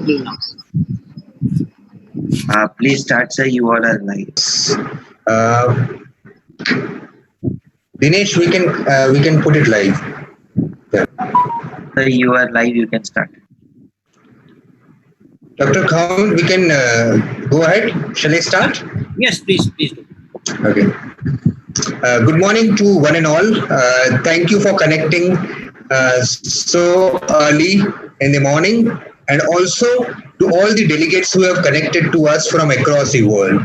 till now. Please start, sir. You all are live. Dinesh, we can put it live. Yeah. Sir, you are live. You can start. Dr. Khan, we can go ahead. Shall I start? Yes, please do. Okay. Good morning to one and all. Thank you for connecting so early in the morning, and also to all the delegates who have connected to us from across the world.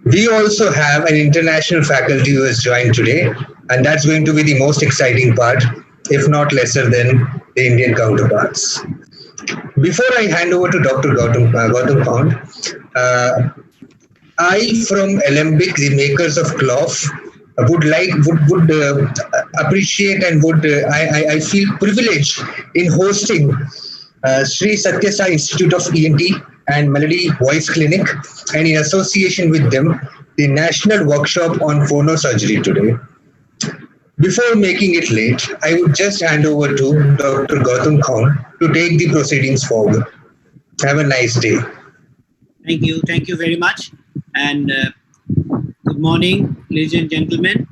We also have an international faculty who has joined today, and that's going to be the most exciting part, if not lesser than the Indian counterparts. Before I hand over to Dr. Gautam Pound, I from Alembic, the makers of cloth, would appreciate and would I feel privileged in hosting Sri Satya Sai Institute of ENT and Melody Voice Clinic, and in association with them, the National Workshop on Phonosurgery today. Before making it late, I would just hand over to Dr. Gautam Khan to take the proceedings forward. Have a nice day. Thank you very much, and good morning, ladies and gentlemen.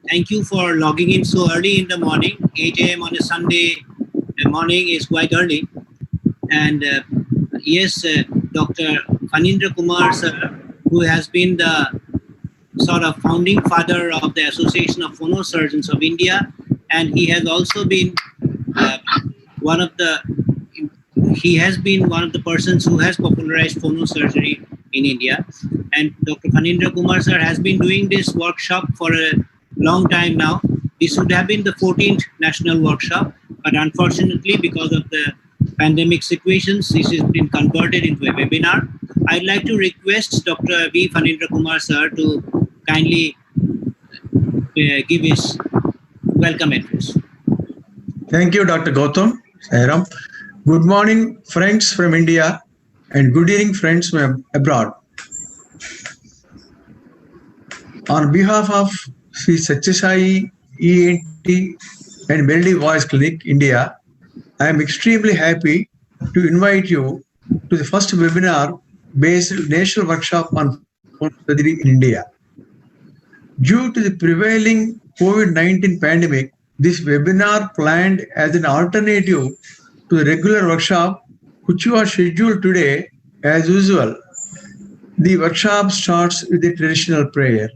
Thank you for logging in so early in the morning. 8 a.m. on a Sunday morning is quite early. And yes, Dr. Phanindra Kumar sir, who has been the sort of founding father of the Association of Phonosurgeons of India, and he has also been one of the persons who has popularized phonosurgery in India. And Dr. Phanindra Kumar sir has been doing this workshop for a long time now. This would have been the 14th national workshop, but unfortunately, because of the pandemic situations, this has been converted into a webinar. I'd like to request Dr. V. Phanindra Kumar sir to kindly give his welcome address. Thank you, Dr. Gautam. Sairam. Good morning, friends from India, and good evening, friends from abroad. On behalf of Sri Satya Sai ENT and Melody Voice Clinic, India, I am extremely happy to invite you to the first webinar-based national workshop on phonosurgery in India. Due to the prevailing COVID-19 pandemic, this webinar planned as an alternative to the regular workshop, which was scheduled today as usual. The workshop starts with the traditional prayer.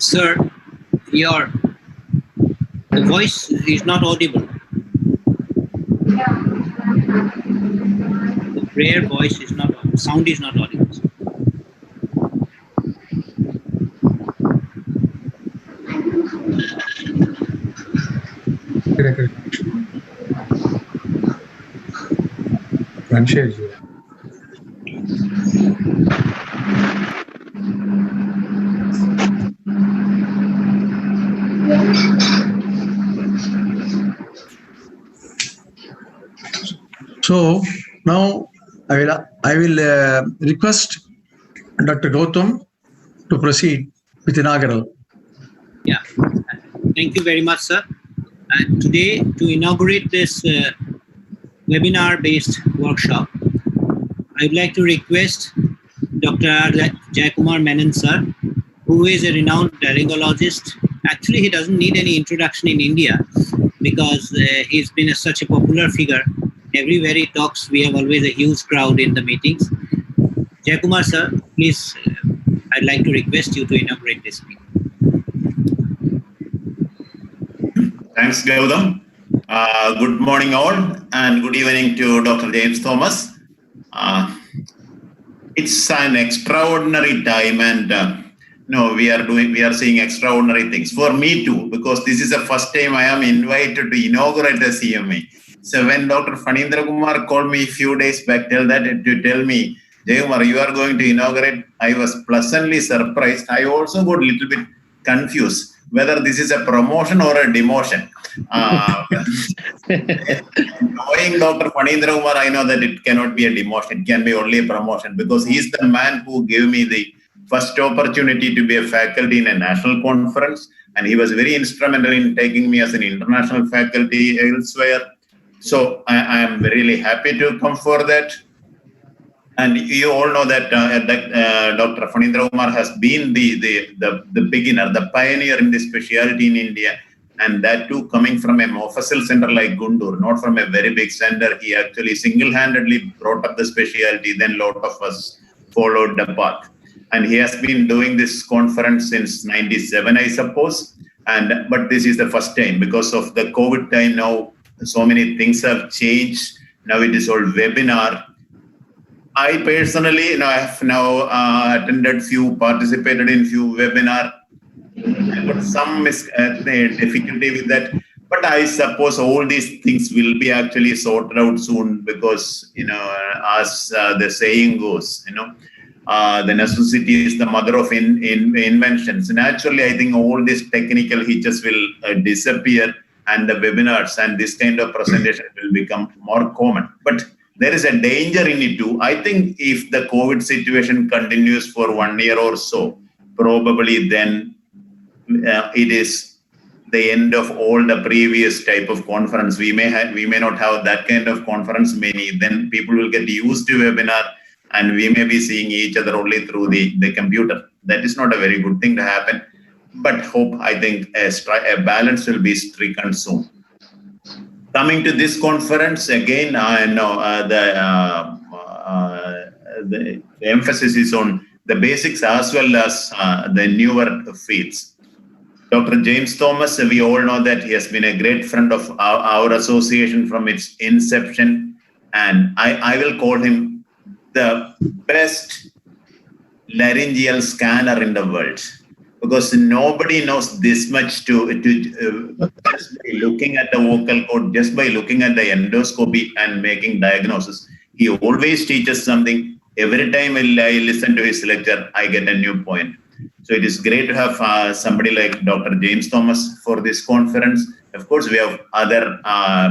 Sir, the voice is not audible. The prayer voice is not audible. Sound is not audible. So now I will request Dr. Gautam to proceed with inaugural. Yeah, thank you very much, sir. And today, to inaugurate this webinar-based workshop, I'd like to request Dr. Jayakumar Menon, sir, who is a renowned laryngologist. Actually, he doesn't need any introduction in India because he's been such a popular figure Everywhere he talks, we have always a huge crowd in the meetings. Jayakumar sir, please, I'd like to request you to inaugurate this meeting. Thanks, Gautam. Good morning, all, and good evening to Dr. James Thomas. It's an extraordinary time, and we are seeing extraordinary things for me too, because this is the first time I am invited to inaugurate the CME. So when Dr. Phanindra Kumar called me a few days back, to tell me, Jayakumar, you are going to inaugurate, I was pleasantly surprised. I also got a little bit confused whether this is a promotion or a demotion. Knowing Dr. Phanindra Kumar, I know that it cannot be a demotion, it can be only a promotion, because he is the man who gave me the first opportunity to be a faculty in a national conference, and he was very instrumental in taking me as an international faculty elsewhere. So I am really happy to come for that. And you all know that Dr. Phanindra Kumar has been the beginner, the pioneer in this specialty in India, and that too coming from a Mofassil center like Guntur, not from a very big center. He actually single-handedly brought up the specialty, then a lot of us followed the path. And he has been doing this conference since 97, I suppose. But this is the first time because of the COVID time now. So many things have changed. Now it is all webinar. I personally, I have now participated in few webinar. I got some difficulty with that, but I suppose all these things will be actually sorted out soon, because as the saying goes, the necessity is the mother of inventions. Naturally, I think all these technical hitches will disappear, and the webinars and this kind of presentation will become more common. But there is a danger in it too. I think if the COVID situation continues for 1 year or so, probably then it is the end of all the previous type of conference. We may not have that kind of conference many. Then people will get used to webinar, and we may be seeing each other only through the computer. That is not a very good thing to happen. But I think a balance will be stricken soon. Coming to this conference again, I know the emphasis is on the basics as well as the newer fields. Dr. James Thomas, we all know that he has been a great friend of our association from its inception, and I will call him the best laryngeal scanner in the world, because nobody knows this much just by looking at the vocal cord, just by looking at the endoscopy and making diagnosis. He always teaches something. Every time I listen to his lecture, I get a new point. So it is great to have somebody like Dr. James Thomas for this conference. Of course, we have other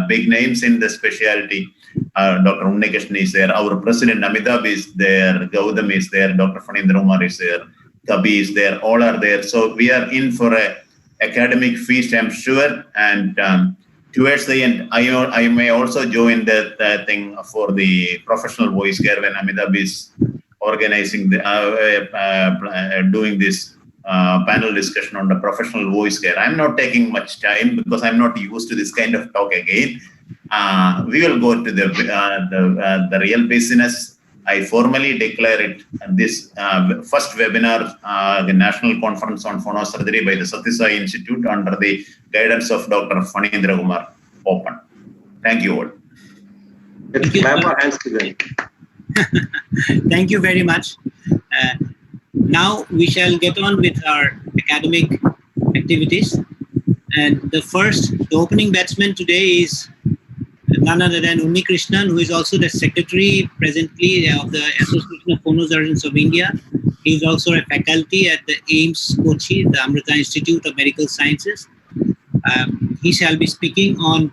big names in the specialty. Dr. Unnikrishnan is there. Our president Amitabh is there. Gautam is there. Dr. Phanindra Kumar is there. Kabi is there. All are there. So we are in for an academic feast, I'm sure. And towards the end, I may also join the thing for the professional voice care when Amitabh is organizing doing this panel discussion on the professional voice care. I'm not taking much time because I'm not used to this kind of talk again. We will go to the real business. I formally declare it this first webinar, the National Conference on Phonosurgery by the Sathya Sai Institute under the guidance of Dr. Phanindra Kumar open. Thank you all. Thank you. Clap our hands together. Thank you very much. Now we shall get on with our academic activities. And the opening batsman today is none other than Unnikrishnan, who is also the secretary presently of the Association of Phonosurgeons of India. He is also a faculty at the AIIMS Kochi, the Amrita Institute of Medical Sciences. He shall be speaking on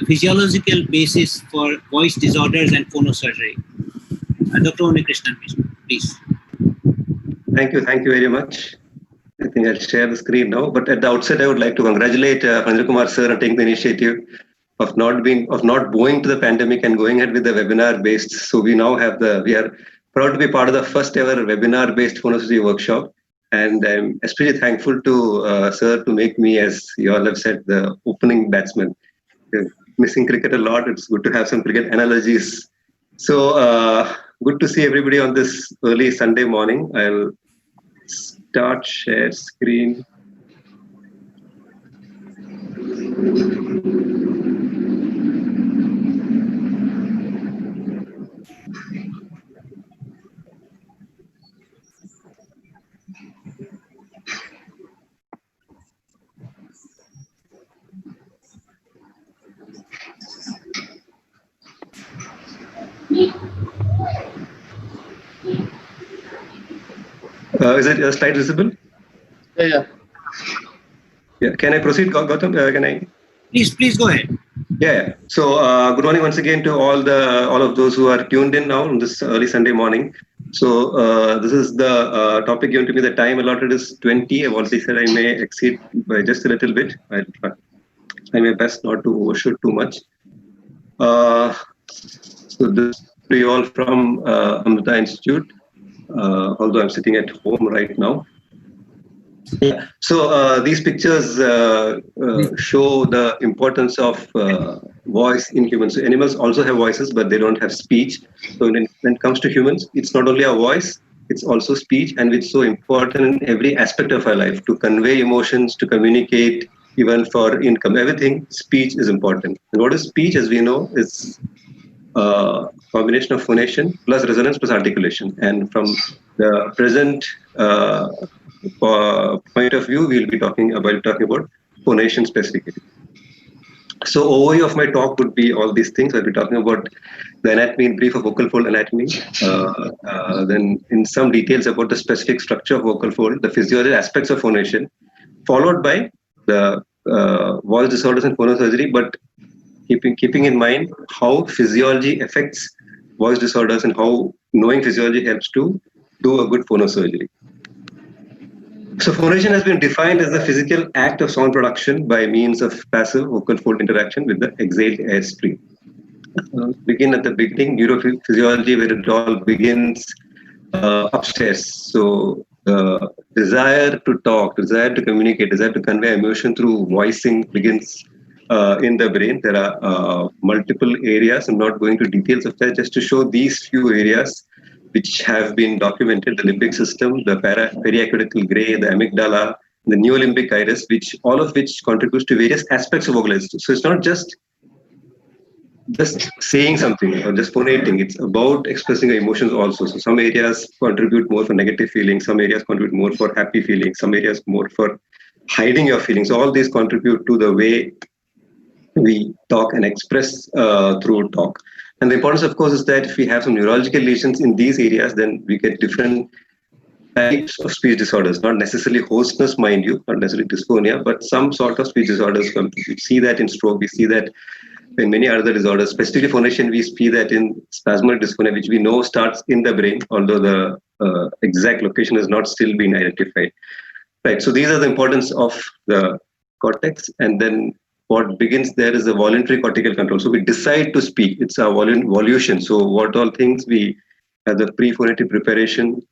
physiological basis for voice disorders and phonosurgery. Dr. Unnikrishnan, please. Thank you very much. I think I'll share the screen now. But at the outset, I would like to congratulate Phanindra Kumar sir on taking the initiative of not bowing to the pandemic and going ahead with the webinar based. So we now have we are proud to be part of the first ever webinar based phonosurgery workshop. And I'm especially thankful to sir to make me, as you all have said, the opening batsman. missing cricket a lot. It's good to have some cricket analogies. So good to see everybody on this early Sunday morning. I'll start share screen. Is it a slide visible? Yeah. Yeah. Can I proceed, Gautam? Can I? Please go ahead. Yeah. So good morning once again to all of those who are tuned in now on this early Sunday morning. So this is the topic given to me. The time allotted is 20. I've already said I may exceed by just a little bit. I'll try my best not to overshoot too much. So this to you all from Amrita Institute, although I'm sitting at home right now. Yeah. So these pictures show the importance of voice in humans. So animals also have voices, but they don't have speech. So when it comes to humans, it's not only our voice, it's also speech, and it's so important in every aspect of our life to convey emotions, to communicate, even for income, everything. Speech is important. And what is speech, as we know, is combination of phonation plus resonance plus articulation. And from the present point of view, we'll be talking about phonation specifically. So overview of my talk would be all these things. I'll be talking about the anatomy in brief of vocal fold anatomy, then in some details about the specific structure of vocal fold, the physiological aspects of phonation, followed by the voice disorders and phonosurgery, but keeping in mind how physiology affects voice disorders and how knowing physiology helps to do a good phonosurgery. So phonation has been defined as the physical act of sound production by means of passive vocal fold interaction with the exhaled air stream. Begin at the beginning, neurophysiology, where it all begins upstairs. So the desire to talk, desire to communicate, desire to convey emotion through voicing begins in the brain. There are multiple areas. I'm not going to details of that, just to show these few areas which have been documented: the limbic system, the periaqueductal gray, the amygdala, the neolimbic iris, all of which contributes to various aspects of vocalization. So it's not just saying something or just phonating. It's about expressing emotions also. So some areas contribute more for negative feelings, some areas contribute more for happy feelings, some areas more for hiding your feelings. All these contribute to the way we talk and express through talk. And the importance, of course, is that if we have some neurological lesions in these areas, then we get different types of speech disorders, not necessarily hoarseness, mind you, not necessarily dysphonia, but some sort of speech disorders. We see that in stroke, we see that in many other disorders, specifically phonation, we see that in spasmodic dysphonia, which we know starts in the brain, although the exact location has not still been identified. Right, so these are the importance of the cortex, and then what begins there is the voluntary cortical control. So we decide to speak. It's a volution. So what all things we have the pre-phonetic preparation,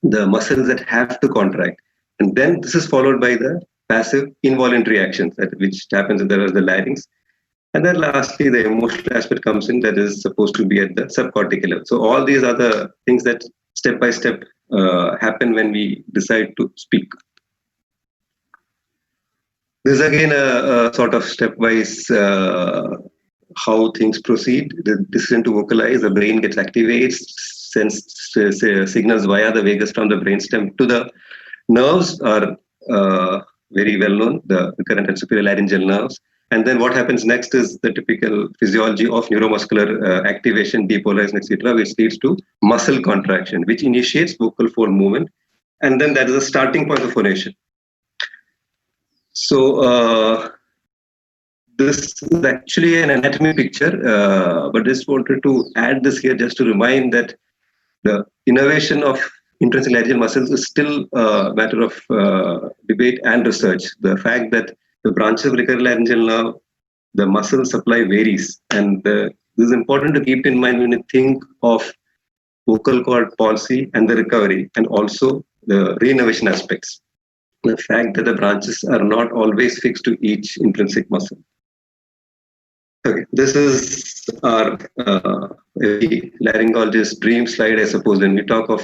the muscles that have to contract. And then this is followed by the passive involuntary actions, which happens in the larynx. And then lastly, the emotional aspect comes in, that is supposed to be at the subcortical level. So all these are the things that step by step happen when we decide to speak. This is again a sort of stepwise how things proceed. The decision to vocalize, the brain gets activated, sends signals via the vagus from the brainstem to the nerves are very well known, the recurrent and superior laryngeal nerves. And then what happens next is the typical physiology of neuromuscular activation, depolarization, etc., which leads to muscle contraction, which initiates vocal fold movement. And then that is the starting point of phonation. So this is actually an anatomy picture, but just wanted to add this here just to remind that the innervation of intrinsic laryngeal muscles is still a matter of debate and research. The fact that the branches of recurrent laryngeal nerve, the muscle supply varies, and this is important to keep in mind when you think of vocal cord palsy and the recovery, and also the reinnervation aspects. The fact that the branches are not always fixed to each intrinsic muscle. Okay, this is our laryngologist dream slide, I suppose. When we talk of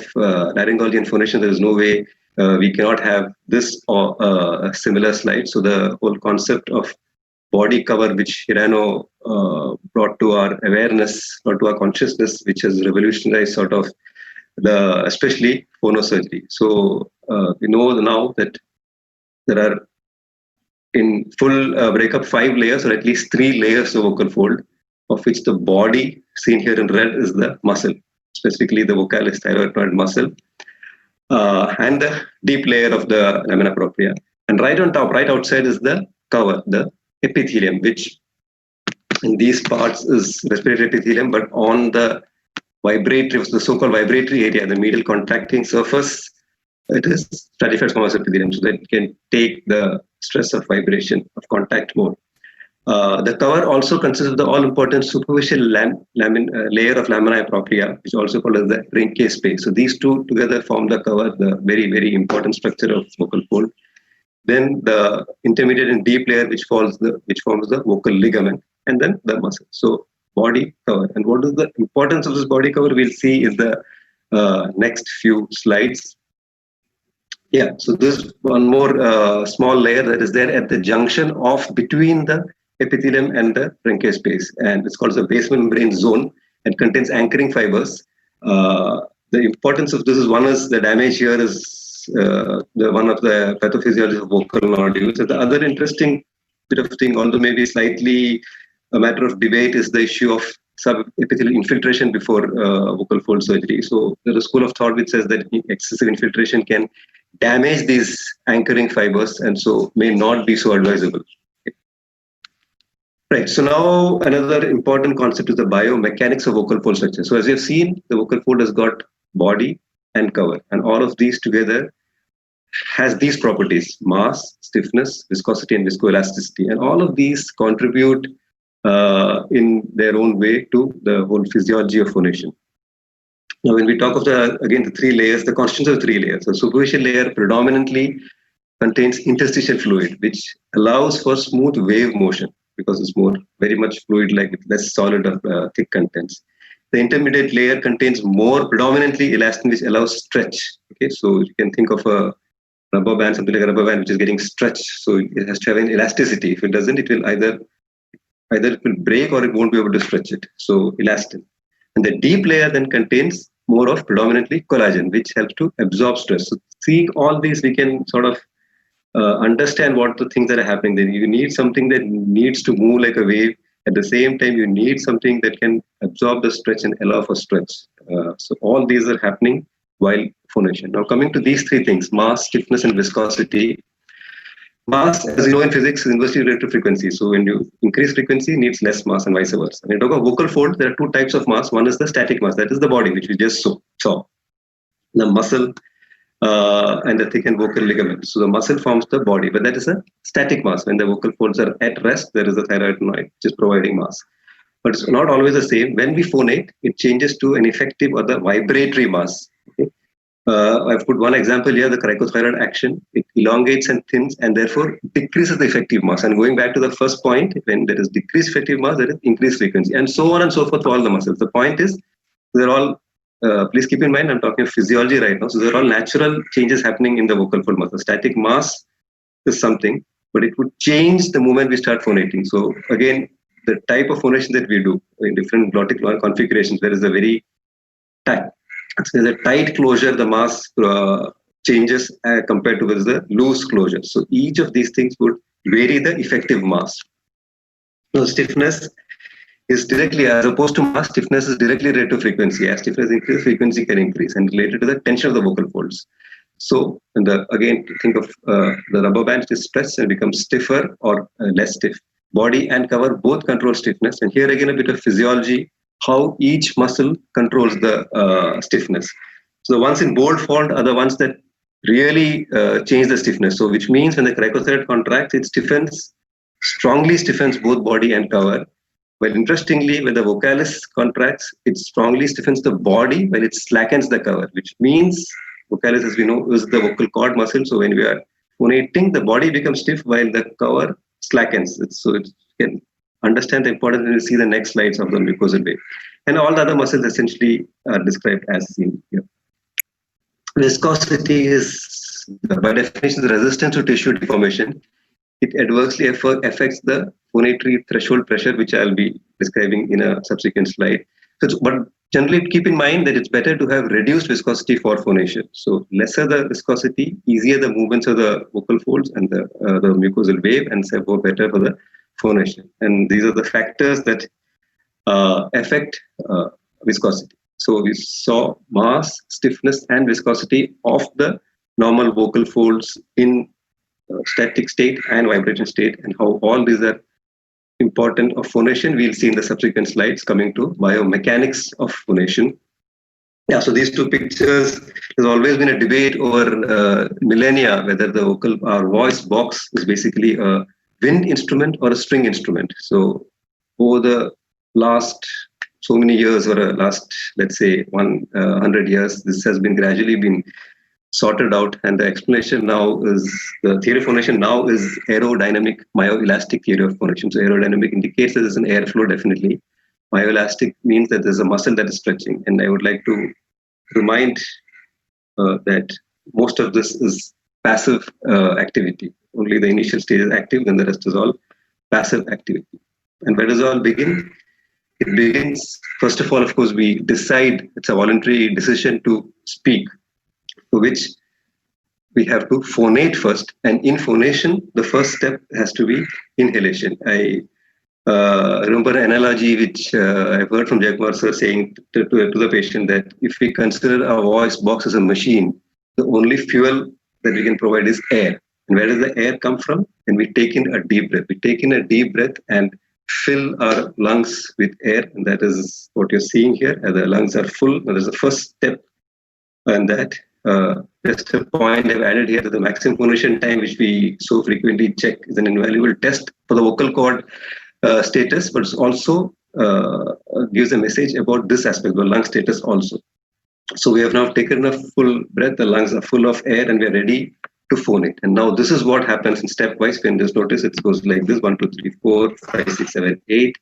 laryngology and phonation, there is no way we cannot have this or a similar slide. So the whole concept of body cover, which Hirano brought to our awareness, brought to our consciousness, which has revolutionized sort of especially phonosurgery. So we know now that there are in full breakup 5 layers or at least 3 layers of vocal fold, of which the body seen here in red is the muscle, specifically the vocalis thyroid muscle, and the deep layer of the lamina propria. And right on top, right outside is the cover, the epithelium, which in these parts is respiratory epithelium, but on the vibratory, the so-called vibratory area, the medial contracting surface, it is stratified squamous epithelium, so that it can take the stress of vibration of contact more. The cover also consists of the all-important superficial layer of lamina propria, which is also called as the Rinke space. So these two together form the cover, the very, very important structure of vocal fold. Then the intermediate and deep layer, which forms the vocal ligament, and then the muscle. So body cover. And what is the importance of this body cover? We'll see in the next few slides. Yeah, so this one more small layer that is there at the junction of between the epithelium and the Rinke space, and it's called the basement membrane zone, and contains anchoring fibers. The importance of this is, one is the damage here is one of the pathophysiology of vocal nodules. And the other interesting bit of thing, although maybe slightly a matter of debate, is the issue of subepithelial infiltration before vocal fold surgery. So there's a school of thought which says that excessive infiltration can damage these anchoring fibers and so may not be so advisable. Right, so now another important concept is the biomechanics of vocal fold structure. So as you've seen, the vocal fold has got body and cover, and all of these together has these properties: mass, stiffness, viscosity, and viscoelasticity. And all of these contribute in their own way to the whole physiology of phonation. Now, when we talk of the 3 layers, the constituents of 3 layers. The superficial layer predominantly contains interstitial fluid, which allows for smooth wave motion because it's very much fluid-like with less solid or thick contents. The intermediate layer contains more predominantly elastin, which allows stretch. Okay, so you can think of a rubber band, something like a rubber band, which is getting stretched. So it has to have an elasticity. If it doesn't, it will either it will break or it won't be able to stretch it. So elastin. And the deep layer then contains more of predominantly collagen, which helps to absorb stress. So seeing all these, we can sort of understand what the things that are happening. Then you need something that needs to move like a wave. At the same time, you need something that can absorb the stretch and allow for stretch. So all these are happening while phonation. Now coming to these 3 things: mass, stiffness, and viscosity. Mass, as you know in physics, is inversely related to frequency. So when you increase frequency, needs less mass and vice versa. When you talk about vocal fold, there are 2 types of mass. One is the static mass, that is the body, which we just saw. The muscle and the thickened vocal ligament. So the muscle forms the body, but that is a static mass. When the vocal folds are at rest, there is a thyroid which is providing mass. But it's not always the same. When we phonate, it changes to an effective or the vibratory mass. Okay? I've put one example here, the cricothyroid action. It elongates and thins and therefore decreases the effective mass. And going back to the first point, when there is decreased effective mass, there is increased frequency, and so on and so forth for all the muscles. The point is, they're all, please keep in mind, I'm talking of physiology right now. So they're all natural changes happening in the vocal fold muscle. Static mass is something, but it would change the moment we start phonating. So again, the type of phonation that we do in different glottic configurations, there is a very tight. There's a tight closure, the mass changes compared to the loose closure. So each of these things would vary the effective mass. So stiffness is directly, as opposed to mass, stiffness is directly related to frequency. As stiffness increases, frequency can increase, and related to the tension of the vocal folds. So again, think of the rubber band is stretched and becomes stiffer or less stiff. Body and cover both control stiffness, and here again a bit of physiology, how each muscle controls the stiffness. So the ones in bold font are the ones that really change the stiffness. So which means when the cricothyroid contracts, it strongly stiffens both body and cover. Well, interestingly, when the vocalis contracts, it strongly stiffens the body while it slackens the cover, which means vocalis, as we know, is the vocal cord muscle. So when we are phonating, the body becomes stiff while the cover slackens. So it can understand the importance when you see the next slides of the mucosal wave. And all the other muscles essentially are described as seen here. Viscosity is, by definition, the resistance to tissue deformation. It adversely affects the phonatory threshold pressure, which I'll be describing in a subsequent slide. But generally keep in mind that it's better to have reduced viscosity for phonation. So lesser the viscosity, easier the movements of the vocal folds and the mucosal wave, and therefore better for the phonation. And these are the factors that affect viscosity. So we saw mass, stiffness, and viscosity of the normal vocal folds in static state and vibration state, and how all these are important of phonation. We'll see in the subsequent slides coming to biomechanics of phonation. Yeah, so these two pictures, there's always been a debate over millennia whether the vocal or voice box is basically a wind instrument or a string instrument. So over the last so many years, or last, let's say 100 years, this has been gradually been sorted out, and the explanation now is, the theory of phonation now is aerodynamic myoelastic theory of phonation. So aerodynamic indicates that there's an airflow, definitely. Myoelastic means that there's a muscle that is stretching. And I would like to remind that most of this is passive activity. Only the initial stage is active, then the rest is all passive activity. And where does it all begin? It begins, first of all, of course, we decide, it's a voluntary decision to speak, for which we have to phonate first. And in phonation, the first step has to be inhalation. I remember an analogy which I've heard from Jayakumar sir saying to the patient, that if we consider our voice box as a machine, the only fuel that we can provide is air. And where does the air come from? And we take in a deep breath. We take in a deep breath and fill our lungs with air. And that is what you're seeing here. The lungs are full. That is the first step. And that, just a point I've added here, that the maximum phonation time, which we so frequently check, is an invaluable test for the vocal cord status, but it also gives a message about this aspect, the lung status also. So we have now taken a full breath, the lungs are full of air, and we are ready to phonate. And now this is what happens in stepwise. When just notice it goes like this: 1, 2, 3, 4, 5, 6, 7, 8.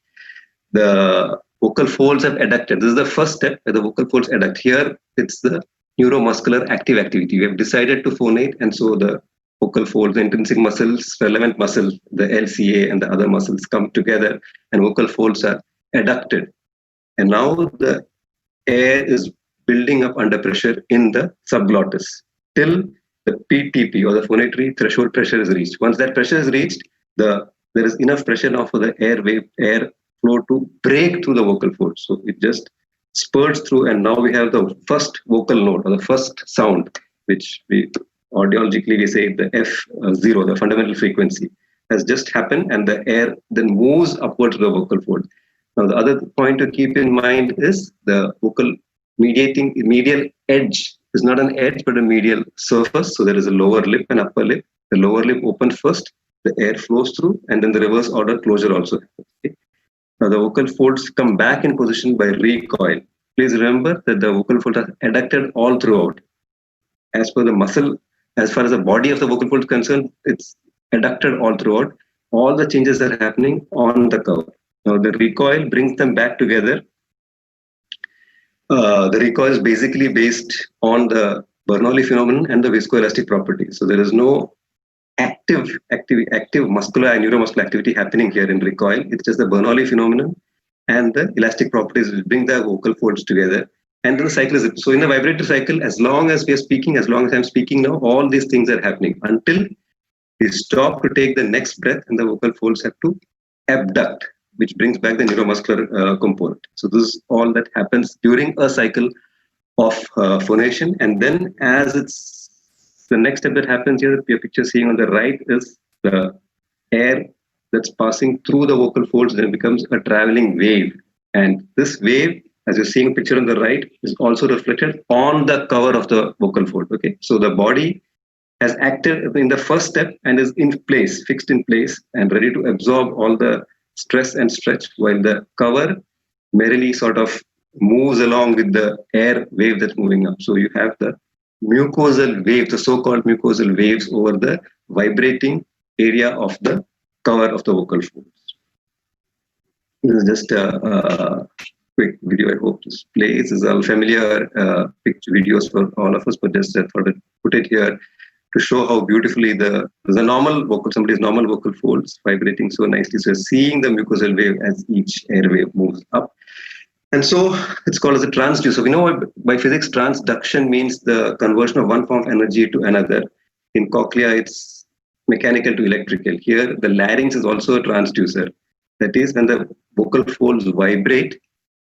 The vocal folds have adducted. This is the first step where the vocal folds adduct. Here it's the neuromuscular active activity. We have decided to phonate, and so the vocal folds, the intrinsic muscles, relevant muscles, the LCA and the other muscles come together, and vocal folds are adducted. And now the air is building up under pressure in the subglottis till the PTP, or the phonatory threshold pressure, is reached. Once that pressure is reached, there is enough pressure now for the air flow to break through the vocal folds. So it just spurts through, and now we have the first vocal note, or the first sound, which we audiologically we say the F0, the fundamental frequency, has just happened, and the air then moves upwards to the vocal fold. Now the other point to keep in mind is the vocal medial edge is not an edge but a medial surface. So there is a lower lip and upper lip. The lower lip opens first, the air flows through, and then the reverse order closure also happens. Okay? Now the vocal folds come back in position by recoil. Please remember that the vocal folds are adducted all throughout. As per the muscle, as far as the body of the vocal fold is concerned, it's adducted all throughout. All the changes are happening on the cover. Now the recoil brings them back together. The recoil is basically based on the Bernoulli phenomenon and the viscoelastic properties. So there is no active muscular and neuromuscular activity happening here in recoil. It's just the Bernoulli phenomenon and the elastic properties which bring the vocal folds together. And then the cycle is, so in the vibratory cycle, as long as we are speaking, as long as I'm speaking now, all these things are happening until we stop to take the next breath, and the vocal folds have to abduct, which brings back the neuromuscular component. So this is all that happens during a cycle of phonation. And then as it's the next step that happens here, your picture seeing on the right is the air that's passing through the vocal folds, then becomes a traveling wave. And this wave, as you're seeing a picture on the right, is also reflected on the cover of the vocal fold. Okay, so the body has acted in the first step and is in place, fixed in place, and ready to absorb all the stress and stretch, while the cover merrily sort of moves along with the air wave that's moving up. So you have the mucosal wave, the so-called mucosal waves over the vibrating area of the cover of the vocal folds. This is just a quick video. I hope this plays. This is all familiar picture videos for all of us, but just I thought I'd put it here to show how beautifully there's a normal vocal, somebody's normal vocal folds vibrating so nicely. So seeing the mucosal wave as each airwave moves up. And so it's called as a transducer. We know by physics, transduction means the conversion of one form of energy to another. In cochlea, it's mechanical to electrical. Here, the larynx is also a transducer. That is, when the vocal folds vibrate,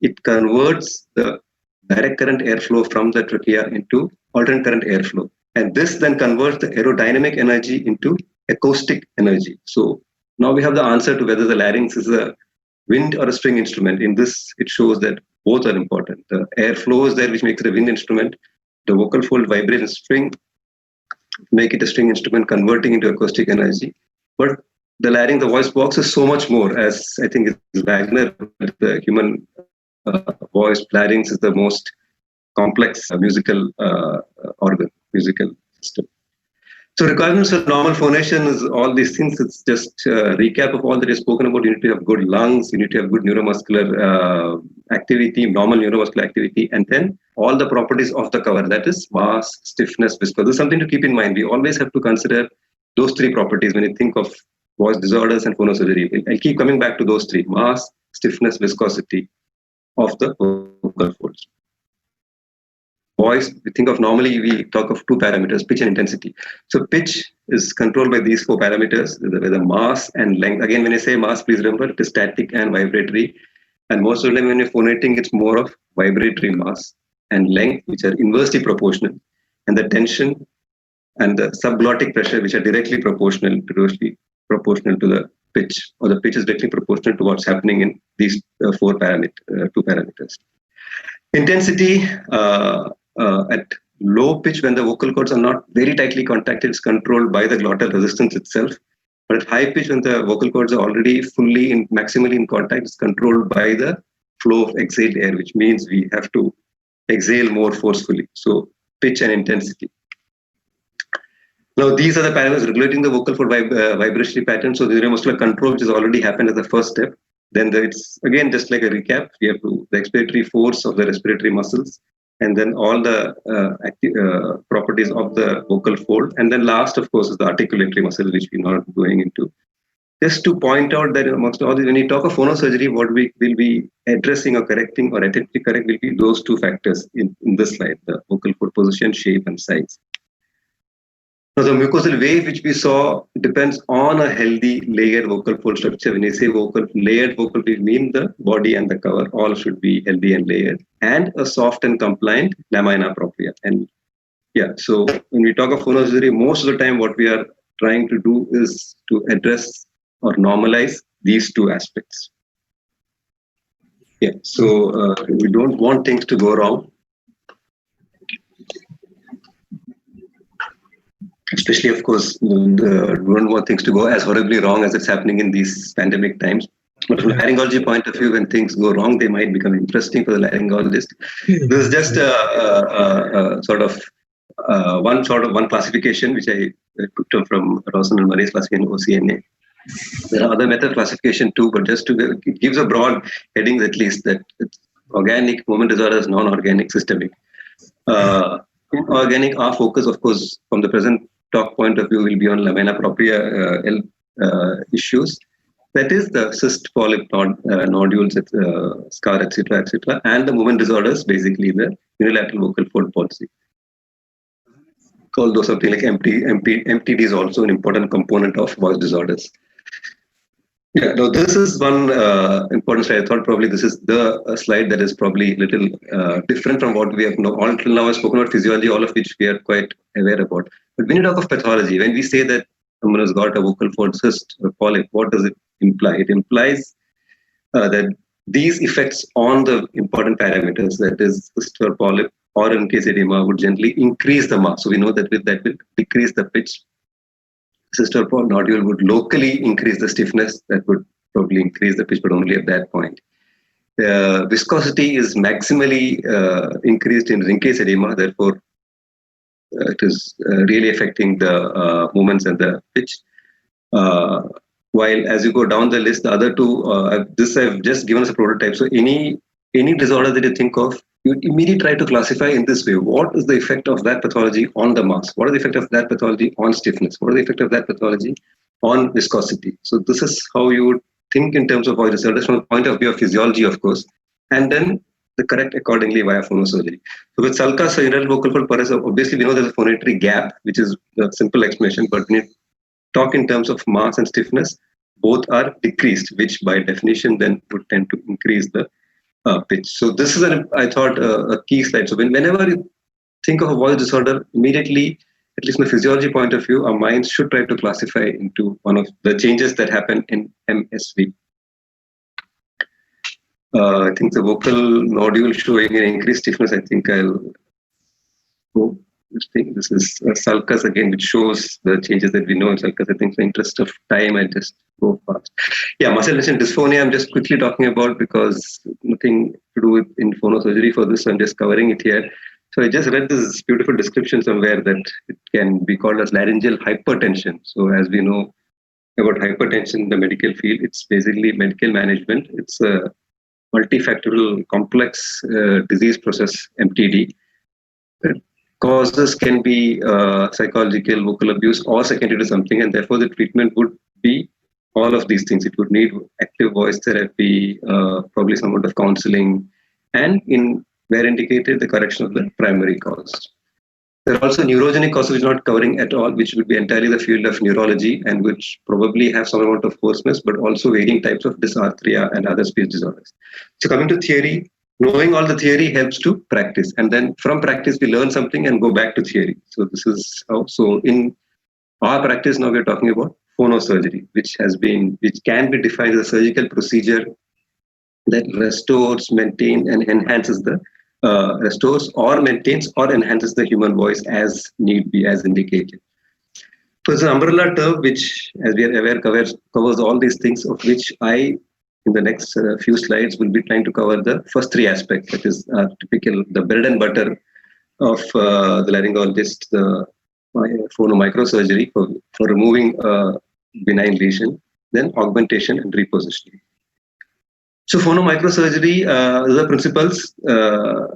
it converts the direct current airflow from the trachea into alternate current airflow. And this then converts the aerodynamic energy into acoustic energy. So now we have the answer to whether the larynx is a wind or a string instrument. In this, it shows that both are important. The airflow is there, which makes it a wind instrument. The vocal fold vibrates in string, make it a string instrument, converting into acoustic energy. But the larynx, the voice box, is so much more. As I think is Wagner, the human voice larynx is the most complex musical organ, musical system. So requirements for normal phonation is all these things. It's just a recap of all that is spoken about. You need to have good lungs, you need to have good neuromuscular activity, normal neuromuscular activity, and then all the properties of the cover, that is mass, stiffness, viscosity. There's something to keep in mind. We always have to consider those three properties when you think of voice disorders and phonosurgery. I'll keep coming back to those three: mass, stiffness, viscosity of the vocal folds. Voice, we think of normally, we talk of two parameters, pitch and intensity. So pitch is controlled by these four parameters, the mass and length. Again, when I say mass, please remember it is static and vibratory. And most of the time when you're phonating, it's more of vibratory mass and length, which are inversely proportional. And the tension and the subglottic pressure, which are directly proportional to the pitch, or the pitch is directly proportional to what's happening in these two parameters. Intensity at low pitch, when the vocal cords are not very tightly contacted, is controlled by the glottal resistance itself. But at high pitch, when the vocal cords are already maximally in contact, it's controlled by the flow of exhaled air, which means we have to exhale more forcefully. So pitch and intensity. Now, these are the parameters regulating the vocal for vibratory pattern. So the neuromuscular control, which has already happened as the first step. Then it's again just like a recap. We have the expiratory force of the respiratory muscles, and then all the properties of the vocal fold. And then last, of course, is the articulatory muscle, which we're not going into. Just to point out that amongst all these, when you talk of phonosurgery, what we will be addressing or correcting or attempting to correct will be those two factors in this slide: the vocal fold position, shape, and size. Now, the mucosal wave, which we saw, depends on a healthy layered vocal fold structure. When you say layered vocal, we mean the body and the cover all should be healthy and layered, and a soft and compliant lamina propria. And yeah, so when we talk of phonosurgery, most of the time what we are trying to do is to address or normalize these two aspects. Yeah, so we don't want things to go wrong. Especially, of course, we don't want things to go as horribly wrong as it's happening in these pandemic times. But from a laryngology point of view, when things go wrong, they might become interesting for the laryngologist. This is just one classification, which I took up from Rawson and Murray's classification, OCNA. There are other method classification too, but just to it gives a broad headings at least, that it's organic, movement disorders, non-organic, systemic. Organic, our focus, of course, from the present talk point of view, will be on lamina propria issues. That is the cyst, polyp, nodules, scar, etc., and the movement disorders, basically the unilateral vocal fold palsy. Although something like MTD is also an important component of voice disorders. Yeah, no, this is one important slide. I thought probably this is the slide that is probably a little different from what we have all until now. I've spoken about physiology, all of which we are quite aware about. But when you talk of pathology, when we say that someone has got a vocal fold cyst or polyp, what does it imply? It implies that these effects on the important parameters, that is cyst or polyp, or in case edema, would gently increase the mass. So we know that that will decrease the pitch. Cyst or nodule would locally increase the stiffness. That would probably increase the pitch, but only at that point. Viscosity is maximally increased in ring case edema. Therefore, it is really affecting the movements and the pitch. While as you go down the list, the other two, this I've just given as a prototype. So any disorder that you think of, you immediately try to classify in this way. What is the effect of that pathology on the mass? What is the effect of that pathology on stiffness? What is the effect of that pathology on viscosity? So this is how you would think in terms of voice disorders from the point of view of physiology, of course, and then the correct accordingly via phonosurgery. So with sulcus or irritable vocal fold paralysis, obviously we know there's a phonatory gap, which is a simple explanation, but when you talk in terms of mass and stiffness, both are decreased, which by definition then would tend to increase the pitch. So this is, I thought, a key slide. So whenever you think of a voice disorder, immediately, at least from a physiology point of view, our minds should try to classify into one of the changes that happen in MSV. I think the vocal nodule showing an increased stiffness. I think I'll go. This is sulcus again, which shows the changes that we know in sulcus. I think, in the interest of time, I just go fast. Yeah, muscle relaxation dysphonia. I'm just quickly talking about because nothing to do with in phonosurgery for this. So I'm just covering it here. So I just read this beautiful description somewhere that it can be called as laryngeal hypertension. So as we know about hypertension in the medical field, it's basically medical management. It's a multifactorial complex disease process, MTD. Causes can be psychological, vocal abuse, or secondary to something, and therefore the treatment would be all of these things. It would need active voice therapy, probably some amount of counseling, and in where indicated, the correction of the primary cause. There are also neurogenic causes which are not covering at all, which would be entirely the field of neurology and which probably have some amount of hoarseness, but also varying types of dysarthria and other speech disorders. So coming to theory, knowing all the theory helps to practice. And then from practice, we learn something and go back to theory. So this is how, so in our practice now we're talking about phonosurgery, which can be defined as a surgical procedure that restores, maintains, and enhances the restores or maintains or enhances the human voice as need be, as indicated. So it's an umbrella term which, as we are aware, covers all these things, of which I, in the next few slides, will be trying to cover the first three aspects. That is typical, the bread and butter of the laryngologist, the phonomicrosurgery for removing benign lesion, then augmentation and repositioning. So phonomicrosurgery, the principles,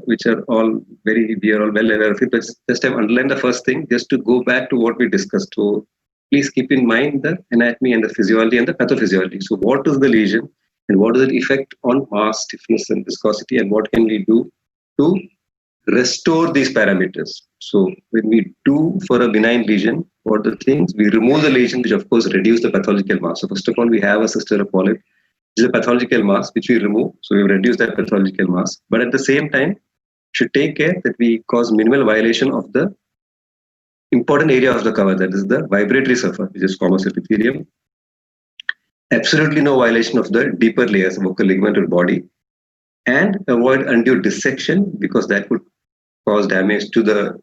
which are all we are all well aware of it, but just have underlined the first thing, just to go back to what we discussed. So please keep in mind the anatomy and the physiology and the pathophysiology. So what is the lesion and what is the effect on mass, stiffness and viscosity, and what can we do to restore these parameters? So when we do for a benign lesion, what are the things? We remove the lesion, which of course reduce the pathological mass. So first of all, we have a cyst or a polyp. This is a pathological mass which we remove, so we reduce that pathological mass. But at the same time, should take care that we cause minimal violation of the important area of the cover, that is the vibratory surface, which is squamous epithelium. Absolutely no violation of the deeper layers, vocal ligament or body, and avoid undue dissection because that would cause damage to the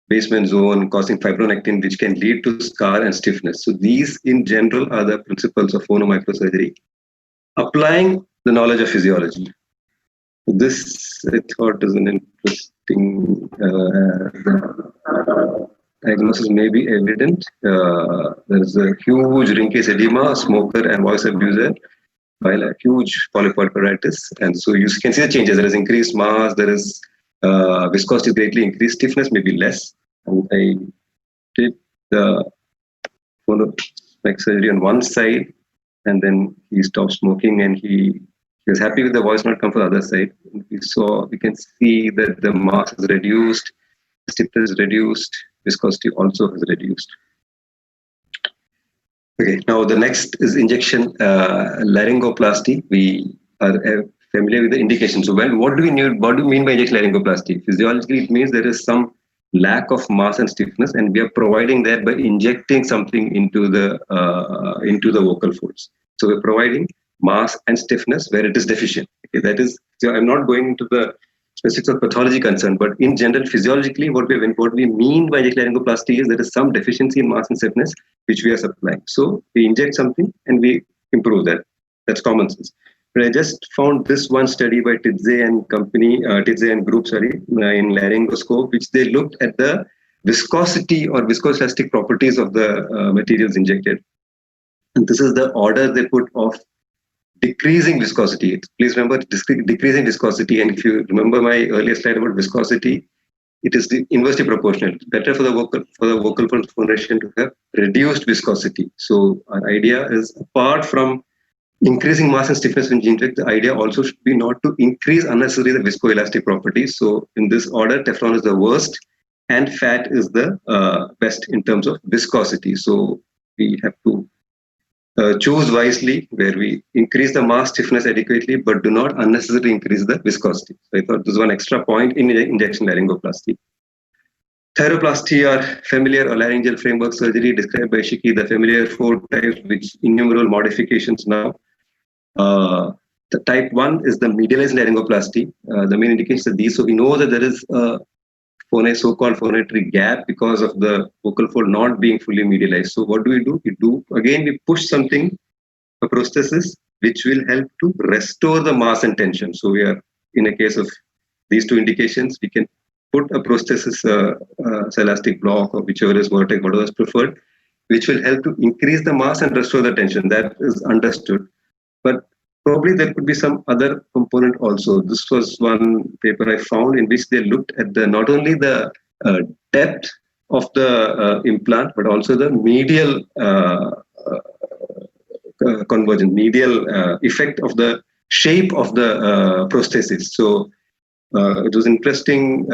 basement zone, causing fibronectin, which can lead to scar and stiffness. So these, in general, are the principles of phonomicrosurgery. Applying the knowledge of physiology. This, I thought, is an interesting diagnosis may be evident. There is a huge ring case edema, smoker and voice abuser, while a huge polypoid. And so you can see the changes. There is increased mass, there is viscosity greatly increased, stiffness may be less. And I did the phonomicrosurgery on one side, and then he stopped smoking and he was happy with the voice not come from the other side. We can see that the mass is reduced, stiffness is reduced, viscosity also has reduced. Okay, now the next is injection laryngoplasty. We are familiar with the indication. So what do we mean by injection laryngoplasty? Physiologically, it means there is some lack of mass and stiffness, and we are providing that by injecting something into the vocal folds. So we're providing mass and stiffness where it is deficient. Okay, that is, so I'm not going into the specifics of pathology concern, but in general, physiologically, what we mean by laryngoplasty is there is some deficiency in mass and stiffness which we are supplying. So we inject something and we improve that. That's common sense. But I just found this one study by Tidze and group, in laryngoscope, which they looked at the viscosity or viscoelastic properties of the materials injected. And this is the order they put of decreasing viscosity. Please remember decreasing viscosity. And if you remember my earlier slide about viscosity, it is the inversely proportional. It's better for the vocal fold phonation to have reduced viscosity. So our idea is, apart from increasing mass and stiffness in gene tech, the idea also should be not to increase unnecessarily the viscoelastic properties. So in this order, Teflon is the worst and fat is the best in terms of viscosity. So we have to choose wisely, where we increase the mass stiffness adequately, but do not unnecessarily increase the viscosity. So I thought this is one extra point in injection laryngoplasty. Thyroplasty, or familiar or laryngeal framework surgery, described by Shiki, the familiar 4 types, which innumerable modifications now. The type 1 is the medialized laryngoplasty. The main indications are these. So we know that there is a so-called phonatory gap because of the vocal fold not being fully medialized. So what do? We push something, a prosthesis, which will help to restore the mass and tension. So we are, in a case of these 2 indications, we can put a prosthesis, elastic block, or whichever is vertex, whatever is preferred, which will help to increase the mass and restore the tension. That is understood. But probably there could be some other component also. This was one paper I found in which they looked at not only the depth of the implant, but also the medial convergence, medial effect of the shape of the prosthesis. So it was interesting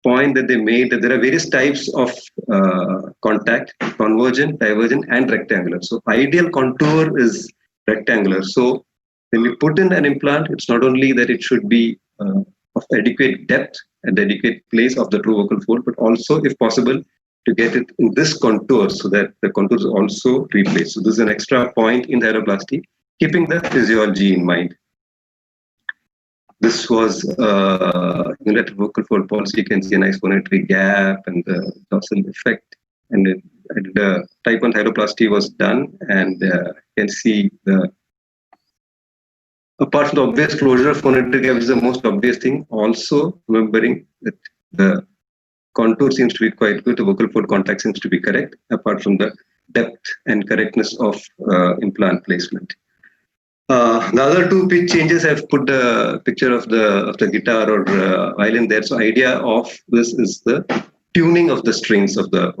point that they made, that there are various types of contact: convergent, divergent, and rectangular. So ideal contour is rectangular. So when we put in an implant, it's not only that it should be of adequate depth and adequate place of the true vocal fold, but also, if possible, to get it in this contour so that the contour is also replaced. So this is an extra point in thyroplasty, keeping the physiology in mind. This was unilateral vocal fold policy. You can see a nice phonatory gap and the dorsal effect. And the type 1 thyroplasty was done, and you can see apart from the obvious closure of phonatory gap, which is the most obvious thing, also remembering that the contour seems to be quite good, the vocal fold contact seems to be correct, apart from the depth and correctness of implant placement. The other 2 pitch changes, I've put the picture of the guitar or violin there. So idea of this is the tuning of the strings of the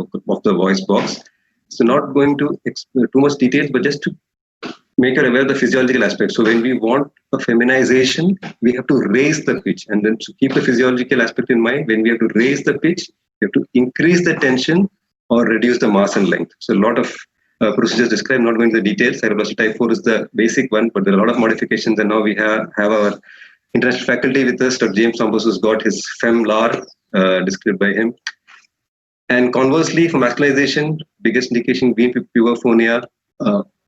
voice box. So not going to explain too much details, but just to make you aware of the physiological aspect. So when we want a feminization, we have to raise the pitch, and then to keep the physiological aspect in mind, when we have to raise the pitch, we have to increase the tension or reduce the mass and length. So a lot of procedures described, not going into the details. Thyroplasty type 4 is the basic one, but there are a lot of modifications, and now we have our international faculty with us, Dr. James Thomas, who's got his FemLAR described by him. And conversely, for masculinization, biggest indication being puberphonia,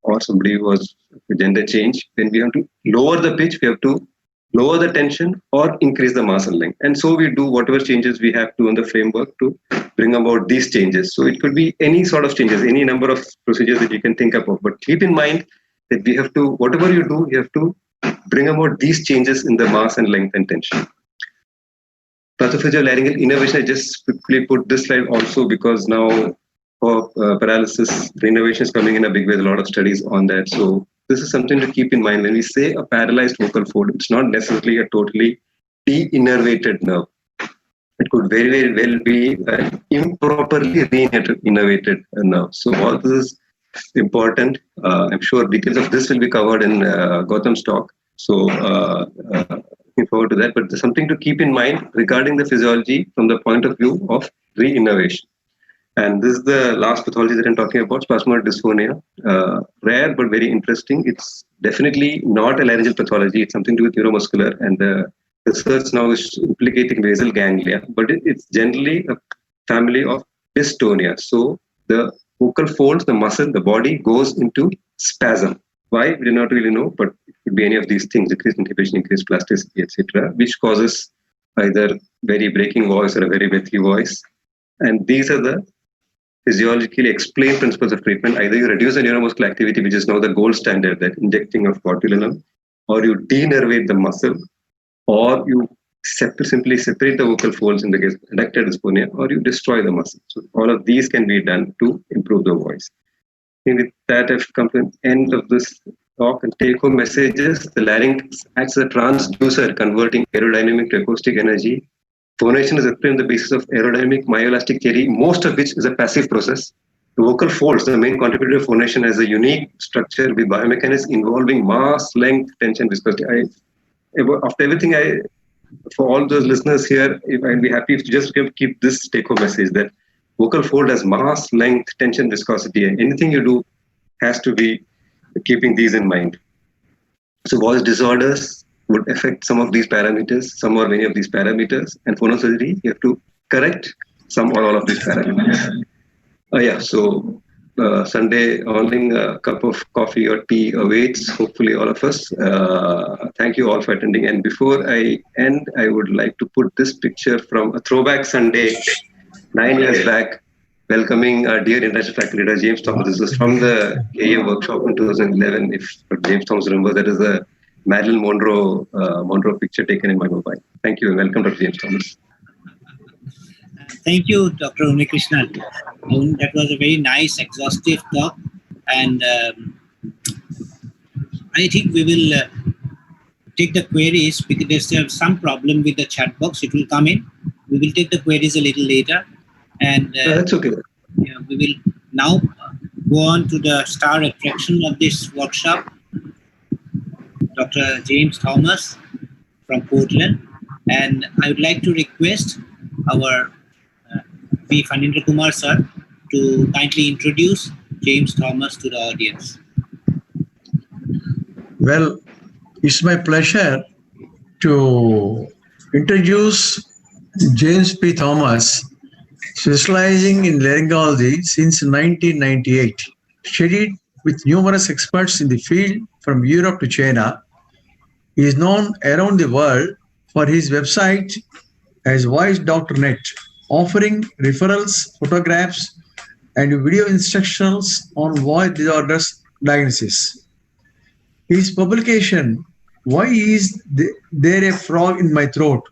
or somebody who was gender change. When we have to lower the pitch, we have to lower the tension or increase the mass and length. And so we do whatever changes we have to in the framework to bring about these changes. So it could be any sort of changes, any number of procedures that you can think about. But keep in mind that we have to, whatever you do, you have to bring about these changes in the mass and length and tension. Pathophysiolaryngal innervation, I just quickly put this slide also because now for paralysis, the innervation is coming in a big way. There's a lot of studies on that. So this is something to keep in mind. When we say a paralyzed vocal fold, it's not necessarily a totally de-innervated nerve. It could very, very well be an improperly re-innervated nerve. So all this is important. I'm sure details of this will be covered in Gautam's talk. So looking forward to that. But there's something to keep in mind regarding the physiology from the point of view of re-innervation. And this is the last pathology that I'm talking about, spasmodic dysphonia. Rare but very interesting. It's definitely not a laryngeal pathology. It's something to do with neuromuscular, and the research now is implicating basal ganglia. But it's generally a family of dystonia. So the vocal folds, the muscle, the body goes into spasm. Why? We do not really know, but it could be any of these things: decreased inhibition, increased plasticity, etc., which causes either very breaking voice or a very breathy voice. And these are the physiologically explained principles of treatment. Either you reduce the neuromuscular activity, which is now the gold standard, that injecting of botulinum, or you denervate the muscle, or you simply separate the vocal folds in the case of adductor dysphonia, or you destroy the muscle. So all of these can be done to improve the voice. think with that, I've come to the end of this talk and take-home messages. The larynx acts as a transducer, converting aerodynamic to acoustic energy. Phonation is explained on the basis of aerodynamic myoelastic theory, most of which is a passive process. The vocal folds, the main contributor to phonation, has a unique structure with biomechanics involving mass, length, tension, viscosity. After everything, for all those listeners here, I'd be happy if you just keep this take-home message that vocal fold has mass, length, tension, viscosity, and anything you do has to be keeping these in mind. So voice disorders would affect some of these parameters, some or many of these parameters, and phonosurgery, you have to correct some or all of these parameters. So Sunday morning, a cup of coffee or tea awaits, hopefully all of us. Thank you all for attending. And before I end, I would like to put this picture from a throwback Sunday 9 years back, welcoming our dear international faculty leader, James Thomas. This was from the AA workshop in 2011. If James Thomas remembers, that is a Marilyn Monroe picture taken in my mobile. Thank you and welcome, Dr. James Thomas. Thank you, Dr. Unikrishnan. That was a very nice, exhaustive talk. And I think we will take the queries because there's some problem with the chat box. It will come in. We will take the queries a little later. And that's okay. We will now go on to the star attraction of this workshop, Dr. James Thomas from Portland. And I would like to request our V. Phanindra Kumar sir to kindly introduce James Thomas to the audience. Well, it's my pleasure to introduce James P. Thomas, specializing in laryngology since 1998, studied with numerous experts in the field from Europe to China. He is known around the world for his website as Voice Doctor Net, offering referrals, photographs, and video instructionals on voice disorders diagnosis. His publication, Why Is There a Frog in My Throat?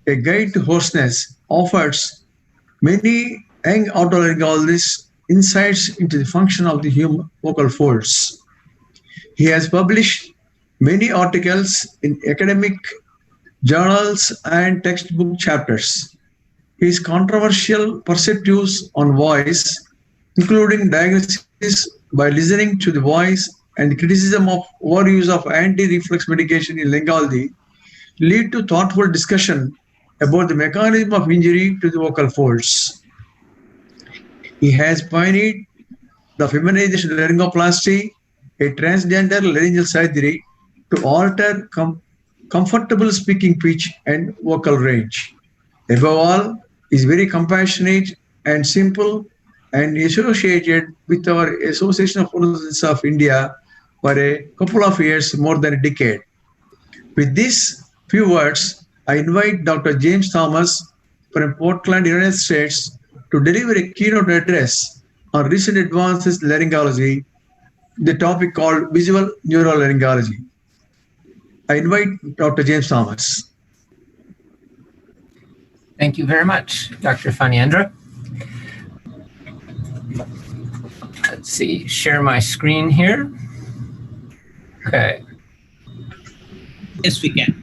A Guide to Hoarseness, offers many young otolaryngologists insights into the function of the human vocal folds. He has published many articles in academic journals and textbook chapters. His controversial perspectives on voice, including diagnosis by listening to the voice and criticism of overuse of anti-reflux medication in laryngology, lead to thoughtful discussion about the mechanism of injury to the vocal folds. He has pioneered the feminization of laryngoplasty, a transgender laryngeal surgery to alter comfortable speaking pitch and vocal range. Above all, is very compassionate and simple and associated with our Association of Phonologists of India for a couple of years, more than a decade. With these few words, I invite Dr. James Thomas from Portland, United States, to deliver a keynote address on recent advances in laryngology, the topic called visual neurolaryngology. I invite Dr. James Thomas. Thank you very much, Dr. Phanindra. Let's see, share my screen here. Okay. Yes, we can.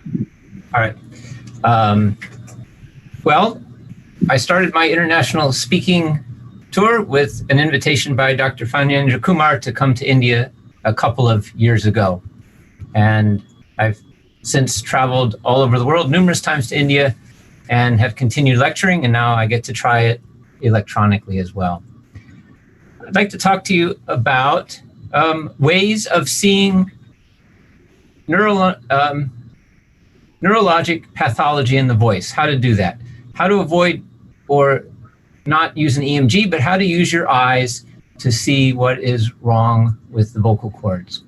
All right. Well, I started my international speaking tour with an invitation by Dr. Phanindra Kumar to come to India a couple of years ago. And I've since traveled all over the world numerous times to India and have continued lecturing, and now I get to try it electronically as well. I'd like to talk to you about ways of seeing neurologic pathology in the voice, how to do that, how to avoid or not use an EMG, but how to use your eyes to see what is wrong with the vocal cords.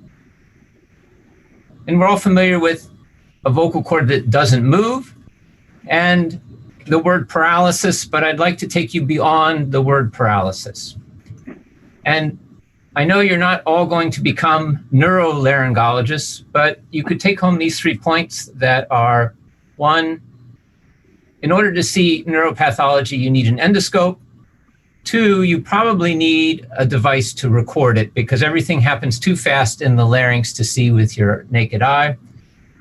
And we're all familiar with a vocal cord that doesn't move and the word paralysis, but I'd like to take you beyond the word paralysis. And I know you're not all going to become neurolaryngologists, but you could take home these 3 points that are: 1, in order to see neuropathology, you need an endoscope. 2, you probably need a device to record it because everything happens too fast in the larynx to see with your naked eye.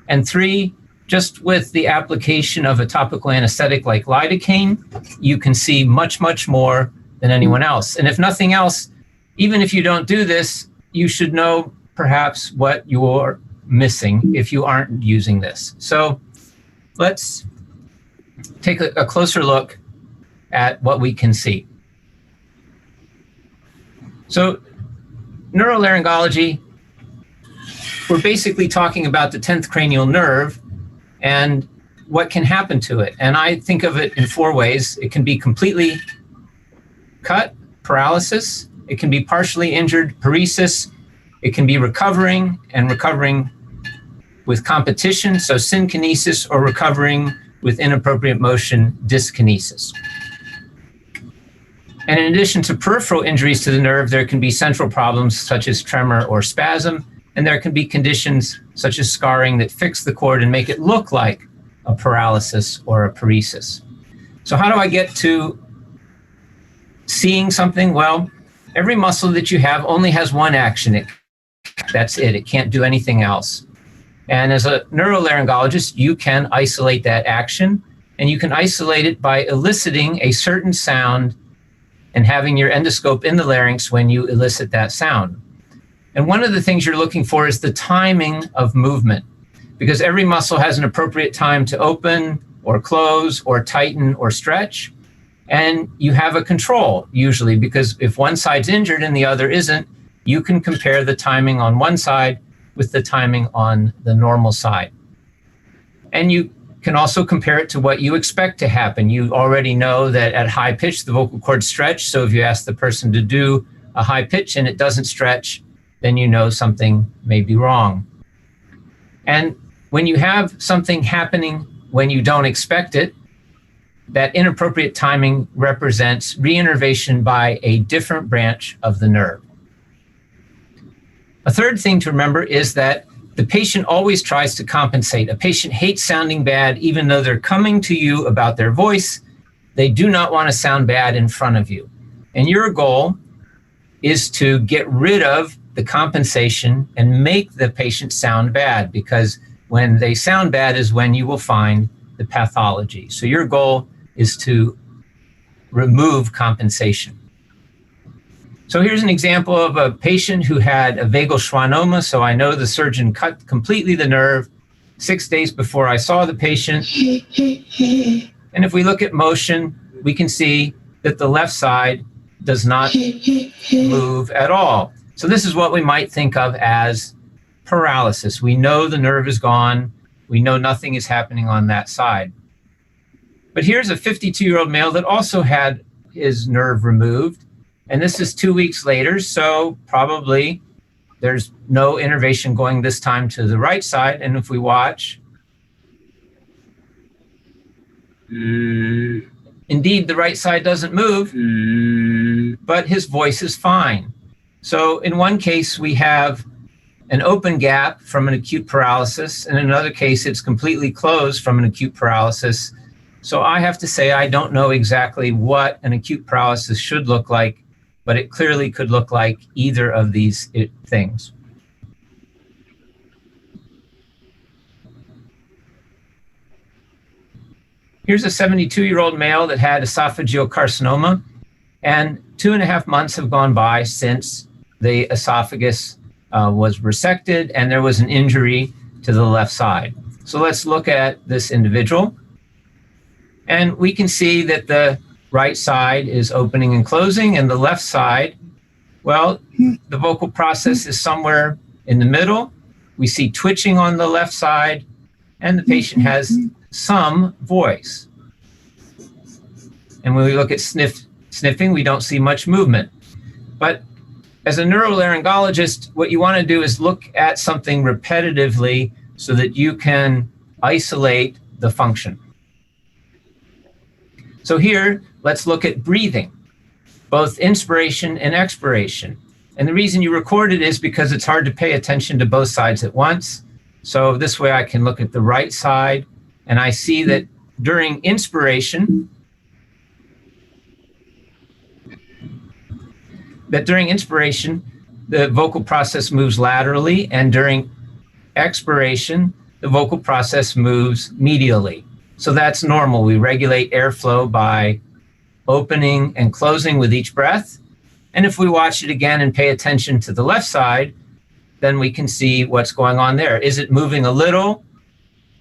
And 3, just with the application of a topical anesthetic like lidocaine, you can see much, much more than anyone else. And if nothing else, even if you don't do this, you should know perhaps what you're missing if you aren't using this. So let's take a closer look at what we can see. So neurolaryngology, we're basically talking about the 10th cranial nerve and what can happen to it. And I think of it in 4 ways. It can be completely cut, paralysis. It can be partially injured, paresis. It can be recovering and recovering with competition, so synkinesis, or recovering with inappropriate motion, dyskinesis. And in addition to peripheral injuries to the nerve, there can be central problems such as tremor or spasm, and there can be conditions such as scarring that fix the cord and make it look like a paralysis or a paresis. So how do I get to seeing something? Well, every muscle that you have only has one action. That's it. It can't do anything else. And as a neurolaryngologist, you can isolate that action, and you can isolate it by eliciting a certain sound and having your endoscope in the larynx when you elicit that sound. And one of the things you're looking for is the timing of movement, because every muscle has an appropriate time to open or close or tighten or stretch. And you have a control usually, because if one side's injured and the other isn't, you can compare the timing on one side with the timing on the normal side. And you can also compare it to what you expect to happen. You already know that at high pitch, the vocal cords stretch. So if you ask the person to do a high pitch and it doesn't stretch, then you know something may be wrong. And when you have something happening when you don't expect it, that inappropriate timing represents reinnervation by a different branch of the nerve. A third thing to remember is that the patient always tries to compensate. A patient hates sounding bad, even though they're coming to you about their voice. They do not want to sound bad in front of you. And your goal is to get rid of the compensation and make the patient sound bad, because when they sound bad is when you will find the pathology. So your goal is to remove compensation. So here's an example of a patient who had a vagal schwannoma. So I know the surgeon cut completely the nerve 6 days before I saw the patient. And if we look at motion, we can see that the left side does not move at all. So this is what we might think of as paralysis. We know the nerve is gone. We know nothing is happening on that side. But here's a 52-year-old male that also had his nerve removed. And this is 2 weeks later, so probably there's no innervation going this time to the right side. And if we watch, indeed, the right side doesn't move, but his voice is fine. So in one case, we have an open gap from an acute paralysis. And in another case, it's completely closed from an acute paralysis. So I have to say, I don't know exactly what an acute paralysis should look like, but it clearly could look like either of these things. Here's a 72-year-old male that had esophageal carcinoma, and 2.5 months have gone by since the esophagus was resected and there was an injury to the left side. So let's look at this individual. And we can see that the right side is opening and closing, and the left side, well, the vocal process is somewhere in the middle. We see twitching on the left side, and the patient has some voice. And when we look at sniffing, we don't see much movement. But as a neurolaryngologist, what you want to do is look at something repetitively so that you can isolate the function. So here, let's look at breathing, both inspiration and expiration. And the reason you record it is because it's hard to pay attention to both sides at once. So this way I can look at the right side, and I see that during inspiration, that during inspiration, the vocal process moves laterally, and during expiration, the vocal process moves medially. So that's normal. We regulate airflow by opening and closing with each breath. And if we watch it again and pay attention to the left side, then we can see what's going on there. Is it moving a little?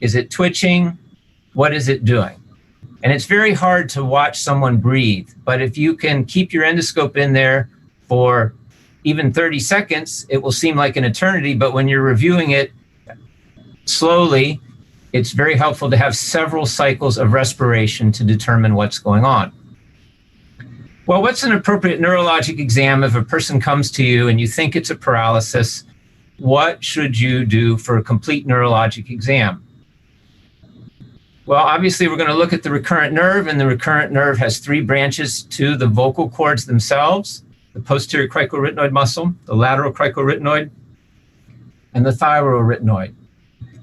Is it twitching? What is it doing? And it's very hard to watch someone breathe, but if you can keep your endoscope in there for even 30 seconds, it will seem like an eternity, but when you're reviewing it slowly, it's very helpful to have several cycles of respiration to determine what's going on. Well, what's an appropriate neurologic exam if a person comes to you and you think it's a paralysis? What should you do for a complete neurologic exam? Well, obviously, we're going to look at the recurrent nerve, and the recurrent nerve has 3 branches to the vocal cords themselves: the posterior cricoarytenoid muscle, the lateral cricoarytenoid, and the thyroarytenoid.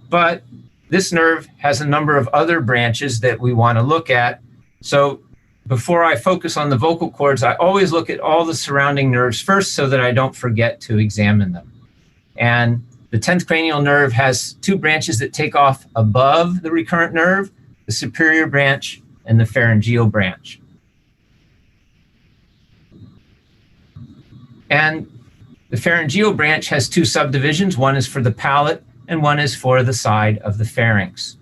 But this nerve has a number of other branches that we want to look at. So before I focus on the vocal cords, I always look at all the surrounding nerves first so that I don't forget to examine them. And the 10th cranial nerve has 2 branches that take off above the recurrent nerve: the superior branch and the pharyngeal branch. And the pharyngeal branch has 2 subdivisions. One is for the palate and one is for the side of the pharynx.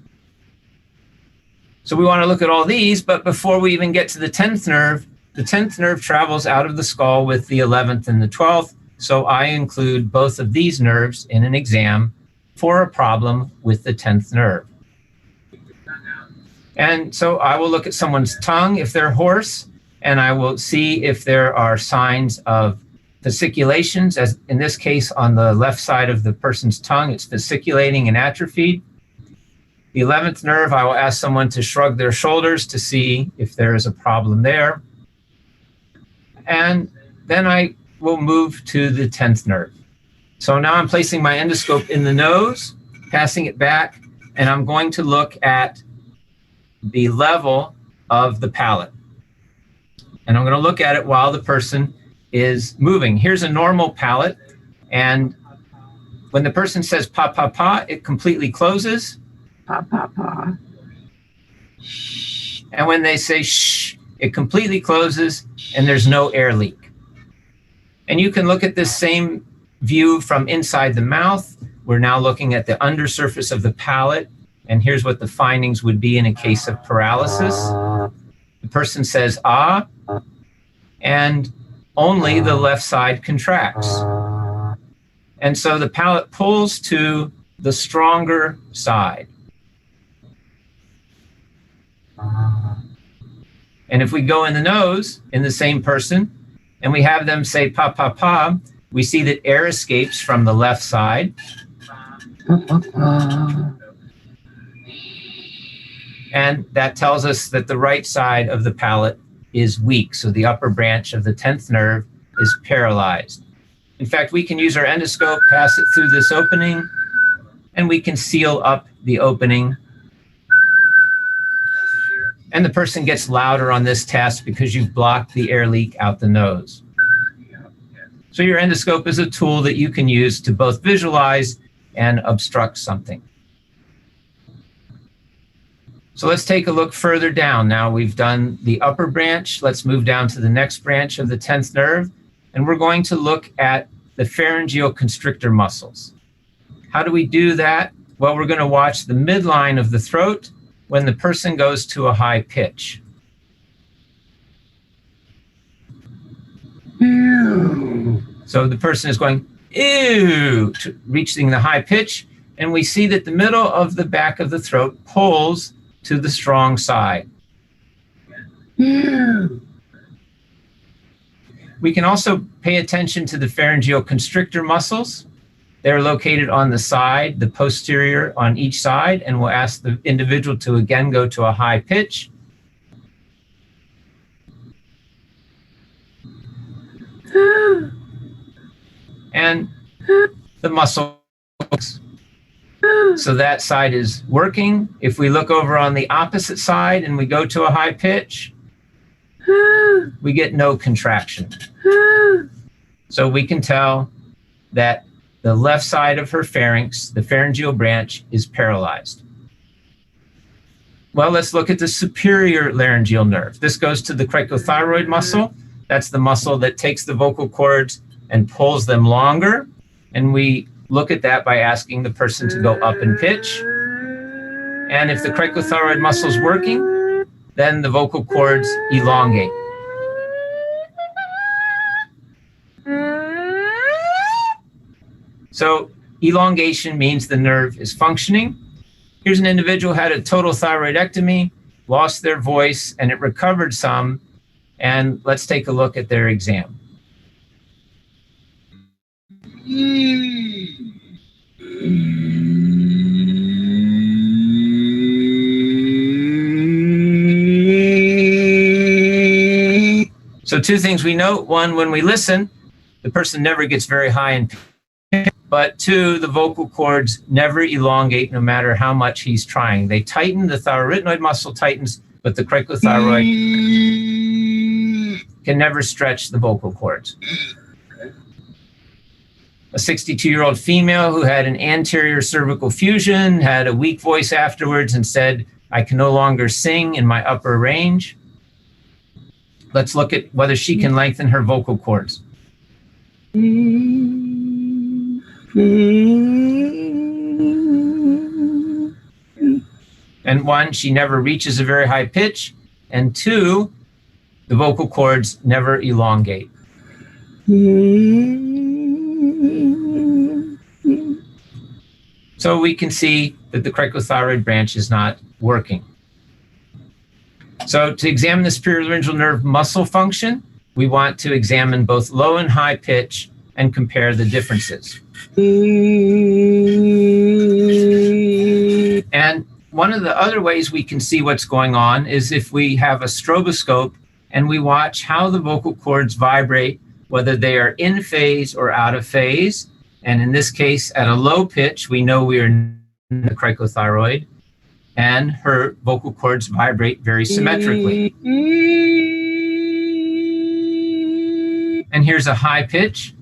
So we want to look at all these, but before we even get to the 10th nerve travels out of the skull with the 11th and the 12th. So I include both of these nerves in an exam for a problem with the 10th nerve. And so I will look at someone's tongue if they're hoarse, and I will see if there are signs of fasciculations, as in this case on the left side of the person's tongue, it's fasciculating and atrophied. The 11th nerve, I will ask someone to shrug their shoulders to see if there is a problem there. And then I will move to the 10th nerve. So now I'm placing my endoscope in the nose, passing it back, and I'm going to look at the level of the palate. And I'm going to look at it while the person is moving. Here's a normal palate, and when the person says pa, pa, pa, it completely closes. Pa, pa, pa. And when they say shh, it completely closes, and there's no air leak. And you can look at this same view from inside the mouth. We're now looking at the undersurface of the palate, and here's what the findings would be in a case of paralysis. The person says ah, and only the left side contracts. And so the palate pulls to the stronger side. And if we go in the nose in the same person, and we have them say pa, pa, pa, we see that air escapes from the left side. And that tells us that the right side of the palate is weak. So the upper branch of the 10th nerve is paralyzed. In fact, we can use our endoscope, pass it through this opening, and we can seal up the opening. And the person gets louder on this test because you've blocked the air leak out the nose. So your endoscope is a tool that you can use to both visualize and obstruct something. So let's take a look further down. Now we've done the upper branch. Let's move down to the next branch of the 10th nerve. And we're going to look at the pharyngeal constrictor muscles. How do we do that? Well, we're going to watch the midline of the throat when the person goes to a high pitch. Ew. So the person is going, ew, reaching the high pitch, and we see that the middle of the back of the throat pulls to the strong side. Ew. We can also pay attention to the pharyngeal constrictor muscles. They're located on the side, the posterior on each side, and we'll ask the individual to again go to a high pitch. And the muscle. So that side is working. If we look over on the opposite side and we go to a high pitch, we get no contraction. So we can tell that the left side of her pharynx, the pharyngeal branch, is paralyzed. Well, let's look at the superior laryngeal nerve. This goes to the cricothyroid muscle. That's the muscle that takes the vocal cords and pulls them longer. And we look at that by asking the person to go up in pitch. And if the cricothyroid muscle is working, then the vocal cords elongate. So elongation means the nerve is functioning. Here's an individual who had a total thyroidectomy, lost their voice, and it recovered some. And let's take a look at their exam. So two things we note. One, when we listen, the person never gets very high in pitch. But two, the vocal cords never elongate no matter how much he's trying. They tighten, the thyroarytenoid muscle tightens, but the cricothyroid can never stretch the vocal cords. A 62-year-old female who had an anterior cervical fusion, had a weak voice afterwards and said, I can no longer sing in my upper range. Let's look at whether she can lengthen her vocal cords. And one, she never reaches a very high pitch. And two, the vocal cords never elongate. So we can see that the cricothyroid branch is not working. So to examine the superior laryngeal nerve muscle function, we want to examine both low and high pitch and compare the differences. And one of the other ways we can see what's going on is if we have a stroboscope and we watch how the vocal cords vibrate, whether they are in phase or out of phase. And in this case, at a low pitch, we know we are in the cricothyroid, and her vocal cords vibrate very symmetrically. And here's a high pitch.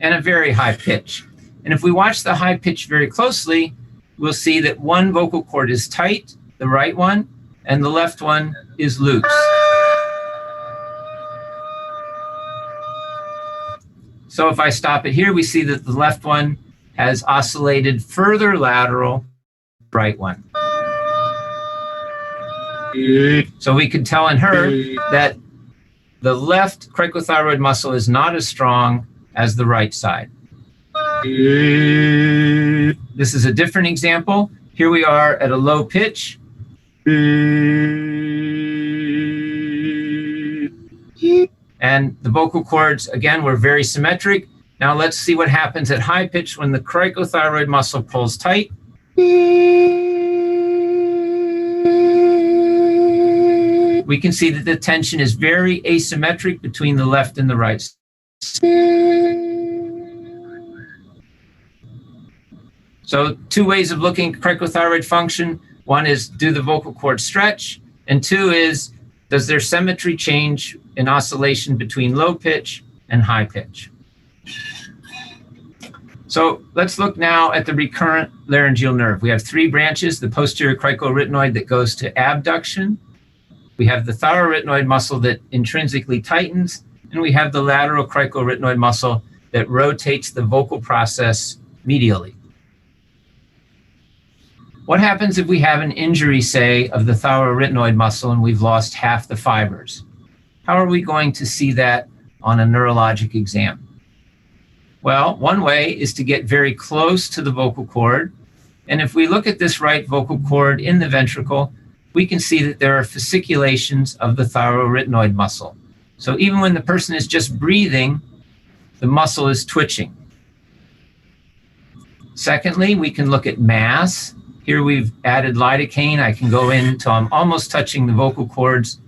And a very high pitch. And if we watch the high pitch very closely, we'll see that one vocal cord is tight, the right one, and the left one is loose. So if I stop it here, we see that the left one has oscillated further lateral, right one. So we can tell in her that the left cricothyroid muscle is not as strong as the right side. This is a different example. Here we are at a low pitch. And the vocal cords, again, were very symmetric. Now let's see what happens at high pitch when the cricothyroid muscle pulls tight. We can see that the tension is very asymmetric between the left and the right. So two ways of looking at cricothyroid function. One is, do the vocal cords stretch? And two is, does their symmetry change in oscillation between low pitch and high pitch? So let's look now at the recurrent laryngeal nerve. We have three branches: the posterior cricoarytenoid that goes to abduction. We have the thyroarytenoid muscle that intrinsically tightens, and we have the lateral cricoarytenoid muscle that rotates the vocal process medially. What happens if we have an injury, say, of the thyroarytenoid muscle and we've lost half the fibers? How are we going to see that on a neurologic exam? Well, one way is to get very close to the vocal cord. And if we look at this right vocal cord in the ventricle, we can see that there are fasciculations of the thyroarytenoid muscle. So even when the person is just breathing, the muscle is twitching. Secondly, we can look at mass. Here we've added lidocaine. I can go in until I'm almost touching the vocal cords.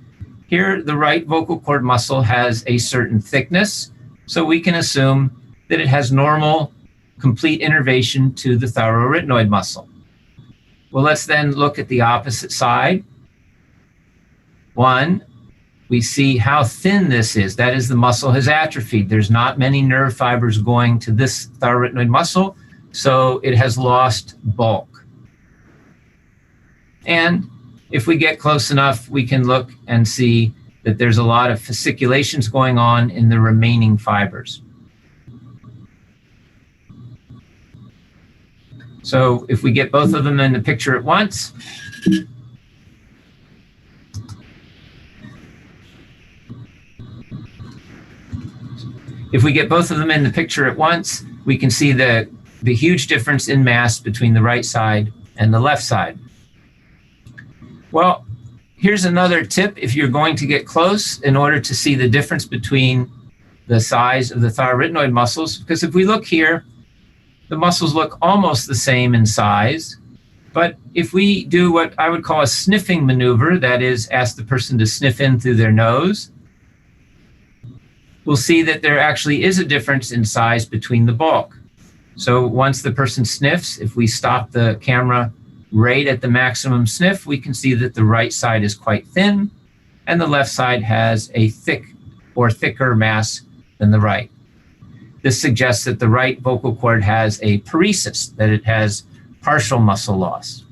Here, the right vocal cord muscle has a certain thickness, so we can assume that it has normal, complete innervation to the thyroarytenoid muscle. Well, let's then look at the opposite side. One, we see how thin this is. That is, the muscle has atrophied. There's not many nerve fibers going to this thyroidnoid muscle, so it has lost bulk. And if we get close enough, we can look and see that there's a lot of fasciculations going on in the remaining fibers. So if we get both of them in the picture at once, we can see the huge difference in mass between the right side and the left side. Well, here's another tip if you're going to get close in order to see the difference between the size of the thyroidnoid muscles, because if we look here, the muscles look almost the same in size. But if we do what I would call a sniffing maneuver, that is, ask the person to sniff in through their nose, we'll see that there actually is a difference in size between the bulk. So once the person sniffs, if we stop the camera right at the maximum sniff, we can see that the right side is quite thin and the left side has a thick or thicker mass than the right. This suggests that the right vocal cord has a paresis, that it has partial muscle loss.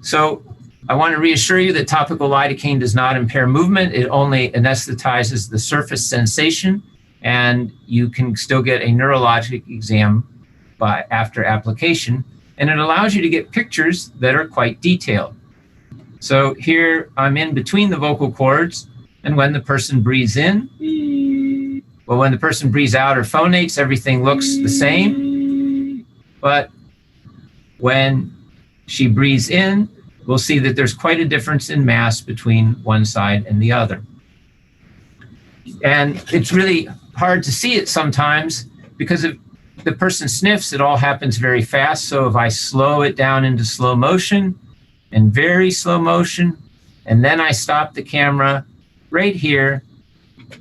So I want to reassure you that topical lidocaine does not impair movement. It only anesthetizes the surface sensation, and you can still get a neurologic exam after application, and it allows you to get pictures that are quite detailed. So here I'm in between the vocal cords, and when the person breathes in, well, when the person breathes out or phonates, everything looks the same. But when she breathes in, we'll see that there's quite a difference in mass between one side and the other. And it's really hard to see it sometimes because if the person sniffs, it all happens very fast. So if I slow it down into slow motion and very slow motion, and then I stop the camera right here,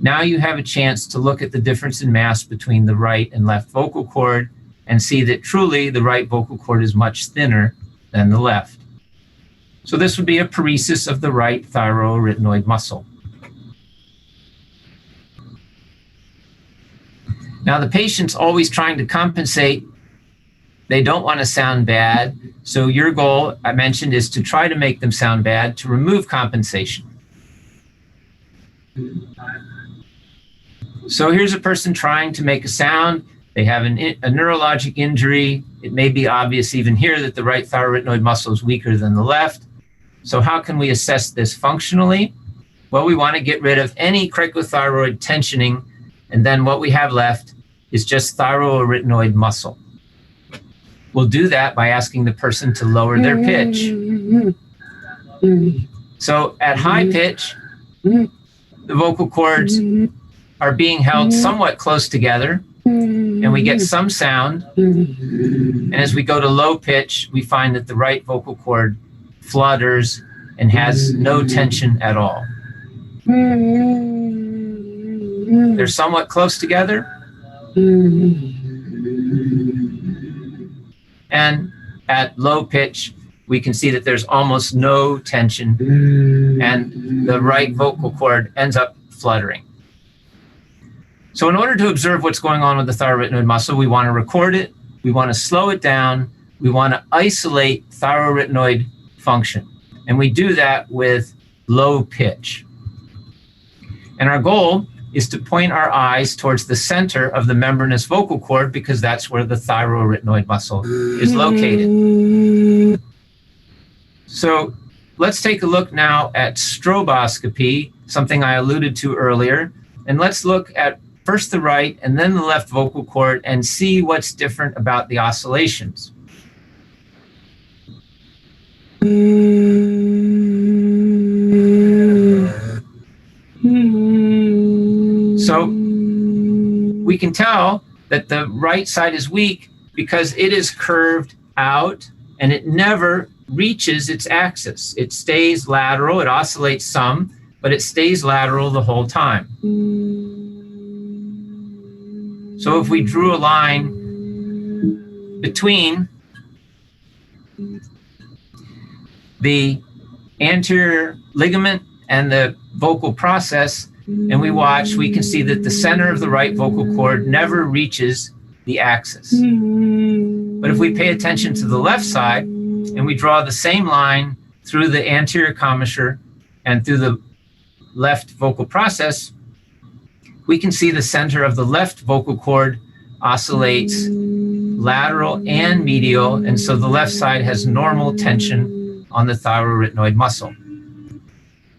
now you have a chance to look at the difference in mass between the right and left vocal cord and see that truly the right vocal cord is much thinner than the left. So this would be a paresis of the right thyroarytenoid muscle. Now the patient's always trying to compensate. They don't want to sound bad. So your goal, I mentioned, is to try to make them sound bad, to remove compensation. So here's a person trying to make a sound. They have a neurologic injury. It may be obvious even here that the right thyroidnoid muscle is weaker than the left. So how can we assess this functionally? Well, we want to get rid of any cricothyroid tensioning, and then what we have left is just thyroarytenoid muscle. We'll do that by asking the person to lower their pitch. So at high pitch, the vocal cords are being held somewhat close together, and we get some sound. And as we go to low pitch, we find that the right vocal cord flutters and has no tension at all. They're somewhat close together. And at low pitch, we can see that there's almost no tension, and the right vocal cord ends up fluttering. So in order to observe what's going on with the thyroarytenoid muscle, we want to record it, we want to slow it down, we want to isolate thyroarytenoid function. And we do that with low pitch. And our goal is to point our eyes towards the center of the membranous vocal cord because that's where the thyroarytenoid muscle is located. So let's take a look now at stroboscopy, something I alluded to earlier. And let's look at first the right and then the left vocal cord and see what's different about the oscillations. So we can tell that the right side is weak because it is curved out and it never reaches its axis. It stays lateral, it oscillates some, but it stays lateral the whole time. So if we drew a line between the anterior ligament and the vocal process, and we watch, we can see that the center of the right vocal cord never reaches the axis. But if we pay attention to the left side and we draw the same line through the anterior commissure and through the left vocal process, we can see the center of the left vocal cord oscillates lateral and medial, and so the left side has normal tension on the thyroarytenoid muscle.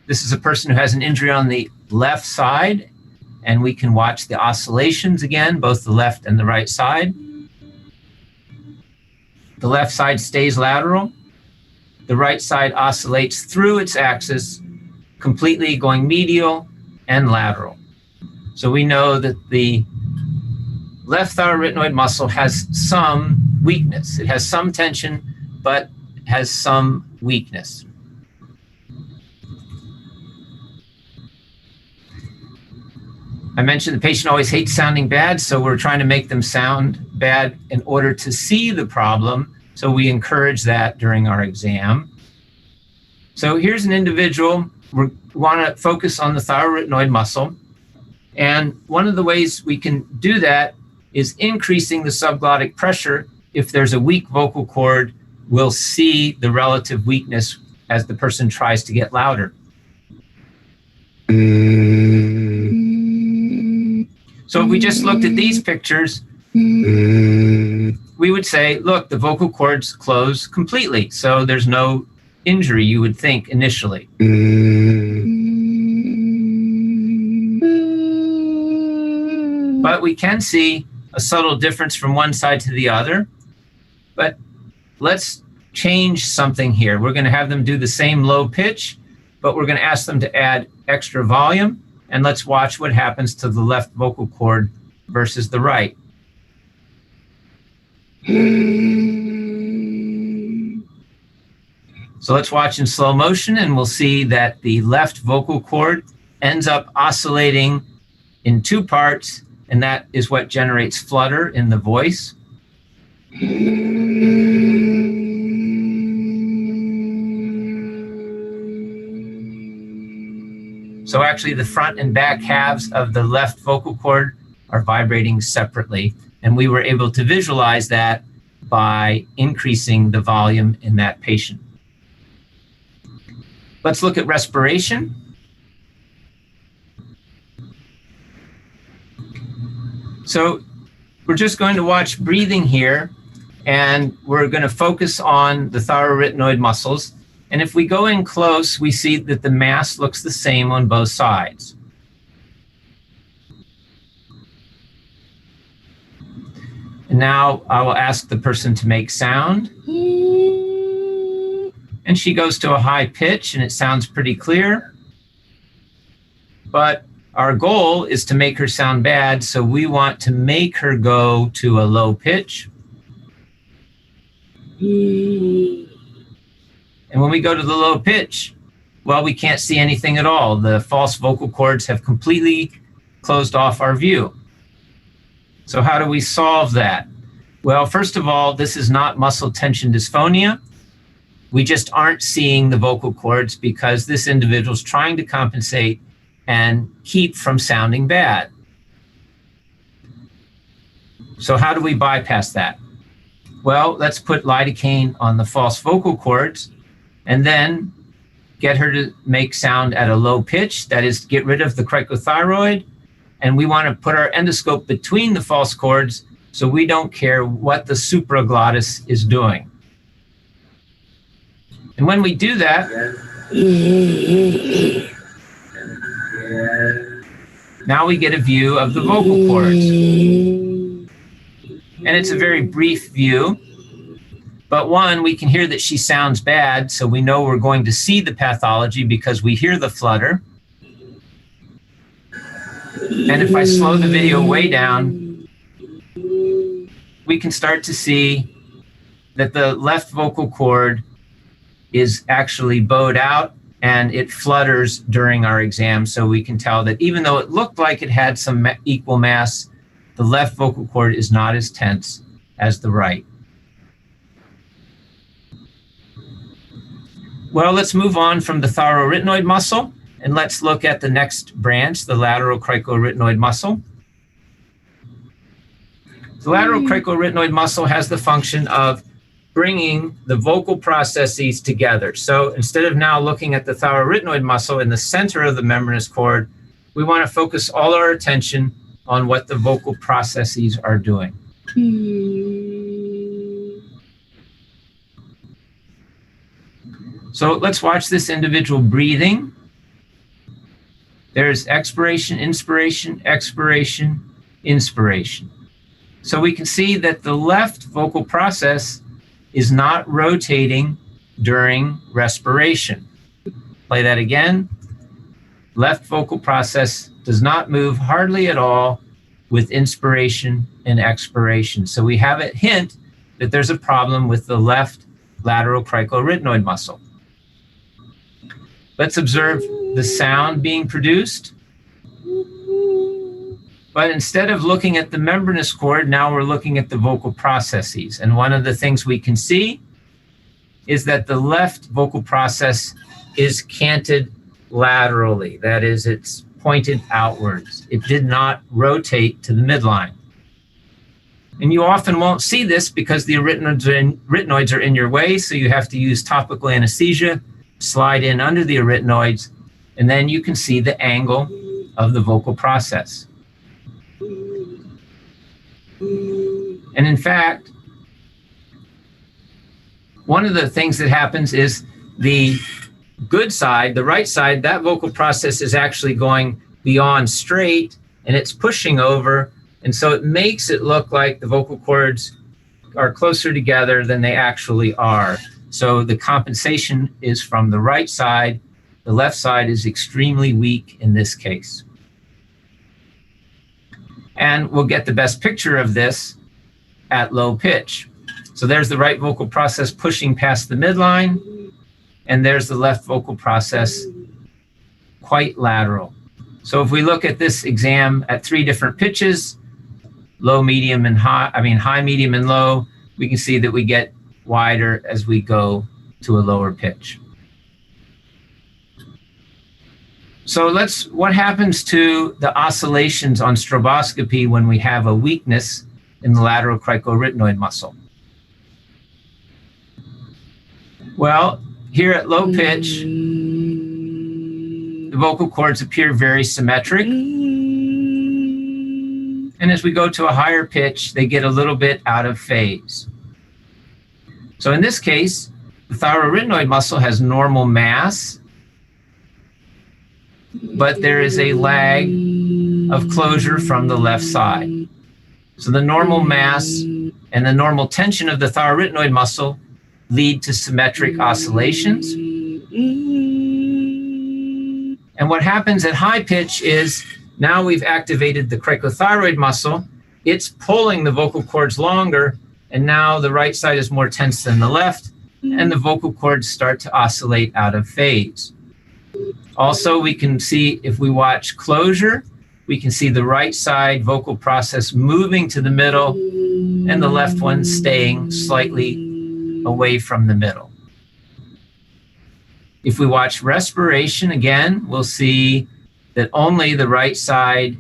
This is a person who has an injury on the left side, and we can watch the oscillations again, both the left and the right side. The left side stays lateral. The right side oscillates through its axis, completely going medial and lateral. So we know that the left thyroarytenoid muscle has some weakness. It has some tension, but has some weakness. I mentioned the patient always hates sounding bad, so we're trying to make them sound bad in order to see the problem. So we encourage that during our exam. So here's an individual. We want to focus on the thyroarytenoid muscle. And one of the ways we can do that is increasing the subglottic pressure. If there's a weak vocal cord, we'll see the relative weakness as the person tries to get louder. So if we just looked at these pictures, we would say, look, the vocal cords close completely. So there's no injury, you would think initially. But we can see a subtle difference from one side to the other. But let's change something here. We're going to have them do the same low pitch, but we're going to ask them to add extra volume. And let's watch what happens to the left vocal cord versus the right. So let's watch in slow motion, and we'll see that the left vocal cord ends up oscillating in two parts, and that is what generates flutter in the voice. So actually the front and back halves of the left vocal cord are vibrating separately. And we were able to visualize that by increasing the volume in that patient. Let's look at respiration. So we're just going to watch breathing here, and we're going to focus on the thyroarytenoid muscles. And if we go in close, we see that the mass looks the same on both sides. And now I will ask the person to make sound. And she goes to a high pitch, and it sounds pretty clear. But our goal is to make her sound bad, so we want to make her go to a low pitch. And when we go to the low pitch, well, we can't see anything at all. The false vocal cords have completely closed off our view. So how do we solve that? Well, first of all, this is not muscle tension dysphonia. We just aren't seeing the vocal cords because this individual is trying to compensate and keep from sounding bad. So how do we bypass that? Well, let's put lidocaine on the false vocal cords and then get her to make sound at a low pitch, that is, get rid of the cricothyroid. And we want to put our endoscope between the false cords so we don't care what the supraglottis is doing. And when we do that, now we get a view of the vocal cords. And it's a very brief view. But one, we can hear that she sounds bad, so we know we're going to see the pathology because we hear the flutter. And if I slow the video way down, we can start to see that the left vocal cord is actually bowed out and it flutters during our exam. So we can tell that even though it looked like it had some equal mass, the left vocal cord is not as tense as the right. Well, let's move on from the thyroarytenoid muscle and let's look at the next branch, the lateral cricoarytenoid muscle. The lateral cricoarytenoid muscle has the function of bringing the vocal processes together. So instead of now looking at the thyroarytenoid muscle in the center of the membranous cord, we want to focus all our attention on what the vocal processes are doing. So let's watch this individual breathing. There's expiration, inspiration, expiration, inspiration. So we can see that the left vocal process is not rotating during respiration. Play that again. Left vocal process does not move hardly at all with inspiration and expiration. So we have a hint that there's a problem with the left lateral cricoarytenoid muscle. Let's observe the sound being produced. But instead of looking at the membranous cord, now we're looking at the vocal processes. And one of the things we can see is that the left vocal process is canted laterally. That is, it's pointed outwards. It did not rotate to the midline. And you often won't see this because the arytenoids are in your way, so you have to use topical anesthesia, slide in under the arytenoids, and then you can see the angle of the vocal process. And in fact, one of the things that happens is the good side, the right side, that vocal process is actually going beyond straight and it's pushing over. And so it makes it look like the vocal cords are closer together than they actually are. So the compensation is from the right side. The left side is extremely weak in this case. And we'll get the best picture of this at low pitch. So there's the right vocal process pushing past the midline, and there's the left vocal process quite lateral. So if we look at this exam at 3 different pitches, low, medium, and high, high, medium, and low, we can see that we get wider as we go to a lower pitch. So what happens to the oscillations on stroboscopy when we have a weakness in the lateral cricoarytenoid muscle? Well, here at low pitch, the vocal cords appear very symmetric. And as we go to a higher pitch, they get a little bit out of phase. So in this case, the thyroarytenoid muscle has normal mass, but there is a lag of closure from the left side. So the normal mass and the normal tension of the thyroarytenoid muscle lead to symmetric oscillations. And what happens at high pitch is now we've activated the cricothyroid muscle. It's pulling the vocal cords longer, and now the right side is more tense than the left, and the vocal cords start to oscillate out of phase. Also, we can see, if we watch closure, we can see the right side vocal process moving to the middle and the left one staying slightly away from the middle. If we watch respiration again, we'll see that only the right side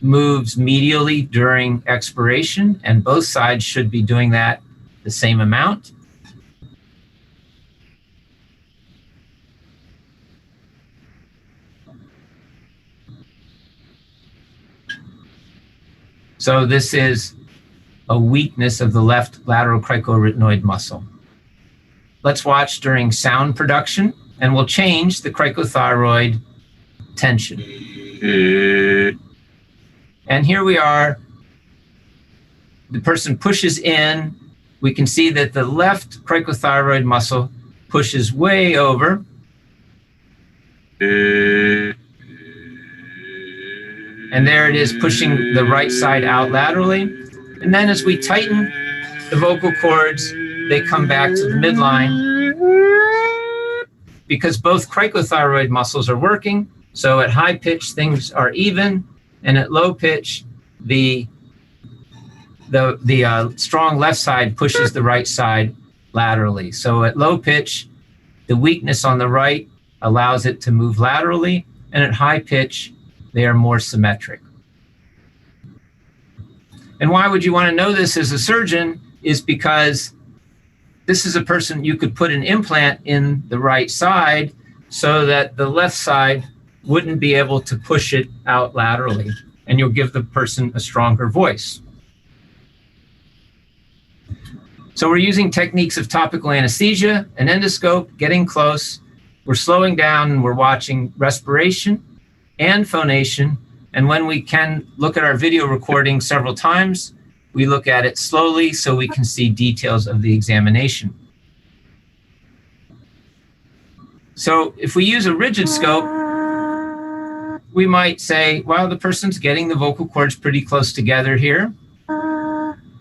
moves medially during expiration, and both sides should be doing that the same amount. So this is a weakness of the left lateral cricoarytenoid muscle. Let's watch during sound production, and we'll change the cricothyroid tension. And here we are. The person pushes in. We can see that the left cricothyroid muscle pushes way over. And there it is, pushing the right side out laterally. And then as we tighten the vocal cords, they come back to the midline because both cricothyroid muscles are working. So at high pitch, things are even. And at low pitch, the strong left side pushes the right side laterally. So at low pitch, The weakness on the right allows it to move laterally, and at high pitch, they are more symmetric. And why would you want to know this as a surgeon is because this is a person you could put an implant in the right side so that the left side wouldn't be able to push it out laterally, and you'll give the person a stronger voice. So we're using techniques of topical anesthesia, an endoscope, getting close. We're slowing down and we're watching respiration and phonation. And when we can look at our video recording several times, we look at it slowly so we can see details of the examination. So if we use a rigid scope, we might say, well, the person's getting the vocal cords pretty close together here.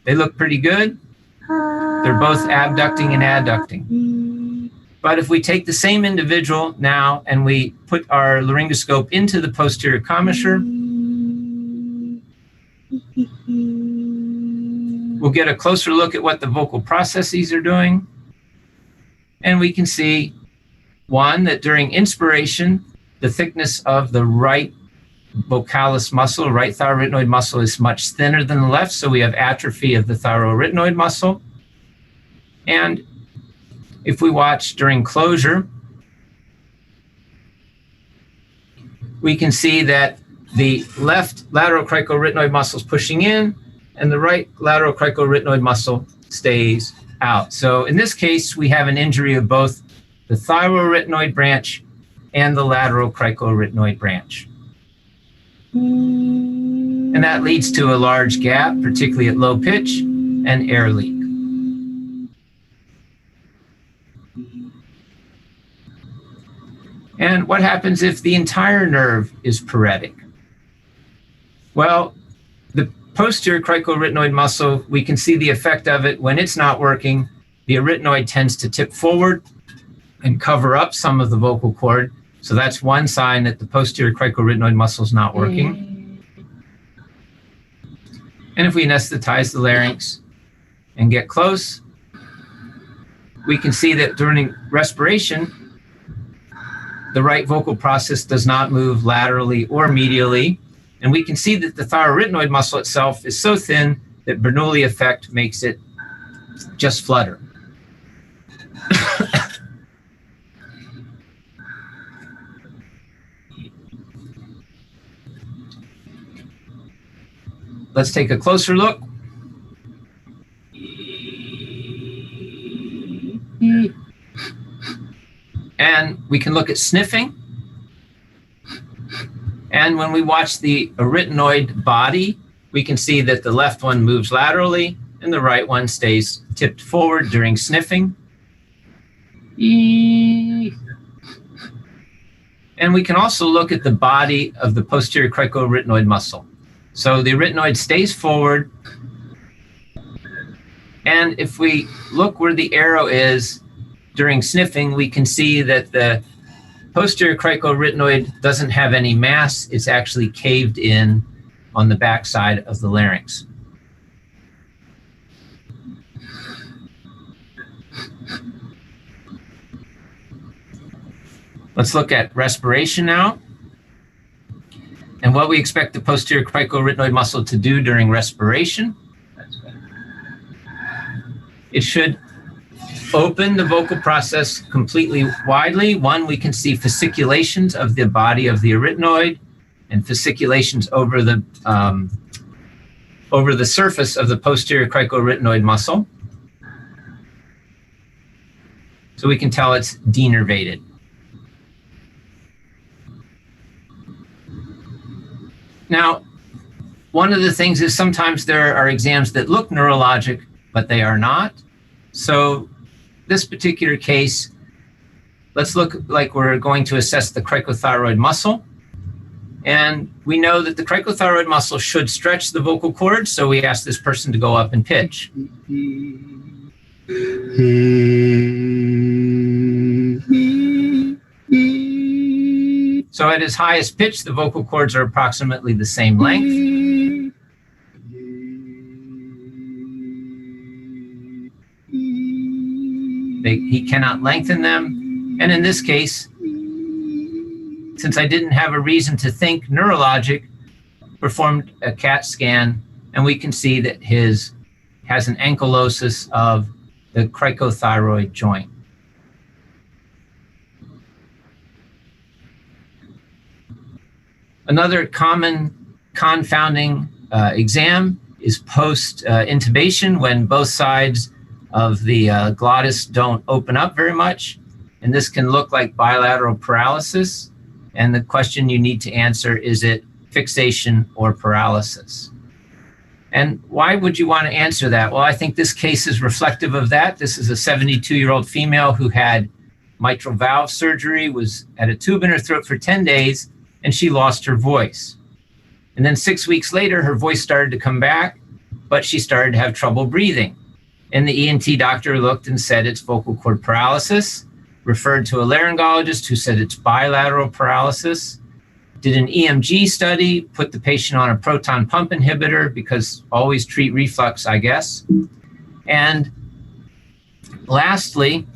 They look pretty good. They're both abducting and adducting. But if we take the same individual now and we put our laryngoscope into the posterior commissure, we'll get a closer look at what the vocal processes are doing. And we can see, one, that during inspiration, the thickness of the right vocalis muscle, right thyroarytenoid muscle, is much thinner than the left, so we have atrophy of the thyroarytenoid muscle. And if we watch during closure, we can see that the left lateral cricoarytenoid muscle is pushing in, and the right lateral cricoarytenoid muscle stays out. So in this case, we have an injury of both the thyroarytenoid branch and the lateral cricoarytenoid branch. And that leads to a large gap, particularly at low pitch, and air leak. And what happens if the entire nerve is paretic? Well, the posterior cricoarytenoid muscle, we can see the effect of it when it's not working. The arytenoid tends to tip forward and cover up some of the vocal cord. So that's one sign that the posterior cricoarytenoid muscle is not working. And if we anesthetize the larynx and get close, we can see that during respiration, the right vocal process does not move laterally or medially. And we can see that the thyroarytenoid muscle itself is so thin that Bernoulli effect makes it just flutter. Let's take a closer look. And we can look at sniffing. And when we watch the arytenoid body, we can see that the left one moves laterally and the right one stays tipped forward during sniffing. And we can also look at the body of the posterior cricoarytenoid muscle. So the arytenoid stays forward. And if we look where the arrow is during sniffing, we can see that the posterior cricoarytenoid doesn't have any mass. It's actually caved in on the backside of the larynx. Let's look at respiration now, and what we expect the posterior cricoarytenoid muscle to do during respiration. It should open the vocal process completely widely. One, we can see fasciculations of the body of the arytenoid and fasciculations over the surface of the posterior cricoarytenoid muscle. So we can tell it's denervated. Now, one of the things is sometimes there are exams that look neurologic, but they are not. So this particular case, let's look like we're going to assess the cricothyroid muscle. And we know that the cricothyroid muscle should stretch the vocal cords, so we ask this person to go up and pitch. So at its highest pitch, the vocal cords are approximately the same length. He cannot lengthen them. And in this case, since I didn't have a reason to think neurologic, performed a CAT scan, and we can see that his has an ankylosis of the cricothyroid joint. Another common confounding exam is post-intubation when both sides of the glottis don't open up very much. And this can look like bilateral paralysis. And the question you need to answer, is it fixation or paralysis? And why would you want to answer that? Well, I think this case is reflective of that. This is a 72-year-old female who had mitral valve surgery, was had a tube in her throat for 10 days, and she lost her voice. And then 6 weeks later, her voice started to come back, but she started to have trouble breathing. And the ENT doctor looked and said it's vocal cord paralysis, referred to a laryngologist who said it's bilateral paralysis, did an EMG study, put the patient on a proton pump inhibitor because always treat reflux, I guess. And lastly,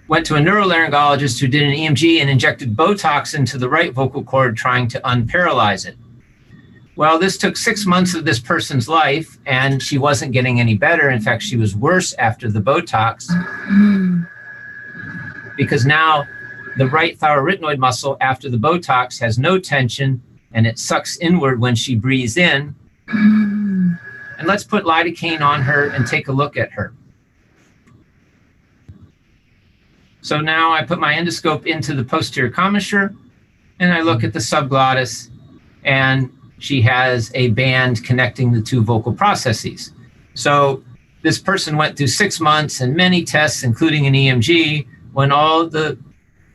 went to a neurolaryngologist who did an EMG and injected Botox into the right vocal cord trying to unparalyze it. Well, this took 6 months of this person's life and she wasn't getting any better. In fact, she was worse after the Botox because now the right thyroarytenoid muscle after the Botox has no tension and it sucks inward when she breathes in. And let's put lidocaine on her and take a look at her. So now I put my endoscope into the posterior commissure and I look at the subglottis and she has a band connecting the two vocal processes. So this person went through 6 months and many tests, including an EMG, when all the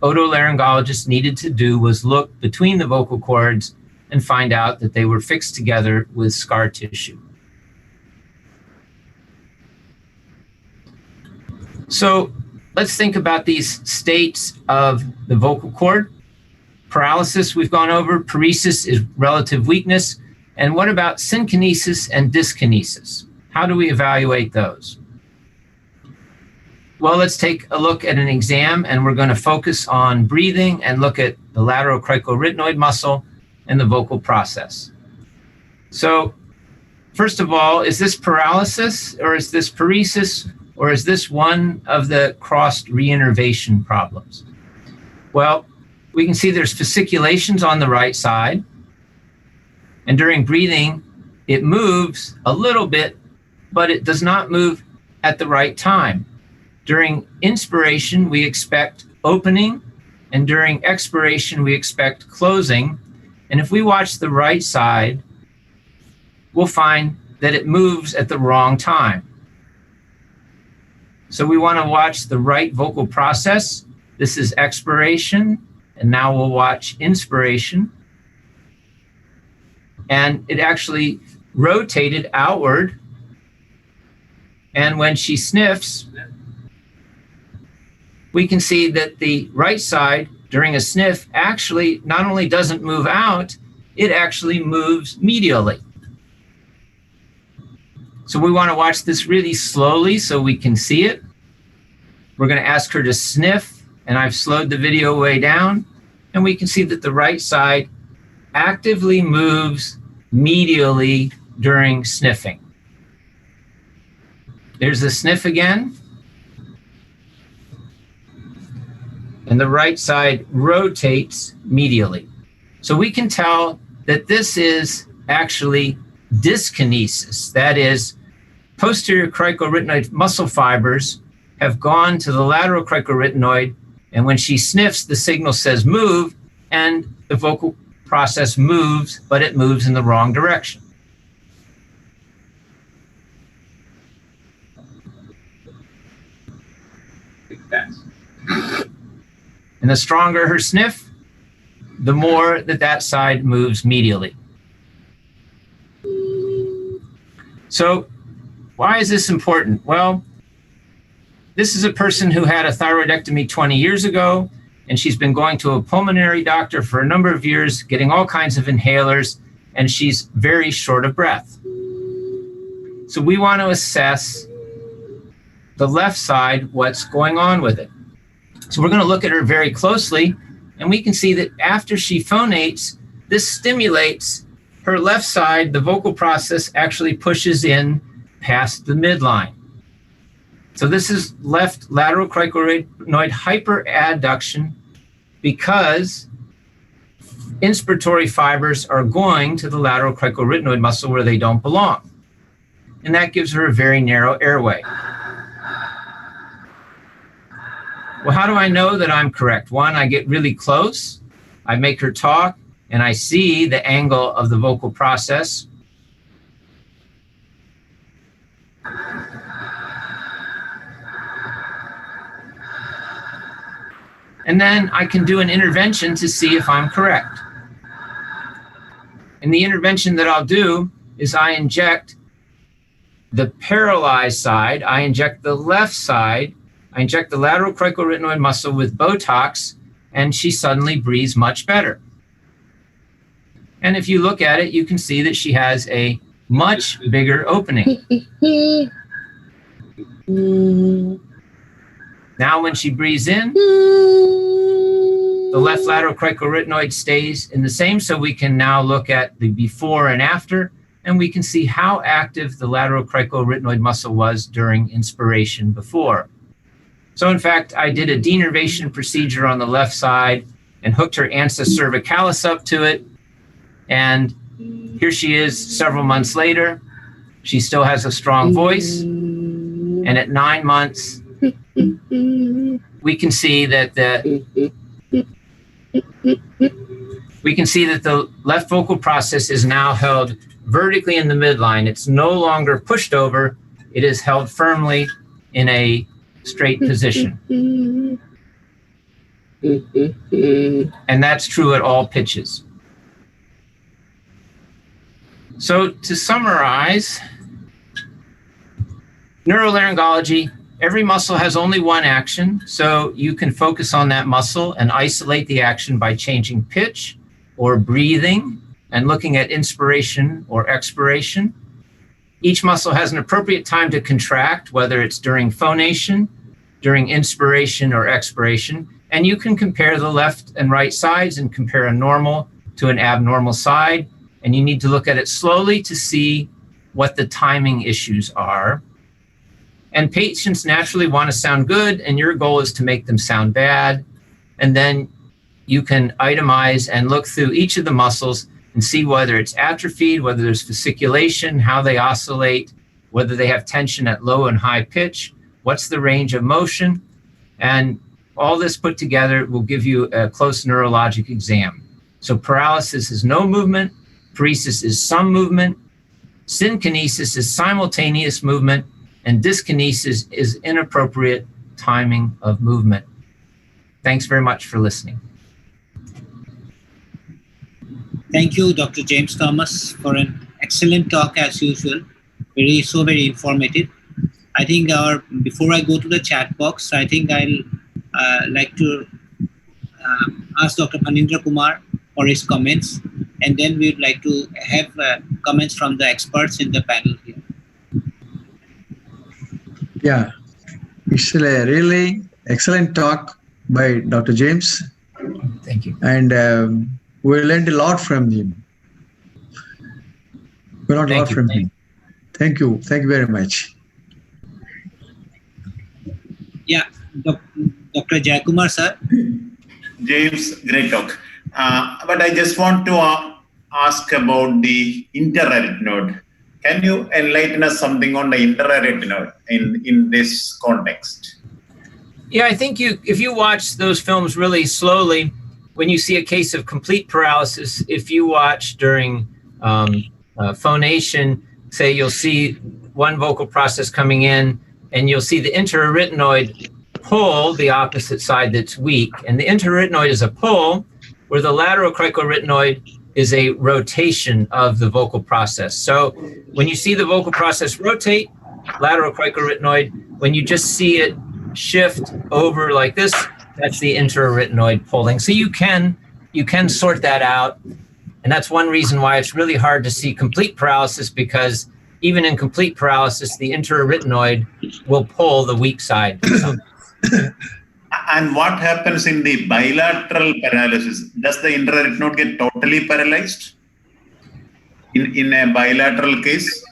otolaryngologist needed to do was look between the vocal cords and find out that they were fixed together with scar tissue. So let's think about these states of the vocal cord. Paralysis we've gone over, paresis is relative weakness. And what about synkinesis and dyskinesis? How do we evaluate those? Well, let's take a look at an exam and we're going to focus on breathing and look at the lateral cricoarytenoid muscle and the vocal process. So first of all, is this paralysis or is this paresis or is this one of the crossed reinnervation problems? Well, we can see there's fasciculations on the right side. And during breathing, it moves a little bit, but it does not move at the right time. During inspiration, we expect opening, and during expiration, we expect closing. And if we watch the right side, we'll find that it moves at the wrong time. So we want to watch the right vocal process. This is expiration, and now we'll watch inspiration. And it actually rotated outward. And when she sniffs, we can see that the right side during a sniff actually not only doesn't move out, it actually moves medially. So we want to watch this really slowly so we can see it. We're going to ask her to sniff, and I've slowed the video way down, and we can see that the right side actively moves medially during sniffing. There's the sniff again. And the right side rotates medially. So we can tell that this is actually dyskinesis. That is, posterior cricoarytenoid muscle fibers have gone to the lateral cricoarytenoid, and when she sniffs, the signal says move, and the vocal process moves, but it moves in the wrong direction. And the stronger her sniff, the more that side moves medially. So why is this important? Well, this is a person who had a thyroidectomy 20 years ago, and she's been going to a pulmonary doctor for a number of years, getting all kinds of inhalers, and she's very short of breath. So we want to assess the left side what's going on with it. So we're going to look at her very closely, and we can see that after she phonates, this stimulates her left side. The vocal process actually pushes in past the midline. So this is left lateral cricoretinoid hyperadduction because inspiratory fibers are going to the lateral cricoretinoid muscle where they don't belong. And that gives her a very narrow airway. Well, how do I know that I'm correct? One, I get really close, I make her talk, and I see the angle of the vocal process. And then I can do an intervention to see if I'm correct. And the intervention that I'll do is I inject the paralyzed side, I inject the left side, I inject the lateral cricoretinoid muscle with Botox, and she suddenly breathes much better. And if you look at it, you can see that she has a much bigger opening. Now when she breathes in, the left lateral cricoretinoid stays in the same, so we can now look at the before and after, and we can see how active the lateral cricoretinoid muscle was during inspiration before. So in fact, I did a denervation procedure on the left side and hooked her ansa cervicalis up to it. And here she is several months later. She still has a strong voice. And at 9 months, we can see that the left vocal process is now held vertically in the midline. It's no longer pushed over. It is held firmly in a straight position. And that's true at all pitches. So to summarize, neurolaryngology, every muscle has only one action, so you can focus on that muscle and isolate the action by changing pitch or breathing and looking at inspiration or expiration. Each muscle has an appropriate time to contract, whether it's during phonation, during inspiration or expiration, and you can compare the left and right sides and compare a normal to an abnormal side, and you need to look at it slowly to see what the timing issues are. And patients naturally want to sound good, and your goal is to make them sound bad. And then you can itemize and look through each of the muscles and see whether it's atrophied, whether there's fasciculation, how they oscillate, whether they have tension at low and high pitch, what's the range of motion. And all this put together will give you a close neurologic exam. So paralysis is no movement, paresis is some movement, synkinesis is simultaneous movement, and dyskinesis is inappropriate timing of movement. Thanks very much for listening. Thank you, Dr. James Thomas, for an excellent talk as usual. Very informative. I think before I go to the chat box, I think I'll like to ask Dr. Phanindra Kumar for his comments, and then we'd like to have comments from the experts in the panel here. Yeah, it's a really excellent talk by Dr. James. Thank you. And we learned a lot from him. We learned a lot from him. Thank you. Thank you very much. Yeah, Dr. Jayakumar, sir. James, great talk. But I just want to ask about the interarytenoid. Can you enlighten us something on the interarytenoid in this context? Yeah, I think if you watch those films really slowly, when you see a case of complete paralysis, if you watch during phonation, say you'll see one vocal process coming in, and you'll see the interarytenoid pull the opposite side that's weak. And the interarytenoid is a pull, where the lateral cricoretinoid is a rotation of the vocal process. So when you see the vocal process rotate, lateral cricoretinoid, when you just see it shift over like this, that's the interarytenoid pulling. So you can sort that out. And that's one reason why it's really hard to see complete paralysis, because even in complete paralysis, the interarytenoid will pull the weak side. So, And what happens in the bilateral paralysis? Does the interarytenoid get totally paralyzed in a bilateral case?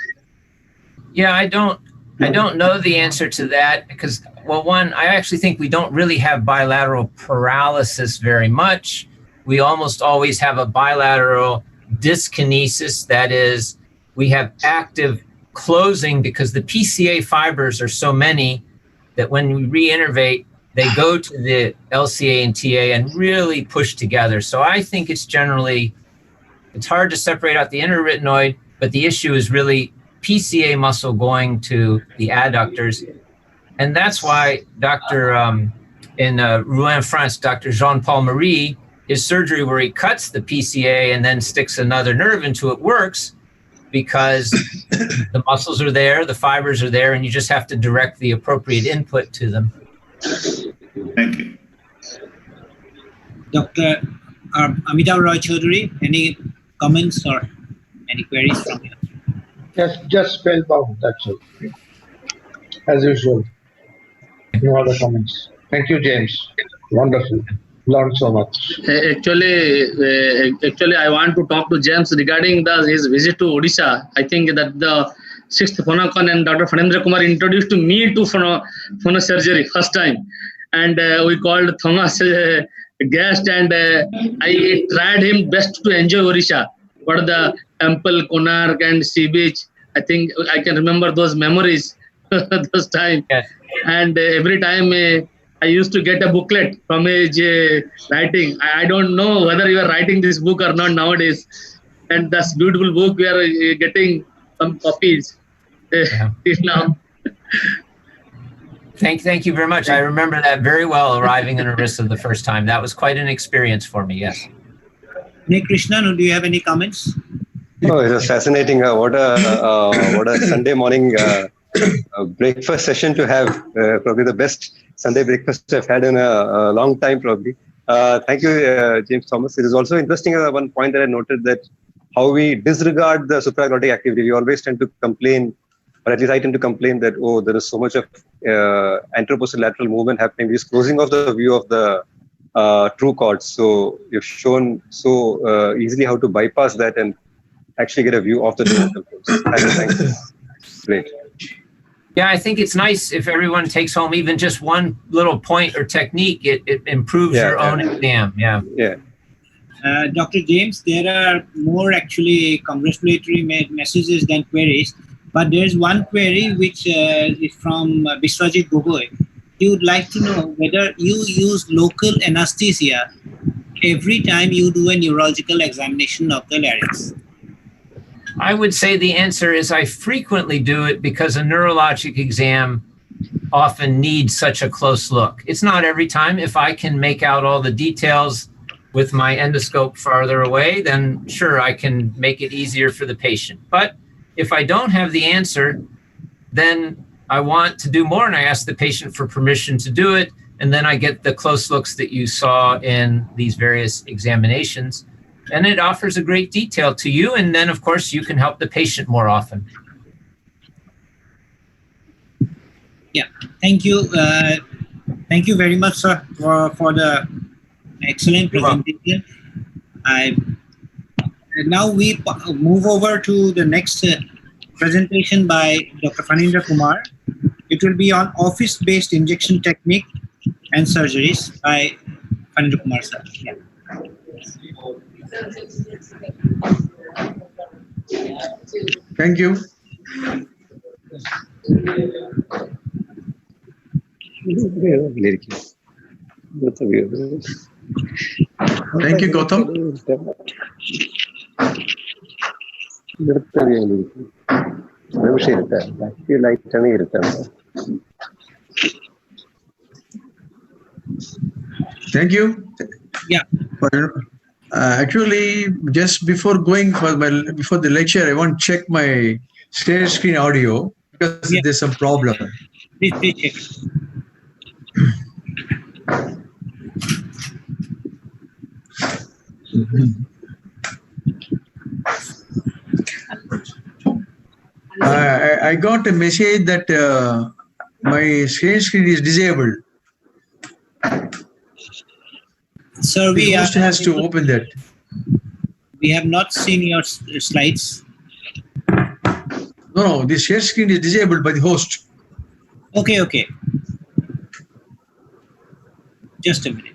yeah, I don't know the answer to that because, well, one, I actually think we don't really have bilateral paralysis very much. We almost always have a bilateral dyskinesis. That is, we have active closing because the PCA fibers are so many that when we reinnervate, they go to the LCA and TA and really push together. So I think it's hard to separate out the interarytenoid, but the issue is really PCA muscle going to the adductors. And that's why in Rouen, France, Dr. Jean-Paul Marie, his surgery where he cuts the PCA and then sticks another nerve into it works because the muscles are there, the fibers are there, and you just have to direct the appropriate input to them. Thank you. Dr. Amitabh Roy Chaudhary, any comments or any queries from you? Just spellbound, that's all. As usual. No other comments. Thank you, James. Wonderful. Learned so much. Actually, I want to talk to James regarding his visit to Odisha. I think that the 6th Phonocon and Dr. Phanendra Kumar introduced me to phonosurgery first time. And we called Thomas a guest, and I tried him best to enjoy Odisha. What are the temple, Konark and sea beach? I think I can remember those memories those time. Yes. And every time I used to get a booklet from his writing. I don't know whether you are writing this book or not nowadays. And that's beautiful book. We are getting some copies now. Thank you very much. I remember that very well, arriving in Orissa the first time. That was quite an experience for me, yes. Nick Krishnan, do you have any comments? Oh, it was fascinating. What a Sunday morning breakfast session to have. Probably the best Sunday breakfast I've had in a long time, probably. Thank you, James Thomas. It is also interesting, one point that I noted, that how we disregard the supraglottic activity. We always tend to complain, or at least I tend to complain that, oh, there is so much of anteroposterolateral movement happening. We're just closing off the view of the true chords. So you've shown so easily how to bypass that and actually get a view of the total course. Thanks. Great. Yeah, I think it's nice if everyone takes home even just one little point or technique. It improves your own exam. Yeah. Dr. James, there are more actually congratulatory messages than queries, but there's one query which is from Biswajit Gogoi. He would like to know whether you use local anesthesia every time you do a neurological examination of the larynx. I would say the answer is I frequently do it because a neurologic exam often needs such a close look. It's not every time. If I can make out all the details with my endoscope farther away, then sure, I can make it easier for the patient. But if I don't have the answer, then I want to do more and I ask the patient for permission to do it. And then I get the close looks that you saw in these various examinations. And it offers a great detail to you. And then, of course, you can help the patient more often. Yeah, thank you. Thank you very much, sir, for the excellent presentation. Now we move over to the next presentation by Dr. Phanendra Kumar. It will be on office-based injection technique and surgeries by Phanendra Kumar, sir. Yeah. Thank you. Thank you, Gautam. Thank you. Yeah. Actually, just before going before the lecture, I want to check my share screen audio because there's some problem. Please check. I got a message that my share screen is disabled. Sir, The host has to open that. we have not seen your slides. No, the share screen is disabled by the host. Okay, okay. Just a minute.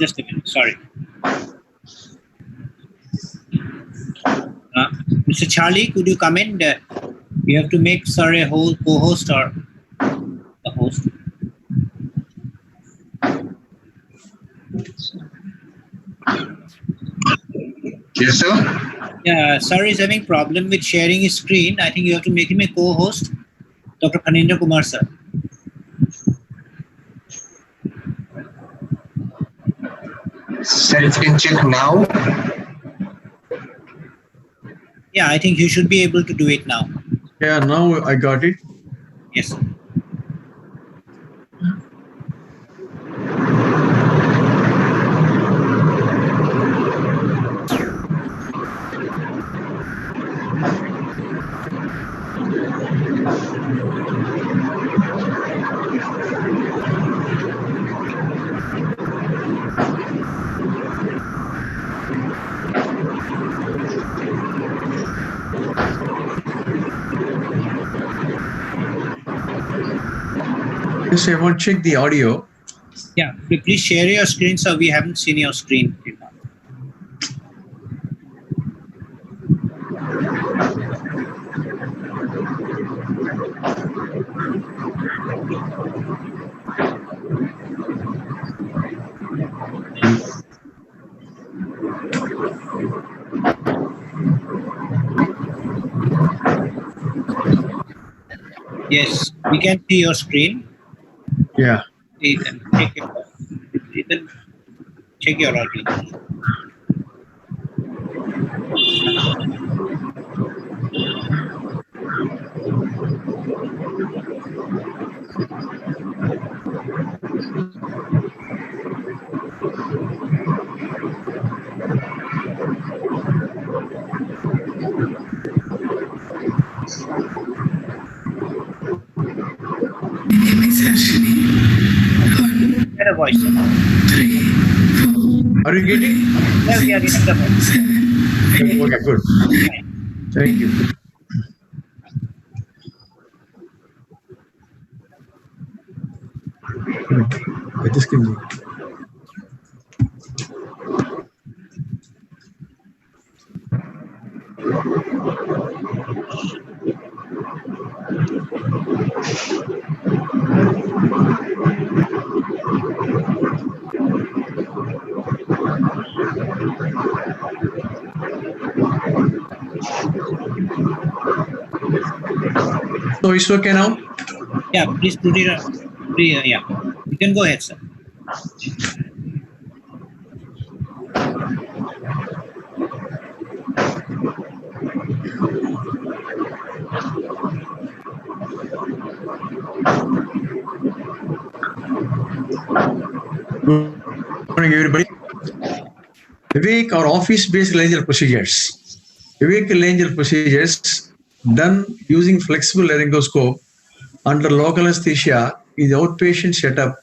Just a minute, sorry. Mr. Charlie, could you come in? You have to make sir a whole co-host or a host. Yes, sir. Yeah, sir is having problem with sharing his screen. I think you have to make him a co-host. Dr. Phanindra Kumar, sir. Sir, if you can check now. Yeah, I think you should be able to do it now. Yeah, now I got it. Yes, sir. Yes, I want to check the audio. Yeah, please share your screen, sir. We haven't seen your screen. Yes, we can see your screen. Yeah. You can check your audio. Get a voice. Are you getting? Yeah, we are getting the voice. Okay, good. Thank you. I just can. So it's okay now? Yeah, please put it. Yeah, you can go ahead, sir. Good morning, everybody. Awake or office-based laryngeal procedures. Awake laryngeal procedures done using flexible laryngoscope under local anesthesia in the outpatient setup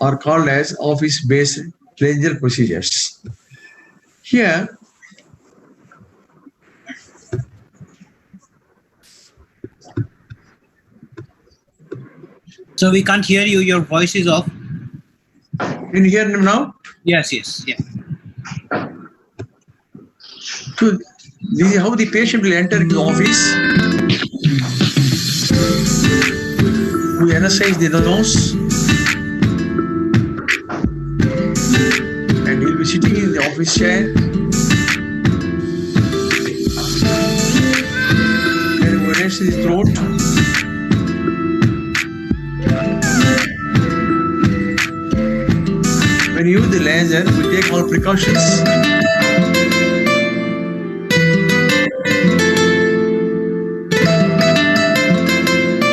are called as office-based laryngeal procedures. Here, So we can't hear you. Your voice is off. can you hear them now? Yes, yes, yeah. So this is how the patient will enter into the office. We anesthetize the nose. And he'll be sitting in the office chair. And we arrest his throat. When you use the laser, we take all precautions.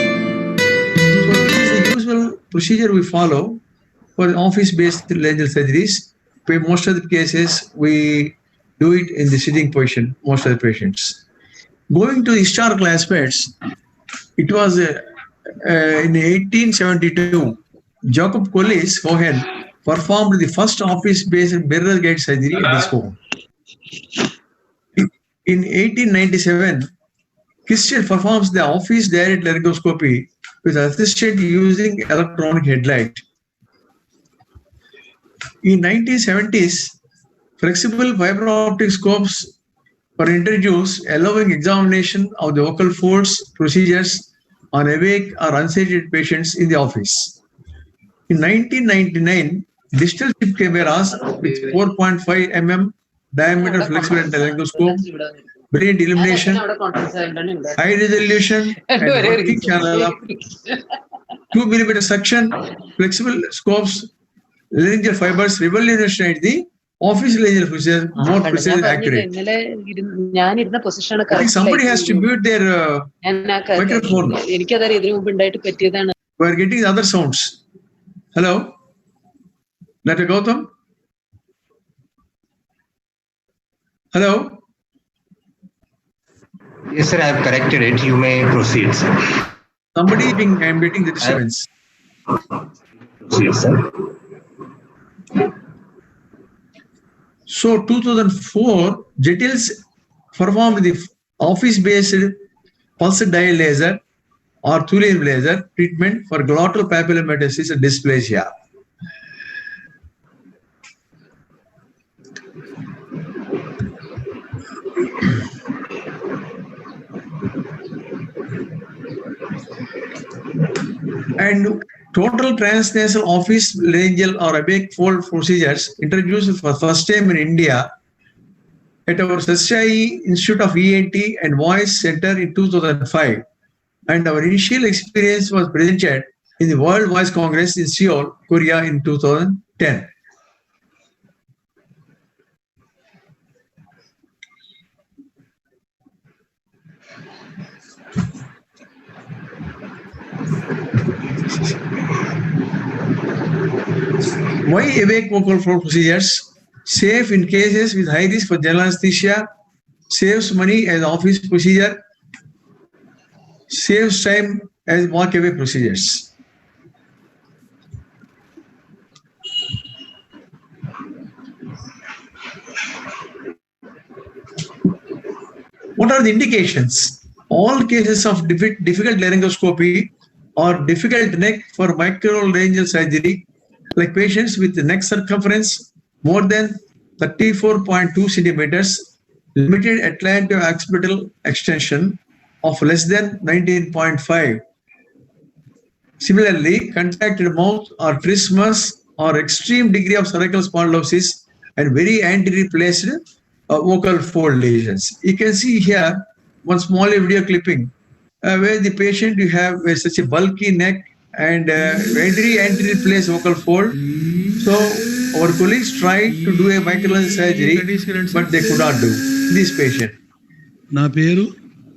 So this is the usual procedure we follow for office-based laryngeal surgeries. most of the cases, we do it in the sitting position, most of the patients. Going to historical aspects, it was in 1872, Jacob Collis Cohen performed the first office-based mirror gate surgery at his home. In 1897, Christian performs the office-direct laryngoscopy with assistant using electronic headlight. In 1970s, flexible fiber optic scopes were introduced, allowing examination of the vocal folds procedures on awake or unsedated patients in the office. In 1999, digital chip cameras with 4.5 mm diameter flexible laryngoscope, brilliant illumination, high resolution, and working channel of 2 mm suction, flexible scopes, laryngeal fibers revolutionized the office laryngeal procedure, more precise and accurate. I think somebody has to mute their microphone. We are getting other sounds. Hello? Dr. Gautam? Hello? Yes, sir, I have corrected it. You may proceed, sir. Somebody I'm getting the disturbance. Proceed, sir. So 2004, Jetils performed the office-based pulsed dye laser or thulium laser treatment for glottal papillomatosis and dysplasia. And total transnasal office laryngeal or awake fold procedures introduced for first time in India at our Satyasai Institute of ENT and Voice Center in 2005. And our initial experience was presented in the World Voice Congress in Seoul, Korea in 2010. Why awake vocal fold procedures? Safe in cases with high risk for general anesthesia, saves money as office procedure, saves time as walk-away procedures. What are the indications? All cases of difficult laryngoscopy or difficult neck for microlaryngeal surgery, like patients with the neck circumference more than 34.2 centimeters, limited atlanto-occipital extension of less than 19.5. Similarly, contracted mouth or trismus or extreme degree of cervical spondylosis and very anteriorly placed vocal fold lesions. You can see here one small video clipping where the patient you have with such a bulky neck and very anteriorly placed vocal fold. So our colleagues tried to do a microlaryngeal surgery, but they could not do this patient.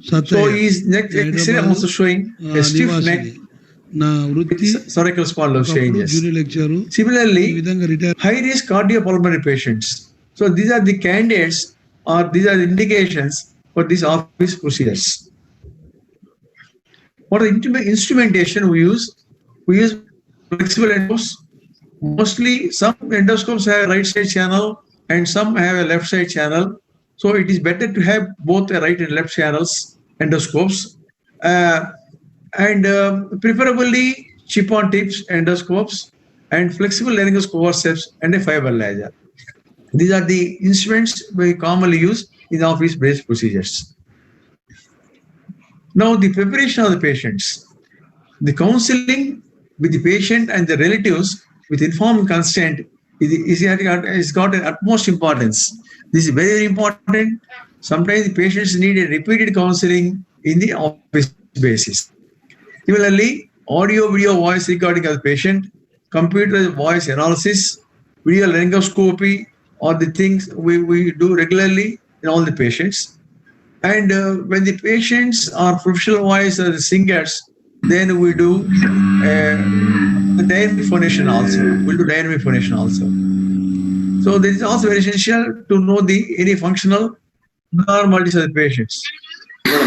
So his neck X-ray also showing a stiff neck, cervical spondylosis changes. Similarly, high-risk cardiopulmonary patients. So these are the candidates or these are the indications for these office procedures. For the instrumentation we use flexible endoscopes. Mostly some endoscopes have a right side channel and some have a left side channel. So it is better to have both a right and left channels endoscopes. Preferably chip-on tips endoscopes and flexible laryngoscope forceps and a fiber laser. These are the instruments we commonly use in office-based procedures. Now the preparation of the patients. The counseling with the patient and the relatives with informed consent is got an utmost importance. This is very, very important. Sometimes the patients need a repeated counseling in the office basis. Similarly, audio, video, voice recording of the patient, computer voice analysis, video laryngoscopy are the things we do regularly in all the patients. And when the patients are professional voice or the singers, then we do dynamic phonation also. We'll do dynamic phonation also. So this is also very essential to know any functional abnormalities of the patients. To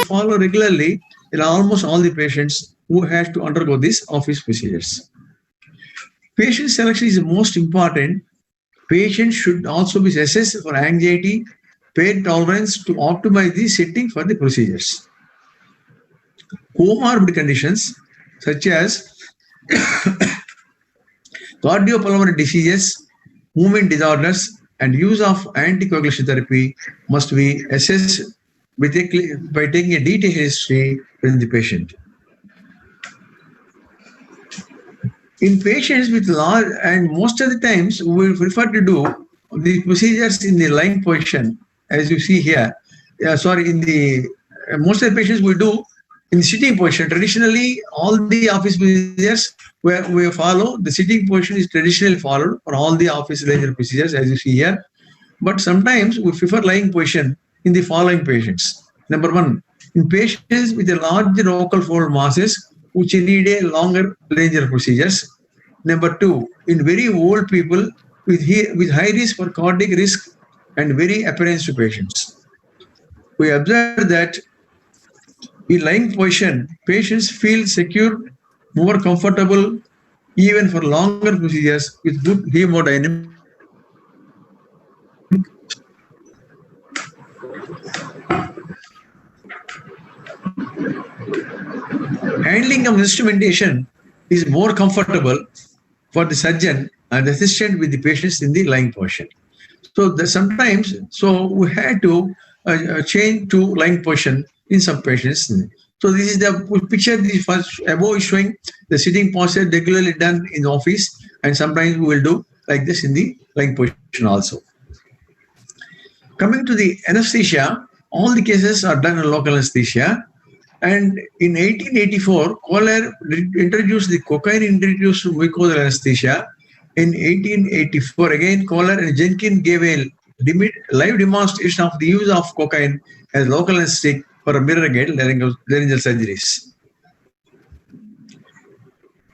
follow regularly in almost all the patients who have to undergo these office procedures. Patient selection is the most important. Patients should also be assessed for anxiety, pain tolerance to optimize the setting for the procedures. Comorbid conditions such as cardiopulmonary diseases, movement disorders, and use of anticoagulation therapy must be assessed by taking a detailed history from the patient. In patients with large, and most of the times we prefer to do the procedures in the lying position, as you see here. In the most of the patients we do in the sitting position. Traditionally, all the office procedures where we follow, the sitting position is traditionally followed for all the office laser procedures, as you see here. But sometimes we prefer lying position in the following patients. Number one, in patients with a large vocal fold masses, which need a longer laser procedures. Number two, in very old people with high risk for cardiac risk and very appearance to patients. We observe that in lying position, patients feel secure, more comfortable, even for longer procedures with good hemodynamic. Handling of instrumentation is more comfortable for the surgeon and assistant with the patients in the lying position. So sometimes we had to change to lying position in some patients. So this is the picture. The first above is showing the sitting posture regularly done in the office, and sometimes we will do like this in the lying position also. Coming to the anesthesia, all the cases are done in local anesthesia. And in 1884, Kohler introduced the cocaine-induced mucosal anesthesia. In 1884, again, Kohler and Jenkins gave a live demonstration of the use of cocaine as local anesthetic for mirror-gate laryngeal surgeries.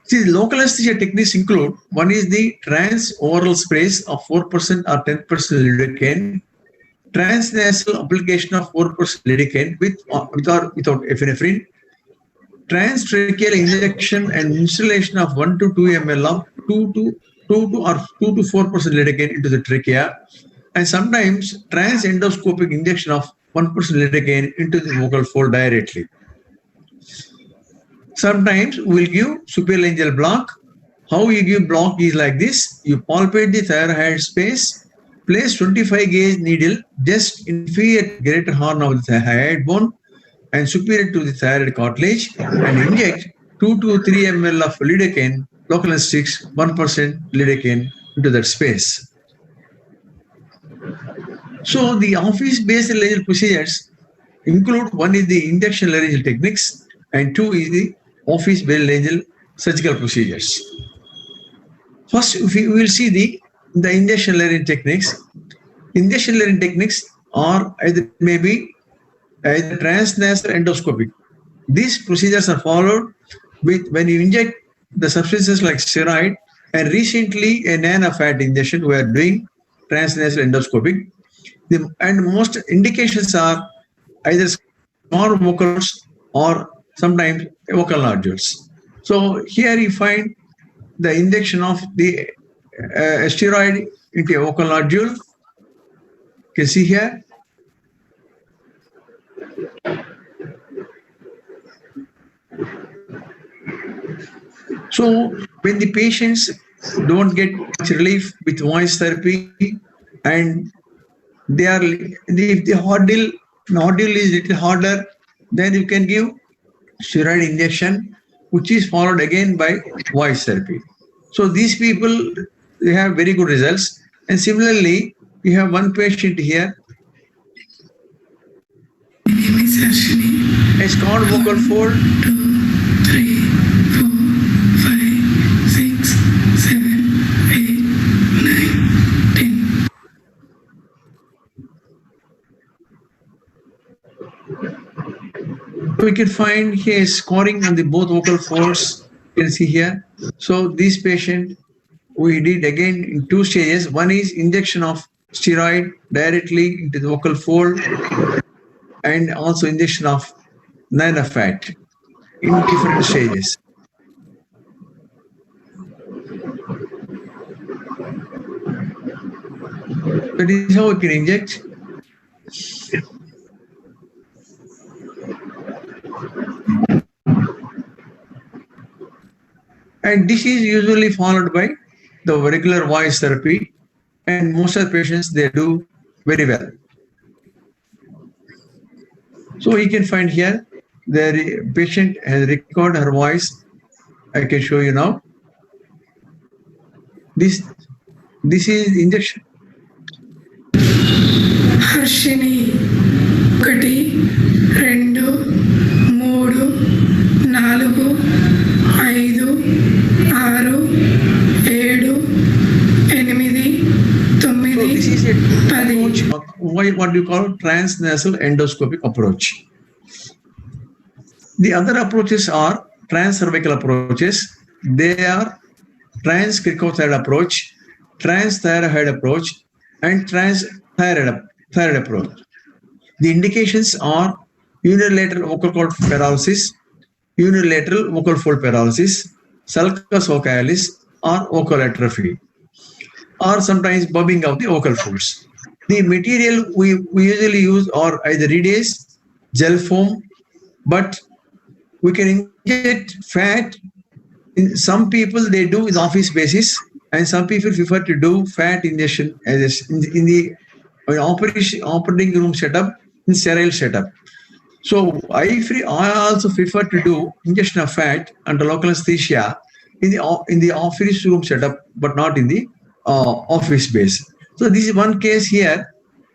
See, local anesthesia techniques include, one is the trans-oral sprays of 4% or 10% lidocaine, transnasal application of 4% lidocaine with or without epinephrine, transtracheal injection and installation of 1 to 2 ml of 2 to 4% lidocaine into the trachea, and sometimes transendoscopic injection of 1% lidocaine into the vocal fold directly. Sometimes we'll give supralaryngeal block. How you give block is like this: you palpate the thyroid space, place 25 gauge needle just inferior greater horn of the thyroid bone and superior to the thyroid cartilage, and inject 2 to 3 ml of lidocaine, local anesthetics, 1% lidocaine into that space. So the office-based laryngeal procedures include, one is the induction laryngeal techniques, and two is the office-based laryngeal surgical procedures. First, we will see the injection laryngeal techniques. Injection laryngeal techniques are either transnasal endoscopic. These procedures are followed with when you inject the substances like steroid, and recently a nanofat injection we are doing transnasal endoscopic. And most indications are either small vocals or sometimes vocal nodules. So here you find the injection of the steroid into a vocal nodule. You can see here. So when the patients don't get much relief with voice therapy, and if the nodule is little harder, then you can give steroid injection, which is followed again by voice therapy. So these people, they have very good results. And similarly, we have one patient here. A scarred vocal fold. 2, 3, 4, 5, 6, 7, 8, 9, 10. We can find here scoring on the both vocal folds. You can see here. So this patient, we did again in 2 stages. One is injection of steroid directly into the vocal fold, and also injection of Nirofat in different stages. That is how we can inject. And this is usually followed by the regular voice therapy, and most of the patients, they do very well. So you can find here, the patient has recorded her voice. I can show you now. This is injection. Harshini 1 2 3 4 5 6 7 8 So 9 this is a 10 approach, what you call transnasal endoscopic approach. The other approaches are transcervical approaches. They are transcricothyroid approach, transthyroid approach, and transthyroid approach. The indications are unilateral vocal cord paralysis, unilateral vocal fold paralysis, sulcus vocalis, or vocal atrophy, or sometimes bubbling of the vocal folds. The material we usually use are either Reedase, gel foam, but we can inject fat. In some people, they do in office basis, and some people prefer to do fat injection as in the operating room setup, in sterile setup. So I also prefer to do injection of fat under local anesthesia in the office room setup, but not in the office base. So this is one case here.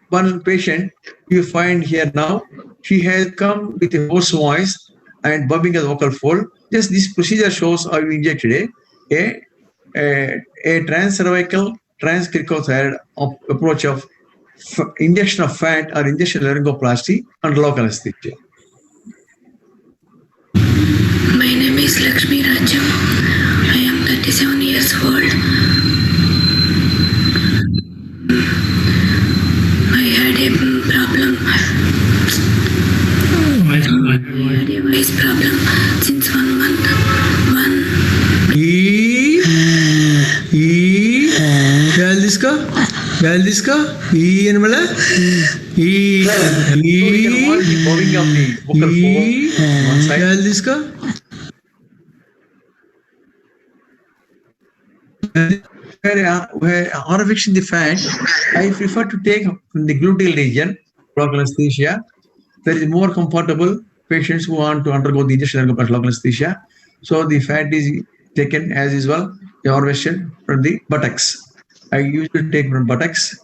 One patient you find here now, she has come with a hoarse voice and bubbling of the vocal fold. Just this procedure shows how you injected a transcervical transcricothyroid approach of injection of fat or injection laryngoplasty under local anesthesia. My name is Lakshmi Rajam. I am 37 years old. I had a problem. I had a voice problem since 1 month. Galdiska, animal, bobbing of the vocal fold. One side. Galdiska. Where fixing the fat, I prefer to take from the gluteal region, local anesthesia. That is more comfortable patients who want to undergo the injection of local anesthesia. So the fat is taken as usual, the orvation from the buttocks. I usually take from buttocks.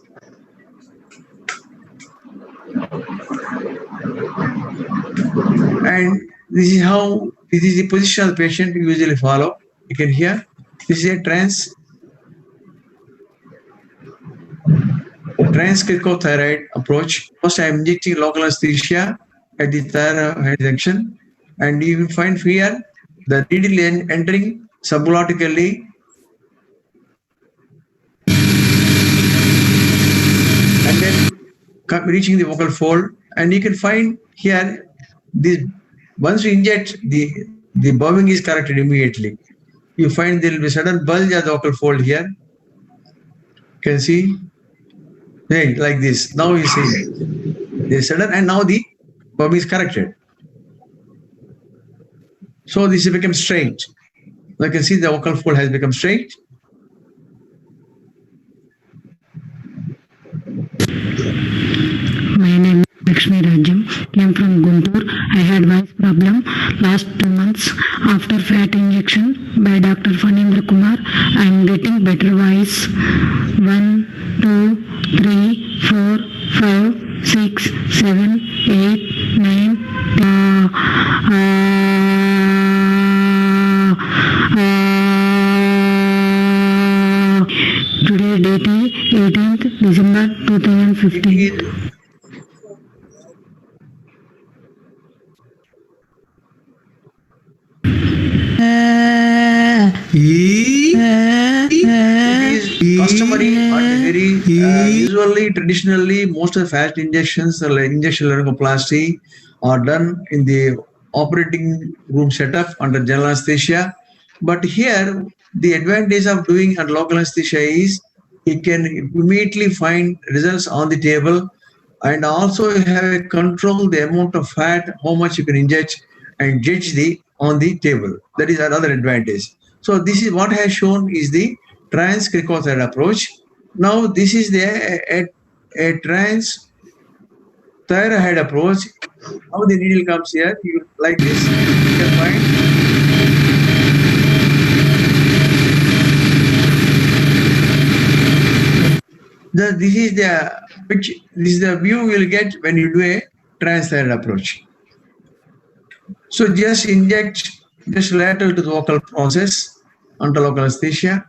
And this is the position of the patient we usually follow. You can hear, this is a transcricothyroid approach. First, I am injecting local anesthesia at the thyroid junction, and you will find here the needle entering subglottically and then reaching the vocal fold. And you can find here this, once you inject, the bobbing is corrected immediately. You find there will be sudden bulge at the vocal fold here. You can see. Hey, like this. Now you see the sudden, and now the bob is corrected. So this has become straight. You can see the vocal fold has become straight. My name is Lakshmi Rajam. I am from Guntur. I had voice problem last 2 months after fat injection by Dr. Phanindra Kumar. I am getting better voice. 1, 2, 3, 4, 5, 6, 7, 8, 9. Today's date is 18th December 2015. It is customary and very usually, traditionally, most of the fat injections or injection laryngoplasty are done in the operating room setup under general anesthesia. But here, the advantage of doing under local anesthesia is you can immediately find results on the table, and also you have control the amount of fat, how much you can inject, and judge on the table. That is another advantage. So this is what has shown is the trans-cricothyroid approach. Now this is a trans-thyroid approach. How the needle comes here, you like this, you can find. This is the view you will get when you do a trans-thyroid approach. So just inject just lateral to the vocal process under local anesthesia.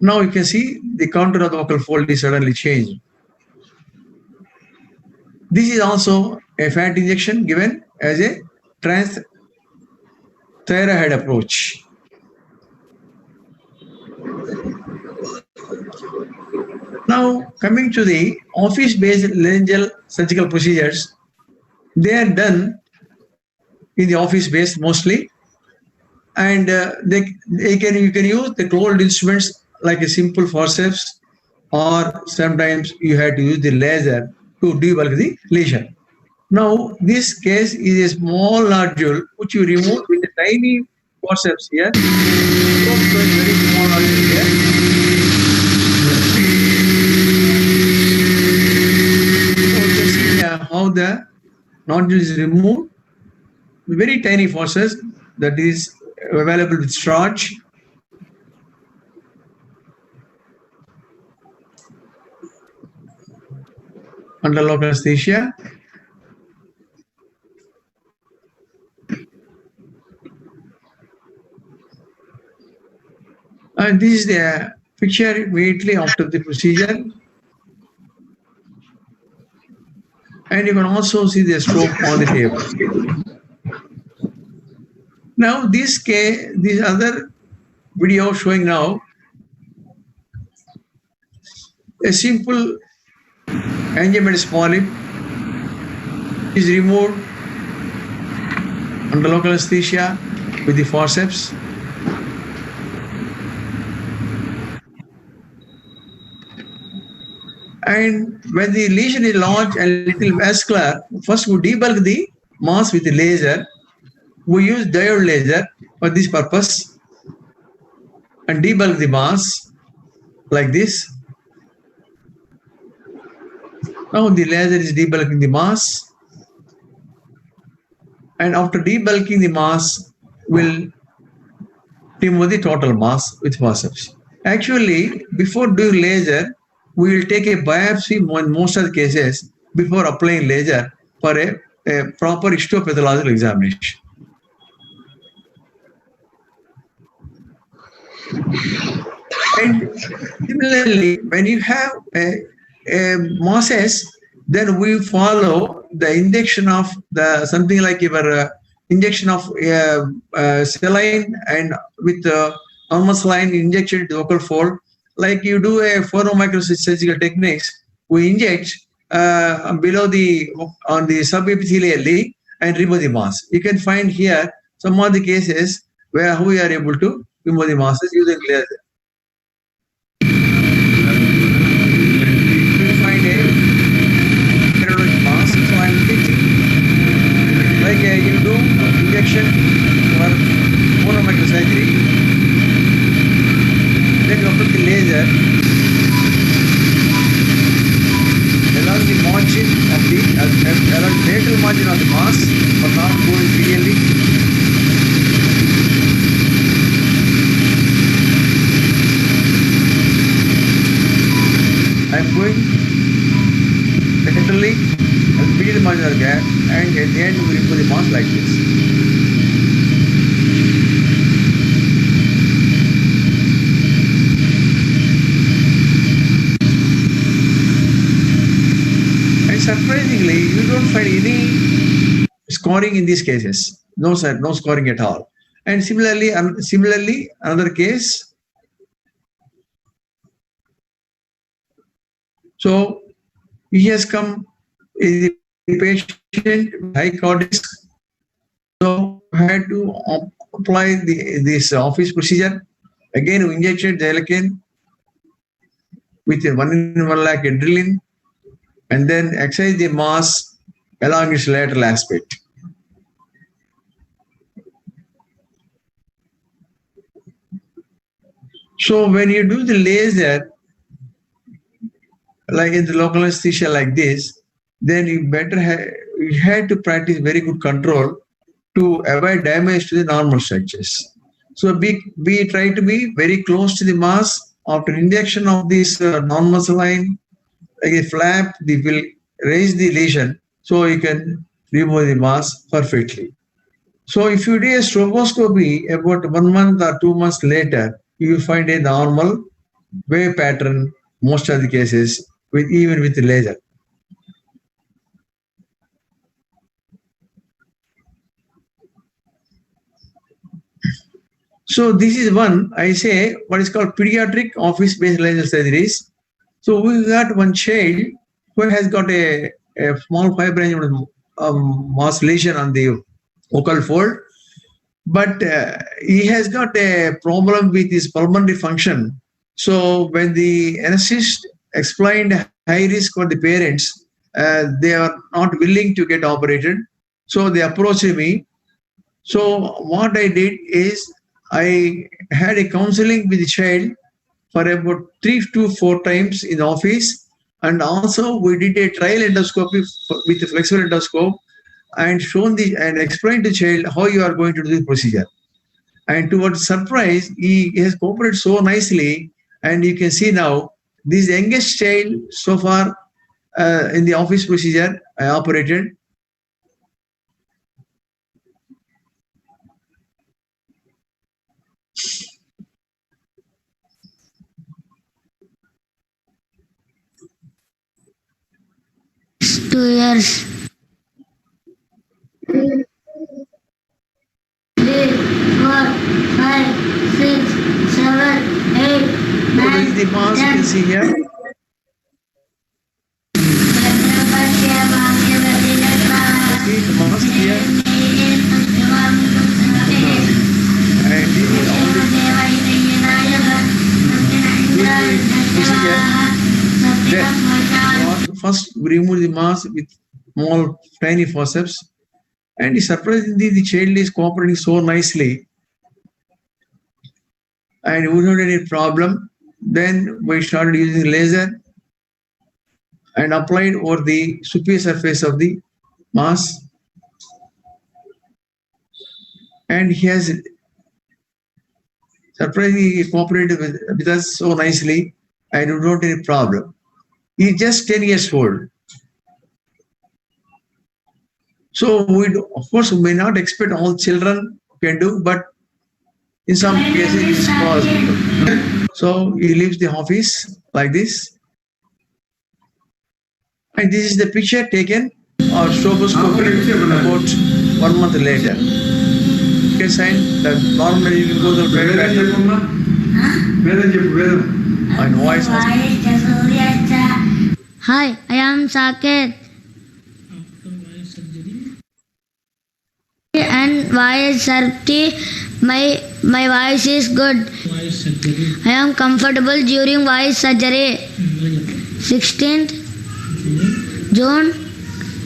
Now you can see the contour of the vocal fold is suddenly changed. This is also a fat injection given as a trans-thyroid approach. Now coming to the office-based laryngeal surgical procedures, they are done in the office-based mostly, and you can use the closed instruments like a simple forceps, or sometimes you have to use the laser to debulk the lesion. Now this case is a small nodule which you remove with a tiny forceps here. Very small nodule here. So you can see how the nodule is removed. Very tiny forceps that is available with starch. Under local anesthesia. And this is the picture immediately after the procedure. And you can also see the stroke on the table. Now this other video showing now a simple angiomatous polyp is removed under local anesthesia with the forceps. And when the lesion is large and little vascular, first we debulk the mass with the laser. We use diode laser for this purpose and debulk the mass like this. Now the laser is debulking the mass, and after debulking the mass, we'll remove the total mass with forceps. Actually, before doing laser, we will take a biopsy in most of the cases before applying laser for a proper histopathological examination. And similarly, when you have masses, then we follow the injection of something like your injection of saline and with normal saline injection to the vocal fold. Like you do a 4 microsurgical techniques, we inject below on the subepithelially and remove the mass. You can find here some of the cases where we are able to remove the masses using laser. You find a keratinoid mass, so I am fixing. Like you do injection for 4 microsurgery, then you put the laser along the margin of the along lateral margin of the mass, but not going medially. I am going laterally and medial margin of the gap, and at the end we remove the mass like this. Surprisingly, you don't find any scoring in these cases. No, sir, no scoring at all. And similarly, another case. So he has come, is the patient high cardiac, so had to apply this office procedure. Again, we injected Dilaken with a 1 in 1 lakh adrenaline, and then exercise the mass along its lateral aspect. So when you do the laser, like in the local anesthesia like this, then you you had to practice very good control to avoid damage to the normal structures. So we try to be very close to the mass. After injection of this non-muscle line, like a flap, they will raise the lesion so you can remove the mass perfectly. So if you do a stroboscopy about 1 month or 2 months later, you will find a normal wave pattern most of the cases, even with the laser. So this is one, I say, what is called pediatric office-based laser surgeries. So we got one child who has got a small fibrin mass lesion on the vocal fold, but he has got a problem with his pulmonary function. So when the anesthetist explained high risk for the parents, they are not willing to get operated. So they approached me. So what I did is I had a counseling with the child for about 3 to 4 times in the office, and also we did a trial endoscopy with a flexible endoscope and and explained to the child how you are going to do the procedure. And to our surprise, he has cooperated so nicely, and you can see now this youngest child so far in the office procedure I operated. Two years. 3, 4, 5, 6, 7, 8, 9, What is the mass you can see here? See the mass here? And this is only first we remove the mass with small tiny forceps, and surprisingly the child is cooperating so nicely and without any problem. Then we started using laser and applied over the superior surface of the mass, and he has surprisingly cooperated with us so nicely and without any problem. He's just 10 years old. So of course, we may not expect all children can do, but in some cases it's possible. So he leaves the office like this. And this is the picture taken or stroboscopy about 1 month later. You can sign that normally you can go to the and voice. Hi, I am Saket. And voice surgery, my voice is good. I am comfortable during voice surgery. 16th June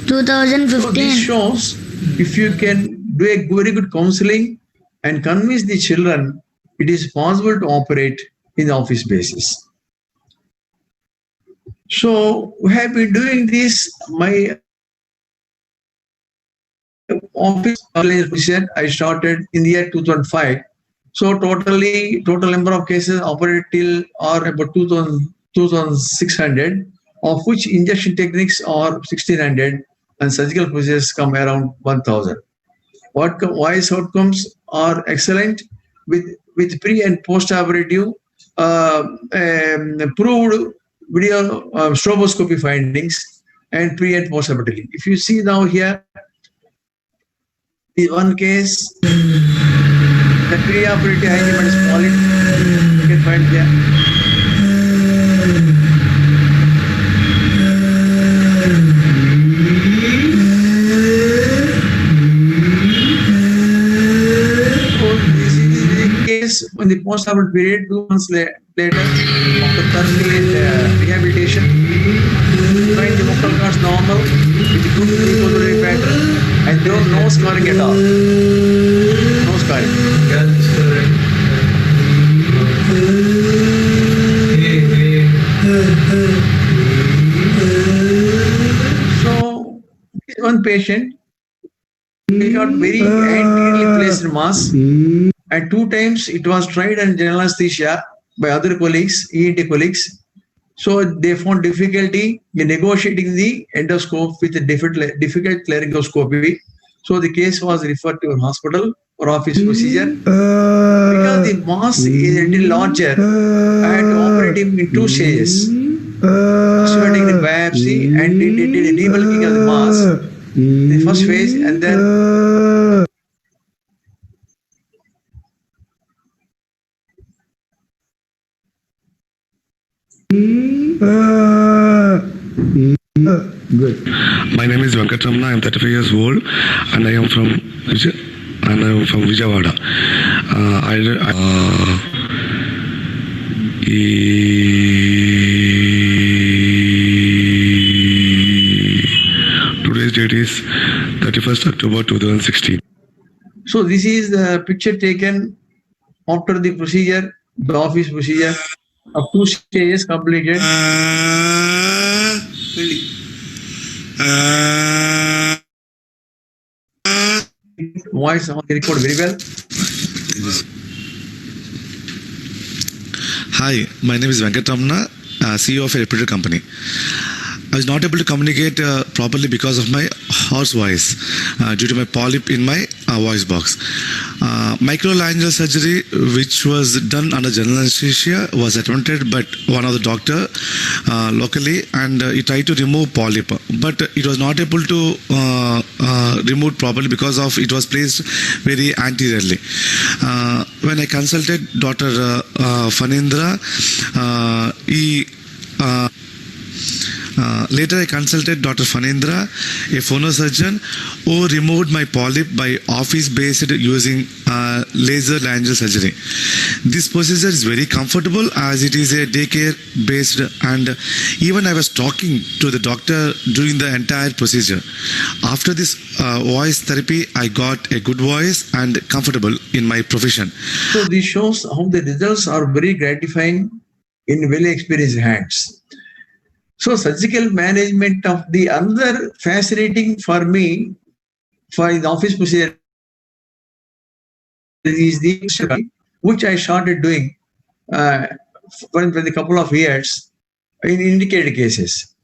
2015. So this shows if you can do a very good counseling and convince the children, it is possible to operate in the office basis. So we have been doing this. My office position I started in the year 2005. So total number of cases operated till are about 2,600, of which injection techniques are 1,600 and surgical procedures come around 1,000. Voice outcomes are excellent with pre and post operative proved video stroboscopy findings and pre and post operatively. If you see now here, the one case The preoperative hygiene is polyp. You can find there. In the post-operative period, 2 months later, after thoroughly rehabilitation, find the vocal cords normal with good glucosilary pattern and no scarring at all. No scarring. So, one patient, he got very anteriorly placed mass, and 2 times it was tried on general anesthesia by other colleagues, ENT colleagues. So they found difficulty in negotiating the endoscope with a difficult laryngoscopy. So the case was referred to a hospital for office procedure. Because the mass is a little larger, I had to operate him in 2 stages. First, we taking the biopsy and did a debulking of the mass. The first phase, and then good. My name is Venkatramana. I am 35 years old, and I am from Vijayawada. Today's date is 31st October 2016. So this is the picture taken after the procedure, the office procedure of 2 stages completed. Voice on the record very well. Hi, my name is Venkatramana, CEO of a reputed company. I was not able to communicate properly because of my hoarse voice due to my polyp in my voice box. Microlaryngeal surgery, which was done under general anesthesia, was attempted by one of the doctor locally, and he tried to remove polyp, but it was not able to remove properly because of it was placed very anteriorly. When I consulted Dr. Phanindra, later I consulted Dr. Phanindra, a phonosurgeon, who removed my polyp by office-based using laser laryngeal surgery. This procedure is very comfortable as it is a daycare-based, and even I was talking to the doctor during the entire procedure. After this voice therapy, I got a good voice and comfortable in my profession. So this shows how the results are very gratifying in very experienced hands. So surgical management of the other fascinating for me for the office procedure is the which I started doing for a couple of years in indicated cases.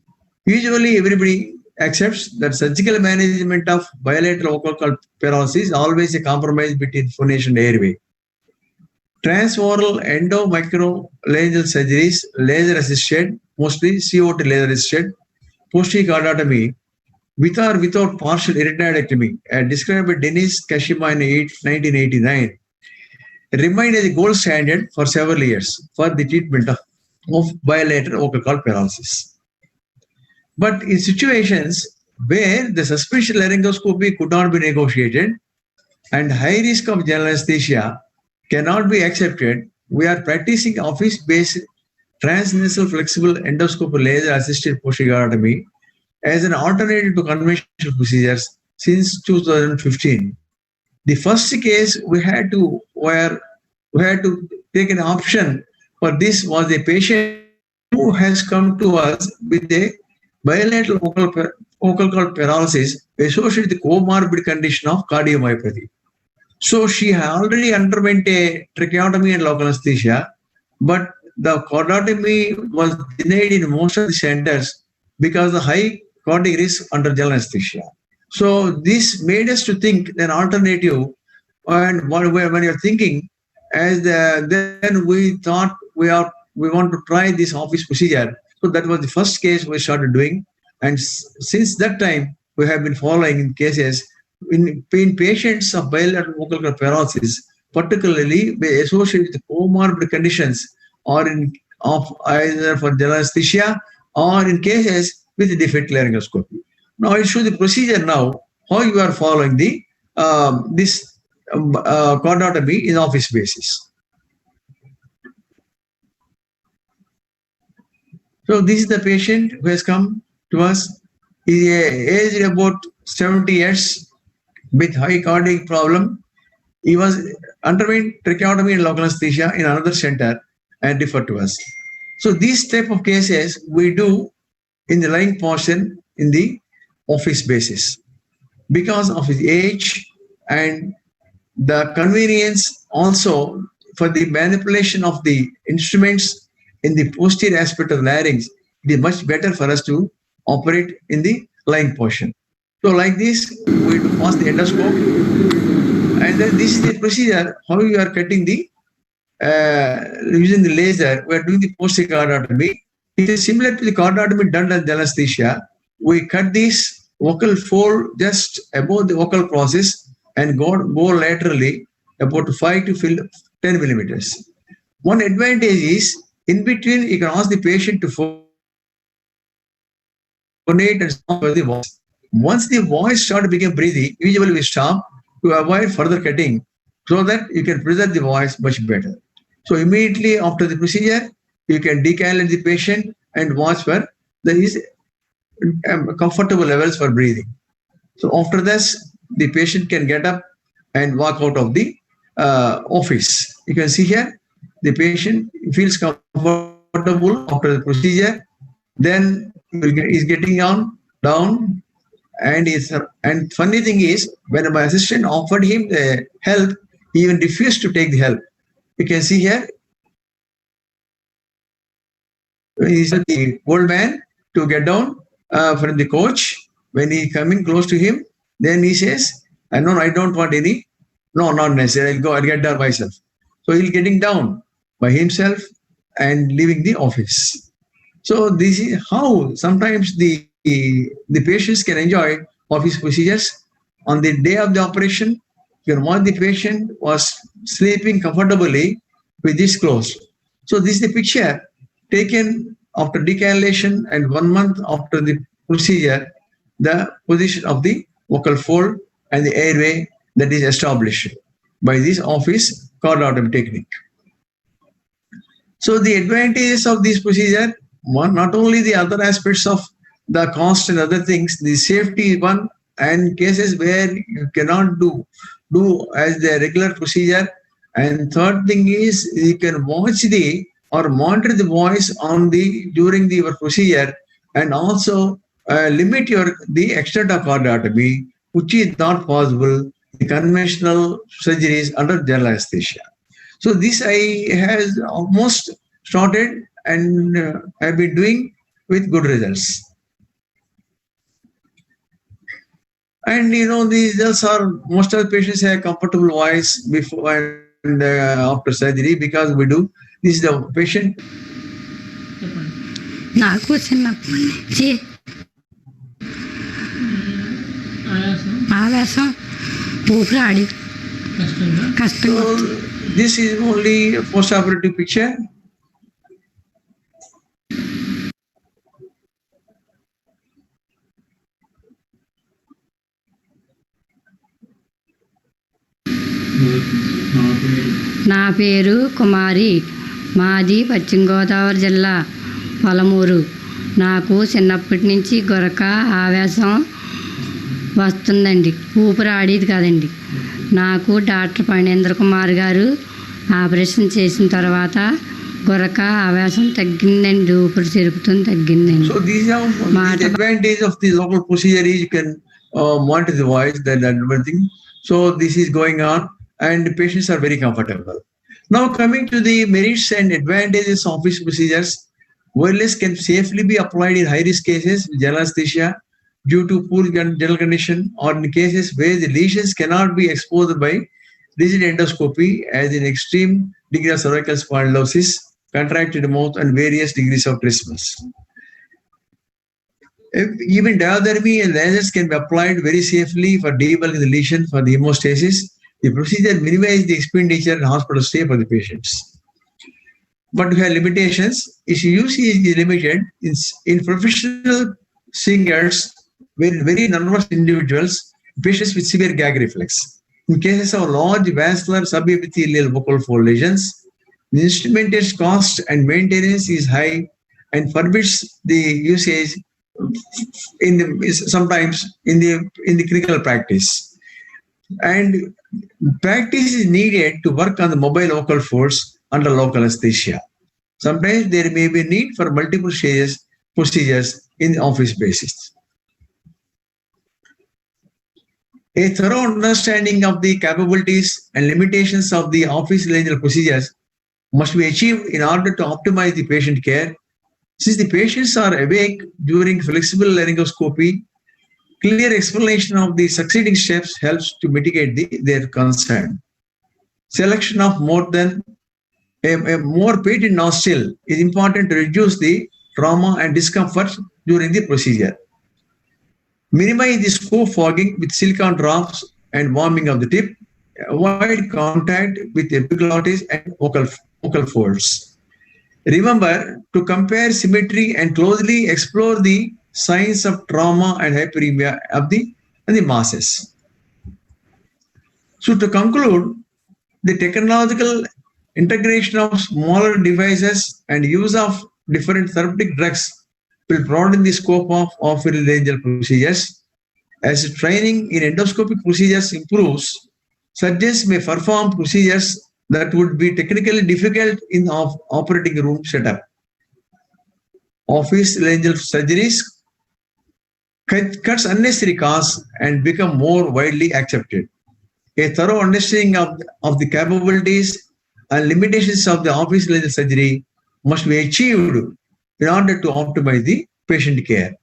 Usually everybody accepts that surgical management of bilateral vocal cord paralysis is always a compromise between phonation and airway. Transoral endomicrolaryngeal surgeries, laser assisted, mostly CO2 laser assisted, posterior cardotomy with or without partial iridectomy, described by Denis Kashima in 1989, remained as a gold standard for several years for the treatment of bilateral vocal cord paralysis. But in situations where the suspicious laryngoscopy could not be negotiated and high risk of general anesthesia cannot be accepted, we are practicing office-based transnasal flexible endoscopic laser-assisted posterior cardotomy as an alternative to conventional procedures since 2015. The first case we had to take an option for this was a patient who has come to us with a bilateral vocal cord paralysis associated with the comorbid condition of cardiomyopathy. So she had already underwent a tracheotomy and local anesthesia, but the cordotomy was denied in most of the centers because of high cardiac risk under general anesthesia. So this made us to think an alternative, and when you're thinking, then we thought we want to try this office procedure. So that was the first case we started doing, and since that time we have been following in cases in patients of bilateral vocal cord paralysis particularly associated with comorbid conditions or of either for general anesthesia or in cases with defect laryngoscopy. Now I show the procedure now, how you are following the cordotomy in office basis. So this is the patient who has come to us. He is aged about 70 years with high cardiac problem. He was underwent tracheotomy and local anesthesia in another center and referred to us. So these type of cases we do in the lying portion in the office basis. Because of his age and the convenience also for the manipulation of the instruments in the posterior aspect of the larynx, it is much better for us to operate in the lying portion. So like this, we pass the endoscope, and then this is the procedure, how you are cutting the, using the laser, we are doing the posterior cordotomy. It is similar to the cordotomy done under anesthesia. We cut this vocal fold just above the vocal process and go laterally about 5 to 10 millimeters. One advantage is, in between, you can ask the patient to phonate and stop the voice. Once the voice starts to become breathy, usually we stop to avoid further cutting so that you can preserve the voice much better. So immediately after the procedure, you can decannulate the patient and watch for the comfortable levels for breathing. So after this, the patient can get up and walk out of the office. You can see here, the patient feels comfortable after the procedure. Then he's getting down, and funny thing is, when my assistant offered him the help, he even refused to take the help. You can see here, he's the old man to get down from the coach. When he coming close to him, then he says, "No, I don't want any. No, not necessary. I'll get down myself." So he's getting down by himself and leaving the office. So this is how sometimes the patients can enjoy office procedures. On the day of the operation, you can watch the patient was sleeping comfortably with this closed. So this is the picture taken after decannulation and 1 month after the procedure, the position of the vocal fold and the airway that is established by this office cordotomy technique. So the advantages of this procedure, one, not only the other aspects of the cost and other things, the safety is one, and cases where you cannot do as the regular procedure. And third thing is, you can watch or monitor the voice on during your procedure, and also limit the extent of cordotomy, which is not possible in conventional surgeries under general anesthesia. So this I has almost started and have been doing with good results. And these results are, most of the patients have comfortable voice before and after surgery, because we do. This is the patient. So this is only a post-operative picture. నా పేరు కుమారి, మాది పశ్చిమ గోదావరి జిల్లా పలమూరు. నాకు చిన్నప్పటి నుంచి గొరక ఆవేశం వస్తుందండి, ఊపిరి ఆడేది కాదండి. నాకు డాక్టర్ ఫణీంద్ర కుమార్ గారు ఆపరేషన్ చేసిన తర్వాత గొరక ఆవేశం తగ్గిందండి, ఊపిరి తిరుగుతుంది తగ్గిందండి. So these are the advantage of the local procedure is you can monitor the voice, that thing. So this is going on, and the patients are very comfortable. Now coming to the merits and advantages of these procedures, wireless can safely be applied in high-risk cases with general anesthesia due to poor general condition, or in cases where the lesions cannot be exposed by rigid endoscopy, as in extreme degree of cervical spondylosis, contracted mouth, and various degrees of trismus. Even diathermy and lasers can be applied very safely for debulking the lesion for the hemostasis The procedure minimizes the expenditure and hospital stay for the patients. But we have limitations. Its use is limited in professional singers, very nervous individuals, patients with severe gag reflex. In cases of large vascular subepithelial vocal fold lesions, the instrumentation cost and maintenance is high and forbids the usage sometimes in the clinical practice. And practice is needed to work on the mobile vocal folds under local anesthesia. Sometimes there may be need for multiple procedures in the office basis. A thorough understanding of the capabilities and limitations of the office laryngeal procedures must be achieved in order to optimize the patient care. Since the patients are awake during flexible laryngoscopy, clear explanation of the succeeding steps helps to mitigate their concern. Selection of more patent nostril is important to reduce the trauma and discomfort during the procedure. Minimize the scope fogging with silicone drops and warming of the tip. Avoid contact with epiglottis and vocal folds. Remember to compare symmetry and closely explore the signs of trauma and hyperemia of the masses. So to conclude, the technological integration of smaller devices and use of different therapeutic drugs will broaden the scope of oropharyngeal procedures. As training in endoscopic procedures improves, surgeons may perform procedures that would be technically difficult in operating room setup. Office laryngeal surgeries cuts unnecessary costs and become more widely accepted. A thorough understanding of the capabilities and limitations of the office laryngeal surgery must be achieved in order to optimize the patient care.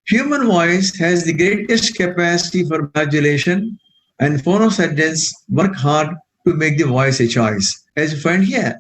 Human voice has the greatest capacity for modulation, and phonosurgeons work hard to make the voice a choice, as you find here.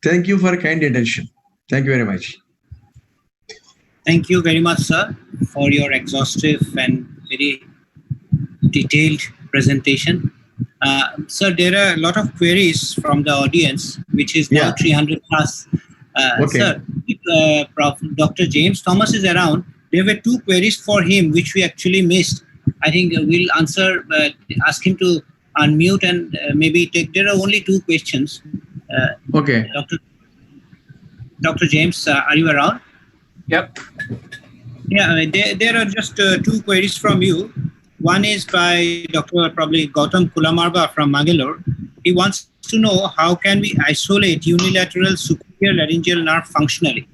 Thank you for kind attention. Thank you very much. Thank you very much, sir, for your exhaustive and very detailed presentation. Sir, there are a lot of queries from the audience, which is now 300 plus. Okay. Sir, if Dr. James Thomas is around, there were two queries for him, which we actually missed. I think we'll answer, ask him to unmute and maybe take, there are only two questions. Okay. Dr. James, are you around? Yep. Yeah, there are just two queries from you. One is by Dr. probably Gautam Kulamarba from Mangalore. He wants to know how can we isolate unilateral superior laryngeal nerve functionally?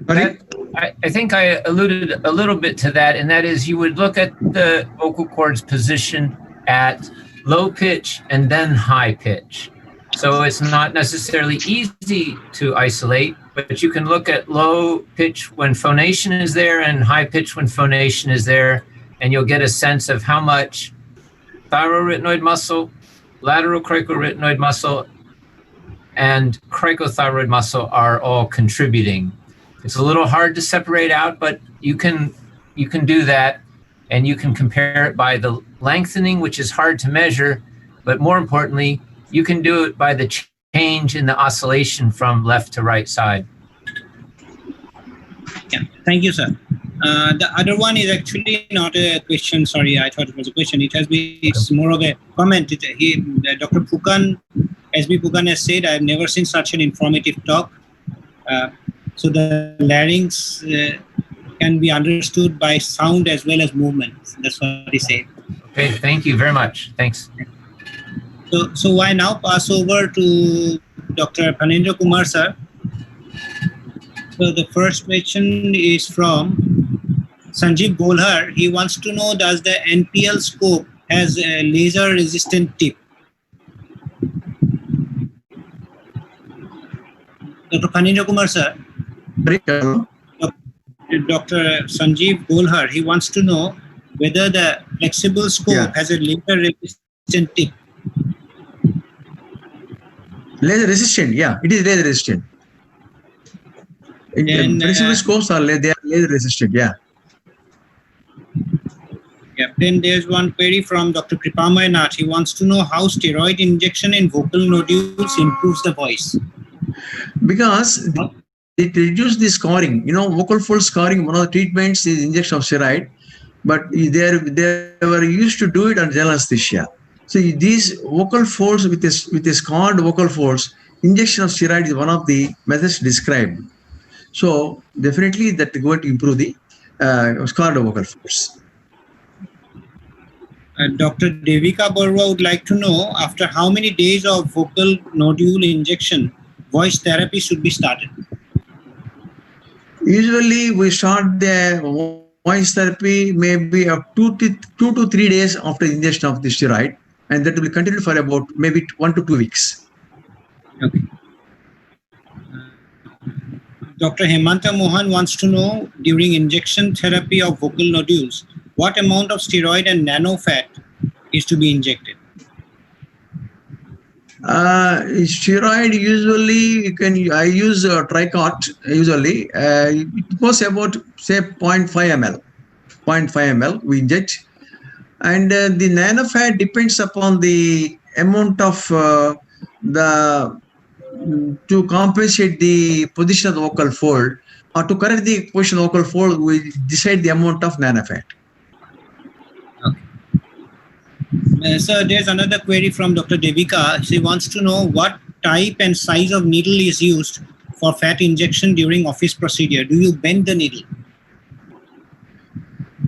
I think I alluded a little bit to that, and that is you would look at the vocal cord's position at low pitch and then high pitch. So it's not necessarily easy to isolate, but you can look at low pitch when phonation is there and high pitch when phonation is there, and you'll get a sense of how much thyroarytenoid muscle, lateral cricoarytenoid muscle, and cricothyroid muscle are all contributing. It's a little hard to separate out, but you can do that, and you can compare it by the lengthening, which is hard to measure, but more importantly, you can do it by the change in the oscillation from left to right side. Yeah, thank you, sir. The other one is actually not a question. Sorry, I thought it was a question. It's more of a comment. Dr. Phukan, SB Phukan has said, I've never seen such an informative talk. So the larynx can be understood by sound as well as movement. That's what he said. Okay, thank you very much. Thanks. So I now pass over to Dr. Phanindra Kumar, sir. So the first question is from Sanjeev Golhar. He wants to know, does the NPL scope has a laser resistant tip? Dr. Phanindra Kumar sir. Dr. Sanjeev Golhar, he wants to know whether the flexible scope has a laser resistant tip. Laser resistant, yeah, it is laser resistant. Flexible scopes are laser resistant, yeah. Yeah. Then there's one query from Dr. Kripamay Nath. He wants to know how steroid injection in vocal nodules improves the voice. Because it reduces the scarring. You know, vocal fold scarring, one of the treatments is injection of steroid, but they were used to do it on general anesthesia. So these vocal folds with a scarred vocal folds, injection of steroid is one of the methods described. So definitely that is going to improve the scarred vocal folds. Dr. Devika Barua would like to know, after how many days of vocal nodule injection, voice therapy should be started? Usually we start the voice therapy maybe 2 to 3 days after injection of the steroid, and that will continue for about maybe 1 to 2 weeks. Okay. Dr. Hemanta Mohan wants to know, during injection therapy of vocal nodules, what amount of steroid and nano fat is to be injected? Steroid usually I use Tricort usually. It was about say 0.5 ml. 0.5 ml we inject, and the nano fat depends upon the amount of to compensate the position of the vocal fold, or to correct the position of the vocal fold, we decide the amount of nano fat. So there's another query from Dr. Devika. She wants to know what type and size of needle is used for fat injection during office procedure. Do you bend the needle?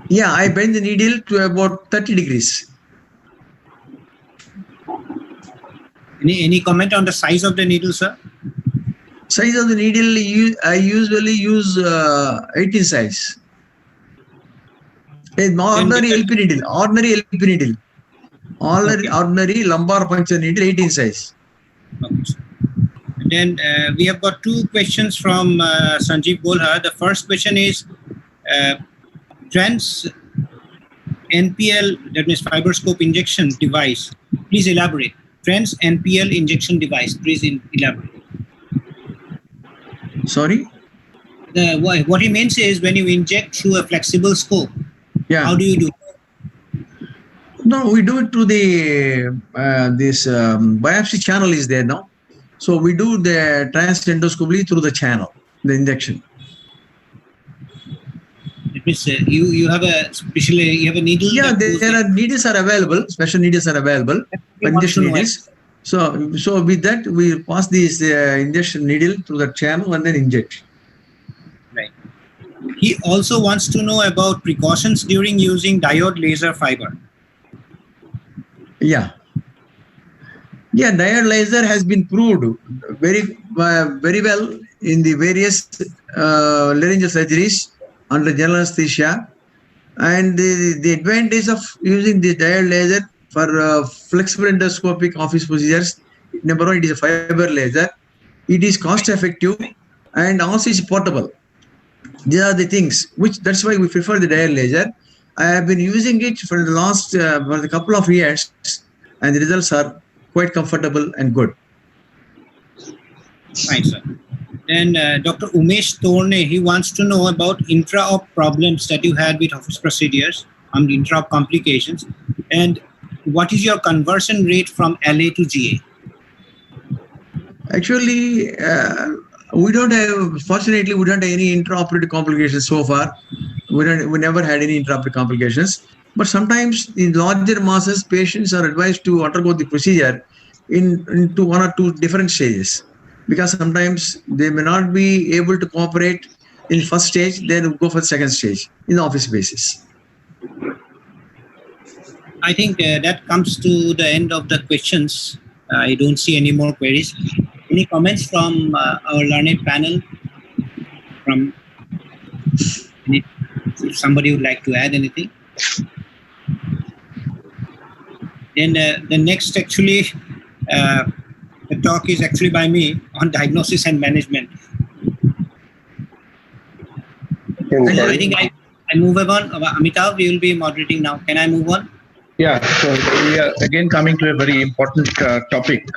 Yeah, I bend the needle to about 30 degrees. Any comment on the size of the needle, sir? Size of the needle, I usually use 18 size. Ordinary LP needle. Ordinary LP needle. Ordinary lumbar puncture needle, 18 size. Okay. Then we have got two questions from Sanjeev Golhar. The first question is trans NPL, that means fiberscope injection device. Please elaborate. Trans NPL injection device. Please elaborate. Sorry? What he means is when you inject through a flexible scope, how do you do it? No, we do it through the this biopsy channel is there now. So we do the transendoscopy through the channel, the injection. It means you have a needle. Yeah, there are needles are available. Special needles are available. Injection needles. So with that we pass this injection needle through the channel and then inject. Right. He also wants to know about precautions during using diode laser fiber. Yeah, diode laser has been proved very well in the various laryngeal surgeries under general anesthesia, and the advantage of using the diode laser for flexible endoscopic office procedures, number one, it is a fiber laser, it is cost effective, and also is portable. These are the things that's why we prefer the diode laser. I have been using it for the last for a couple of years, and the results are quite comfortable and good. Fine, sir. Then Dr. Umesh Torne, he wants to know about intra-op problems that you had with office procedures, intra-op complications, and what is your conversion rate from LA to GA? Actually, fortunately, we don't have any intraoperative complications so far. We never had any intraoperative complications. But sometimes in larger masses, patients are advised to undergo the procedure into 1 or 2 different stages, because sometimes they may not be able to cooperate in the first stage, then go for the second stage in the office basis. I think that comes to the end of the questions. I don't see any more queries. Any comments from our learned panel? from if somebody would like to add anything. Then the next actually the talk is actually by me on diagnosis and management. I think I move on. Amitav, we will be moderating now. Can I move on? Yeah, so we are again coming to a very important topic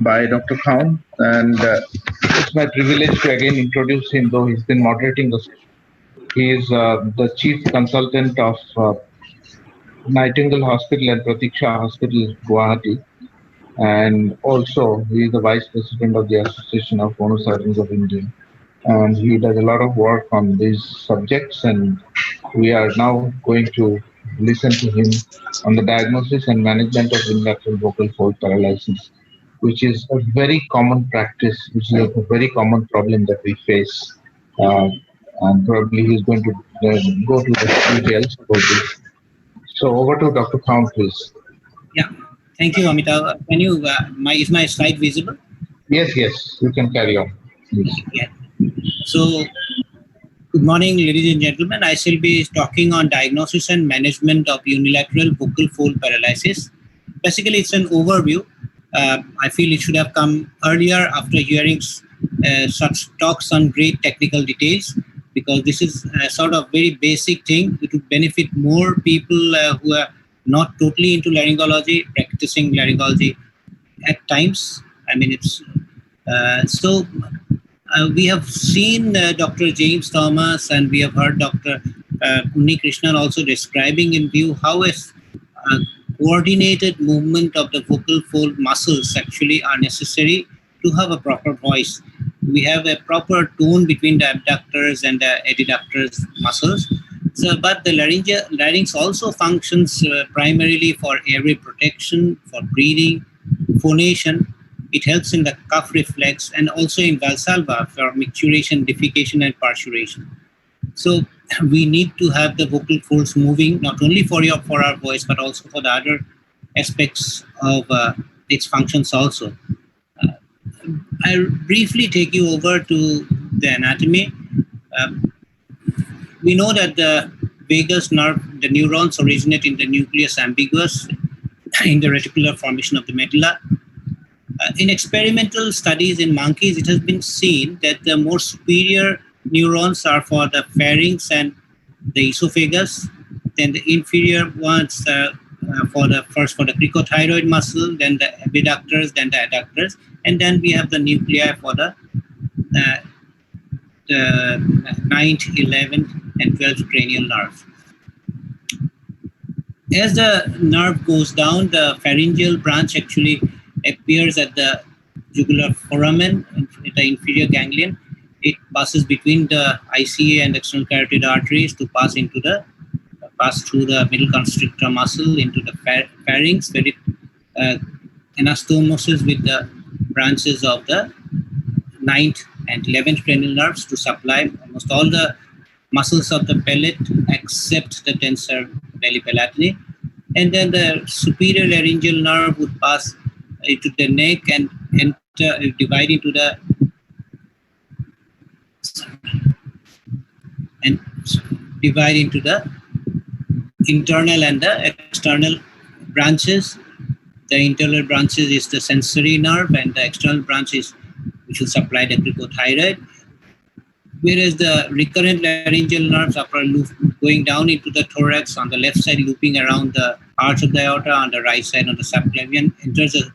by Dr. Khan, and it's my privilege to again introduce him, though he's been moderating the session. He is the chief consultant of Nightingale Hospital and Pratiksha Hospital, Guwahati, and also he is the vice president of the Association of Phonosurgeons of India. And he does a lot of work on these subjects, and we are now going to listen to him on the diagnosis and management of unilateral vocal fold paralysis, which is a very common practice, which is a very common problem that we face. And probably he's going to go to the details about this. So over to Dr. Khan, please. Yeah, thank you, Amitav. Can you, is my slide visible? Yes, you can carry on, please. Yeah. So, good morning, ladies and gentlemen. I shall be talking on diagnosis and management of unilateral vocal fold paralysis. Basically, it's an overview. I feel it should have come earlier after hearing such talks on great technical details, because this is a sort of very basic thing. It would benefit more people who are not totally into laryngology, practicing laryngology at times. I mean, it's so we have seen Dr. James Thomas, and we have heard Dr. Unni Krishnan also describing in view how a coordinated movement of the vocal fold muscles actually are necessary to have a proper voice. We have a proper tone between the abductors and the adductors muscles. So, but the larynx also functions primarily for airway protection, for breathing, phonation. It helps in the cough reflex and also in Valsalva for micturition, defecation, and persuration. So we need to have the vocal folds moving not only for our voice, but also for the other aspects of its functions also. I'll briefly take you over to the anatomy. We know that the vagus nerve, the neurons originate in the nucleus ambiguous in the reticular formation of the medulla. In experimental studies in monkeys, it has been seen that the more superior neurons are for the pharynx and the esophagus, then the inferior ones for the cricothyroid muscle, then the abductors, then the adductors, and then we have the nuclei for the 9th, 11th, and 12th cranial nerve. As the nerve goes down, the pharyngeal branch actually appears at the jugular foramen, the inferior ganglion. It passes between the ICA and external carotid arteries to pass through the middle constrictor muscle into the pharynx, where it anastomoses with the branches of the 9th and 11th cranial nerves to supply almost all the muscles of the palate except the tensor belli palatini. And then the superior laryngeal nerve would pass into the neck and divide into the internal and the external branches. The internal branches is the sensory nerve, and the external branch is which will supply the cricothyroid. Whereas the recurrent laryngeal nerves are going down into the thorax on the left side, looping around the arch of the aorta, on the right side on the subclavian, enters the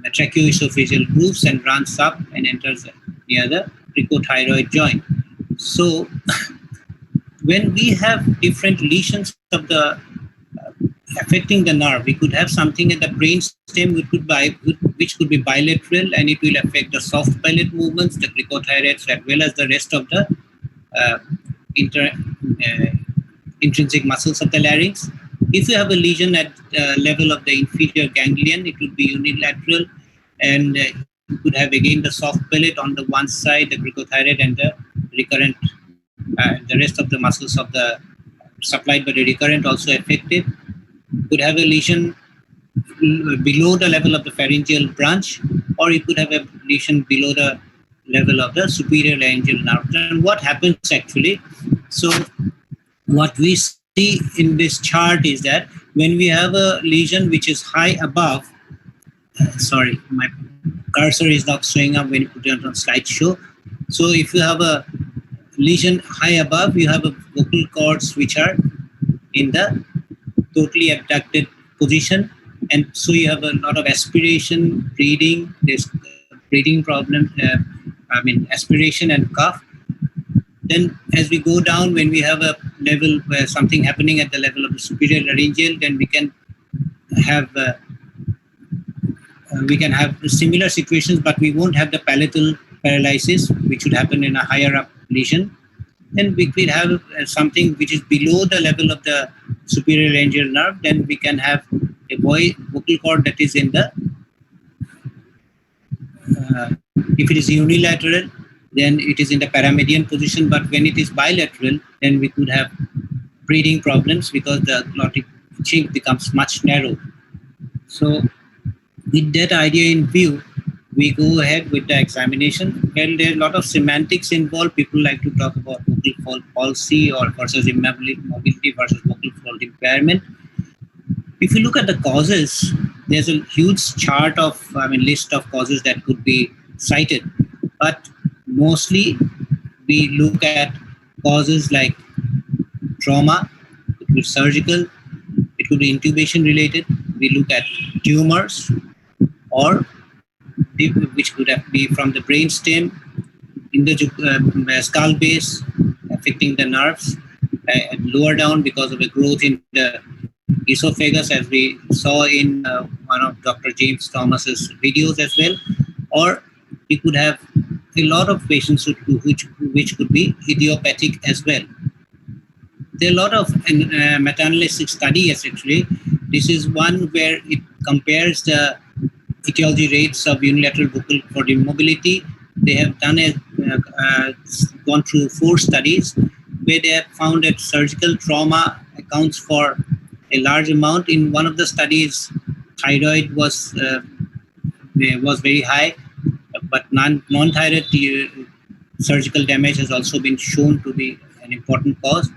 tracheoesophageal grooves and runs up and enters near the cricothyroid joint. So when we have different lesions of the affecting the nerve, we could have something at the brain stem which could be bilateral, and it will affect the soft palate movements, the cricothyroids, as well as the rest of the intrinsic muscles of the larynx. If you have a lesion at the level of the inferior ganglion, it would be unilateral, and you could have again the soft palate on the one side, the cricothyroid, and the recurrent, the rest of the muscles of the supplied by the recurrent also affected. Could have a lesion below the level of the pharyngeal branch, or you could have a lesion below the level of the superior laryngeal nerve. And what happens actually? So what we see in this chart is that when we have a lesion which is high above, sorry, my cursor is not showing up when you put it on slideshow. So if you have a lesion high above, you have a vocal cords which are in the totally abducted position, and so you have a lot of aspiration, breathing, there's breathing problem, aspiration and cough. Then as we go down, when we have a level where something happening at the level of the superior laryngeal, then we can have similar situations, but we won't have the palatal paralysis, which would happen in a higher up lesion. Then we could have something which is below the level of the superior laryngeal nerve. Then we can have a vocal cord that is in the, if it is unilateral, then it is in the paramedian position. But when it is bilateral, then we could have breathing problems because the glottic chink becomes much narrow. So with that idea in view, we go ahead with the examination. Well, there are a lot of semantics involved. People like to talk about vocal fold palsy or versus immobility versus vocal fold impairment. If you look at the causes, there's a huge chart of, list of causes that could be cited. But mostly we look at causes like trauma, it could be surgical, it could be intubation related. We look at tumors, or which could be from the brain stem in the skull base, affecting the nerves, lower down because of a growth in the esophagus, as we saw in one of Dr. James Thomas's videos as well. Or you could have a lot of patients which could be idiopathic as well. There are a lot of meta-analytic studies actually. This is one where it compares the etiology rates of unilateral vocal cord immobility. They have done gone through 4 studies where they have found that surgical trauma accounts for a large amount. In one of the studies, thyroid was very high, but non-thyroid surgical damage has also been shown to be an important cause.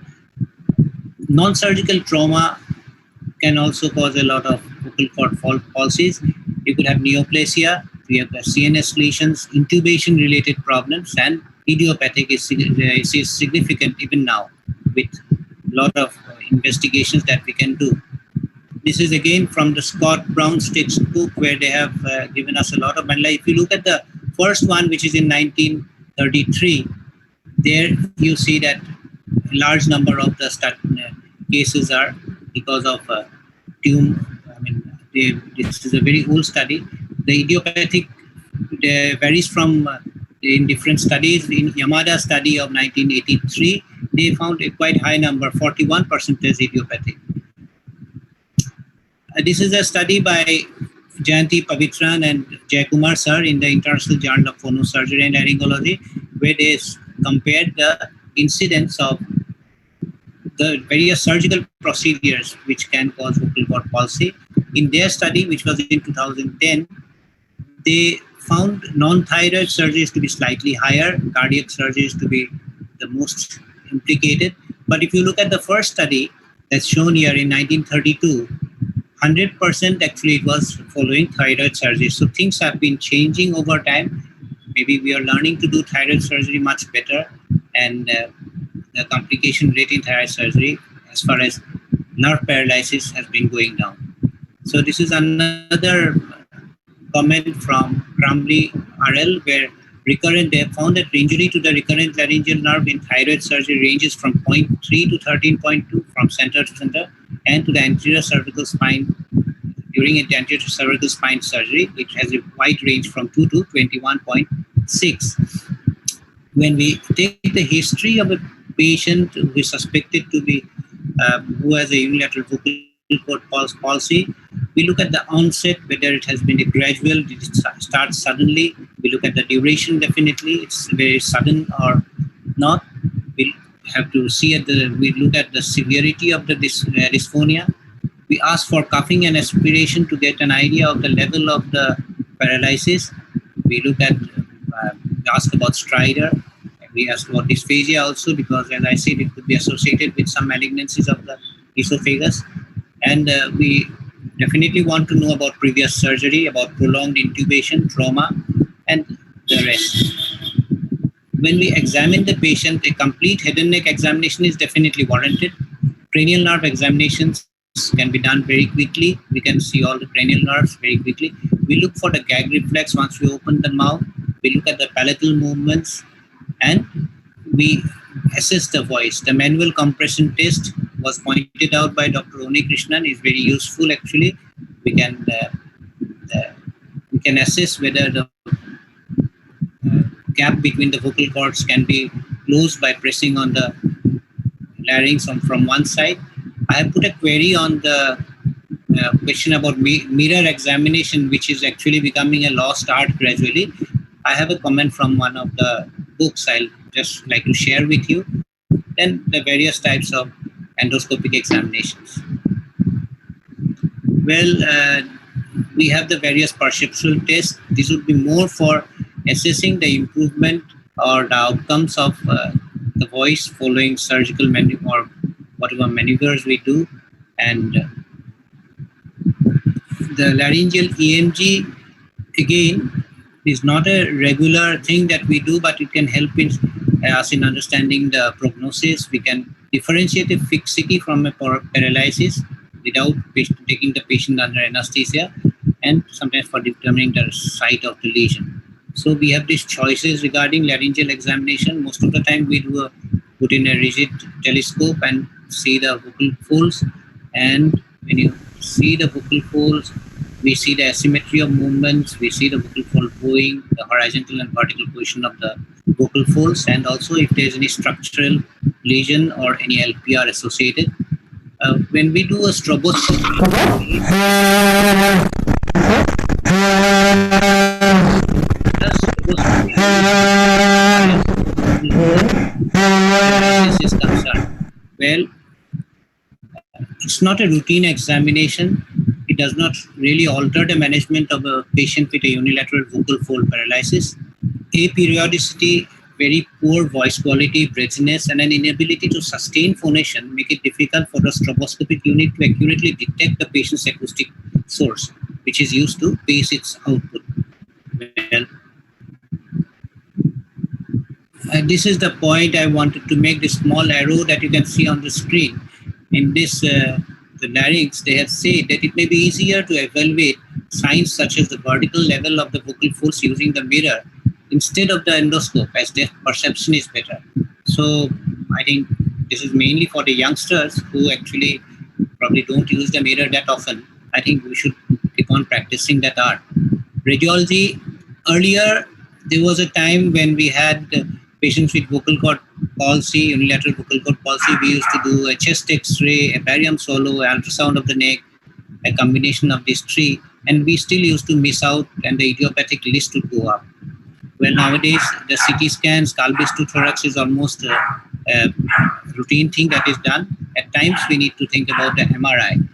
Non-surgical trauma can also cause a lot of vocal cord palsies. You could have neoplasia, we have CNS lesions, intubation-related problems, and idiopathic is significant even now with a lot of investigations that we can do. This is again from the Scott Brown's textbook where they have given us a lot of, if you look at the first one, which is in 1933, there you see that a large number of the cases are because of tumor. This is a very old study. The idiopathic varies from in different studies. In Yamada study of 1983, they found a quite high number, 41% is idiopathic. This is a study by Jayanti Pavitran and Jayakumar sir in the International Journal of Phonosurgery and Laryngology, where they compared the incidence of the various surgical procedures which can cause vocal cord palsy. In their study, which was in 2010, they found non-thyroid surgeries to be slightly higher, cardiac surgeries to be the most implicated. But if you look at the first study that's shown here in 1932, 100% actually it was following thyroid surgery. So things have been changing over time. Maybe we are learning to do thyroid surgery much better, and the complication rate in thyroid surgery as far as nerve paralysis has been going down. So this is another comment from Crumbly RL, where they have found that injury to the recurrent laryngeal nerve in thyroid surgery ranges from 0.3 to 13.2 from center to center, and to the anterior cervical spine during the anterior cervical spine surgery, which has a wide range from 2 to 21.6. When we take the history of a patient who is suspected to be who has a unilateral vocal cord palsy, we look at the onset, whether it has been a gradual, did it start suddenly. We look at the duration, definitely it's very sudden or not. We have to see we look at the severity of the dysphonia. We ask for coughing and aspiration to get an idea of the level of the paralysis. We look at asked about stridor. We asked about dysphagia also, because as I said, it could be associated with some malignancies of the esophagus. And we definitely want to know about previous surgery, about prolonged intubation, trauma, and the rest. When we examine the patient, a complete head and neck examination is definitely warranted. Cranial nerve examinations can be done very quickly. We can see all the cranial nerves very quickly. We look for the gag reflex once we open the mouth. We look at the palatal movements, and we assess the voice. The manual compression test was pointed out by Dr. Oni Krishnan, is very useful actually. We can assess whether the gap between the vocal cords can be closed by pressing on the larynx from one side. I have put a query on the question about mirror examination, which is actually becoming a lost art gradually. I have a comment from one of the books I'll just like to share with you. Then the various types of endoscopic examinations. Well, we have the various perceptual tests. This would be more for assessing the improvement or the outcomes of the voice following surgical or whatever maneuvers we do. And the laryngeal EMG, again, is not a regular thing that we do, but it can help us in understanding the prognosis. We can differentiate a fixity from a paralysis without taking the patient under anesthesia, and sometimes for determining the site of the lesion. So we have these choices regarding laryngeal examination. Most of the time we do put in a rigid telescope and see the vocal folds. And when you see the vocal folds, we see the asymmetry of movements, we see the vocal fold bowing, the horizontal and vertical position of the vocal folds, and also if there is any structural lesion or any LPR associated. When we do a stroboscopy, is concerned. Well, it's not a routine examination. It does not really alter the management of a patient with a unilateral vocal fold paralysis. Aperiodicity, very poor voice quality, breathiness, and an inability to sustain phonation make it difficult for the stroboscopic unit to accurately detect the patient's acoustic source, which is used to base its output. Well, this is the point I wanted to make, this small arrow that you can see on the screen. In this, the larynx, they have said that it may be easier to evaluate signs such as the vertical level of the vocal folds using the mirror instead of the endoscope, as their perception is better. So I think this is mainly for the youngsters who actually probably don't use the mirror that often. I think we should keep on practicing that art. Radiology, earlier there was a time when we had patients with vocal cord palsy, unilateral vocal cord palsy. We used to do a chest X-ray, a barium solo, ultrasound of the neck, a combination of these three, and we still used to miss out, and the idiopathic list would go up. Well, nowadays the CT scan, skull-base to thorax is almost a routine thing that is done. At times we need to think about the MRI.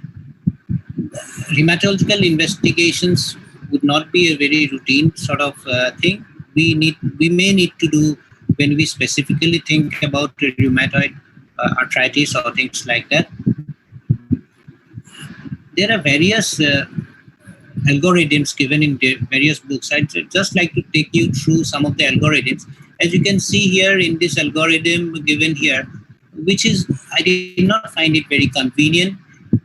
Rheumatological investigations would not be a very routine sort of thing. We may need to do when we specifically think about rheumatoid arthritis or things like that. There are various algorithms given in various books. I'd just like to take you through some of the algorithms. As you can see here in this algorithm given here, which is, I did not find it very convenient.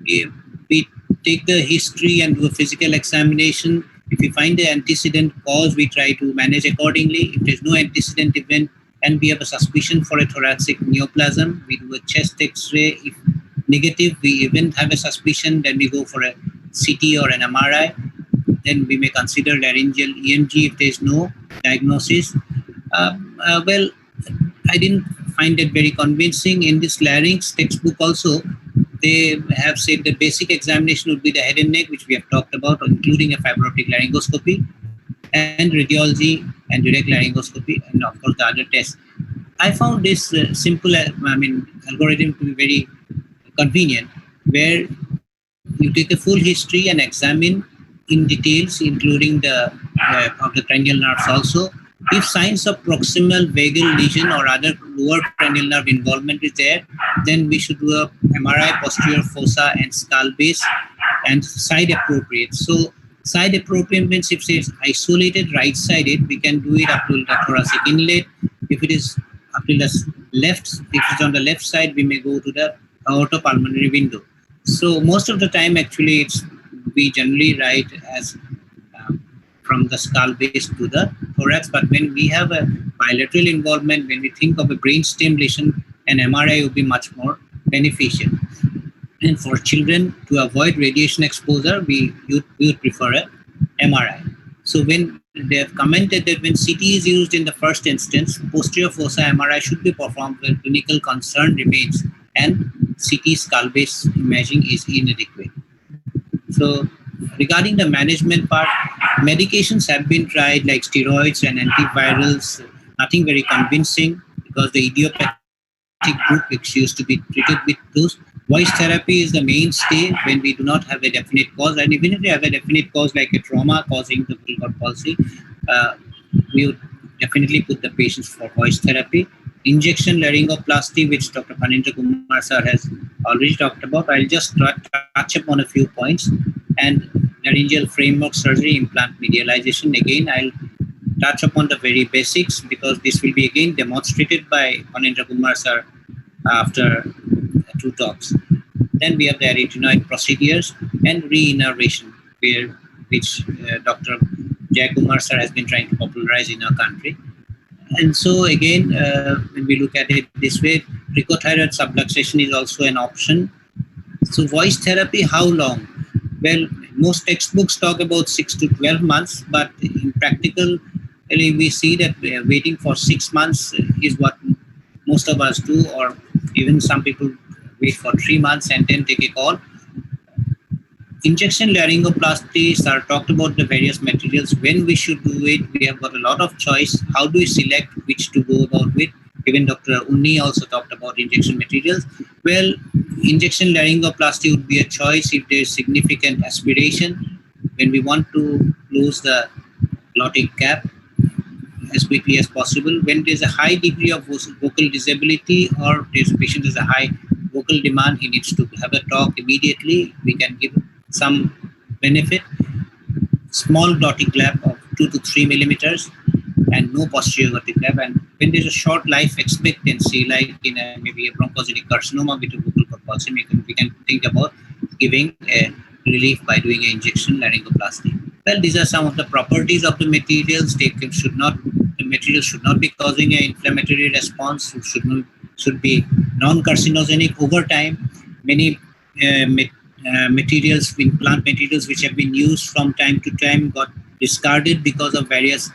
If we take the history and do a physical examination, if we find the antecedent cause, we try to manage accordingly. If there's no antecedent event and we have a suspicion for a thoracic neoplasm, we do a chest X-ray. If negative, we even have a suspicion, then we go for a CT or an MRI. Then we may consider laryngeal EMG if there is no diagnosis. Well, I didn't find it very convincing. In this larynx textbook also, they have said the basic examination would be the head and neck, which we have talked about, including a fiber optic laryngoscopy, and radiology and direct laryngoscopy, and of course the other tests. I found this simple, algorithm to be very convenient, where you take a full history and examine in details, including the of the cranial nerves also. If signs of proximal vagal lesion or other lower cranial nerve involvement is there, then we should do a MRI posterior fossa and skull base and side appropriate. So side appropriate means if it's isolated right-sided, we can do it up to the thoracic inlet. If it is up to the left, if it's on the left side, we may go to the aortopulmonary window. So most of the time, actually, we generally write as from the skull base to the thorax. But when we have a bilateral involvement, when we think of a brainstem lesion, an MRI would be much more beneficial. And for children, to avoid radiation exposure, we would prefer a MRI. So when they have commented that when CT is used in the first instance, posterior fossa MRI should be performed when clinical concern remains and CT skull base imaging is inadequate. So regarding the management part, medications have been tried like steroids and antivirals, nothing very convincing because the idiopathic group which used to be treated with those. Voice therapy is the mainstay when we do not have a definite cause, and even if we have a definite cause like a trauma causing the vocal cord palsy, we would definitely put the patients for voice therapy. Injection laryngoplasty, which Dr. Phanindra Kumar sir has already talked about. I'll just touch upon a few points. And laryngeal framework surgery, implant medialization. Again, I'll touch upon the very basics because this will be again demonstrated by Phanindra Kumar sir after 2 talks. Then we have the arytenoid procedures and re-innervation, which Dr. Jay Kumar sir has been trying to popularize in our country. And so again, when we look at it this way, cricothyroid subluxation is also an option. So voice therapy, how long? Well, most textbooks talk about 6 to 12 months, but in practical, we see that waiting for 6 months is what most of us do, or even some people wait for 3 months and then take a call. Injection laryngoplasties are talked about the various materials. When we should do it, we have got a lot of choice. How do we select which to go about with? Even Dr. Unni also talked about injection materials. Well, injection laryngoplasty would be a choice if there is significant aspiration. When we want to close the glottic gap as quickly as possible. When there is a high degree of vocal disability or the patient has a high vocal demand, he needs to have a talk immediately. We can give some benefit. Small glottic gap of 2 to 3 millimeters and no posterior glottic gap. And when there's a short life expectancy, like in maybe a bronchogenic carcinoma with a vocal cord palsy, we can think about giving a relief by doing an injection laryngoplasty. Well, these are some of the properties of the materials. The material should not be causing an inflammatory response. It should be non-carcinogenic over time. Many materials, implant materials which have been used from time to time got discarded because of various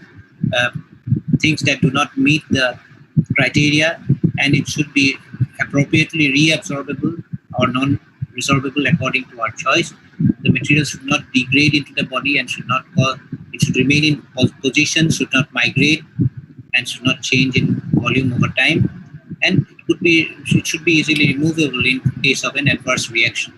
things that do not meet the criteria, and it should be appropriately reabsorbable or non-resorbable according to our choice. The material should not degrade into the body and should not cause, it should remain in position, should not migrate, and should not change in volume over time. And it should be easily removable in case of an adverse reaction.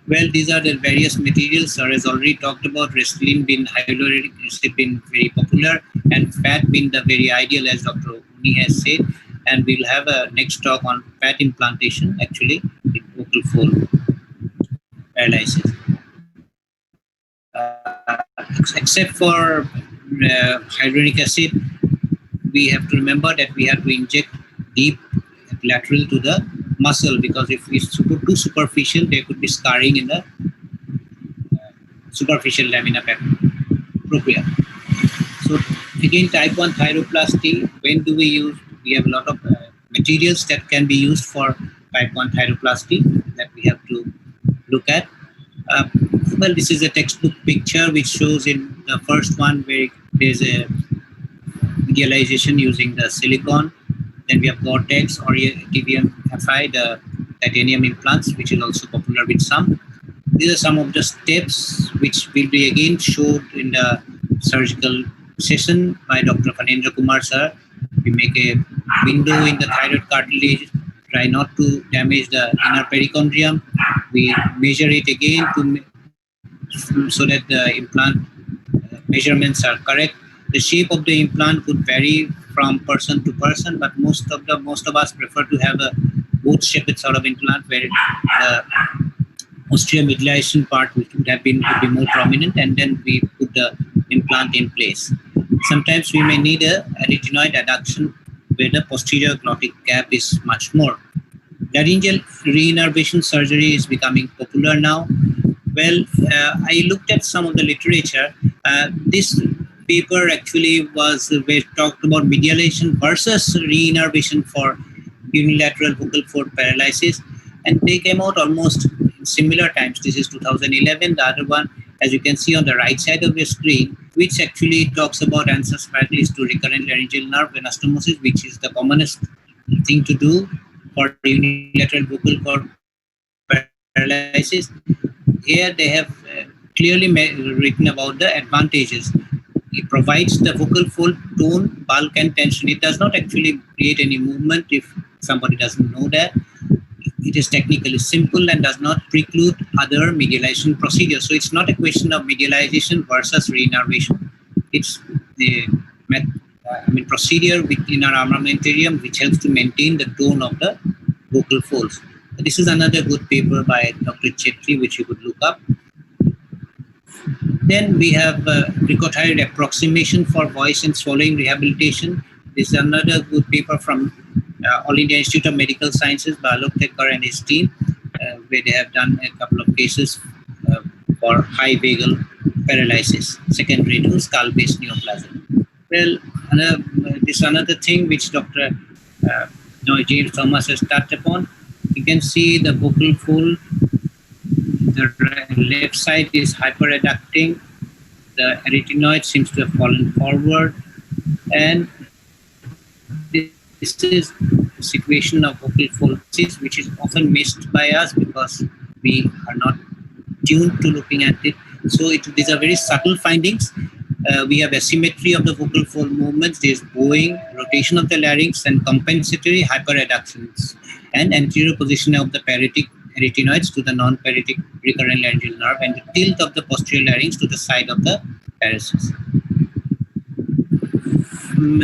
Well, these are the various materials. Sir has already talked about Restylane being hyaluronic acid being very popular and fat being the very ideal, as Dr. Unni has said. And we'll have a next talk on fat implantation, actually, in vocal fold paralysis. Except for hyaluronic acid, we have to remember that we have to inject deep lateral to the muscle, because if it's too superficial, there could be scarring in the superficial lamina propria. So again, type 1 thyroplasty, when do we use? We have a lot of materials that can be used for type 1 thyroplasty that we have to look at. Well, this is a textbook picture which shows in the first one where there's a medialization using the silicone. Then we have Gore-Tex or TVM FI, the titanium implants, which is also popular with some. These are some of the steps which will be again showed in the surgical session by Dr. Phanindra Kumar sir. We make a window in the thyroid cartilage, try not to damage the inner perichondrium. We measure it again so that the implant measurements are correct. The shape of the implant could vary from person to person, but most of us prefer to have a boat-shaped sort of implant where the posterior midline part would be more prominent, and then we put the implant in place. Sometimes we may need a arytenoid adduction where the posterior glottic gap is much more. Laryngeal reinnervation surgery is becoming popular now. Well, I looked at some of the literature. This paper actually talked about medialation versus reinnervation for unilateral vocal cord paralysis, and they came out almost in similar times. This is 2011. The other one, as you can see on the right side of your screen, which actually talks about answers to recurrent laryngeal nerve anastomosis, which is the commonest thing to do for unilateral vocal cord paralysis. Here they have clearly written about the advantages. It provides the vocal fold tone, bulk, and tension. It does not actually create any movement if somebody doesn't know that. It is technically simple and does not preclude other medialization procedures. So it's not a question of medialization versus reinnervation. It's the procedure within our armamentarium which helps to maintain the tone of the vocal folds. This is another good paper by Dr. Chetri, which you could look up. Then we have ricothyroid approximation for voice and swallowing rehabilitation. This is another good paper from All India Institute of Medical Sciences by Alok Thekkar and his team, where they have done a couple of cases for high vagal paralysis, secondary to skull-based neoplasm. Well, this is another thing which Dr. James Thomas has touched upon. You can see the vocal fold. The left side is hyperadducting. The arytenoid seems to have fallen forward. And this is a situation of vocal fold which is often missed by us because we are not tuned to looking at it. So these are very subtle findings. We have asymmetry of the vocal fold movements. There is bowing, rotation of the larynx, and compensatory hyperadductions, and anterior position of the parietic arytenoids to the non-parietic recurrent laryngeal nerve, and the tilt of the posterior larynx to the side of the paresis.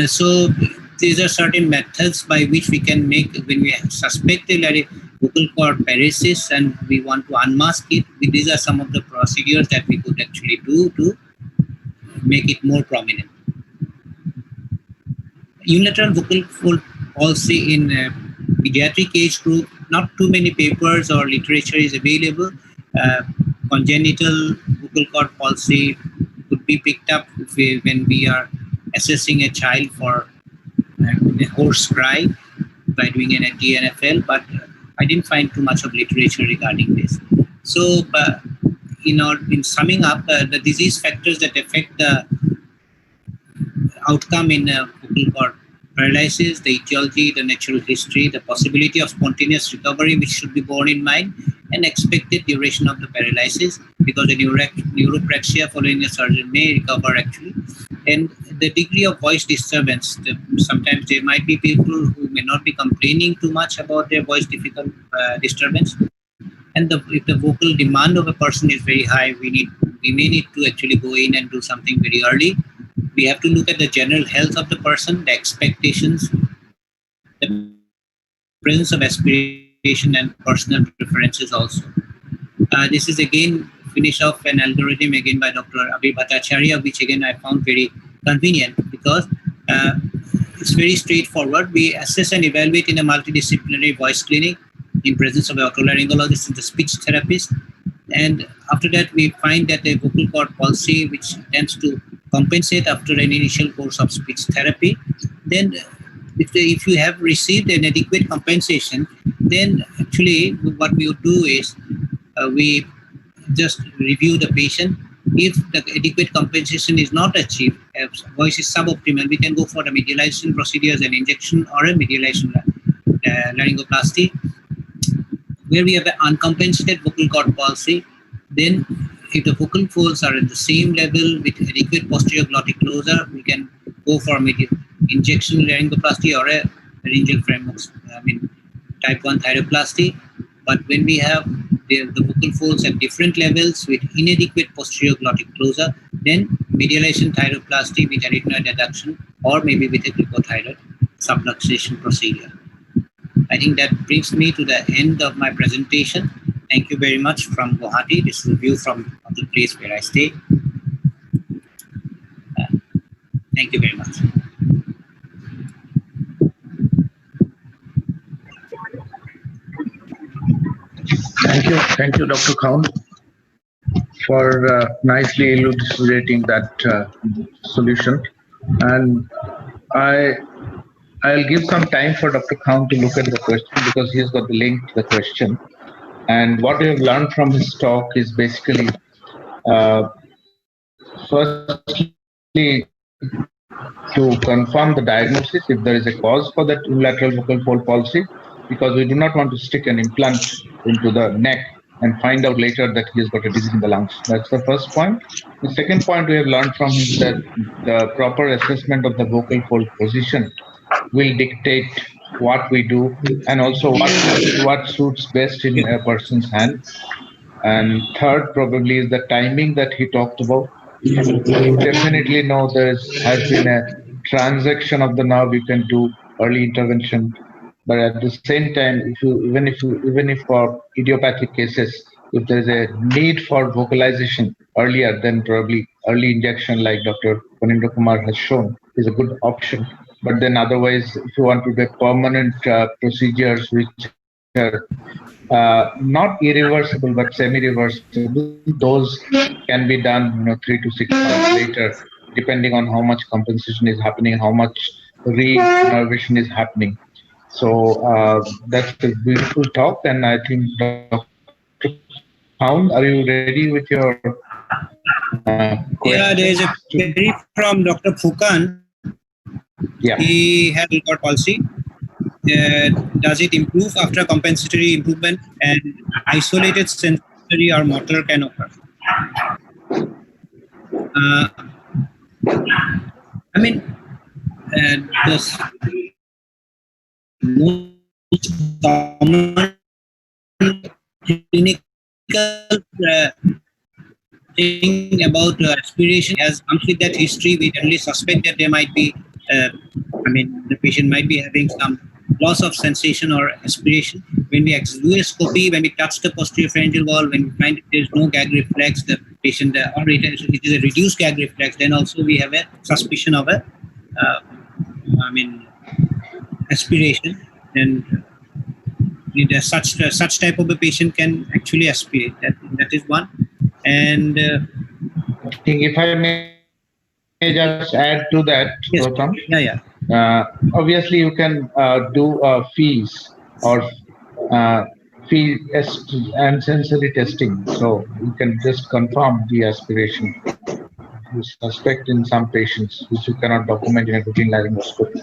So these are certain methods by which we can make, when we suspect a vocal cord paresis and we want to unmask it, these are some of the procedures that we could actually do to make it more prominent. Unilateral vocal fold palsy in pediatric age group, not too many papers or literature is available. Congenital vocal cord palsy could be picked up when we are assessing a child for a hoarse cry by doing an DNFL, but I didn't find too much of literature regarding this. So, in summing up, the disease factors that affect the outcome in vocal cord paralysis, the etiology, the natural history, the possibility of spontaneous recovery, which should be borne in mind, and expected duration of the paralysis, because the neuropraxia following a surgery may recover actually, and the degree of voice disturbance. Sometimes there might be people who may not be complaining too much about their voice disturbance, and if the vocal demand of a person is very high, we may need to actually go in and do something very early. We have to look at the general health of the person, the expectations, the presence of aspiration, and personal preferences also. This is again finish off an algorithm again by Dr. Abir Bhattacharya, which again I found very convenient because it's very straightforward. We assess and evaluate in a multidisciplinary voice clinic in presence of a otolaryngologist and the speech therapist. And after that, we find that a vocal cord palsy, which tends to compensate after an initial course of speech therapy. Then if you have received an adequate compensation, then actually what we would do is we just review the patient. If the adequate compensation is not achieved, if voice is suboptimal, we can go for a medialization procedure as an injection or a medialization laryngoplasty. Where we have an uncompensated vocal cord palsy, then if the vocal folds are at the same level with adequate posterior glottic closure, we can go for injection laryngoplasty or a laryngeal framework, type 1 thyroplasty. But when we have the vocal folds at different levels with inadequate posterior glottic closure, then medialization thyroplasty with arytenoid adduction or maybe with a glycothyroid subluxation procedure. I think that brings me to the end of my presentation. Thank you very much from Guwahati. This review from the place where I stay. Thank you very much. Thank you, Dr. Khan, for nicely elucidating that solution. And I'll give some time for Dr. Khan to look at the question because he's got the link to the question. And what we have learned from his talk is basically, firstly, to confirm the diagnosis if there is a cause for that unilateral vocal fold palsy, because we do not want to stick an implant into the neck and find out later that he has got a disease in the lungs. That's the first point. The second point we have learned from him is that the proper assessment of the vocal fold position will dictate what we do and also what suits best in a person's hand. And third probably is the timing that he talked about. We definitely know there has been a transaction of the nerve. You can do early intervention, but at the same time, even if for idiopathic cases, if there is a need for vocalization earlier, then probably early injection, like Dr. Phanindra Kumar has shown, is a good option. But then otherwise, if you want to do permanent procedures which are not irreversible but semi-reversible, those can be done 3 to 6 months later, depending on how much compensation is happening, how much re-innervation is happening. So that's a beautiful talk, and I think Dr. Pound, are you ready with your question? Yeah, there is a query from Dr. Phukan. Yeah. He has got palsy. Does it improve after compensatory improvement, and isolated sensory or motor can occur? I mean, the most common clinical thing about aspiration comes with that history. We only suspect that there might be, the patient might be having some loss of sensation or aspiration. When we do a scopy, when we touch the posterior pharyngeal wall, when we find that there is no gag reflex, the patient, or it is a reduced gag reflex, then also we have a suspicion of a, aspiration. And such type of a patient can actually aspirate. That is one. And if I may just add to that, yes. Gautam. Yeah. Obviously, you can do fees or fee and sensory testing. So you can just confirm the aspiration. You suspect in some patients, which you cannot document in a routine laryngoscopy.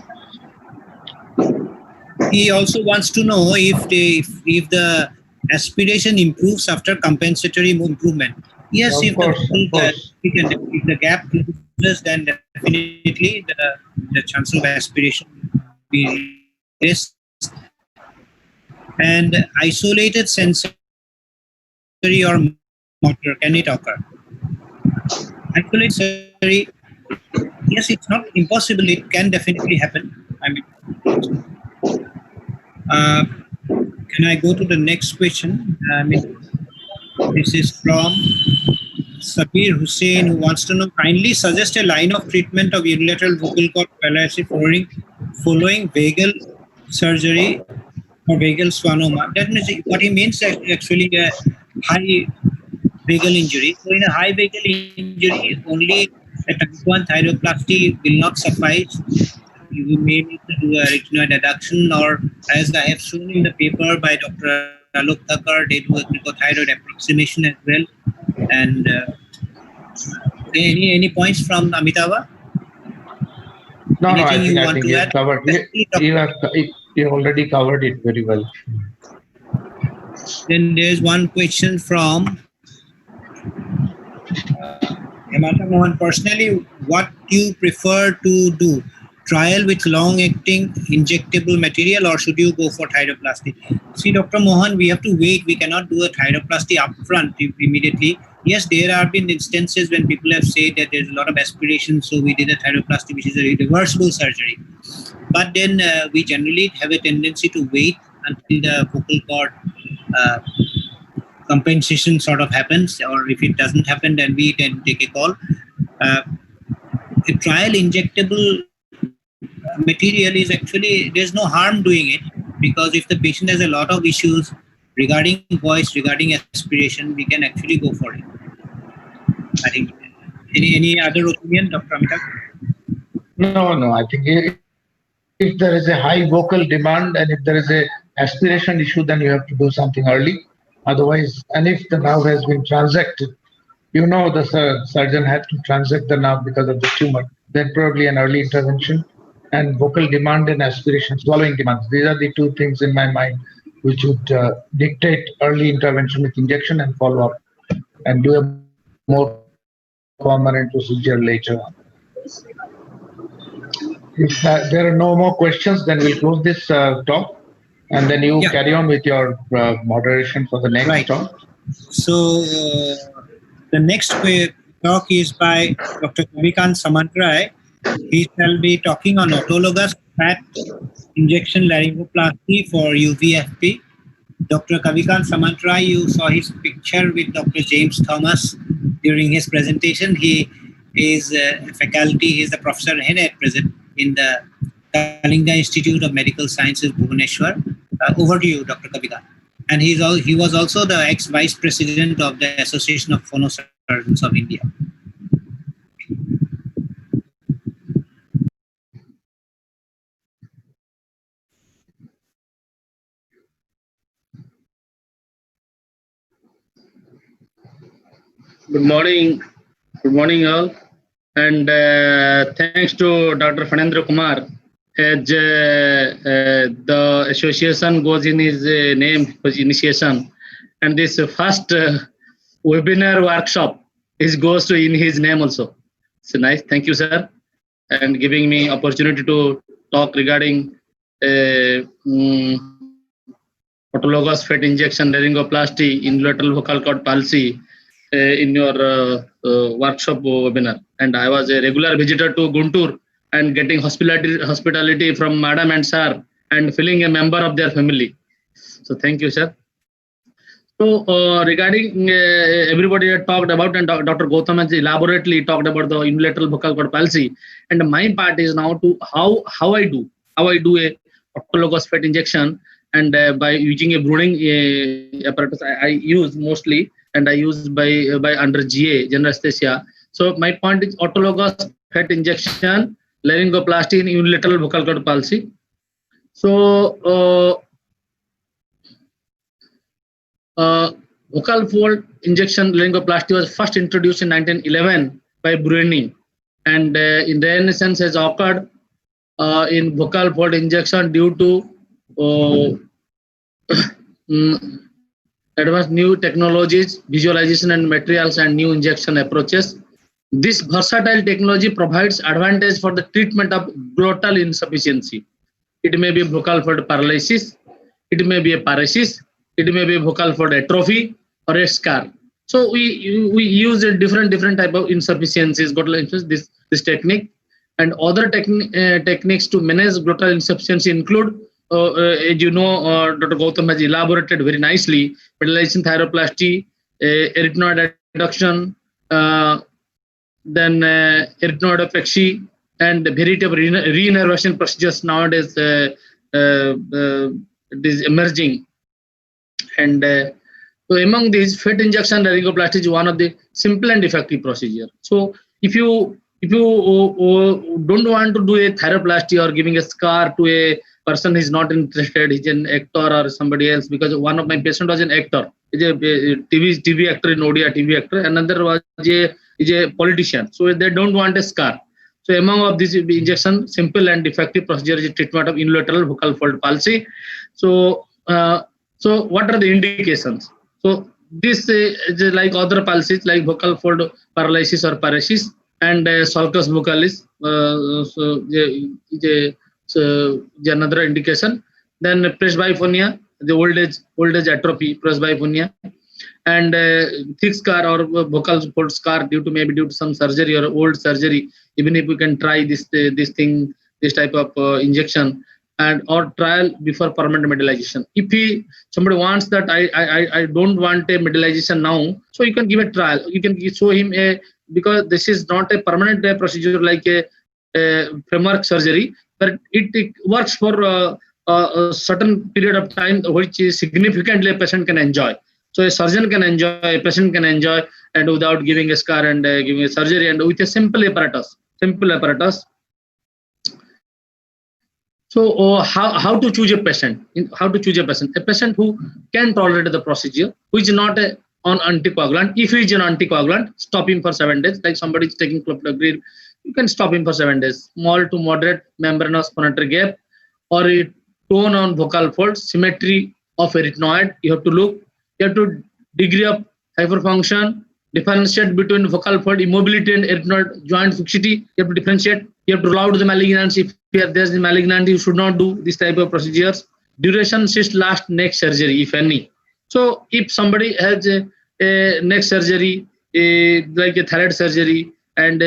He also wants to know if the aspiration improves after compensatory improvement. Yes, of course. If the gap closes, then definitely the chance of aspiration will be less. And isolated sensory or motor, can it occur? Isolated sensory, yes, it's not impossible. It can definitely happen. Can I go to the next question? This is from Sabir Hussain, who wants to know, kindly suggest a line of treatment of unilateral vocal cord paralysis following vagal surgery or vagal schwannoma. That means what he means is actually a high vagal injury. So in a high vagal injury, only a type 1 thyroplasty will not suffice. You may need to do a arytenoid adduction, or as I have shown in the paper by Dr. Alok Thakkar, they do a glycothyroid approximation as well. And any points from Amitava? No, I think you have covered. You already covered it very well. Then there's one question from Hemanta Mohan. Personally, what do you prefer to do? Trial with long-acting injectable material, or should you go for thyroplasty? See, Dr. Mohan, we have to wait. We cannot do a thyroplasty upfront immediately. yes, there have been instances when people have said that there's a lot of aspiration, so we did a thyroplasty, which is a reversible surgery. But then we generally have a tendency to wait until the vocal cord compensation sort of happens, or if it doesn't happen, then we can take a call. A trial injectable material is actually, there's no harm doing it, because if the patient has a lot of issues regarding voice, regarding aspiration, we can actually go for it. I think. Any other opinion, Dr. Amitabh? No. I think if there is a high vocal demand and if there is a aspiration issue, then you have to do something early. Otherwise, and if the nerve has been transected, the surgeon had to transect the nerve because of the tumor, then probably an early intervention. And vocal demand and aspiration, swallowing demands. These are the two things in my mind which would dictate early intervention with injection and follow up and do a more permanent procedure later on. If there are no more questions, then we'll close this talk and then you carry on with your moderation for the next talk. So the next talk is by Dr. Kavikant Samantrai. He shall be talking on autologous fat injection laryngoplasty for UVFP. Dr. Kavikant Samantrai, you saw his picture with Dr. James Thomas during his presentation. He is a faculty, he is the professor at present in the Kalinga Institute of Medical Sciences, Bhubaneswar. Over to you, Dr. Kavikant. And he was also the ex-vice president of the Association of Phonosurgeons of India. Good morning all, and thanks to Dr. Phanendra Kumar. As the association goes in his name, his initiation, and this first webinar workshop goes in his name also. So nice, thank you, sir, and giving me opportunity to talk regarding autologous fat injection laryngoplasty in lateral vocal cord palsy in your workshop webinar. And I was a regular visitor to Guntur and getting hospitality from madam and sir and feeling a member of their family. So thank you, sir. So regarding everybody had talked about, and Dr. Gautam has elaborately talked about the unilateral vocal cord palsy, and my part is now to how I do a autologous fat injection, and by using a Bruning apparatus I use mostly, and I use by under GA, general anesthesia. So my point is autologous fat injection laryngoplasty in unilateral vocal cord palsy. So vocal fold injection laryngoplasty was first introduced in 1911 by Bruning, and in renaissance has occurred in vocal fold injection due to advanced new technologies, visualization and materials, and new injection approaches. This versatile technology provides advantage for the treatment of glottal insufficiency. It may be vocal fold paralysis, it may be a paresis, it may be vocal fold atrophy or a scar. So we use a different type of insufficiencies, glottal insufficiency, this technique, and other techniques to manage glottal insufficiency include, as you know, Dr. Gautam has elaborated very nicely, pedalization thyroplasty, arytenoid adduction, then arytenoidopexy, and variety of reinnervation procedures nowadays it is emerging. And so among these, fat injection laryngoplasty is one of the simple and effective procedure. So if you don't want to do a thyroplasty or giving a scar to a person who is not interested, he's an actor or somebody else, because one of my patient was an actor, he's a TV actor in Odia TV actor, another was a politician, so they don't want a scar. So among of these injection, simple and effective procedure is treatment of unilateral vocal fold palsy. So so what are the indications? So this is like other palsies like vocal fold paralysis or paresis and sulcus vocalis. So another indication. Then presbyophonia, the old age atrophy, presbyophonia, and thick scar or vocal cord scar maybe due to some surgery or old surgery, even if we can try this type of injection and or trial before permanent metallization. If somebody wants that I don't want a metallization now, so you can give a trial. You can show him because this is not a permanent procedure like a framework surgery, but it works for a certain period of time which is significantly a patient can enjoy. So a surgeon can enjoy, a patient can enjoy, and without giving a scar and giving a surgery, and with a simple apparatus. So how to choose a patient? How to choose a patient? A patient who can tolerate the procedure, who is not on anticoagulant. If he is an anticoagulant, stop him for 7 days. Like somebody is taking clopidogrel, you can stop him for 7 days. Small to moderate membranous phonetic gap, or a tone on vocal folds, symmetry of arytenoid. You have to look. You have to degree of hyperfunction, differentiate between vocal fold immobility and arytenoid joint fixity. You have to differentiate. You have to rule out the malignancy. If there's the malignancy, you should not do this type of procedures. Duration should last neck surgery, if any. So if somebody has a neck surgery, like a thyroid surgery, and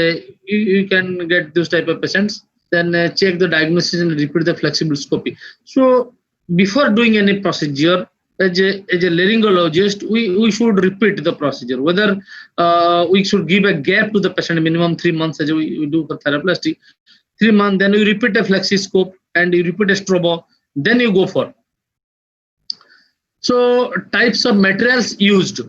you can get those type of patients, then check the diagnosis and repeat the flexible scopy. So before doing any procedure, as a laryngologist, we should repeat the procedure. Whether we should give a gap to the patient, minimum 3 months, as we do for thyroplasty. 3 months, then you repeat a flexiscope and you repeat a strobo, then you go for. So types of materials used.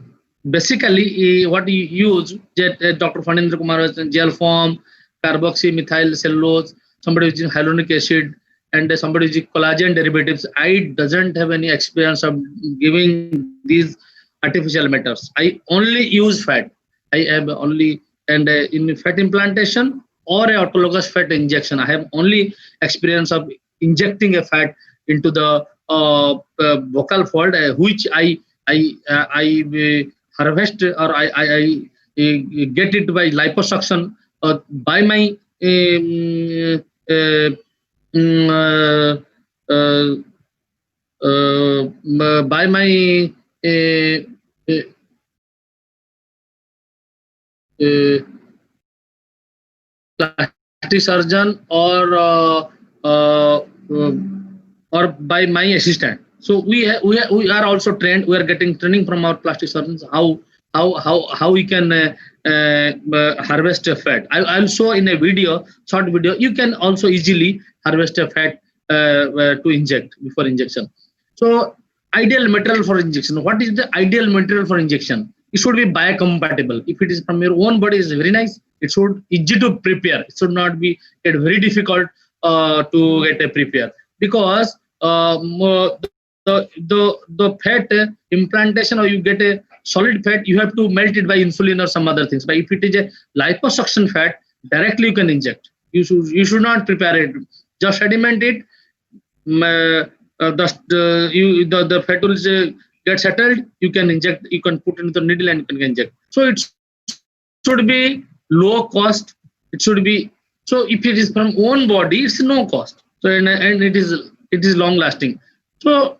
Basically, what you use, Dr. Phanindra Kumar was gel form, carboxymethyl cellulose, somebody using hyaluronic acid, and somebody using collagen derivatives. I doesn't have any experience of giving these artificial matters. I only use fat. I have only, and in fat implantation or a autologous fat injection, I have only experience of injecting a fat into the vocal fold, which I harvest or I get it by liposuction by my plastic surgeon or by my assistant. So we are also trained. We are getting training from our plastic surgeons how we can harvest a fat. I'll show in a video, short video. You can also easily harvest a fat to inject before injection. So ideal material for injection. What is the ideal material for injection? It should be biocompatible. If it is from your own body, it's very nice. It should easy to prepare. It should not be very difficult to get a prepare, because the fat implantation, or you get a solid fat, you have to melt it by insulin or some other things. But if it is a liposuction fat, directly you can inject. You should not prepare it. Just sediment it. The fat will get settled. You can inject. You can put into the needle and you can inject. So it should be low cost. It should be, so if it is from own body, it's no cost. So and it is long lasting. So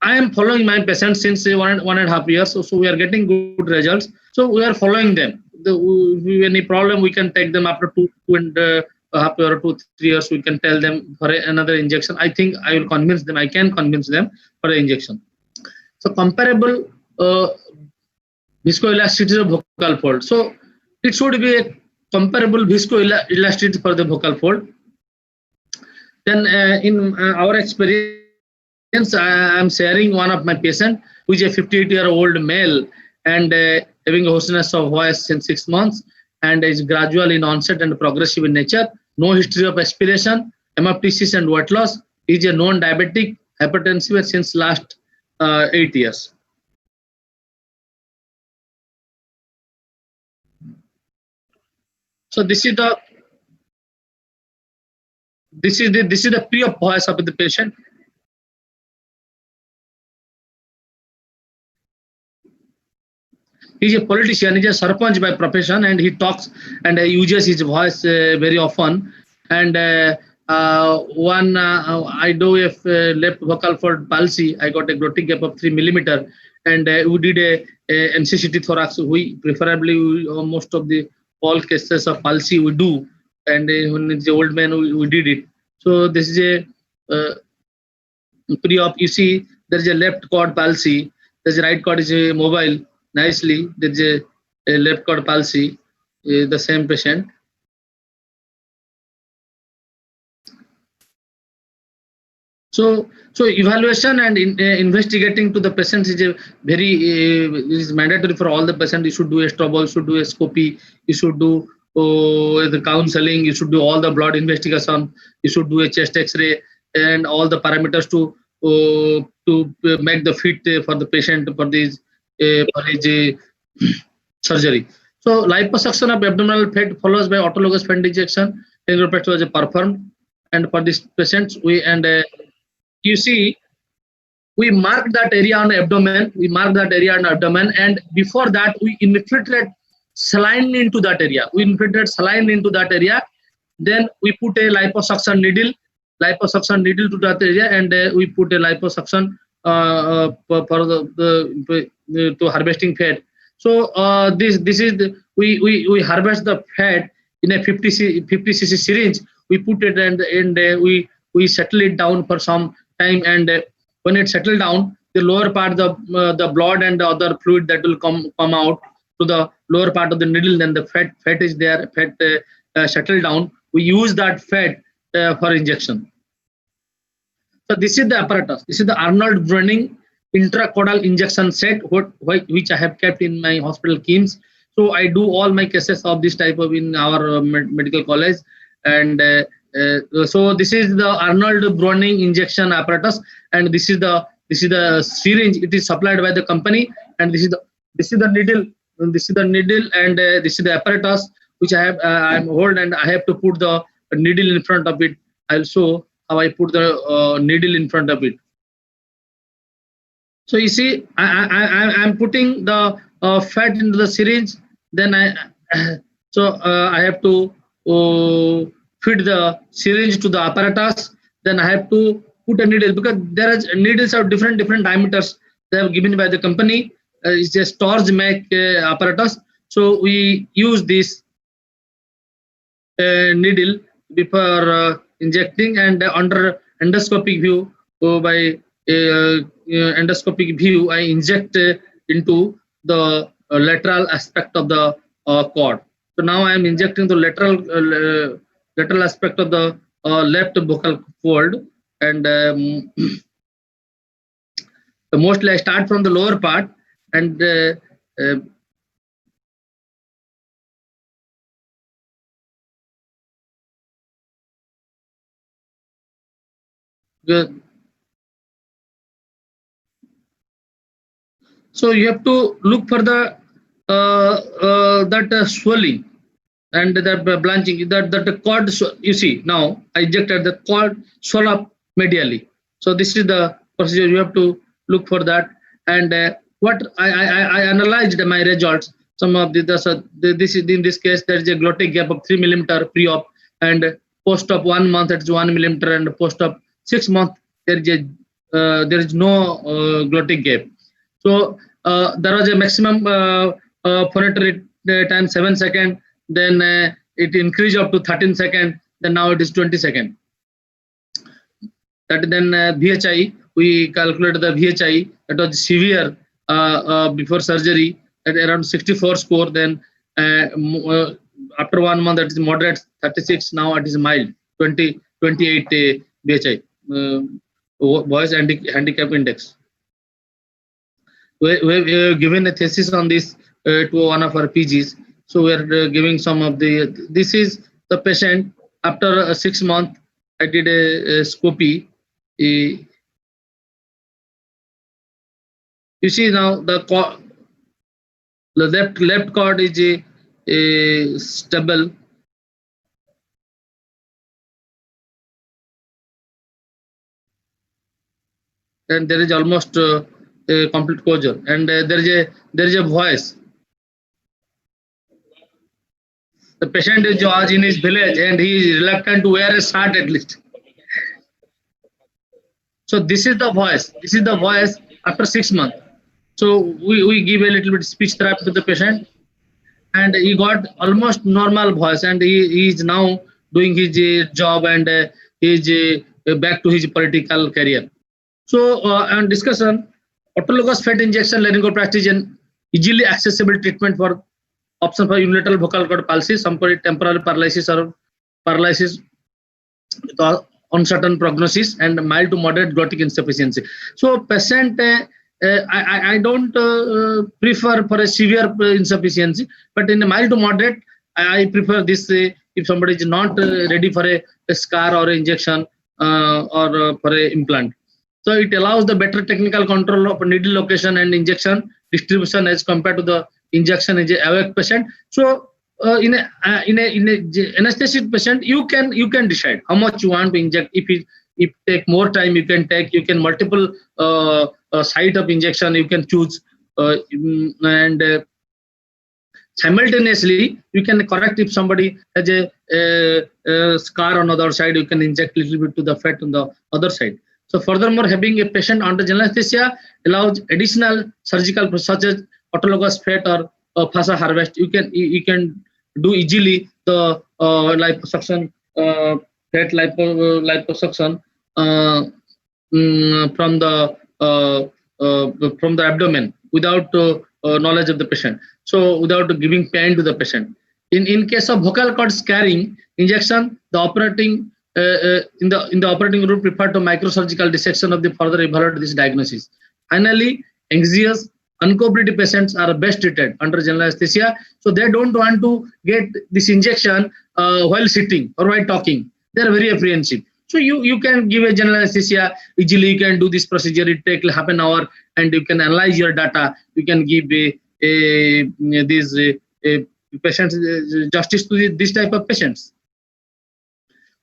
I am following my patients since 1.5 years. So we are getting good results. So we are following them. If any problem, we can take them after 2.5 years or 2-3 years. We can tell them for another injection. I think I will convince them. I can convince them for the injection. So comparable viscoelasticity of vocal fold. So it should be a comparable viscoelasticity for the vocal fold. Then in our experience, I am sharing one of my patient who is a 58-year-old male and having a hoarseness of voice since 6 months, and is gradual in onset and progressive in nature. No history of aspiration, hemoptysis and weight loss. He is a non-diabetic, hypertensive since last 8 years. So this is the pre-op voice of the patient. He is a politician. He is a sarpanch by profession, and he talks and uses his voice very often. And I do a left vocal fold palsy. I got a glottic gap of 3 mm, and we did a NCCT thorax. We preferably most of the all cases of palsy we do, and when it's the old man we did it. So this is a pre-op. You see there is a left quad palsy, there's a right quad is a mobile nicely, there's a left quad palsy, the same patient. So evaluation and investigating to the patients is a very is mandatory for all the patients. You should do a strobo, you should do a scopy, you should do the counseling, you should do all the blood investigation, you should do a chest X-ray and all the parameters to make the fit for the patient for this surgery. So liposuction of abdominal fat follows by autologous fat injection. Angioplasty was performed, and for these patients we you see, we mark that area on the abdomen. And before that, we infiltrate saline into that area. Then we put a liposuction needle to that area, and we put a liposuction to harvesting fat. So this is we harvest the fat in a 50 cc syringe. We put it and we settle it down for some time, and when it settled down, the lower part, the blood and the other fluid that will come out to the lower part of the needle, then the fat is there, settled down. We use that fat for injection. So this is the apparatus. This is the Arnold Browning intracaudal injection set, which I have kept in my hospital KIMS. So I do all my cases of this type of in our medical college, and so this is the Arnold Browning injection apparatus, and this is the syringe. It is supplied by the company, and this is the needle. And this is the needle, and this is the apparatus which I have. I'm hold, and I have to put the needle in front of it. I'll show how I put the needle in front of it. So you see, I'm putting the fat into the syringe. Then I have to feed the syringe to the apparatus. Then I have to put a needle, because there are needles of different diameters they have given by the company. It's a Storz Mac apparatus. So we use this needle before injecting, and under endoscopic view, by endoscopic view, I inject into the lateral aspect of the cord. So now I am injecting the lateral aspect of the left vocal cord, and mostly I start from the lower part, and so you have to look for the that swelling and that blanching, that the cord. You see, now I injected the cord swell up medially. So this is the procedure. You have to look for that. And what I analyzed my results. Some of this is in this case there is a glottic gap of 3 mm pre-op, and post-op 1 month it is 1 mm, and post-op 6 months there is no glottic gap. So there was a maximum phonatory time 7 seconds. Then it increased up to 13 seconds. Then now it is 20 seconds. That then VHI, we calculated the VHI that was severe before surgery at around 64 score. Then after 1 month it is moderate 36. Now it is mild 28 VHI, voice handicap index. We have given a thesis on this to one of our PGs. So we are giving some of the. This is the patient after 6 months. I did a scopy. You see now the left cord is stable. And there is almost a complete closure, and there is a voice. The patient is in his village, and he is reluctant to wear a shirt at least. So this is the voice. This is the voice after 6 months. So we give a little bit speech therapy to the patient, and he got almost normal voice, and he is now doing his job, and he is back to his political career. So on discussion, autologous fat injection laryngoplasty is an easily accessible treatment for option for unilateral vocal cord palsy, temporary paralysis or paralysis with uncertain prognosis, and mild to moderate glottic insufficiency. So patient, I don't prefer for a severe insufficiency, but in a mild to moderate, I prefer this if somebody is not ready for a scar or injection or for a implant. So it allows the better technical control of needle location and injection distribution as compared to the injection in a awake patient. So in a anesthetic patient, you can decide how much you want to inject. If take more time, you can multiple site of injection you can choose, and simultaneously you can correct if somebody has a scar on the other side, you can inject a little bit to the fat on the other side. So furthermore, having a patient under general anesthesia allows additional surgical procedures such as autologous fat or fascia harvest. You can do easily the liposuction, fat liposuction from the abdomen without knowledge of the patient. So without giving pain to the patient. In case of vocal cord scarring injection, the operating in the operating room prefer to microsurgical dissection of the further evaluate this diagnosis. Finally, anxious, uncooperative patients are best treated under general anesthesia. So they don't want to get this injection while sitting or while talking. They are very apprehensive. So you can give a general anesthesia easily. You can do this procedure. It takes half an hour, and you can analyze your data. You can give these patients justice to this type of patients.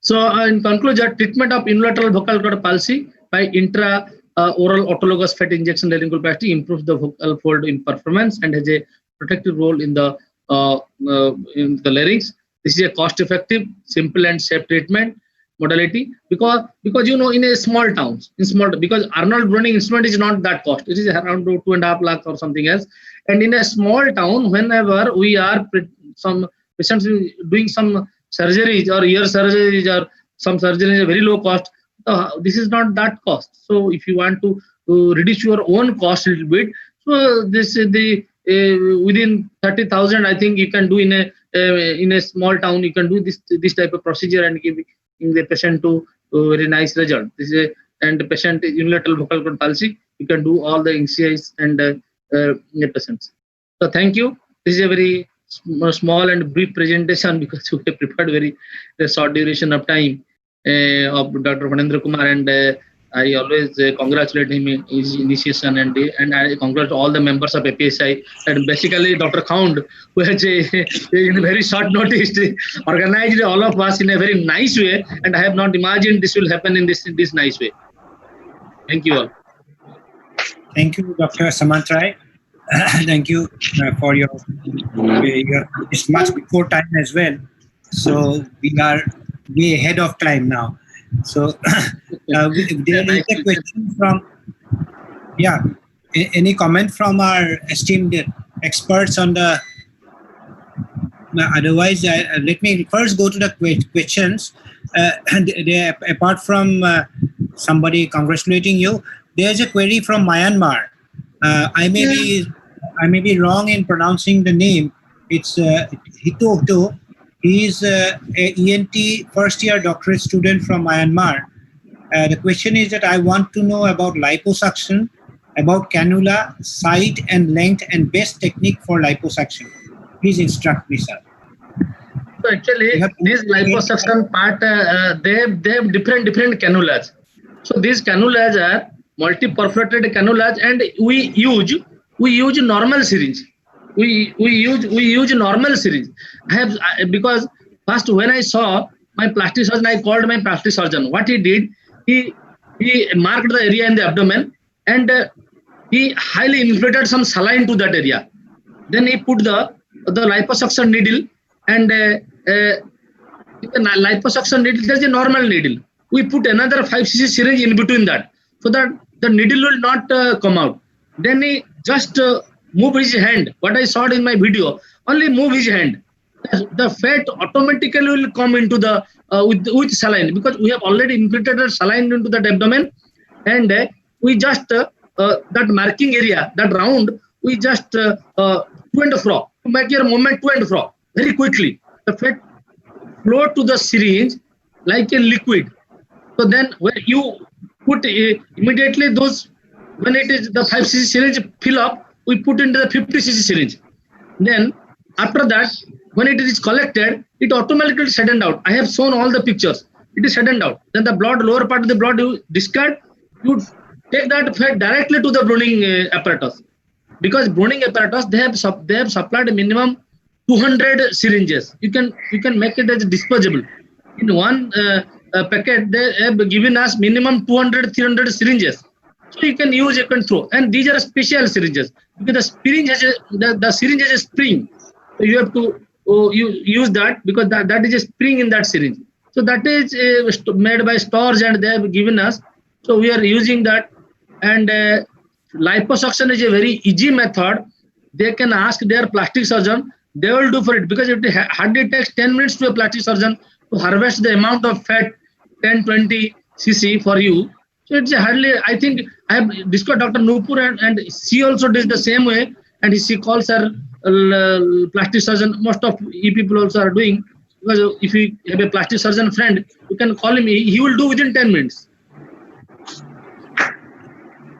So in conclusion, treatment of unilateral vocal cord palsy by intra-oral autologous fat injection laryngoplasty improves the vocal fold in performance and has a protective role in the larynx. This is a cost-effective, simple and safe treatment modality because in a small towns, because Arnold Browning instrument is not that cost. It is around 2.5 lakhs or something else. And in a small town, whenever we are some patients doing some surgeries or ear surgeries or some surgeries at very low cost, this is not that cost. So if you want to reduce your own cost a little bit, so this is the within 30,000, I think you can do in a small town. You can do this type of procedure and give the patient to very nice result. This is and the patient is unilateral vocal cord palsy. You can do all the NCIs and patients. So thank you. This is a very small and brief presentation because we have prepared very short duration of time of Dr. Phanendra Kumar, and I always congratulate him in his initiation, and I congratulate all the members of APSI, and basically Dr. Khound, who has in a very short notice organized all of us in a very nice way, and I have not imagined this will happen in this nice way. Thank you all. Thank you, Dr. Samantrai. Thank you for your it's much before time as well. So we are way ahead of time now. So there is a question from, any comment from our esteemed experts on the, otherwise let me first go to the questions. And apart from somebody congratulating you, there's a query from Myanmar. I may be wrong in pronouncing the name. It's Hito Hito. He is a ENT first-year doctorate student from Myanmar. The question is that I want to know about liposuction, about cannula, site and length, and best technique for liposuction. Please instruct me, sir. So actually, this liposuction part, they have different cannulas. So these cannulas are multi-perforated cannulas, and we use normal syringe. We use normal syringe. Because first when I saw my plastic surgeon, I called my plastic surgeon. What he did, he marked the area in the abdomen, and he highly inflated some saline to that area. Then he put the liposuction needle, and the liposuction needle, there's a normal needle. We put another 5 cc syringe in between that, so that the needle will not come out. Then he just move his hand. What I saw in my video, only move his hand. The fat automatically will come into the with saline, because we have already infiltrated saline into that abdomen, and we just that marking area, that round, we just to and fro, to make your movement to and fro very quickly. The fat flow to the syringe like a liquid. So then when you put immediately those, when it is the 5cc syringe fill up, we put into the 50cc syringe. Then after that, when it is collected, it automatically suddened out. I have shown all the pictures. It is suddened out. Then the blood, lower part of the blood, you discard, you take that fat directly to the Browning apparatus. Because Browning apparatus, they have supplied a minimum 200 syringes. You can make it as disposable. In one packet, they have given us minimum 200, 300 syringes. So you can use, you can throw. And these are special syringes, because the syringe has a spring. So you have to you use that, because that is a spring in that syringe. So that is made by Storz, and they have given us. So we are using that. And liposuction is a very easy method. They can ask their plastic surgeon, they will do for it, because it hardly takes 10 minutes to a plastic surgeon to harvest the amount of fat, 10-20 cc for you. So it's hardly, I think I have discussed Dr. Nupur, and she also does the same way, and she calls her plastic surgeon. Most of you people also are doing, because if you have a plastic surgeon friend, you can call him, he will do within 10 minutes.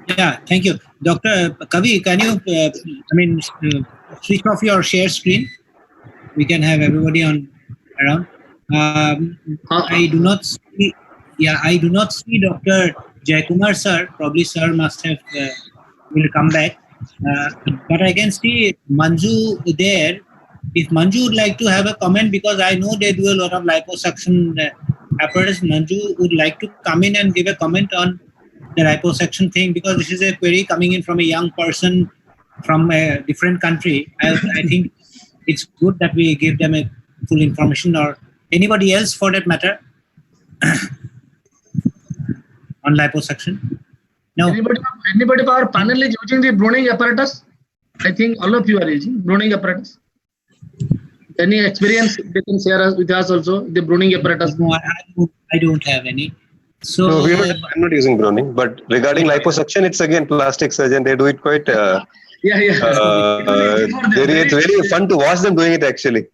Yeah, thank you. Dr. Kavi, can you, switch off your share screen? We can have everybody around. I do not see Dr. Jayakumar sir. Probably sir must have will come back. But I can see Manju there. If Manju would like to have a comment, because I know they do a lot of liposuction apparatus, Manju would like to come in and give a comment on the liposuction thing, because this is a query coming in from a young person from a different country. I think it's good that we give them a full information, or anybody else for that matter, on liposuction. No. Anybody of our panel is using the Browning apparatus? I think all of you are using Browning apparatus. Any experience they can share with us also, the Browning apparatus? No, I don't have any. So no, I'm not using Browning, but regarding liposuction, it's again plastic surgeon. They do it quite. It's very fun to watch them doing it actually.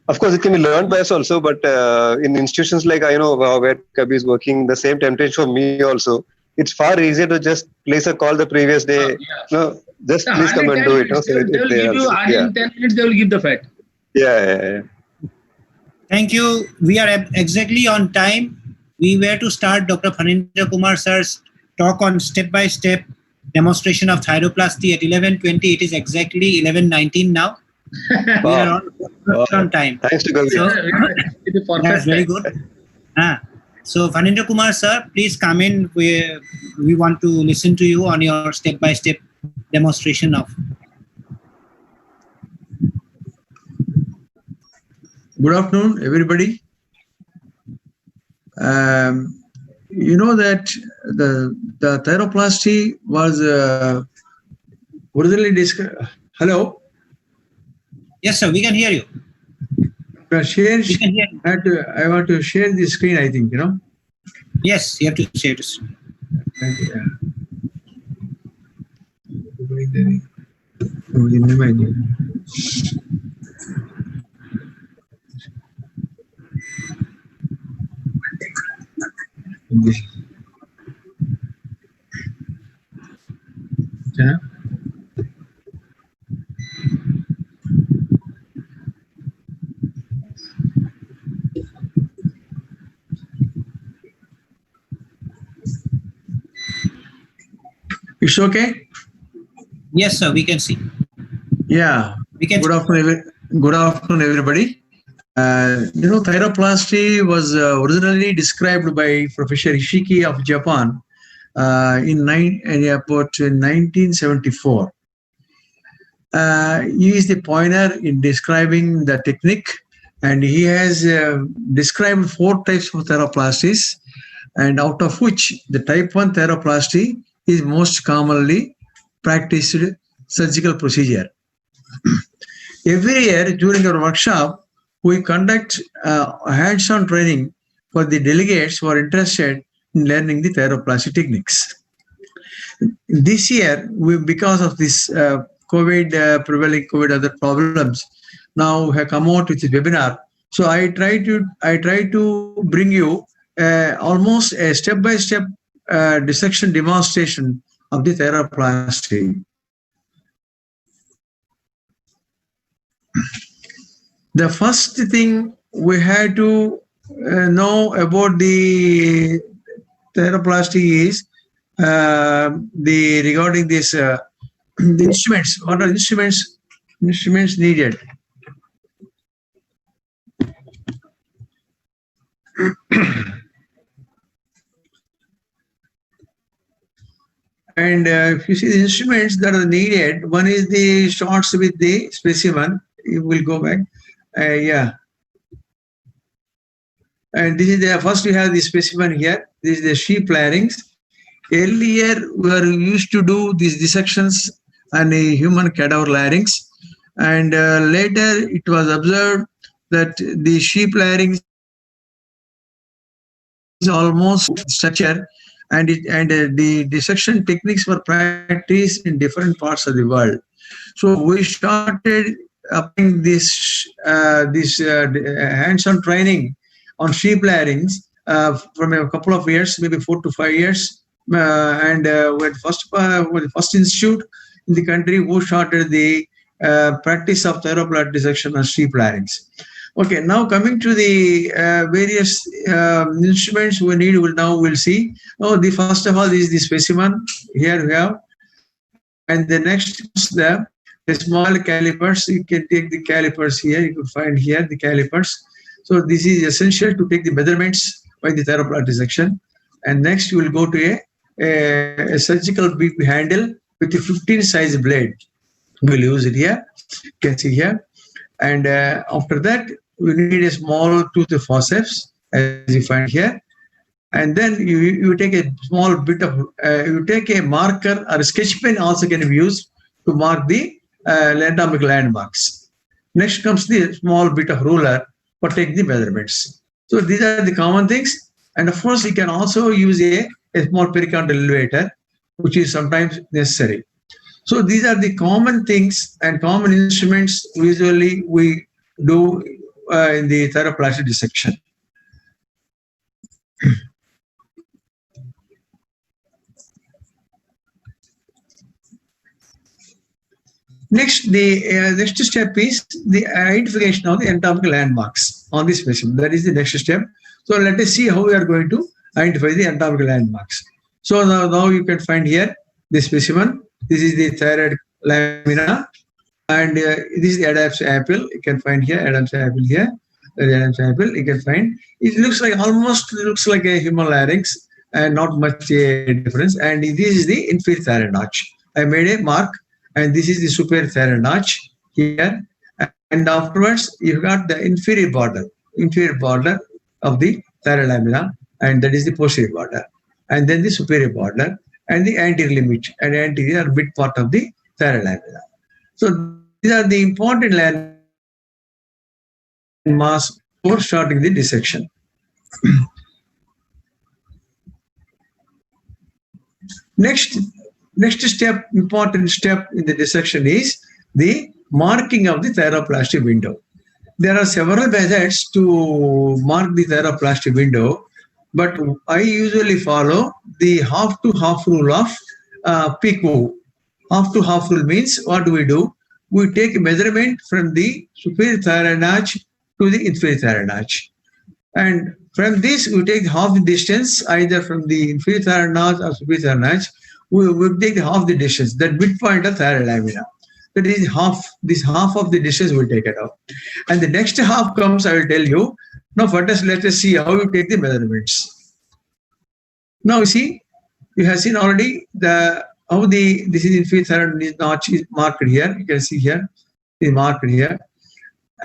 Of course, it can be learned by us also, but in institutions like I know where Kabi is working, the same temptation for me also. It's far easier to just place a call the previous day. No, just please come and do it. No? So they will give you, in 10 minutes, they will give the fat. Yeah. Thank you. We are exactly on time. We were to start Dr. Phanindra Kumar sir's talk on step-by-step demonstration of thyroplasty at 11:20. It is exactly 11:19 now. We are on time. Thanks to Kavi. So, that's very good. So Phanindra Kumar sir, please come in. We want to listen to you on your step-by-step demonstration of. Good afternoon, everybody. You know that the thyroplasty was originally described. Hello? Yes, sir, we can hear you. I want to share the screen, I think, Yes, you have to share this. It's okay? Yes, sir, we can see. Yeah. Good afternoon, everybody. Thyroplasty was originally described by Professor Ishiki of Japan in 1974. He is the pioneer in describing the technique, and he has described 4 types of thyroplasties, and out of which the type 1 thyroplasty is most commonly practiced surgical procedure. Every year during our workshop, we conduct hands-on training for the delegates who are interested in learning the thyroplasty techniques. This year, because of this COVID, prevailing COVID other problems, now have come out with a webinar. So I try to bring you almost a step-by-step dissection demonstration of the thyroplasty. The first thing we had to know about the thyroplasty is regarding this the instruments. What are instruments needed? And if you see the instruments that are needed, one is the shots with the specimen. You will go back. Yeah. And this is the first we have the specimen here. This is the sheep larynx. Earlier we were used to do these dissections on a human cadaver larynx, and later it was observed that the sheep larynx is almost structure, and the dissection techniques were practiced in different parts of the world. So we started applying this hands-on training on sheep larynx from a couple of years, maybe 4 to 5 years, and we're the first institute in the country who started the practice of thyroplasty dissection on sheep larynx. Okay, now coming to the various instruments we need, we'll see. Oh, the first of all is the specimen. Here we have, and the next is the small calipers. You can take the calipers here. You can find here the calipers. So this is essential to take the measurements by the thyroplasty dissection. And next you will go to a surgical big handle with a 15 size blade. We'll use it here. You can see here. And after that, we need a small tooth of forceps, as you find here. And then you take a small bit of, you take a marker or a sketch pen also can be used to mark the anatomical landmarks. Next comes the small bit of ruler for taking the measurements. So these are the common things. And of course, you can also use a small pericardial elevator, which is sometimes necessary. So these are the common things and common instruments usually we do in the thyroplasty dissection. Next, the next step is the identification of the anatomical landmarks on this specimen. That is the next step. So let us see how we are going to identify the anatomical landmarks. So now you can find here the specimen. This is the thyroid lamina, and this is the Adam's apple. You can find here Adam's apple here. The Adam's apple you can find. It looks like almost looks like a human larynx, and not much difference. And this is the inferior thyroid notch. I made a mark. And this is the superior thyroid notch here. And afterwards, you've got the inferior border of the thyroid lamina, and that is the posterior border. And then the superior border and the anterior limit and anterior mid part of the thyroid lamina. So these are the important landmarks for starting the dissection. Next step, important step in the dissection is the marking of the thyroplasty window. There are several methods to mark the thyroplasty window, but I usually follow the half to half rule of PICO. Half to half rule means what do? We take a measurement from the superior thyroid notch to the inferior thyroid notch. And from this, we take half the distance, either from the inferior thyroid notch or superior thyroid notch. We take half the distance, that midpoint of thyroid lamina. That is this half of the distance we take it off. And the next half comes, I will tell you. Now first let us see how you take the measurements. Now you see, you have seen already how this is inferior thyroid notch is marked here. You can see here, is marked here.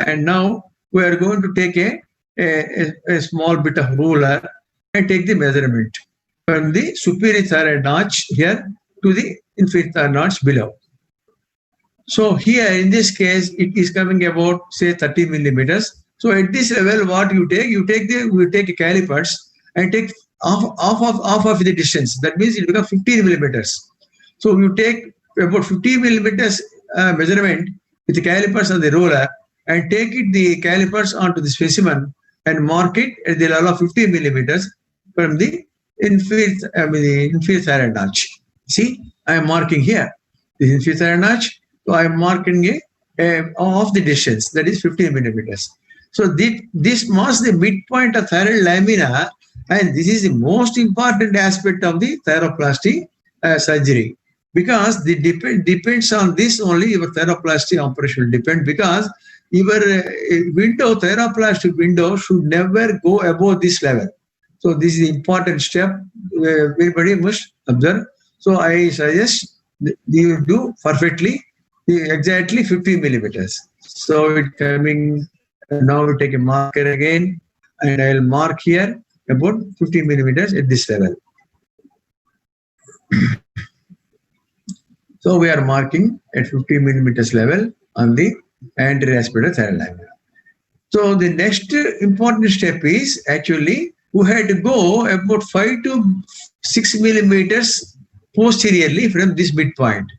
And now we are going to take a small bit of ruler and take the measurement. from the superior thyroid notch here to the inferior thyroid notch below. So here in this case, it is coming about say 30 millimeters. So at this level, what you take calipers and take half of the distance. That means it becomes 15 millimeters. So you take about 50 millimeters measurement with the calipers on the roller and take the calipers onto the specimen and mark it at the level of 50 millimeters from the inferior thyroid notch. See, I am marking here. This is inferior thyroid notch. So I am marking of the distance, that is 15 millimeters. So this marks the midpoint of thyroid lamina, and this is the most important aspect of the thyroplasty surgery, because the depends on this only your thyroplasty operation will depend, because your thyroplastic window should never go above this level. So this is the important step everybody must observe. So I suggest you do perfectly exactly 50 millimeters. So it coming now, we take a marker again, and I will mark here about 50 millimeters at this level. So we are marking at 50 millimeters level on the anterior aspect of thyroid lamina. So the next important step is actually we had to go about 5 to 6 millimeters posteriorly from this midpoint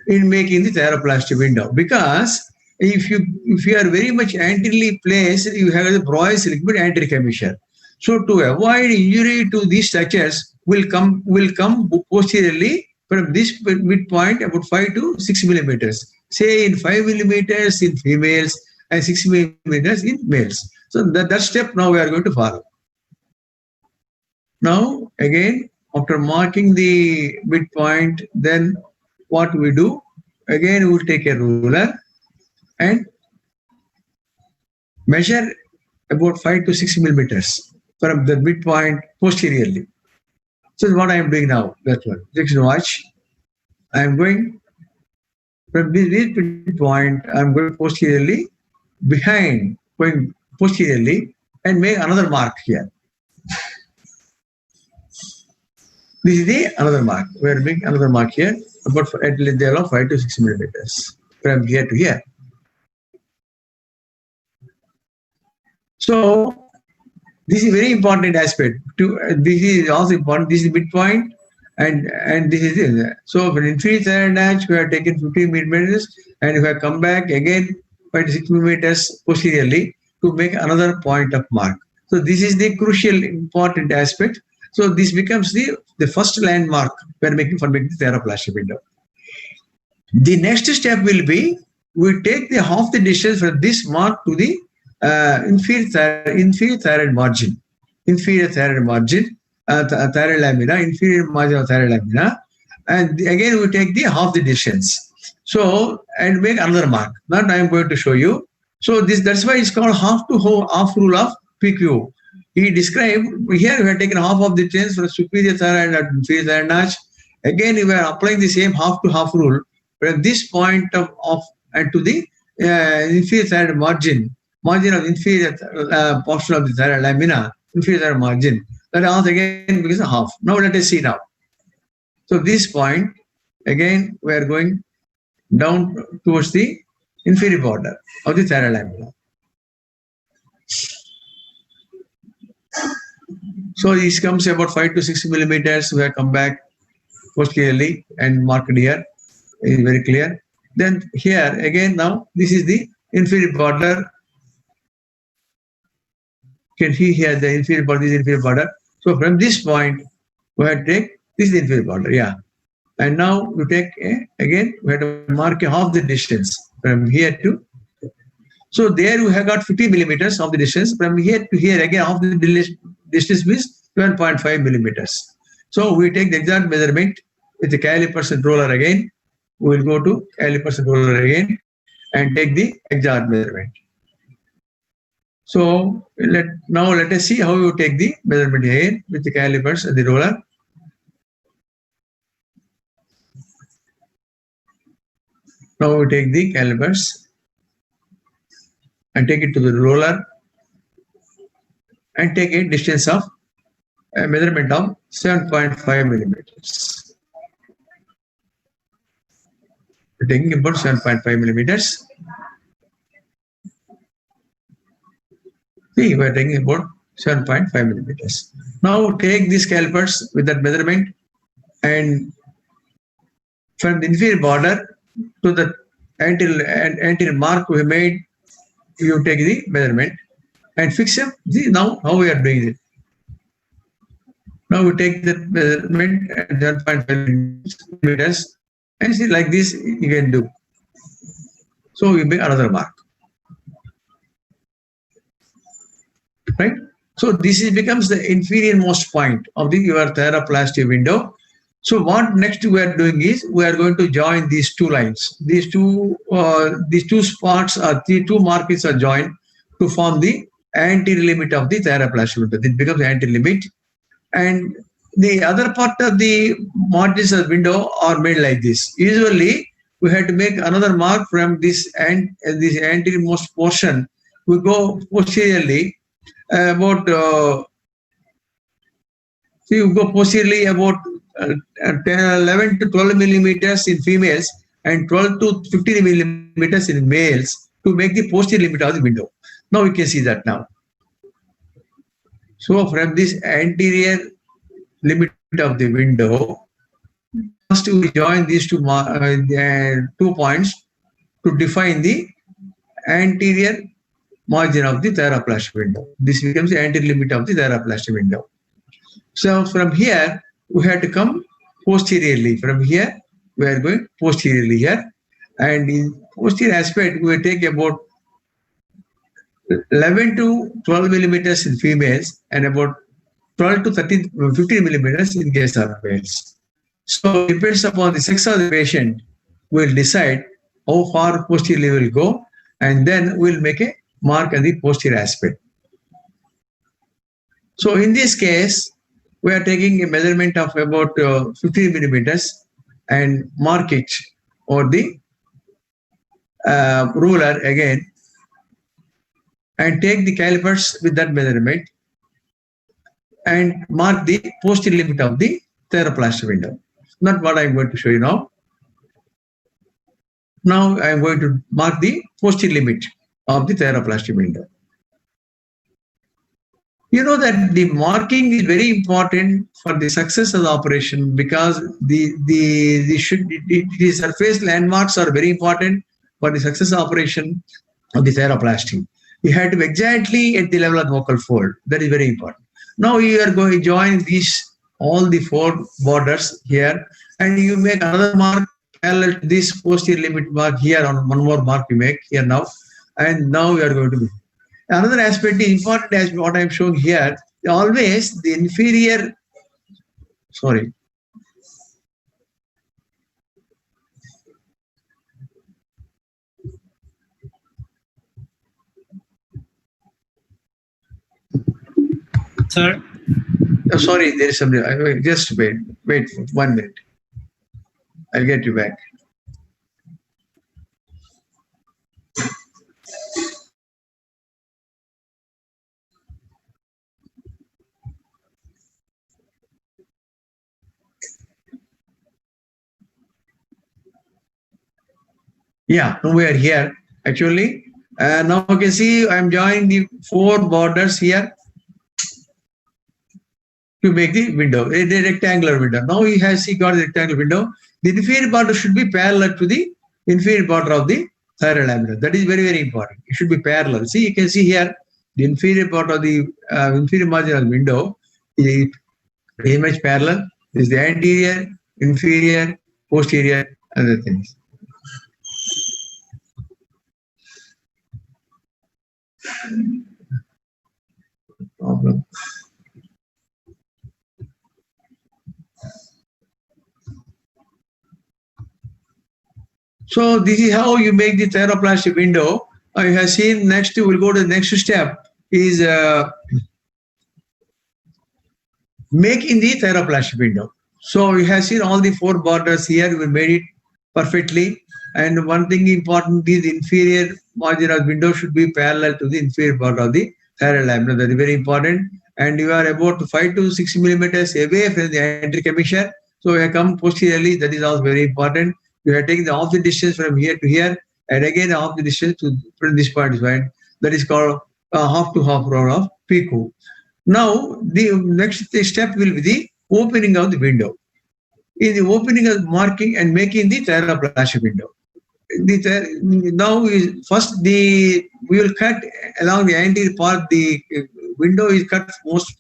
in making the thyroplasty window, because if you are very much anteriorly placed, you have the Broyes ligament anterior commissure. So to avoid injury to these structures, will come posteriorly from this midpoint about 5 to 6 millimeters. Say in 5 millimeters in females and 6 millimeters in males. So that step now we are going to follow. Now again, after marking the midpoint, then what we do? Again, we will take a ruler and measure about 5 to 6 millimeters from the midpoint posteriorly. So what I am doing now, that's one. Just watch. I am going from this midpoint, I am going posteriorly, going posteriorly, and make another mark here. This is another mark. We are making another mark here, about at the level of 5 to 6 millimeters from here to here. So this is very important aspect. This is also important. This is midpoint, and this is it. So for inferior thyroid notch, we have taken 15 millimeters, and if I come back again 5 to 6 millimeters posteriorly to make another point of mark. So this is the crucial important aspect. So this becomes the first landmark for making the thyroplasty window. The next step will be we take the half the distance from this mark to the inferior thyroid margin, thyroid lamina, inferior margin of thyroid lamina, and again we take the half the distance. So and make another mark. That I am going to show you. So that's why it's called half rule of PQ. He described here we have taken half of the distance from superior thyroid and inferior thyroid notch. Again, we are applying the same half to half rule from this point of and to the inferior thyroid margin of inferior portion of the thyroid lamina, inferior thyroid margin. That also again becomes a half. Now let us see now. So this point again we are going down towards the inferior border of the thyroid lamina. So this comes about 5 to 6 millimeters. We have come back posteriorly and marked here. It is very clear. Then here again now this is the inferior border. You can see here the inferior border, this is inferior border. So from this point we have to take this is the inferior border, yeah. And now we take again we have to mark half the distance from here to. So there we have got 50 millimeters of the distance. From here to here again half the distance means 7.5 millimeters. So we take the exact measurement with the calipers and roller again. We will go to calipers and roller again and take the exact measurement. So now let us see how you take the measurement again with the calipers and the roller. Now we take the calipers and take it to the roller and take a distance of a measurement of 7.5 millimeters. We're taking about 7.5 millimeters. See, we're taking about 7.5 millimeters. Now take these calipers with that measurement, and from the inferior border to the anterior mark we made, you take the measurement and fix them. See now how we are doing it. Now we take the measurement at 7.5 millimeters and see, like this you can do. So we make another mark. Right? So this becomes the inferior most point of your thyroplasty window. So what next we are doing is we are going to join these two lines. These two spots or the two markings are joined to form the anterior limit of the thyroplasty window. It becomes the anterior limit, and the other part of the margins of the window are made like this. Usually we have to make another mark from this anterior most portion. We go posteriorly about you go posteriorly about 11 to 12 millimeters in females and 12 to 15 millimeters in males to make the posterior limit of the window. Now we can see that now. So from this anterior limit of the window, first we join these two points to define the anterior margin of the thyroplasty window. This becomes the anterior limit of the thyroplasty window. So from here, we have to come posteriorly. From here, we are going posteriorly here. And in posterior aspect, we will take about 11 to 12 millimeters in females and about 12 to 15 millimeters in case of males. So it depends upon the sex of the patient, we will decide how far posteriorly we will go, and then we will make a mark on the posterior aspect. So in this case, we are taking a measurement of about 15 millimeters and mark it over the ruler again, and take the calipers with that measurement and mark the posterior limit of the thyroplasty window. Not what I am going to show you now. Now I am going to mark the posterior limit of the thyroplasty window. You know that the marking is very important for the success of the operation, because the surface landmarks are very important for the success of operation of the thyroplasty. You have to be exactly at the level of the vocal fold. That is very important. Now you are going to join all the four borders here, and you make another mark parallel to this posterior limit mark here. On one more mark you make here now, and now you are going to be. Another aspect, the important aspect, what I am showing here, always the inferior, sorry. Sir? Oh, sorry, there is something. Just wait 1 minute. I'll get you back. Yeah, now we are here actually. Now you can see I'm joining the four borders here to make the window, a rectangular window. Now you have got the rectangular window. The inferior border should be parallel to the inferior border of the thyroid lamina. That is very, very important. It should be parallel. See, you can see here the inferior part of the inferior margin of the window is very much parallel. This is the anterior, inferior, posterior, other things. Problem. So this is how you make the thyroplasty window. You have seen next, we'll go to the next step is making the thyroplasty window. So you have seen all the four borders here, we made it perfectly. And one thing important is the inferior margin of the window should be parallel to the inferior border of the thyroid lamina. That is very important. And you are about 5 to 6 millimeters away from the anterior commissure. So you come posteriorly. That is also very important. You are taking the half the distance from here to here, and again half the distance to this point is right. That is called half to half round of PICO. Now the next step will be the opening of the window. In the opening of marking and making the thyroplasty window. Now first we will cut along the anterior part. The window is cut most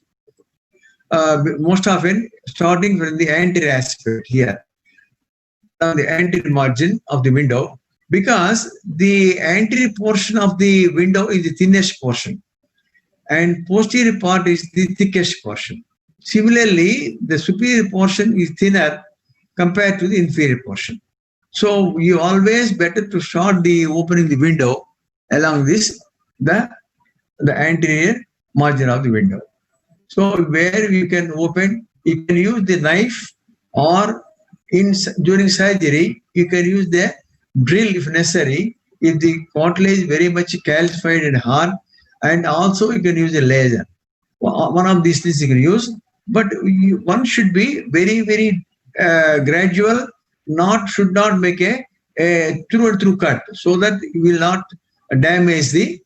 often starting from the anterior aspect here, on the anterior margin of the window, because the anterior portion of the window is the thinnest portion and posterior part is the thickest portion. Similarly, the superior portion is thinner compared to the inferior portion. So you always better to start the opening the window along this, the anterior margin of the window. So where you can open, you can use the knife, or during surgery, you can use the drill if necessary, if the cartilage is very much calcified and hard, and also you can use a laser. One of these things you can use, but one should be very, very gradual, should not make a through and through cut, so that you will not damage the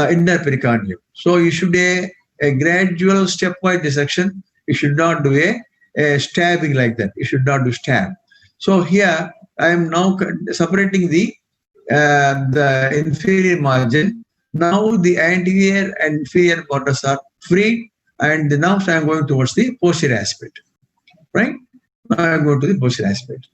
inner pericardium. So you should a gradual stepwise dissection. You should not do a stabbing like that. You should not do stab. So here I am now separating the inferior margin. Now the anterior and inferior borders are free, and now I am going towards the posterior aspect. Right? Now I am going to the posterior aspect.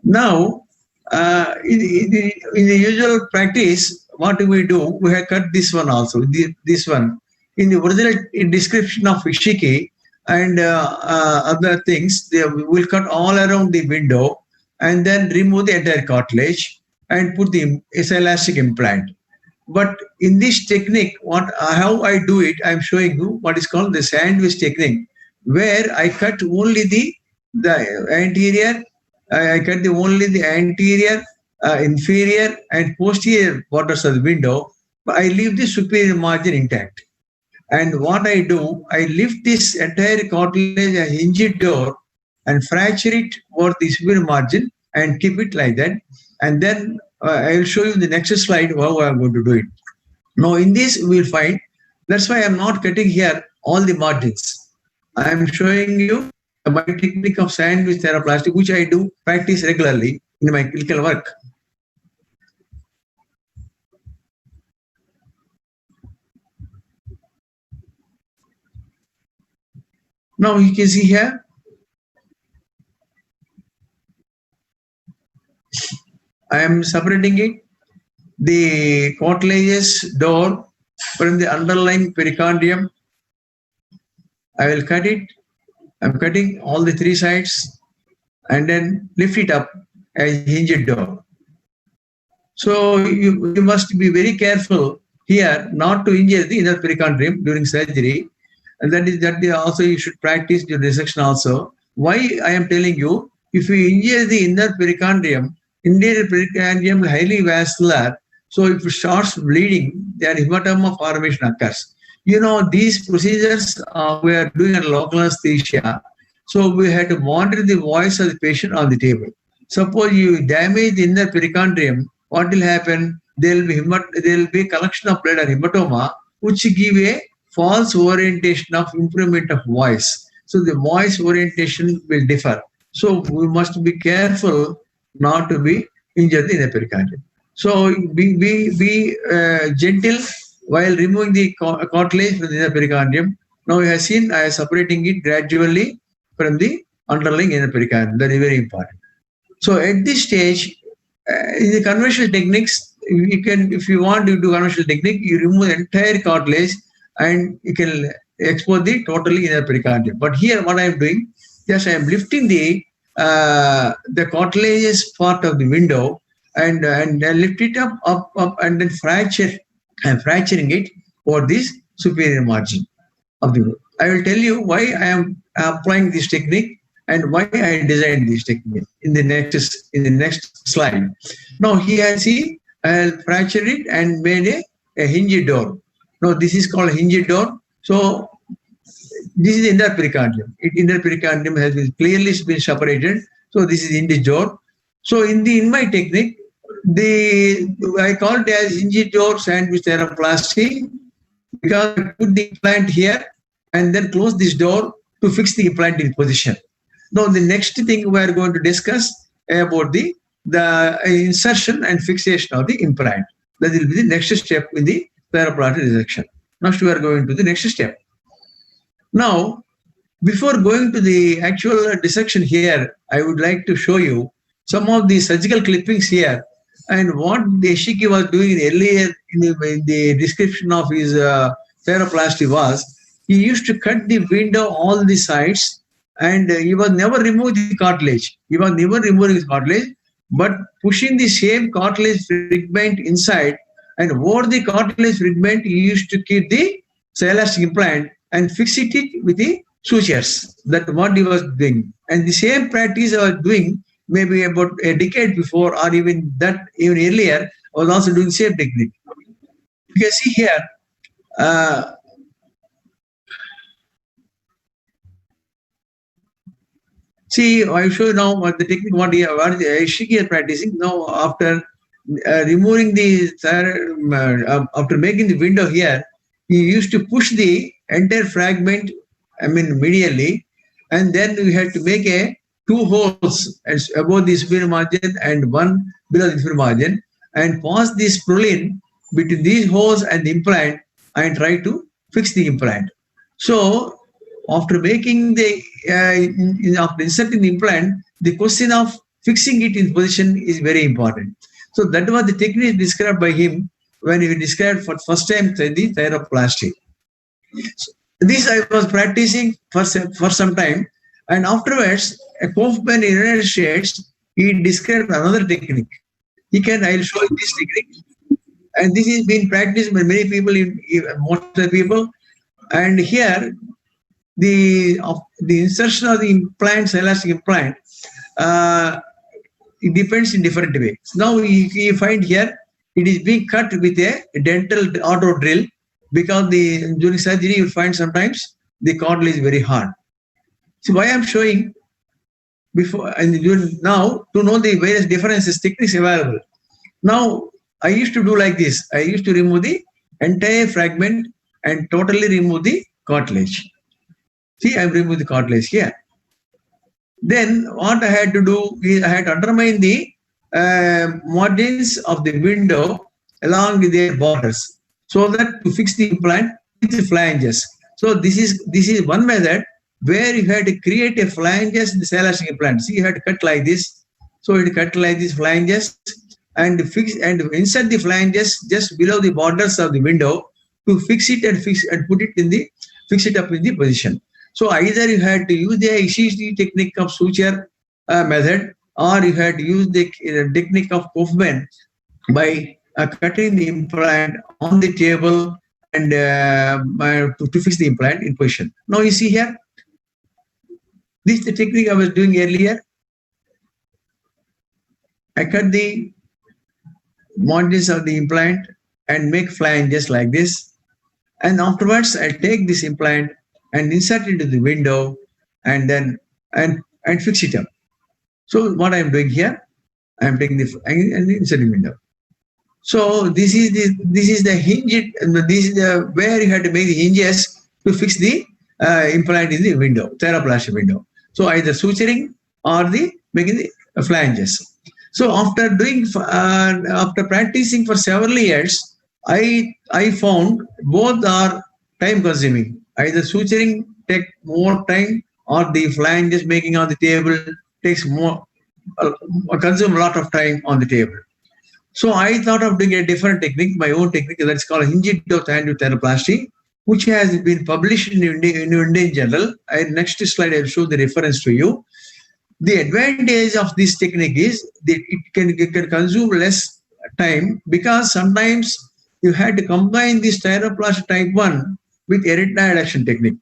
Now, in the usual practice, what do? We have cut this one also. This one in the original description of Ishiki and other things, we will cut all around the window and then remove the entire cartilage and put the elastic implant. But in this technique, how I do it, I am showing you what is called the sandwich technique, where I cut only the anterior. I cut only the anterior, inferior, and posterior borders of the window, but I leave the superior margin intact. And what I do, I lift this entire cartilage, a hinged door, and fracture it over the superior margin and keep it like that. And then I will show you in the next slide how I am going to do it. Now in this we will find, that's why I am not cutting here all the margins. I am showing you my technique of sandwich thyroplasty, which I do practice regularly in my clinical work. Now you can see here, I am separating it, the cartilageous door from the underlying pericardium. I will cut it. I'm cutting all the three sides and then lift it up as hinged door. So you must be very careful here not to injure the inner pericardium during surgery. And that also you should practice during dissection also. Why I am telling you, if you injure the inner pericardium highly vascular, so if it starts bleeding, then hematoma formation occurs. These procedures we are doing at local anesthesia. So we had to monitor the voice of the patient on the table. Suppose you damage the inner pericardium, what will happen? There will be collection of blood or hematoma, which give a false orientation of improvement of voice. So the voice orientation will differ. So we must be careful not to be injured in the pericardium. So be gentle while removing the cartilage from the inner pericardium. Now you have seen I am separating it gradually from the underlying inner pericardium. That is very important. So at this stage, in the conventional techniques, you can, if you want to do conventional technique, you remove the entire cartilage and you can expose the totally inner pericardium. But here what I am doing, just I am lifting the cartilageous part of the window and lift it up and then fracture. I am fracturing it over this superior margin of the window. I will tell you why I am applying this technique and why I designed this technique in the next slide. Now here see, I fractured it and made a hinged door. Now this is called hinged door. So this is the inner pericardium. Inner pericardium has been clearly been separated. So this is hinged door. So in my technique, I call it as hinged door sandwich theraplasty, because I put the implant here and then close this door to fix the implant in position. Now the next thing we are going to discuss about the insertion and fixation of the implant. That will be the next step in the theraplasty resection. Next we are going to the next step. Now, before going to the actual dissection here, I would like to show you some of the surgical clippings here and what the Eshiki was doing earlier in the description of his theraplasty was, he used to cut the window all the sides, and he was never removing the cartilage. He was never removing his cartilage, but pushing the same cartilage fragment inside, and over the cartilage fragment, he used to keep the elastic implant and fix it with the sutures. That's what he was doing. And the same practice I was doing maybe about a decade before, or even earlier, I was also doing the same technique. You can see here, see, I show you now what the technique, what Eshiki is practicing. Now, after removing after making the window here, he used to push the entire fragment, medially, and then we had to make two holes above the superior margin and one below the inferior margin, and pass this prolene between these holes and the implant and try to fix the implant. So, after making after inserting the implant, the question of fixing it in position is very important. So that was the technique described by him when he described for first time the theraplasty. So this I was practicing for some time, and afterwards, a Kaufman in the United States, he described another technique. I'll show you this technique, and this is being practiced by many people, most of the people, and here the insertion of the implants, elastic implant, it depends in different ways. Now you find here it is being cut with a dental auto drill, because during surgery you find sometimes the cartilage is very hard. So why I'm showing before and now to know the various differences, techniques available. Now I used to do like this. I used to remove the entire fragment and totally remove the cartilage. See, I'm removing the cartilage here. Then what I had to do is I had to undermine the margins of the window along with their borders, so that to fix the implant with the flanges. So this is one method where you had to create a flanges in the elastic implant. See, you had to cut like this. So you cut like these flanges and fix and insert the flanges just below the borders of the window to fix it and fix it up in the position. So either you had to use the Eshiki technique of suture method, or you had to use the technique of Kaufman by cutting the implant on the table and to fix the implant in position. Now you see here, this is the technique I was doing earlier. I cut the margins of the implant and make flanges like this, and afterwards I take this implant and insert it into the window and then and fix it up. So what I'm doing here, I'm taking and inserting window. So this is the hinge. This is where you have to make the hinges to fix the implant in the window, theraplasty window. So either suturing or making the flanges. So after practicing for several years, I found both are time consuming. Either suturing take more time, or the flanges making on the table takes consume a lot of time on the table. So I thought of doing a different technique, my own technique, that's called hinged door sandwich theraplasty, which has been published in Indian Journal. Next slide, I'll show the reference to you. The advantage of this technique is that it can consume less time, because sometimes you had to combine this theraplasty type 1 with erythroid adduction technique.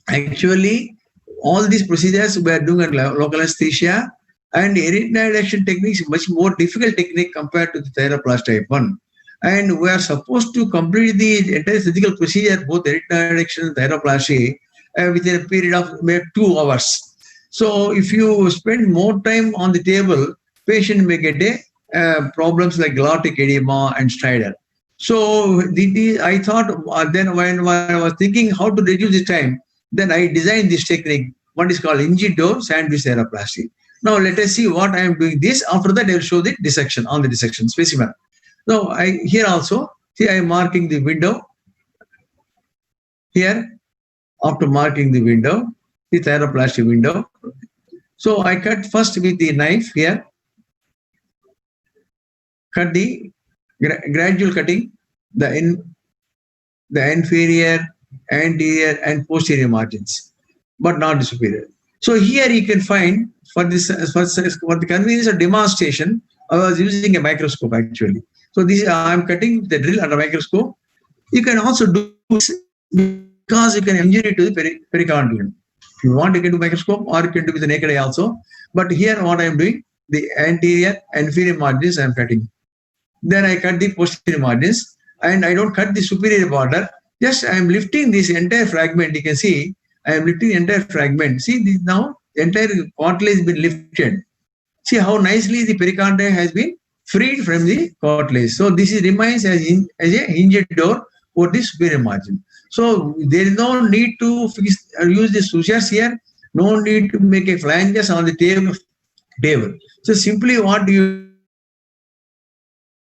Actually, all these procedures were doing at local anesthesia, and erythroid adduction technique is much more difficult technique compared to the theraplasty type 1. and we are supposed to complete the entire surgical procedure, both retina reduction and thyroplasty, within a period of maybe 2 hours. So if you spend more time on the table, patient may get problems like glottic edema and stridor. So I thought then when I was thinking how to reduce the time, then I designed this technique, what is called hinge door sandwich thyroplasty. Now let us see what I am doing this. After that I will show the dissection on the dissection specimen. So here also, see I am marking the window. Here, after marking the window, the thyroplasty window. So I cut first with the knife here. Cut the gradual cutting, the inferior, anterior, and posterior margins, but not the superior. So here you can find for the convenience of demonstration, I was using a microscope actually. So this I am cutting the drill under microscope. You can also do this because you can injury to the pericardium. If you want, you can do microscope or you can do with the naked eye also. But here what I am doing, the anterior and inferior margins I am cutting. Then I cut the posterior margins and I don't cut the superior border. Just I am lifting this entire fragment. You can see I am lifting the entire fragment. See this now, the entire cartilage has been lifted. See how nicely the pericardium has been freed from the cartilage. So this remains as a hinged door for the superior margin. So there is no need to use the sutures here. No need to make a flanges on the table. So simply what you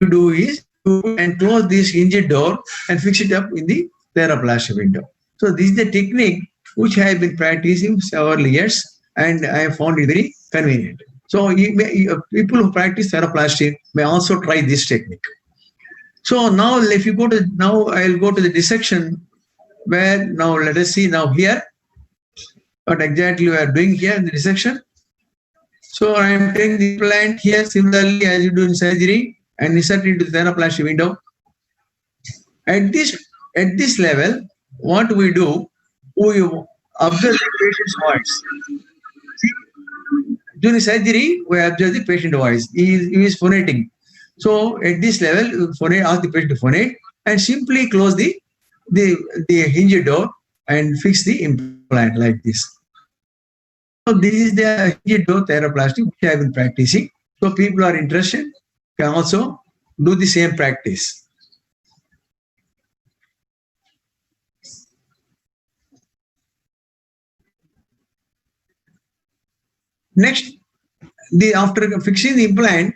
do is to and close this hinged door and fix it up in the thyroplasty window. So this is the technique which I have been practicing several years and I have found it very convenient. So people who practice thyroplasty may also try this technique. So now if you go to, now I will go to the dissection where now let us see now here what exactly we are doing here in the dissection. So I am taking the implant here similarly as you do in surgery and insert it into the thyroplasty window. At this level, what we do, we observe the patient's voice. See, during surgery, we observe the patient voice. He is phonating. So at this level, ask the patient to phonate and simply close the hinge door and fix the implant like this. So this is the hinge door thyroplasty which I have been practicing. So people are interested can also do the same practice. Next, after fixing the implant,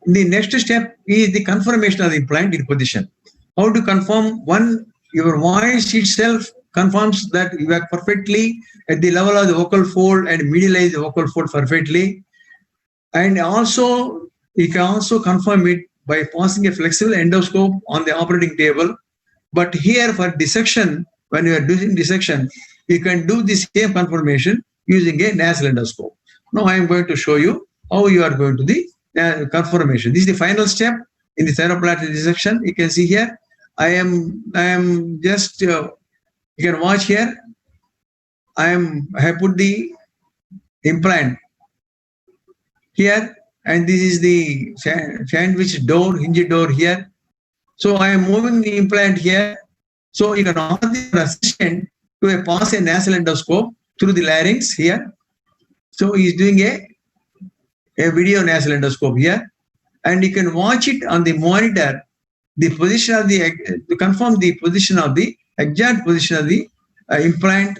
the next step is the confirmation of the implant in position. How to confirm? One, your voice itself confirms that you are perfectly at the level of the vocal fold and medialize the vocal fold perfectly. And also, you can also confirm it by passing a flexible endoscope on the operating table. But here for dissection, when you are doing dissection, you can do the same confirmation using a nasal endoscope. Now I am going to show you how you are going to the confirmation. This is the final step in the thyroplasty dissection. You can see here, I am just, you can watch here, I have put the implant here, and this is the sandwich door, hinge door here. So I am moving the implant here. So you can ask the assistant to pass a nasal endoscope through the larynx here. So he is doing a video nasal endoscope here, and you can watch it on the monitor, the position of the, to confirm the position of the exact position of the implant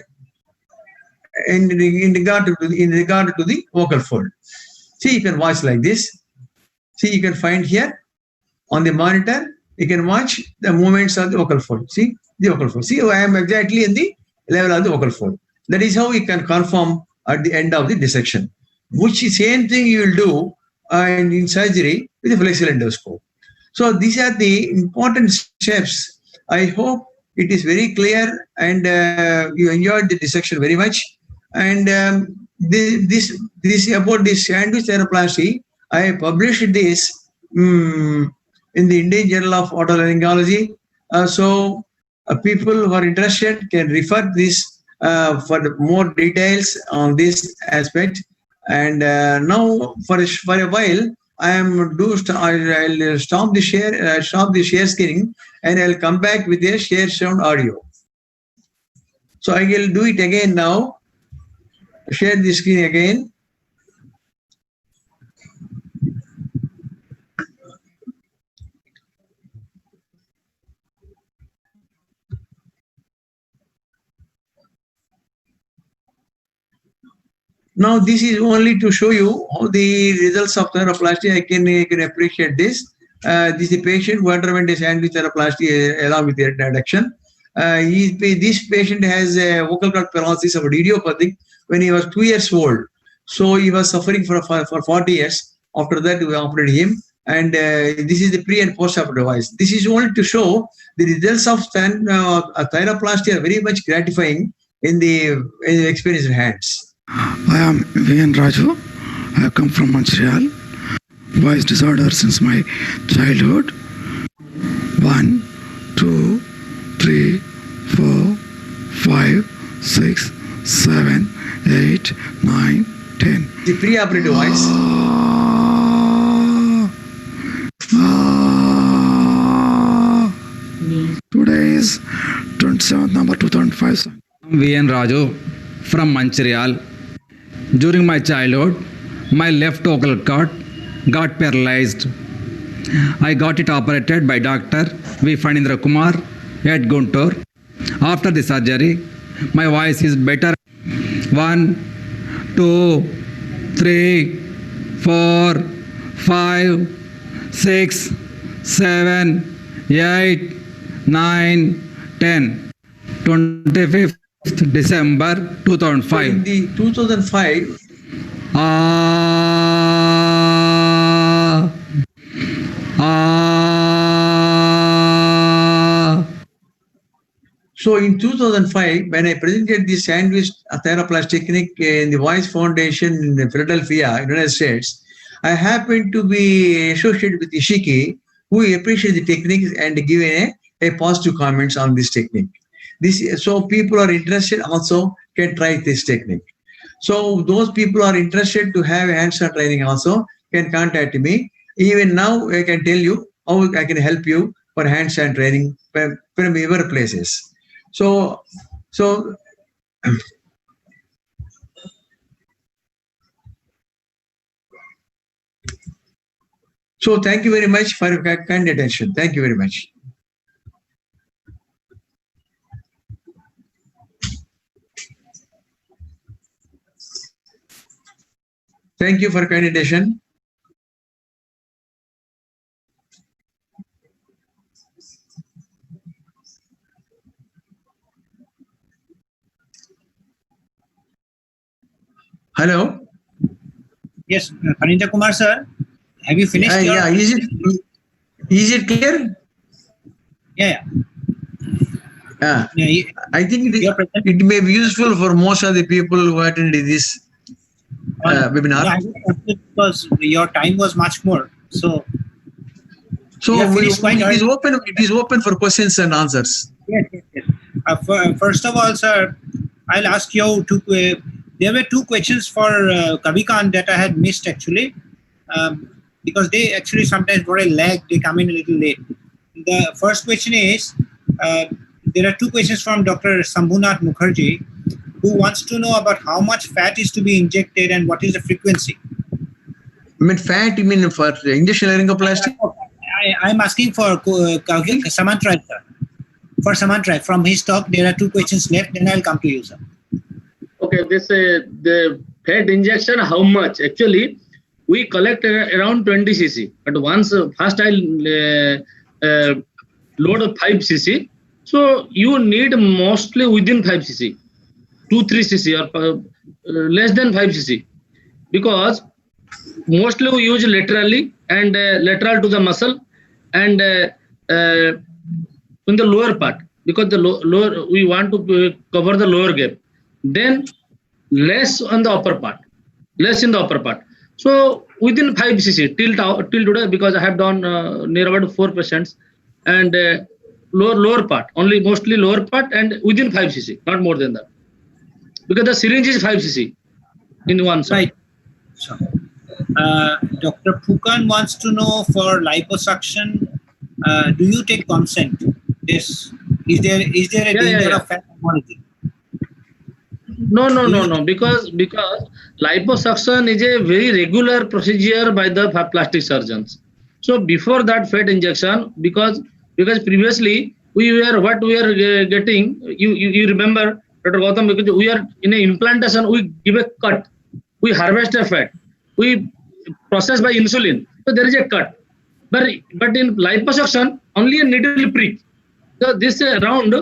in regard to the vocal fold. See, you can watch like this. See, you can find here on the monitor, you can watch the movements of the vocal fold. See, the vocal fold. See, I am exactly in the level of the vocal fold. That is how you can confirm at the end of the dissection, which is same thing you will do in surgery with a flexible endoscope. So these are the important steps. I hope it is very clear and you enjoyed the dissection very much. And this about this sandwich thyroplasty, I published this in the Indian Journal of Otolaryngology. So people who are interested can refer this for more details on this aspect. And now for a while, I'll stop the share screening, and I'll come back with a share sound audio. So I will do it again now. Share the screen again. Now this is only to show you how the results of theraplasty. I can appreciate this. This is the patient who underwent a sandwich theraplasty along with the reduction. This patient has a vocal cord paralysis of idiopathic when he was 2 years old. So he was suffering for 40 years. After that, we operated him. And this is the pre and post-op device. This is only to show the results of theraplasty are very much gratifying in the experienced hands. I am V.N. Raju. I have come from Montreal. Voice disorder since my childhood. 1, 2, 3, 4, 5, 6, 7, 8, 9, 10. The pre-operative device. Today is 27th November 2005. I'm V.N. Raju from Montreal. During my childhood, my left vocal cord got paralyzed. I got it operated by Dr. V. Fanindra Kumar at Guntur. After the surgery, my voice is better. 1, 2, 3, 4, 5, 6, 7, 8, 9, 10. 25th December 2005. In the 2005, So in 2005, when I presented the sandwich theraplasty technique in the Voice Foundation in Philadelphia, United States, I happened to be associated with Ishiki, who appreciated the technique and given a positive comments on this technique. So people are interested also can try this technique. So those people are interested to have hands-on training also can contact me. Even now I can tell you how I can help you for hands-on training from your places. So thank you very much for your kind attention. Thank you very much. Thank you for kind attention. Hello. Yes, Fanindra Kumar sir, have you finished? Yeah, is it clear? Yeah. I think it may be useful for most of the people who attended this webinar. Yeah, because your time was much more. So it is open for questions and answers. Yes. First of all, sir, I'll ask you there were two questions for Kavikant that I had missed actually, because they actually sometimes got a lag, they come in a little late. The first question is, there are two questions from Dr. Sambhunath Mukherjee, who wants to know about how much fat is to be injected and what is the frequency. You mean fat, you mean for injection laryngoplasty? I'm asking for Samantra, sir. For Samantra, from his talk, there are two questions left, then I'll come to you, sir. Okay, the fat injection, how much? Actually, we collect around 20 cc. But once first I'll load 5 cc. So you need mostly within 5 cc, 2-3 cc or less than 5 cc, because mostly we use laterally and lateral to the muscle and in the lower part, because the lower we want to cover the lower gap. Then less on the upper part, less in the upper part. So within 5 cc till today, because I have done near about 4 patients, and lower part, only mostly lower part and within 5 cc, not more than that, because the syringe is 5 cc in one side. Right. So, Dr. Phukan wants to know for liposuction, do you take consent? Is there a danger of fat hemorrhage? No. Because liposuction is a very regular procedure by the plastic surgeons. So before that fat injection, because previously we were getting, you remember, Dr. Gautam, because we are in an implantation, we give a cut, we harvest a fat, we process by insulin. So there is a cut. But in liposuction, only a needle prick. So this around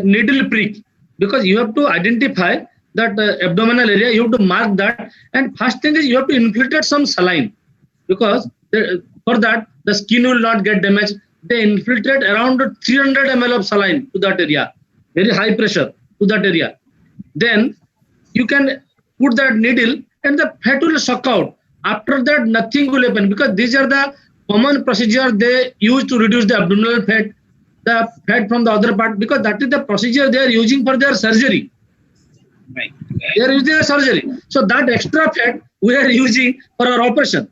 needle prick, because you have to identify that abdominal area, you have to mark that, and first thing is you have to infiltrate some saline, because for that the skin will not get damaged. They infiltrate around 300 ml of saline to that area, very high pressure to that area. Then you can put that needle and the fat will suck out. After that, nothing will happen, because these are the common procedure they use to reduce the abdominal fat, the fat from the other part, because that is the procedure they are using for their surgery. Right. They are using a surgery. So that extra fat we are using for our operation.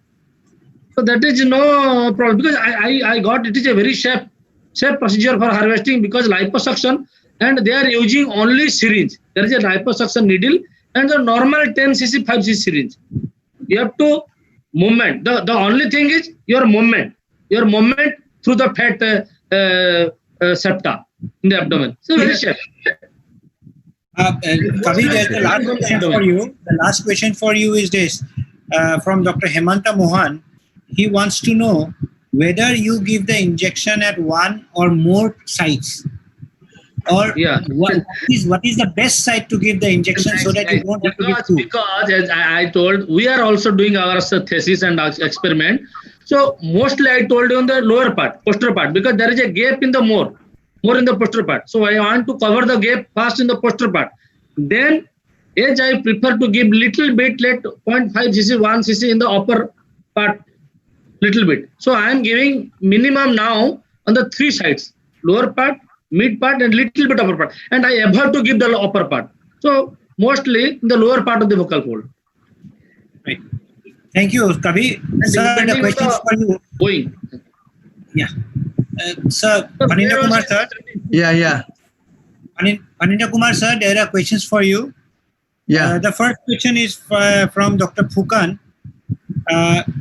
So that is no problem, because I got it is a very safe procedure for harvesting, because liposuction, and they are using only syringe. There is a liposuction needle and the normal 10 cc 5 cc syringe. You have to movement. The only thing is your movement through the fat septa in the abdomen. So very safe. Kavi, there's the last question for you. The last question for you is this, from Dr. Hemanta Mohan. He wants to know whether you give the injection at one or more sites, or what is the best site to give the injection so that you don't have to give two? Because as I told, we are also doing our thesis and experiment. So mostly I told you on the lower part, posterior part, because there is a gap in the more in the posterior part. So I want to cover the gap first in the posterior part. Then, as I prefer to give little bit, let 0.5 cc, 1 cc in the upper part, little bit. So I am giving minimum now on the 3 sides, lower part, mid part, and little bit upper part. And I avoid to give the upper part. So mostly in the lower part of the vocal fold. Right. Thank you, Kavi. Sir, the questions for you. Going. Yeah. Sir, Phanindra Kumar, sir. Yeah. Phanindra Kumar, sir, there are questions for you. Yeah. The first question is from Dr. Phukan.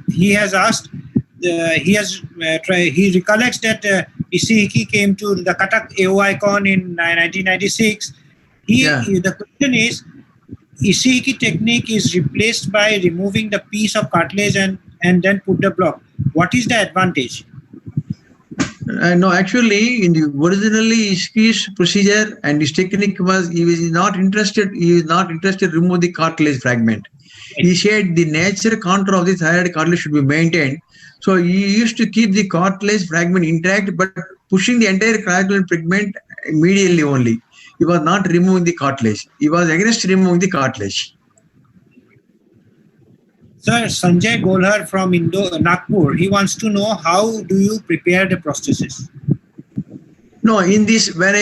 He has asked, he recollects that Ishihiki came to the Cuttack AOI-Con in 1996. The question is, Ishihiki technique is replaced by removing the piece of cartilage and then put the block. What is the advantage? No, actually, in the originally Ishiki's procedure and his technique was he is not interested to remove the cartilage fragment. He said the natural contour of the thyroid cartilage should be maintained. So he used to keep the cartilage fragment intact, but pushing the entire cartilage fragment medially only. He was not removing the cartilage. He was against removing the cartilage. Sir, Sanjay Golhar from Nagpur, he wants to know, how do you prepare the prosthesis? No, in this, when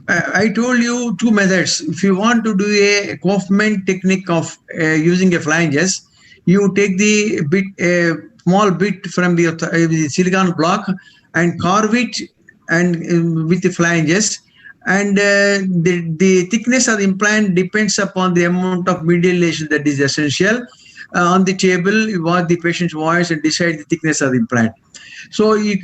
I told you 2 methods. If you want to do a Kaufman technique of using a flanges, you take the small bit from the silicon block and carve it and with the flanges. And the thickness of the implant depends upon the amount of mediation that is essential. On the table, you watch the patient's voice and decide the thickness of the implant. So you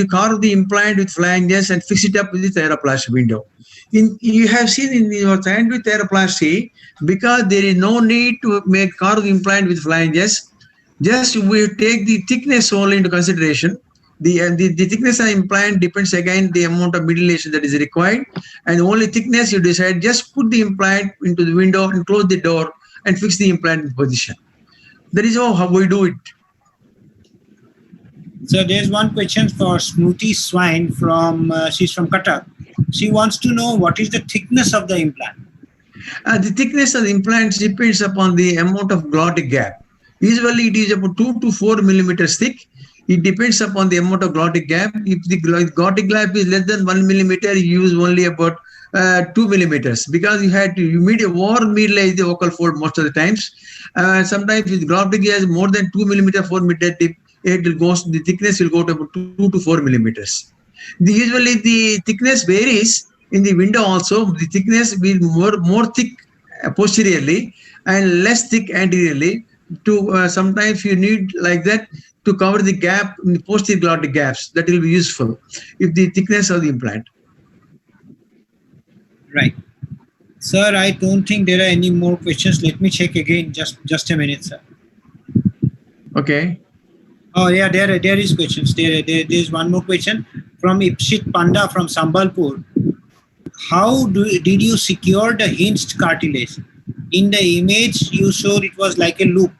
carve the implant with flanges and fix it up with the thyroplasty window. You have seen in your thyroid thyroplasty, because there is no need to carve the implant with flanges, just we take the thickness only into consideration. The thickness of the implant depends again the amount of mediation that is required, and only thickness you decide. Just put the implant into the window and close the door and fix the implant in position. That is how we do it. So there's one question for Smruti Swine she's from Cuttack. She wants to know, what is the thickness of the implant? The thickness of the implants depends upon the amount of glottic gap. Usually it is about 2 to 4 millimeters thick. It depends upon the amount of glottic gap. If the glottic gap is less than 1 millimeter, you use only about 2 millimeters, because you over-medialize the vocal fold most of the times. Sometimes if the glottic is more than 2 millimeter, 4 millimeter tip, the thickness will go to about 2 to 4 millimeters. Usually the thickness varies in the window also. The thickness will be more thick posteriorly and less thick anteriorly. Sometimes you need like that to cover the gap in the posterior glottic gaps. That will be useful if the thickness of the implant. Right. Sir, I don't think there are any more questions. Let me check again. Just a minute, sir. Okay. Oh yeah, there is questions. There is one more question from Ipshit Panda from Sambalpur. How did you secure the hinged cartilage? In the image you showed it was like a loop.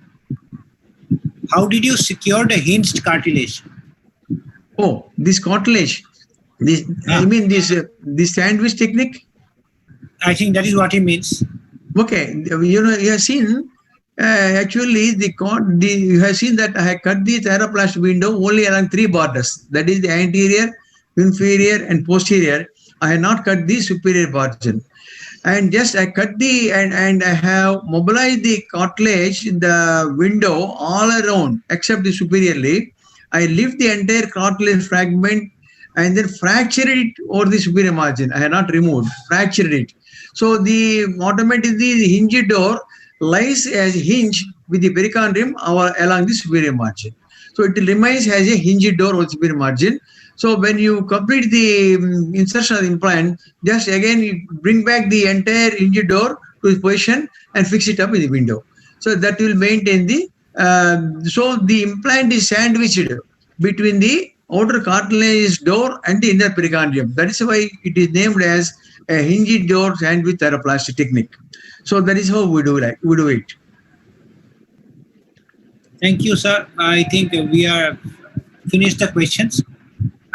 How did you secure the hinged cartilage? Oh, this cartilage. You mean this sandwich technique? I think that is what he means. Okay, you have seen. Actually, you have seen that I cut the thyroplast window only along 3 borders. That is the anterior, inferior, and posterior. I have not cut the superior margin. And just I cut and I have mobilized the cartilage in the window all around except the superiorly. I lift the entire cartilage fragment and then fractured it over the superior margin. I have not removed, fractured it. So automatically the hinged door lies as a hinge with the perichondrium along the superior margin. So it remains as a hinged door over the superior margin. So when you complete the insertion of the implant, just again you bring back the entire hinged door to its position and fix it up in the window. So that will maintain so the implant is sandwiched between the outer cartilage door and the inner perichondrium. That is why it is named as a hinged door sandwich thyroplasty technique. So that is how we do it. Thank you, sir. I think we are finished the questions.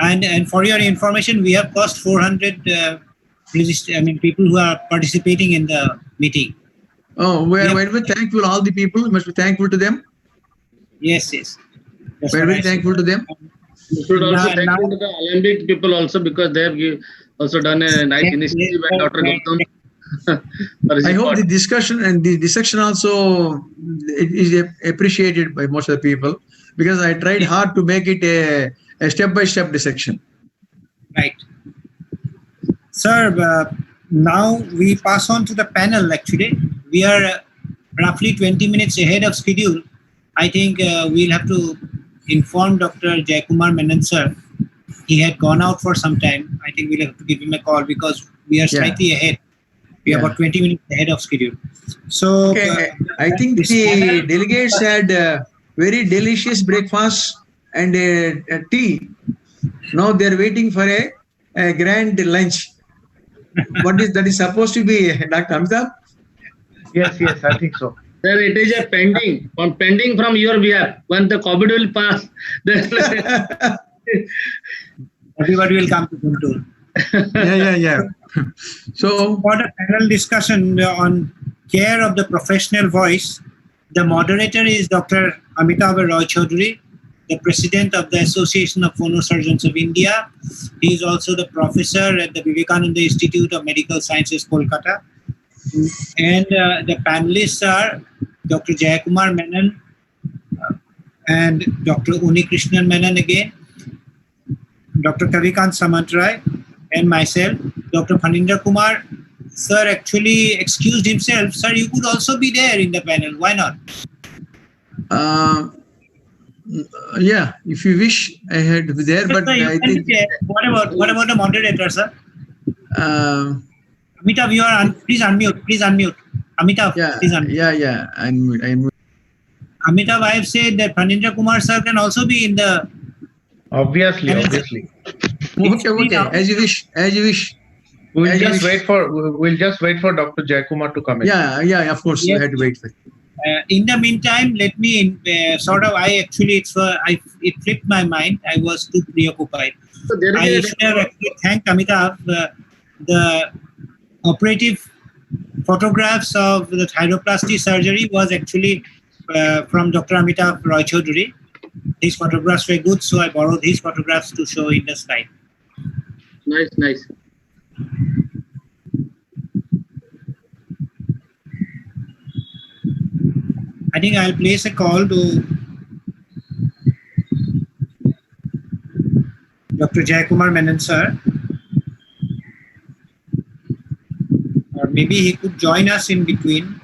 And for your information, we have crossed 400 people who are participating in the meeting. Oh, we are very thankful to all the people. We must be thankful to them. Yes. Very thankful to them. We should also thank to the Alembic people also, because they have also done a nice initiative by Dr. Gautam. I hope the discussion and the dissection also is appreciated by most of the people, because I tried hard to make it a step-by-step dissection. Right. Sir, now we pass on to the panel actually. We are roughly 20 minutes ahead of schedule. I think we'll have to inform Dr. Jayakumar Menon sir. He had gone out for some time. I think we'll have to give him a call because we are slightly ahead. We are about 20 minutes ahead of schedule. So I think the delegates had very delicious breakfast and a tea. Now they're waiting for a grand lunch. That is supposed to be, Dr. Amitabh? Yes, I think so. Sir, it is a pending from your behalf. When the COVID will pass, then everybody will come to Guntur. Yeah. So for the panel discussion on care of the professional voice, the moderator is Dr. Amitabh Roy Chaudhary, the president of the Association of Phonosurgeons of India. He is also the professor at the Vivekananda Institute of Medical Sciences, Kolkata. And the panelists are Dr. Jayakumar Menon and Dr. Unikrishnan Menon again, Dr. Kavikant Samantrai, and myself, Dr. Phanindra Kumar. Sir actually excused himself. Sir, you could also be there in the panel. Why not? Yeah, if you wish, I had to be there. But sir, I think. What about the moderator, sir? Amitabh, you are please unmute. Amitabh, please unmute. Yeah. I'm Amitabh, I have said that Phanindra Kumar sir can also be in the. Obviously. Okay. As you wish. We'll just wait for Dr. Jayakumar to come in. Yeah. Of course, you had to wait for it. In the meantime, let me it flipped my mind. I was too preoccupied. So I should have actually thanked Amitabh. The operative photographs of the thyroplasty surgery was actually from Dr. Amitabh Roy Chaudhary. His photographs were good, so I borrowed his photographs to show in the slide. Nice, nice. I think I'll place a call to Dr. Jayakumar Menon sir. Or maybe he could join us in between.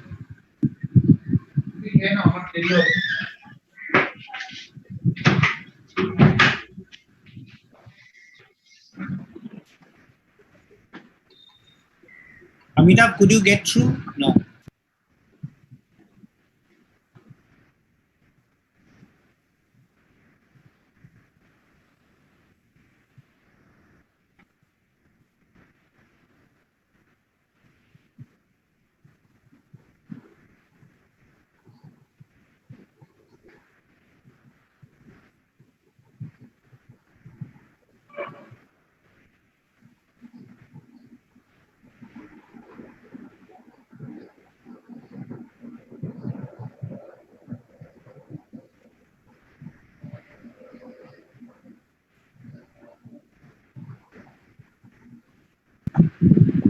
Amitabh, could you get through? No.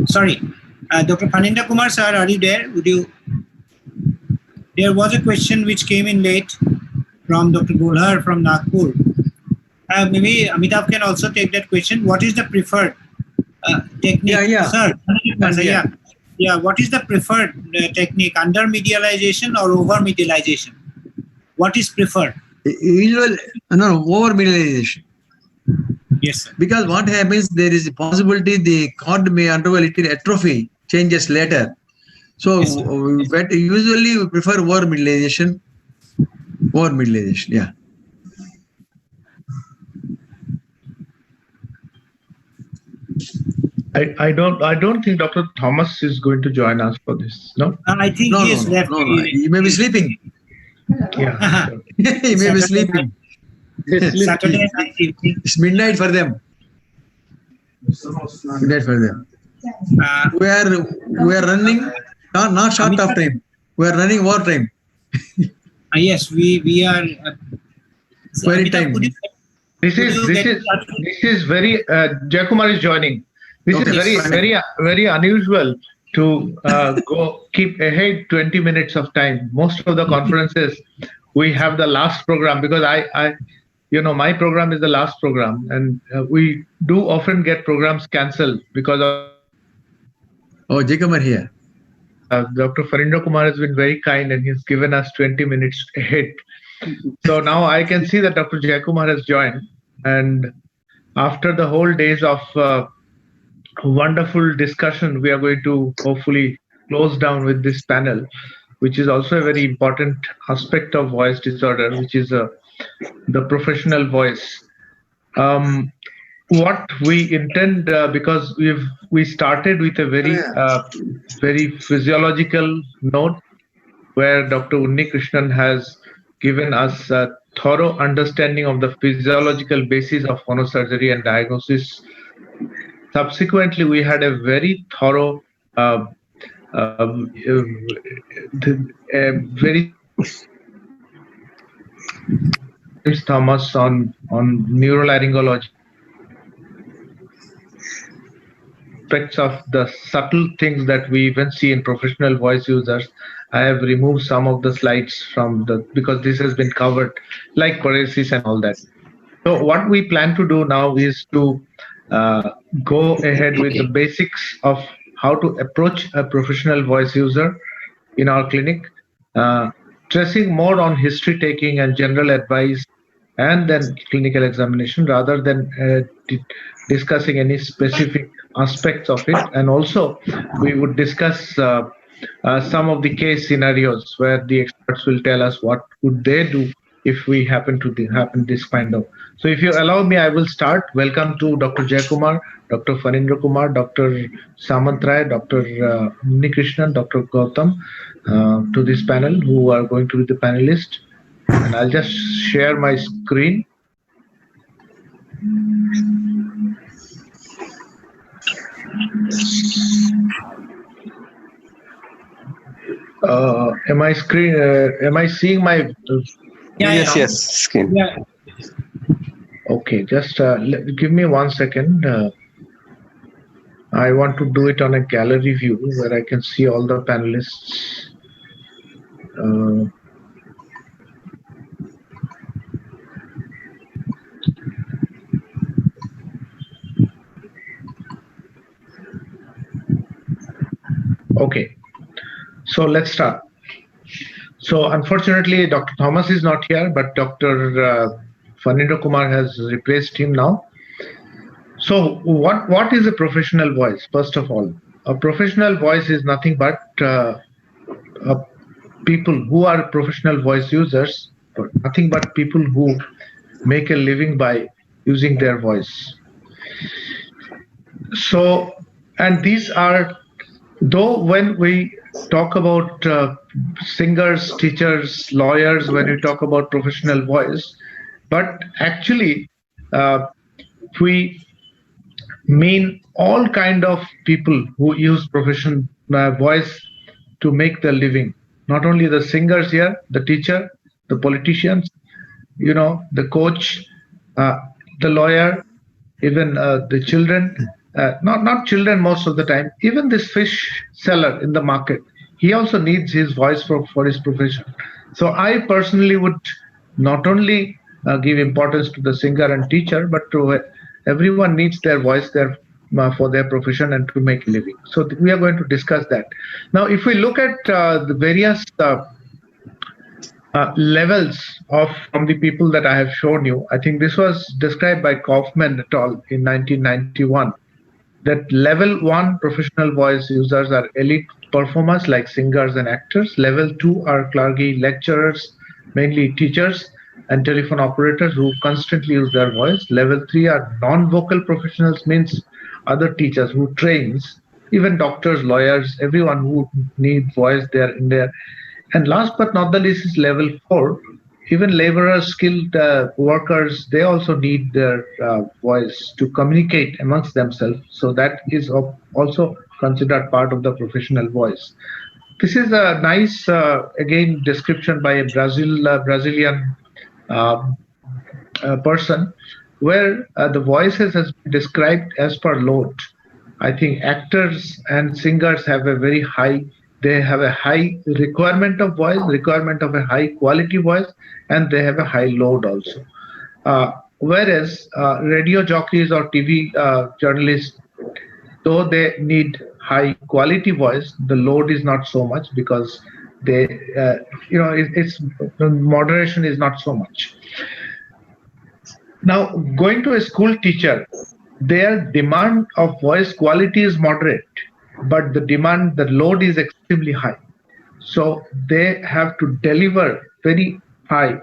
Sorry, Dr. Phanindra Kumar sir, are you there? Would you? There was a question which came in late from Dr. Golhar from Nagpur. Maybe Amitabh can also take that question. What is the preferred technique? Yeah. Sir, yeah. What is the preferred technique? Under medialization or over medialization? What is preferred? Over medialization. Yes, sir. Because what happens, there is a possibility the cord may undergo a little atrophy, changes later. So, Yes, but usually we prefer over medialization. Over medialization, yeah. I don't think Dr. Thomas is going to join us for this. No. I think he is left. No, he may be sleeping. Yeah. He may be sleeping. Saturday night evening. It's midnight for them. Midnight for them. We are running not short of time. We are running over time. Yes, we are. Very time. This is very Jayakumar is joining. This Okay, is very unusual to keep ahead 20 minutes of time. Most of the conferences we have the last program, because I my program is the last program, and we do often get programs cancelled because of. Oh, Jayakumar here. Dr. Phanindra Kumar has been very kind and he's given us 20 minutes ahead. So now I can see that Dr. Jayakumar has joined, and after the whole days of wonderful discussion, we are going to hopefully close down with this panel, which is also a very important aspect of voice disorder, which is the professional voice. What we intend, because we started with a very physiological note, where Dr. Unni Krishnan has given us a thorough understanding of the physiological basis of phonosurgery and diagnosis. Subsequently, we had a very thorough, very James Thomas on neurolaryngology, aspects of the subtle things that we even see in professional voice users. I have removed some of the slides because this has been covered, like paresis and all that. So what we plan to do now is to go ahead with the basics of how to approach a professional voice user in our clinic, stressing more on history taking and general advice, and then clinical examination, rather than discussing any specific aspects of it. And also we would discuss some of the case scenarios where the experts will tell us what would they do if we happen this kind of. So if you allow me, I will start. Welcome to Dr. Jayakumar, Dr. Phanindra Kumar, Dr. Samantray, Dr. Unni Krishnan, Dr. Gautam to this panel, who are going to be the panelists. And I'll just share my screen. Am I seeing my? Screen. Okay, just give me 1 second. I want to do it on a gallery view where I can see all the panelists. Okay, so let's start. So unfortunately, Dr. Thomas is not here, but Dr. Phanindra Kumar has replaced him now. So what is a professional voice? First of all, a professional voice is nothing but people who are professional voice users, but nothing but people who make a living by using their voice. So, and these are, though when we talk about singers, teachers, lawyers, when we talk about professional voice, but actually we mean all kind of people who use professional voice to make their living. Not only the singers here, the teacher, the politicians, you know, the coach, the lawyer, even the children, not children most of the time, even this fish seller in the market, he also needs his voice for his profession. So I personally would not only give importance to the singer and teacher, but to everyone needs their voice there for their profession and to make a living. So we are going to discuss that. Now, if we look at the various levels from the people that I have shown you, I think this was described by Kaufman et al. In 1991, that level 1 professional voice users are elite performers like singers and actors. Level 2 are clergy lecturers, mainly teachers and telephone operators who constantly use their voice. Level 3 are non-vocal professionals, means other teachers who trains, even doctors, lawyers, everyone who need voice there in there. And last but not the least is level 4. Even laborers, skilled workers, they also need their voice to communicate amongst themselves. So that is also considered part of the professional voice. This is a nice, again, description by a Brazilian person, where the voices has been described as per load. I think actors and singers have a very high, they have a high requirement of voice, requirement of a high quality voice, and they have a high load also. Whereas radio jockeys or TV journalists, though they need high quality voice, the load is not so much because they, it's the moderation is not so much. Now, going to a school teacher, their demand of voice quality is moderate, but the demand, the load is extremely high. So they have to deliver very high,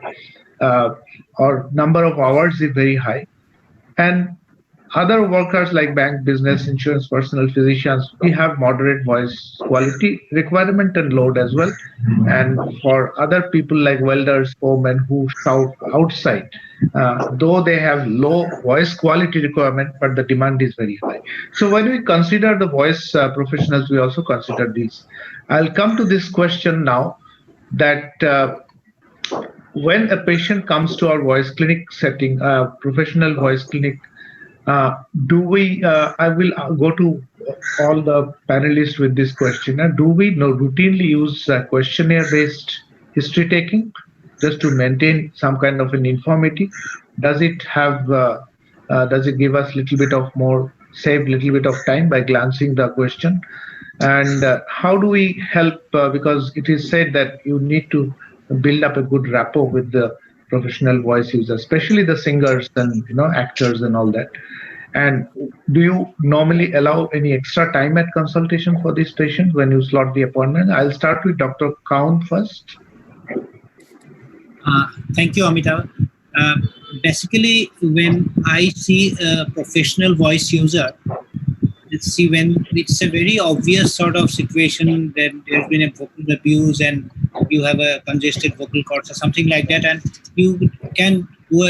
or number of hours is very high. And other workers like bank, business, insurance, personal, physicians, we have moderate voice quality requirement and load as well. And for other people like welders, foremen who shout outside, though they have low voice quality requirement, but the demand is very high. So when we consider the voice professionals, we also consider these. I'll come to this question now, that when a patient comes to our voice clinic setting, professional voice clinic, do we, I will go to all the panelists with this question. Do we routinely use questionnaire-based history taking just to maintain some kind of an informity? Does it have, does it give us a little bit of more, save a little bit of time by glancing the question? And how do we help, because it is said that you need to build up a good rapport with the professional voice users, especially the singers and actors and all that. And do you normally allow any extra time at consultation for these patients when you slot the appointment? I'll start with Dr. Kaun first. Thank you, Amitav. Basically, when I see a professional voice user, see when it's a very obvious sort of situation that there's been a vocal abuse and you have a congested vocal cords or something like that, and you can go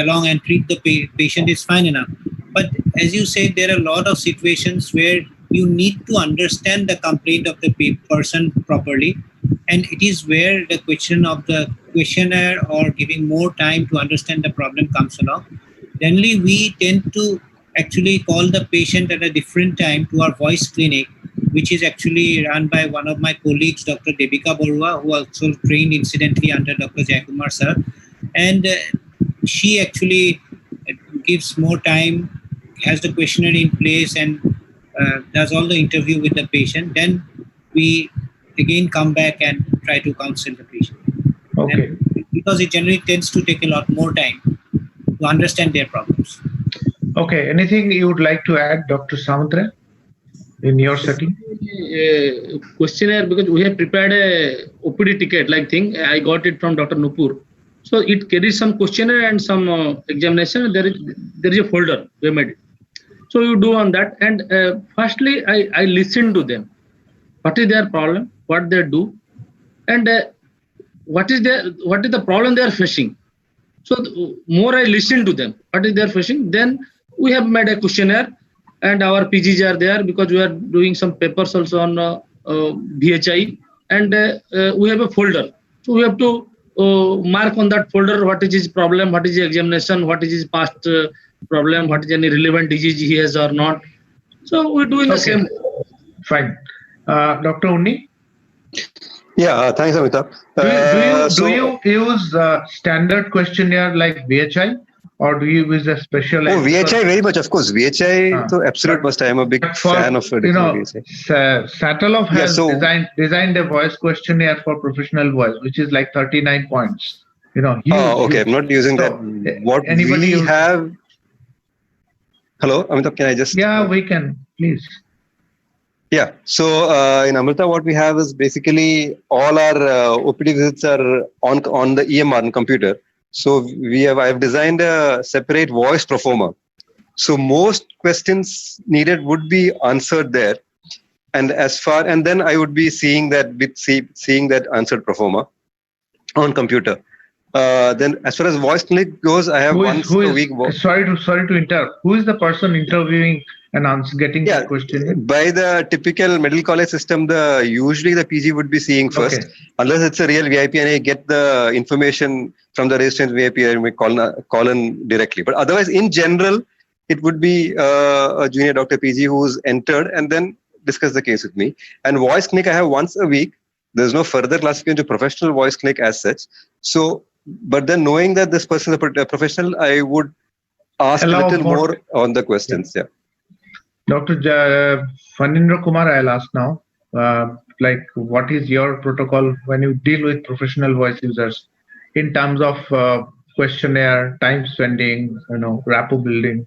along and treat the patient, is fine enough. But as you said, there are a lot of situations where you need to understand the complaint of the person properly, and it is where the question of the questionnaire or giving more time to understand the problem comes along. Generally, we tend to actually call the patient at a different time to our voice clinic, which is actually run by one of my colleagues, Dr. Devika Barua, who also trained incidentally under Dr. Jayakumar sir. And she actually gives more time, has the questionnaire in place, and does all the interview with the patient. Then we again come back and try to counsel the patient. Okay. And because it generally tends to take a lot more time to understand their problems. Okay. Anything you would like to add, Dr. Samutra, in your setting? Questionnaire, because we have prepared a OPD ticket like thing. I got it from Dr. Nupur. So it carries some questionnaire and some examination. There is a folder we made it. So you do on that. And firstly, I listen to them. What is their problem? What they do? And what is the problem they are facing? So the more I listen to them, what is they are facing? Then we have made a questionnaire, and our PGs are there because we are doing some papers also on VHI, and we have a folder. So we have to mark on that folder what is his problem, what is the examination, what is his past problem, what is any relevant disease he has or not. So we're doing the same. Fine. Dr. Unni? Yeah, thanks, Amitabh. Do you use standard questionnaire like VHI, or do you use a special? Oh, VHI very much, of course. VHI, so absolute must. I am a big fan of VHI. Satalov has designed a voice questionnaire for professional voice, which is like 39 points. Huge, okay. I'm not using that. What we have. Hello, Amitabh, can I just? Yeah, we can, please. Yeah. So in Amrita, what we have is basically all our OPD visits are on the EMR on computer. So I've designed a separate voice proforma. So most questions needed would be answered there, and then I would be seeing that answered proforma on computer. Then as far as voice clinic goes, I have once a week. Sorry to interrupt. Who is the person interviewing and getting the question? By the typical medical college system, usually the PG would be seeing first, unless it's a real VIP and I get the information from the resident VIP, I may call in directly. But otherwise, in general, it would be a junior doctor PG who's entered and then discuss the case with me. And voice clinic I have once a week. There's no further classification to professional voice clinic as such. So, but then knowing that this person is a professional, I would ask a little more on the questions. Yeah. Dr. Phanindra Kumar, I'll ask now. What is your protocol when you deal with professional voice users in terms of questionnaire, time spending, rapport building?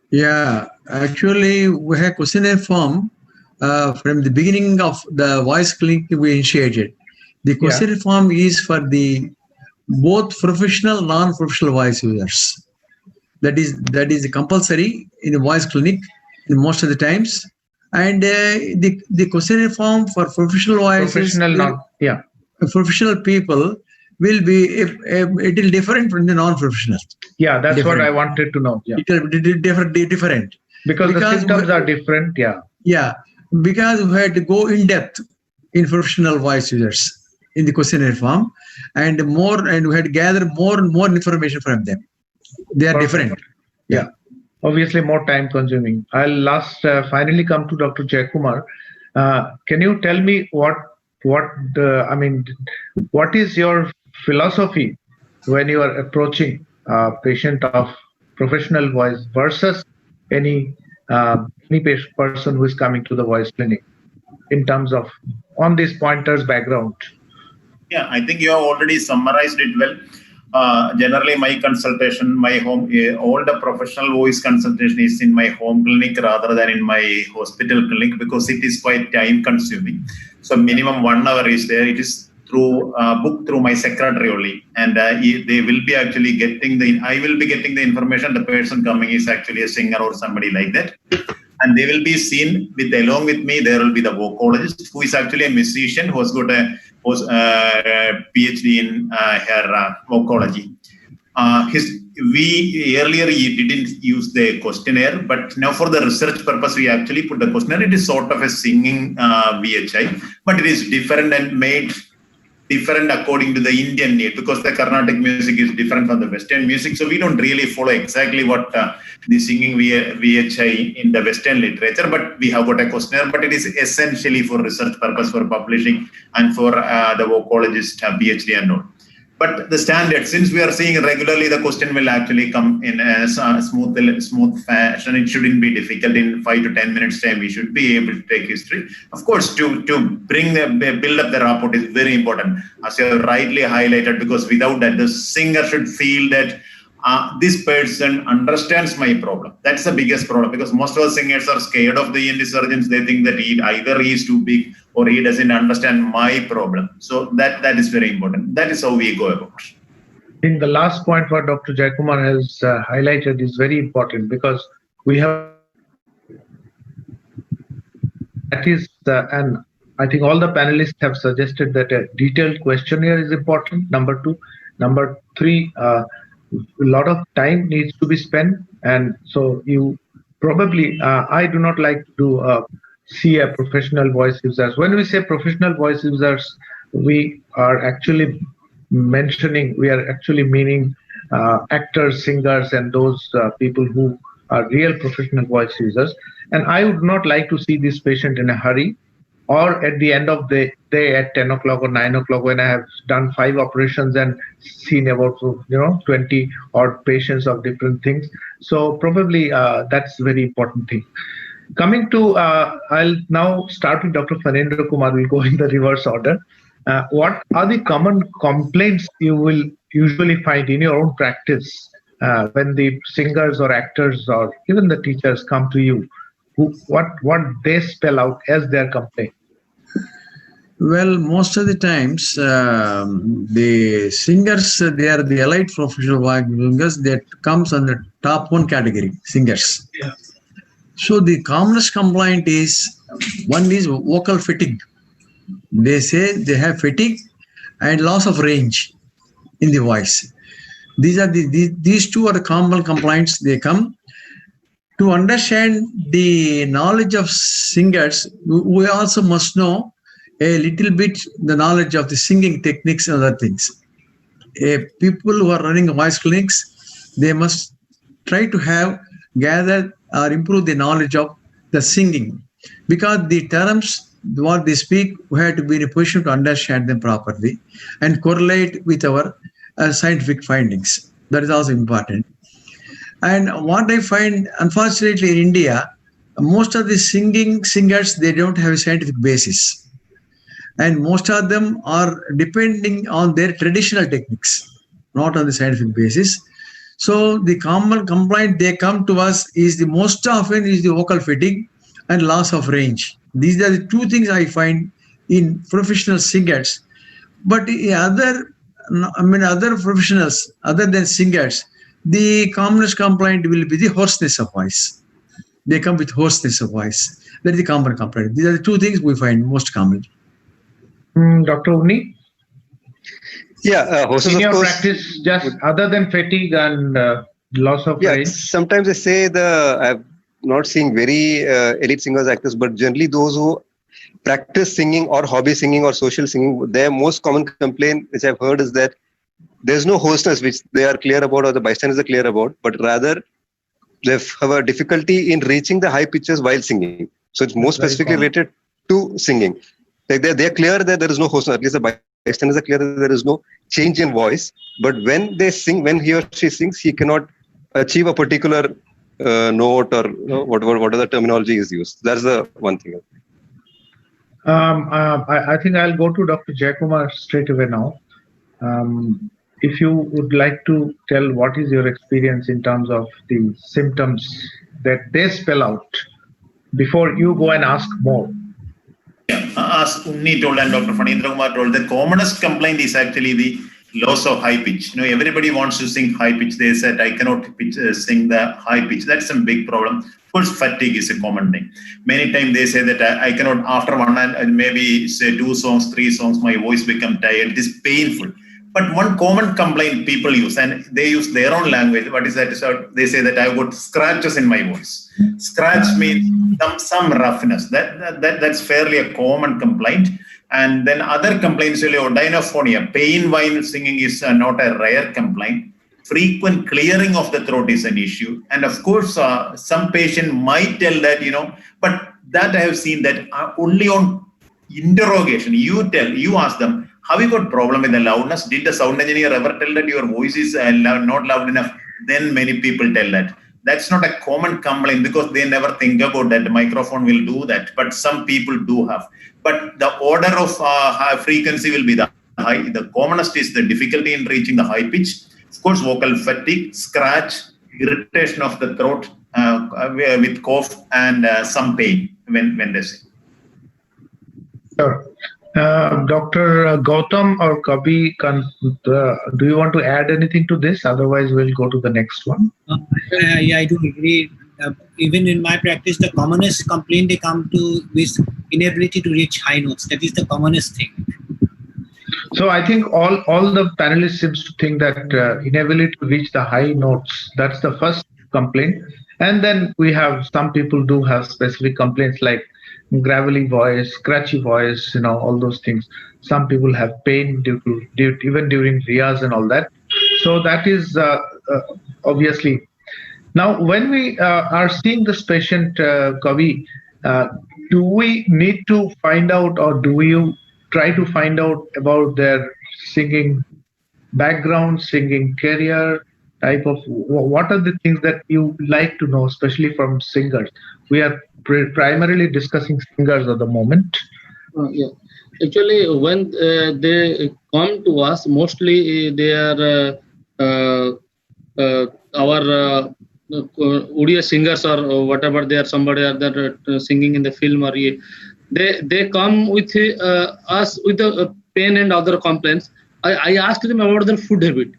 Yeah, actually, we have questionnaire form from the beginning of the voice clinic we initiated. The questionnaire form is for the both professional, non-professional voice users. That is compulsory in the voice clinic in most of the times. And the questionnaire form for professional voices, professional people will be a little different from the non-professional. Yeah, that's what I wanted to know. Yeah. Different. Because the symptoms are different. Yeah. Yeah, because we had to go in depth in professional voice users in the questionnaire form, and we had to gather more and more information from them. They are different. Yeah. Obviously, more time consuming. I'll finally come to Dr. Jayakumar. Can you tell me what is your philosophy when you are approaching a patient of professional voice versus any person who is coming to the voice clinic in terms of on these pointers background? Yeah, I think you have already summarized it well. Generally, my consultation, my home, all the professional voice consultation is in my home clinic rather than in my hospital clinic because it is quite time consuming. So minimum 1 hour is there. It is through booked through my secretary only, and they will be actually getting I will be getting the information. The person coming is actually a singer or somebody like that, and they will be seen along with me. There will be the vocalist who is actually a musician who has got a PhD in her vocology. we earlier didn't use the questionnaire, but now for the research purpose, we actually put the questionnaire. It is sort of a singing VHI, but it is different and made different according to the Indian need, because the Carnatic music is different from the Western music. So we don't really follow exactly what the singing VHI in the Western literature, but we have got a questionnaire, but it is essentially for research purpose, for publishing and for the vocologist PhD and all. But the standard, since we are seeing regularly, the question will actually come in a smooth fashion. It shouldn't be difficult. In 5 to 10 minutes time, we should be able to take history. Of course, to build up the rapport is very important, as you have rightly highlighted, because without that, the singer should feel that this person understands my problem. That's the biggest problem, because most of the singers are scared of the ENT surgeons. They think that either he is too big or he doesn't understand my problem. So that is very important. That is how we go about it. I think the last point what Dr. Jayakumar has highlighted is very important, because we have and I think all the panelists have suggested that a detailed questionnaire is important, number 2. Number 3, a lot of time needs to be spent, and so you probably I do not like to see a professional voice users. When we say professional voice users, we are actually meaning actors, singers, and those people who are real professional voice users. And I would not like to see this patient in a hurry, or at the end of the day at 10 o'clock or 9 o'clock, when I have done 5 operations and seen about 20 odd patients of different things. So probably that's a very important thing. Coming to, I'll now start with Dr. Phanendra Kumar. We'll go in the reverse order. What are the common complaints you will usually find in your own practice when the singers or actors or even the teachers come to you? What they spell out as their complaint? Well, most of the times, the singers, they are the elite professional voice singers that comes on the top 1 category, singers. Yeah. So the commonest complaint is, one is vocal fatigue. They say they have fatigue and loss of range in the voice. These two are the common complaints. They come. To understand the knowledge of singers, we also must know a little bit the knowledge of the singing techniques and other things. People who are running voice clinics, they must try to gather or improve the knowledge of the singing, because the terms what they speak, we have to be in a position to understand them properly and correlate with our scientific findings. That is also important. And what I find, unfortunately, in India, most of the singers, they don't have a scientific basis. And most of them are depending on their traditional techniques, not on the scientific basis. So the common complaint they come to us is the most often is the vocal fatigue and loss of range. These are the 2 things I find in professional singers. But other professionals, other than singers, the commonest complaint will be the hoarseness of voice. They come with hoarseness of voice. That is the common complaint. These are the 2 things we find most common. Dr. Unni? Yeah, horses, in your of course, practice, just other than fatigue and loss of range? Sometimes they say I've not seen very elite singers, actors, but generally those who practice singing or hobby singing or social singing, their most common complaint, which I've heard, is that there's no hoarseness, which they are clear about or the bystanders are clear about, but rather they have a difficulty in reaching the high pitches while singing. So it's more specifically related to singing. Like they're clear that there is no hoarseness, at least the bystanders are clear that there is no change in voice. But when they sing, when he or she sings, he cannot achieve a particular note or whatever the terminology is used. That's the one thing. I think I'll go to Dr. Jayakumar straight away now. If you would like to tell what is your experience in terms of the symptoms that they spell out before you go and ask more. As Unni told and Dr. Phanendra Kumar told, the commonest complaint is actually the loss of high pitch. Everybody wants to sing high pitch. They said, I cannot sing the high pitch. That's a big problem. Of course, fatigue is a common thing. Many times they say that I cannot, after one and maybe say 2 songs, 3 songs, my voice become tired. It is painful. But one common complaint people use, and they use their own language. What is that? So they say that I got scratches in my voice. Scratch means some roughness. That's fairly a common complaint. And then other complaints, odynophonia, pain while singing is not a rare complaint. Frequent clearing of the throat is an issue. And of course, some patient might tell that, but that I have seen that only on interrogation, you ask them, have you got problem with the loudness? Did the sound engineer ever tell that your voice is not loud enough? Then many people tell that. That's not a common complaint because they never think about that. The microphone will do that, but some people do have. But the order of high frequency will be the high. The commonest is the difficulty in reaching the high pitch. Of course, vocal fatigue, scratch, irritation of the throat with cough, and some pain when they sing. Sure. Dr. Gautam or Kabi, do you want to add anything to this? Otherwise, we'll go to the next one. Yeah, I do agree. Even in my practice, the commonest complaint they come to is inability to reach high notes. That is the commonest thing. So I think all the panelists seems to think that inability to reach the high notes, that's the first complaint. And then we have some people do have specific complaints like gravelly voice, scratchy voice, all those things. Some people have pain even during riyaz and all that. So that is obviously. Now, when we are seeing this patient, Kavi, do we need to find out, or do you try to find out about their singing background, singing career, type of, what are the things that you like to know, especially from singers? We are primarily discussing singers at the moment. Yeah, actually, when they come to us, mostly they are our Odia singers or whatever they are. Somebody are that singing in the film, or they come with us with the pain and other complaints. I ask them about their food habit,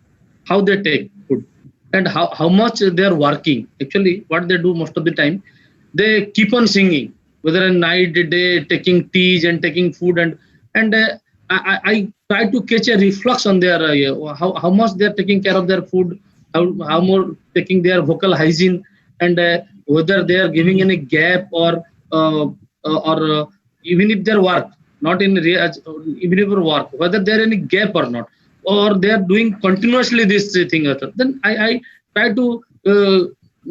how they take food, and how much they are working. Actually, what they do most of the time, they keep on singing, whether at night, day, taking teas and taking food, and I try to catch a reflex on their how much they are taking care of their food, how more taking their vocal hygiene, and whether they are giving any gap or even if their work, not in even if work, whether there any gap or not, or they are doing continuously this thing. Then I try to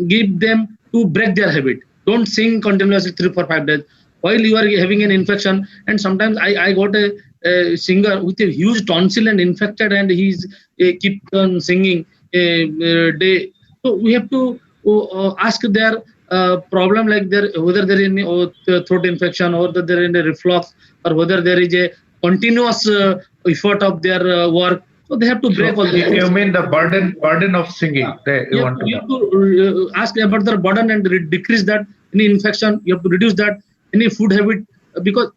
give them to break their habit. Don't sing continuously 3, 4, 5 days while you are having an infection. And sometimes I got a singer with a huge tonsil and infected, and he's keep on singing a day. So we have to ask their problem, like whether there is any throat infection, or whether there is a reflux, or whether there is a continuous effort of their work. So they have to break all this. You mean the burden of singing? You have to ask about their burden and decrease that. Any infection, you have to reduce that. Any food habit, because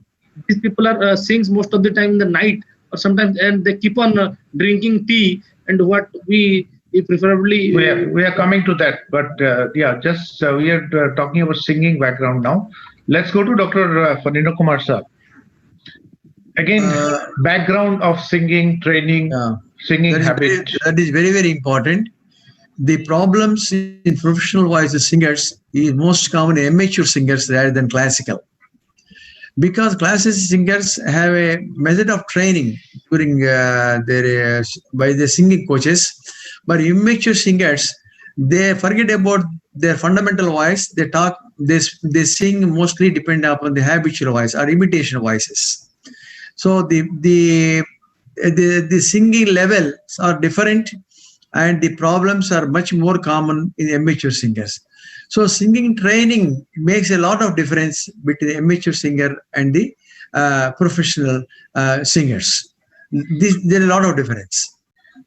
these people are sings most of the time in the night, or sometimes, and they keep on drinking tea. And what we preferably we are coming to that, but yeah, just we are talking about singing background now. Let's go to Dr. Phanindra Kumar sir. Again, background of singing, training, singing habit. That is very, very important. The problems in professional voice singers is most common in amateur singers rather than classical. Because classical singers have a method of training during by the singing coaches, but amateur singers, they forget about their fundamental voice. They sing mostly depend upon the habitual voice or imitation voices. So the singing levels are different, and the problems are much more common in amateur singers. So singing training makes a lot of difference between the amateur singer and the professional singers. There is a lot of difference.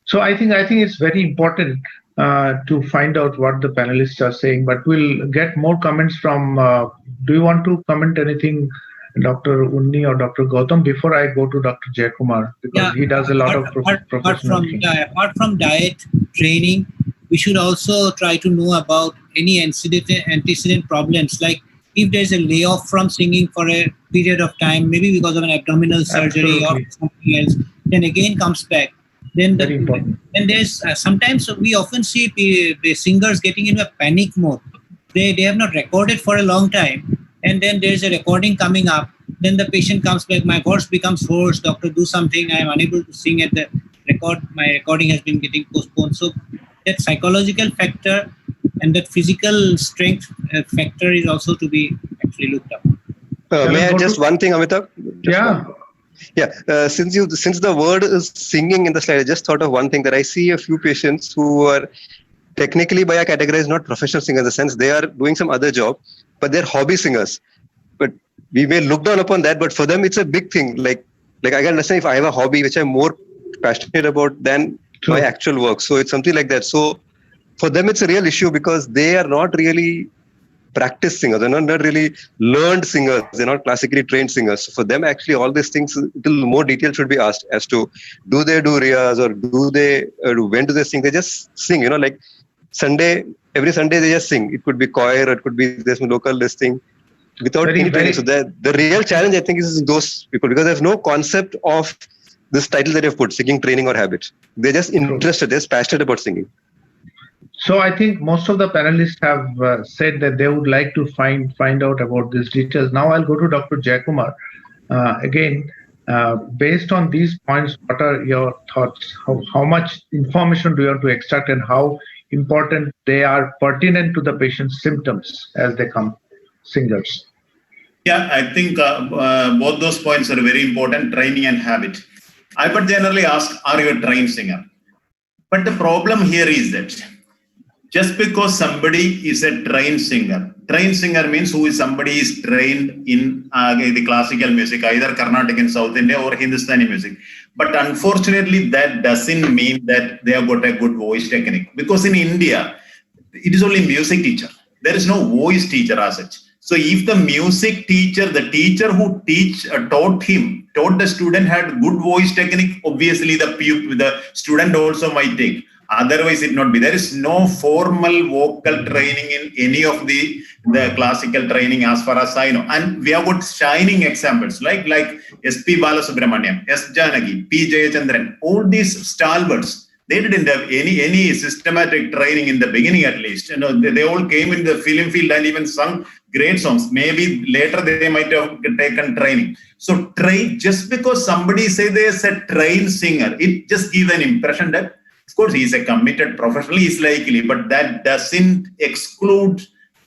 So I think it's very important to find out what the panelists are saying, but we'll get more comments from, do you want to comment anything, Dr. Unni or Dr. Gautam, before I go to Dr. Jayakumar, because he does a lot of professional things. Apart from diet, training, we should also try to know about any antecedent problems, like if there's a layoff from singing for a period of time, maybe because of an abdominal surgery or something else, then again comes back. Then Very important. then there's sometimes we often see the singers getting into a panic mode. They have not recorded for a long time, and then there's a recording coming up. Then the patient comes back, my voice becomes hoarse. Doctor, do something. I am unable to sing at the record. My recording has been getting postponed. So that psychological factor and that physical strength factor is also to be actually looked up. May I just one thing, Amitabh? Yeah. Yeah. Since the word is singing in the slide, I just thought of one thing, that I see a few patients who are technically by our category not professional singers in the sense they are doing some other job, but they're hobby singers. But we may look down upon that, but for them it's a big thing. Like I can understand if I have a hobby which I'm more passionate about than my actual work. So it's something like that. So for them it's a real issue because they are not really practiced singers. They're not really learned singers. They're not classically trained singers. So for them, actually, all these things, little more detail should be asked as to do they do riyas or when do they sing? They just sing. Like every Sunday they just sing. It could be choir, or it could be this local listing without any training. So the real challenge, I think, is those people because there's no concept of this title that you've put, singing training or habit. They're just interested. They're just passionate about singing. So I think most of the panelists have said that they would like to find out about these details. Now I'll go to Dr. Jayakumar. Again, based on these points, what are your thoughts? How much information do you have to extract and how important they are pertinent to the patient's symptoms as they come singers? Yeah, I think both those points are very important, training and habit. I would generally ask, are you a trained singer? But the problem here is that just because somebody is a trained singer means somebody is trained in the classical music, either Carnatic in South India or Hindustani music. But unfortunately, that doesn't mean that they have got a good voice technique. Because in India, it is only music teacher. There is no voice teacher as such. So if the music teacher, the teacher who taught the student had good voice technique, obviously the student also might take. Otherwise, it not be. There is no formal vocal training in any of the classical training as far as I know. And we have got shining examples like S.P. Balasubramaniam, S. Janaki, P. Jayachandran, all these stalwarts. They didn't have any systematic training in the beginning, at least. They all came in the film field and even sung great songs. Maybe later they might have taken training. So just because somebody say there's a trained singer, it just gives an impression that of course, he is a committed professional, he is likely, but that doesn't exclude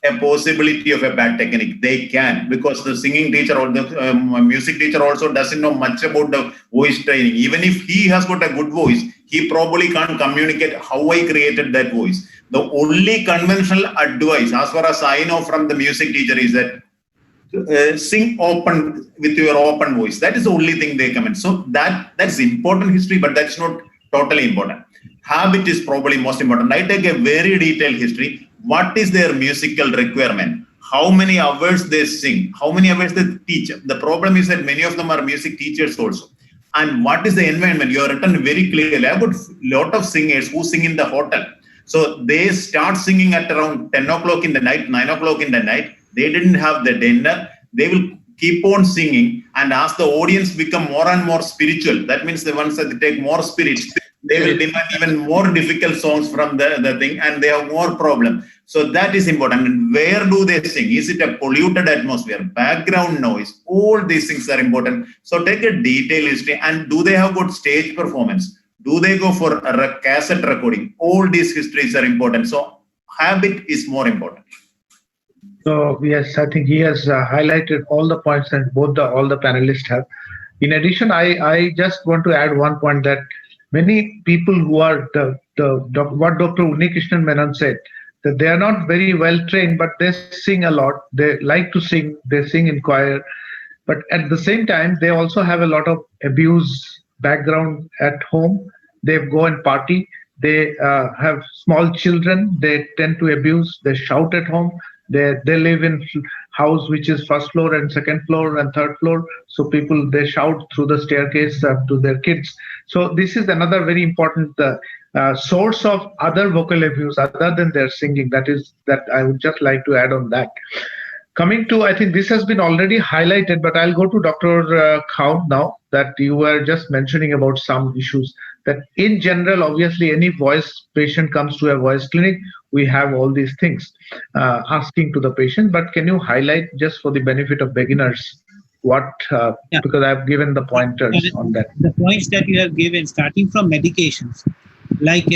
a possibility of a bad technique. They can, because the singing teacher or the music teacher also doesn't know much about the voice training. Even if he has got a good voice, he probably can't communicate how I created that voice. The only conventional advice, as far as I know from the music teacher, is that sing open with your open voice. That is the only thing they comment. So that's important history, but that's not totally important. Habit is probably most important. I take a very detailed history. What is their musical requirement? How many hours they sing? How many hours they teach? The problem is that many of them are music teachers also. And what is the environment? You have written very clearly. I've got a lot of singers who sing in the hotel. So they start singing at around 10 o'clock in the night, 9 o'clock in the night. They didn't have the dinner. They will keep on singing. And as the audience become more and more spiritual, that means the ones that they take more spirit, they will demand even more difficult songs from the thing, and they have more problem. So that is important. And where do they sing? Is it a polluted atmosphere, background noise? All these things are important. So take a detailed history. And do they have good stage performance? Do they go for a cassette recording? All these histories are important. So habit is more important. So yes, I think he has highlighted all the points and all the panelists have. In addition, I just want to add one point that many people who are what Dr. Unnikrishnan Menon said, that they are not very well trained, but they sing a lot. They like to sing. They sing in choir, but at the same time, they also have a lot of abuse background at home. They go and party. They have small children. They tend to abuse. They shout at home. They live in house which is first floor and second floor and third floor. So they shout through the staircase to their kids. So this is another very important source of other vocal abuse other than their singing. That I would just like to add on that. Coming to, I think this has been already highlighted, but I'll go to Dr. Khaun now, that you were just mentioning about some issues. that in general, obviously, any voice patient comes to a voice clinic, we have all these things asking to the patient. But can you highlight, just for the benefit of beginners, what, because I've given the pointers on that. The points that you have given, starting from medications, like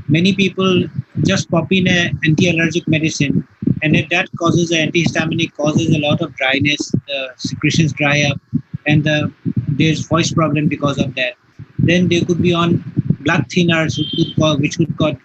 many people just pop in an anti-allergic medicine, and if that causes antihistaminic, causes a lot of dryness, secretions dry up, and there's voice problem because of that. Then they could be on blood thinners, which could cause,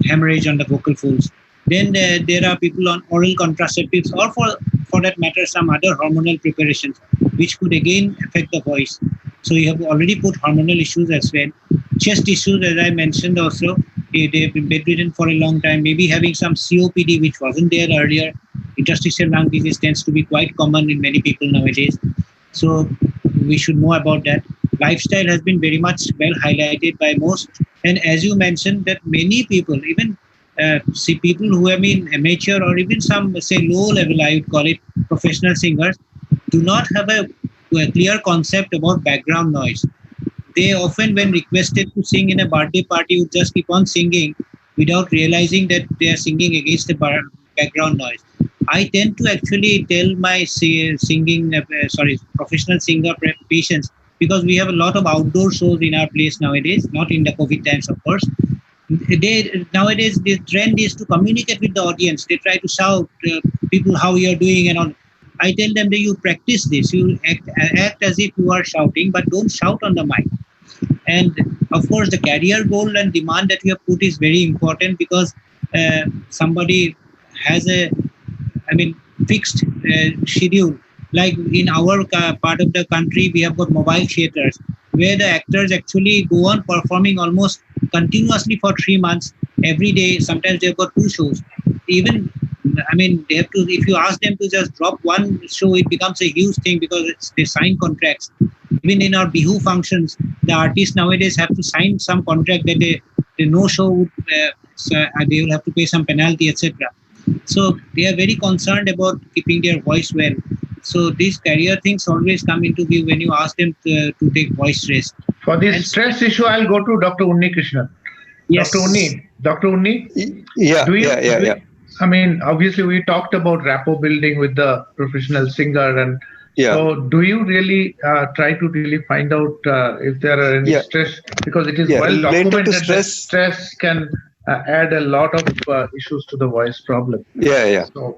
hemorrhage on the vocal folds. Then there are people on oral contraceptives, or for that matter, some other hormonal preparations, which could again affect the voice. So you have already put hormonal issues as well. Chest issues, as I mentioned also, they've been bedridden for a long time, maybe having some COPD, which wasn't there earlier. Interstitial lung disease tends to be quite common in many people nowadays. So we should know about that. Lifestyle has been very much well highlighted by most. And as you mentioned, that many people, even see people who have been amateur or even some, say, low level, I would call it, professional singers, do not have a clear concept about background noise. They often, when requested to sing in a birthday party, would just keep on singing without realizing that they are singing against the background noise. I tend to actually tell my professional singer patients, because we have a lot of outdoor shows in our place nowadays, not in the COVID times, of course. Nowadays, the trend is to communicate with the audience. They try to shout, people, how you are doing and all. I tell them that you practice this. You act as if you are shouting, but don't shout on the mic. And of course, the career goal and demand that you have put is very important, because somebody has a, fixed schedule. Like in our part of the country, we have got mobile theaters where the actors actually go on performing almost continuously for 3 months every day. Sometimes they've got 2 shows. Even, they have to, if you ask them to just drop one show, it becomes a huge thing, because they sign contracts. Even in our Bihu functions, the artists nowadays have to sign some contract that they no show would, they will have to pay some penalty, etc. So they are very concerned about keeping their voice well. So these career things always come into view when you ask them to take voice rest. For this stress issue, I'll go to Dr. Unni Krishnan. Yes. Dr. Unni? Yeah. Obviously we talked about rapport building with the professional singer, and so do you really try to really find out if there are any stress, because it is well documented that stress can add a lot of issues to the voice problem. So,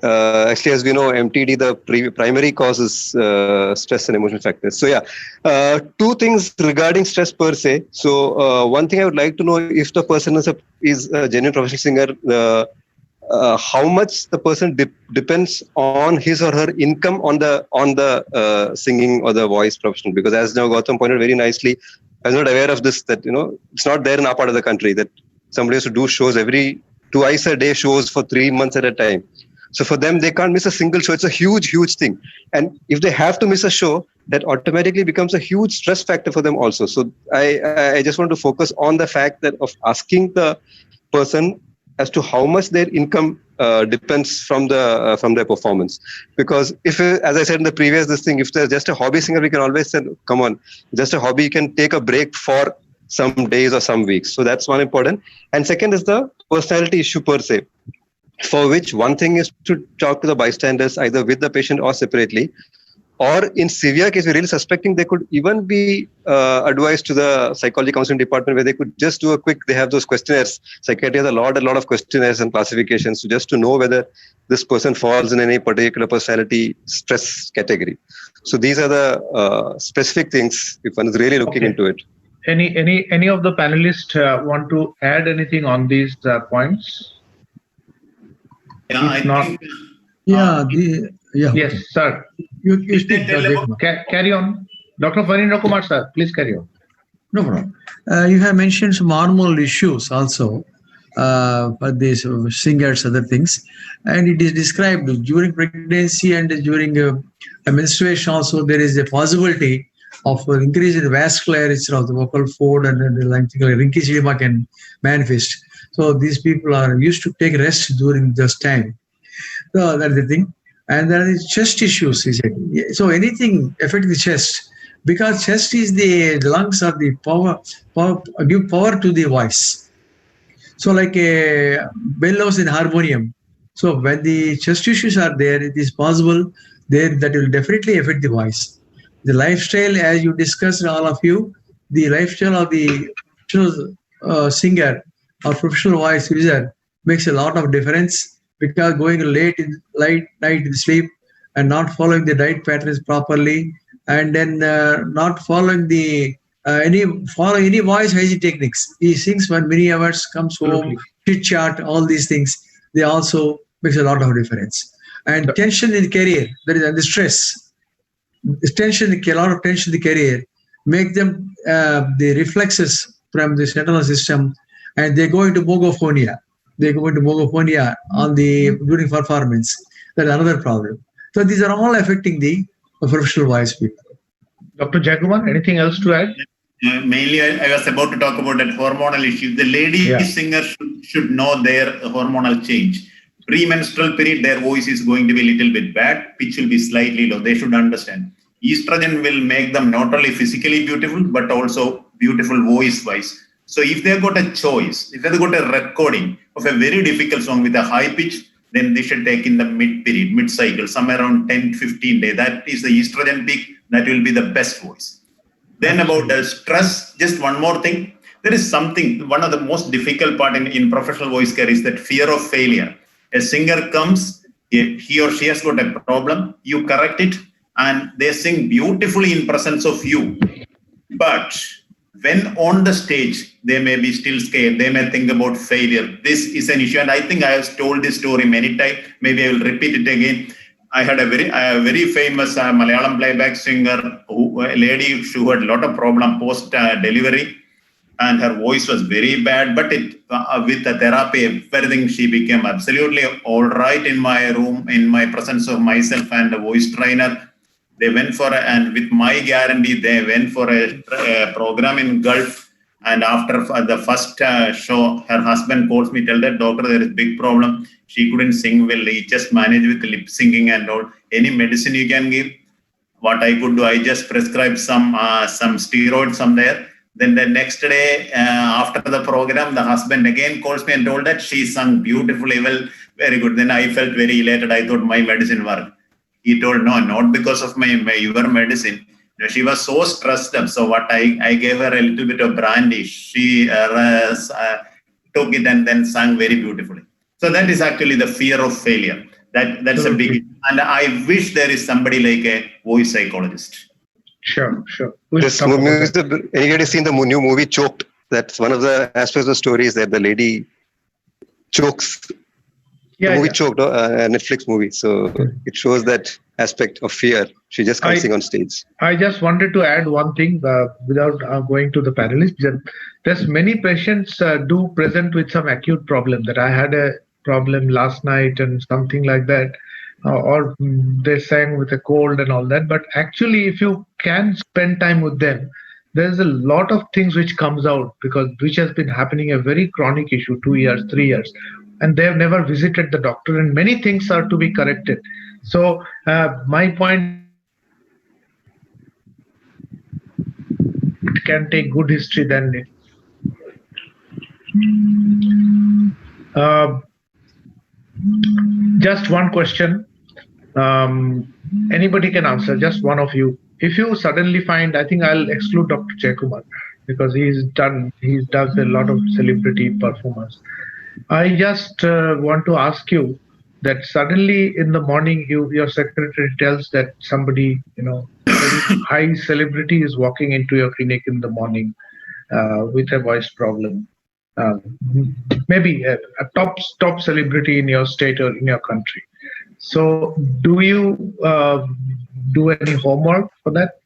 actually, as we know, MTD, the primary cause is stress and emotional factors. So 2 things regarding stress per se. So one thing I would like to know, if the person is a genuine professional singer, how much the person depends on his or her income on the singing or the voice profession. Because as now Gautam pointed very nicely, I was not aware of this, that it's not there in our part of the country that somebody has to do shows twice a day, shows for 3 months at a time. So for them, they can't miss a single show. It's a huge, huge thing. And if they have to miss a show, that automatically becomes a huge stress factor for them also. So I just want to focus on the fact that of asking the person as to how much their income depends from their performance. Because if, as I said in the previous if there's just a hobby singer, we can always say, come on, just a hobby, you can take a break for some days or some weeks. So that's one important. And second is the personality issue per se, for which one thing is to talk to the bystanders, either with the patient or separately. Or in severe case, we're really suspecting, they could even be advised to the psychology counseling department, where they could just do they have those questionnaires. Psychiatry has a lot of questionnaires and classifications, just to know whether this person falls in any particular personality stress category. So these are the specific things if one is really looking into it. Any of the panelists want to add anything on these points? Yes, sir. You speak. Carry on. Dr. Phanindra Kumar, sir, please carry on. No problem. You have mentioned some hormonal issues also for these singers, other things. And it is described during pregnancy and during menstruation also, there is a possibility of increase in the vasculature of the vocal cord, and the Rinke's edema can manifest. So these people are used to take rest during this time. So that's the thing. And there is chest issues, he said. So anything affecting the chest, because chest is the lungs of the power give power to the voice. So like a bellows in harmonium. So when the chest tissues are there, it is possible there that will definitely affect the voice. The lifestyle, as you discussed, all of you, the lifestyle of the professional singer or professional voice user makes a lot of difference, because going late night in sleep and not following the diet patterns properly, and then not following the any voice hygiene techniques. He sings for many hours, comes home, chit chat, all these things. They also makes a lot of difference. And tension in the career, that is, and the stress, tension, a lot of tension in the career, make them the reflexes from the central system, and they go into mogophonia. They go into mogophonia on the during performance. That's another problem. So these are all affecting the professional voice people. Dr. Jayakumar, anything else to add? Mainly, I was about to talk about that hormonal issue. The lady singer should know their hormonal change. Premenstrual period, their voice is going to be a little bit bad. Pitch will be slightly low. They should understand. Estrogen will make them not only physically beautiful, but also beautiful voice-wise. So if they've got a choice, if they've got a recording of a very difficult song with a high pitch, then they should take in the mid-period, mid-cycle, somewhere around 10-15 days. That is the estrogen peak. That will be the best voice. Then about the stress, just one more thing. There is something, one of the most difficult part in professional voice care is that fear of failure. A singer comes, he or she has got a problem, you correct it, and they sing beautifully in presence of you. But when on the stage, they may be still scared. They may think about failure. This is an issue. And I think I have told this story many times. Maybe I will repeat it again. I had a very famous Malayalam playback singer, a lady who had a lot of problem post-delivery. And her voice was very bad. But with the therapy, everything, she became absolutely all right in my room, in my presence of myself and the voice trainer. They went for, and with my guarantee, they went for a program in Gulf. And after the first show, her husband calls me, tell that doctor, there is a big problem. She couldn't sing well. He just managed with lip syncing and all. Any medicine you can give? What I could do, I just prescribed some steroids from there. Then the next day, after the program, the husband again calls me and told that she sung beautifully well, very good. Then I felt very elated. I thought my medicine worked. He told, no, not because of your medicine. She was so stressed up. So what I gave her a little bit of brandy. She took it and then sang very beautifully. So that is actually the fear of failure. That's a big, and I wish there is somebody like a voice psychologist. Sure. This movie, anybody seen the new movie Choked? That's one of the aspects of the story is that the lady chokes. The movie Choked, a Netflix movie. So it shows that aspect of fear. She just can't sing on stage. I just wanted to add one thing without going to the panelists. There's many patients do present with some acute problem, that I had a problem last night and something like that, or they sang with a cold and all that. But actually, if you can spend time with them, there's a lot of things which comes out, because which has been happening, a very chronic issue, 2 years, 3 years, and they have never visited the doctor, and many things are to be corrected. So my point, it can take good history than it. Just one question. Anybody can answer, just one of you. If you suddenly find, I think I'll exclude Dr. Jayakumar because he does a lot of celebrity performance. I just want to ask you that suddenly in the morning, your secretary tells that somebody, very high celebrity is walking into your clinic in the morning with a voice problem. Maybe a top celebrity in your state or in your country. So do you do any homework for that?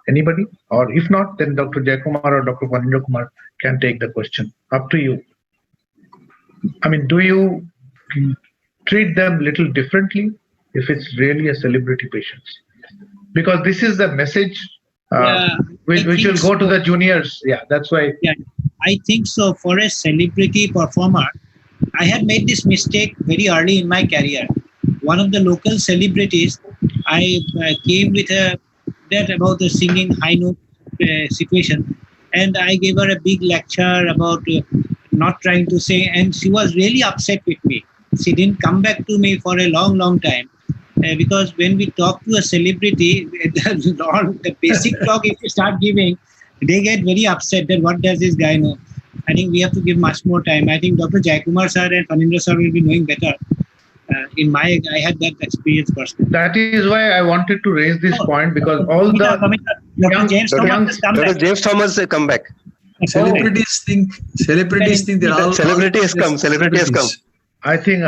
Anybody? Or if not, then Dr. Jayakumar or Dr. Phanindra Kumar can take the question. Up to you. I mean, do you treat them a little differently if it's really a celebrity patient? Because this is the message which will go to the juniors. Yeah, that's why. Yeah, I think so. For a celebrity performer, I had made this mistake very early in my career. One of the local celebrities, I came with a that about the singing high note situation. And I gave her a big lecture about not trying to sing, and she was really upset with me. She didn't come back to me for a long, long time. Because when we talk to a celebrity, the basic talk, if you start giving, they get very upset that what does this guy know? I think we have to give much more time. I think Dr. Jayakumar sir and Phanindra sir will be knowing better. I had that experience personally. That is why I wanted to raise this point, because all Dr. James Thomas, Dr. James Thomas come back. Celebrities think they're all Celebrity has come. Celebrity has come. I think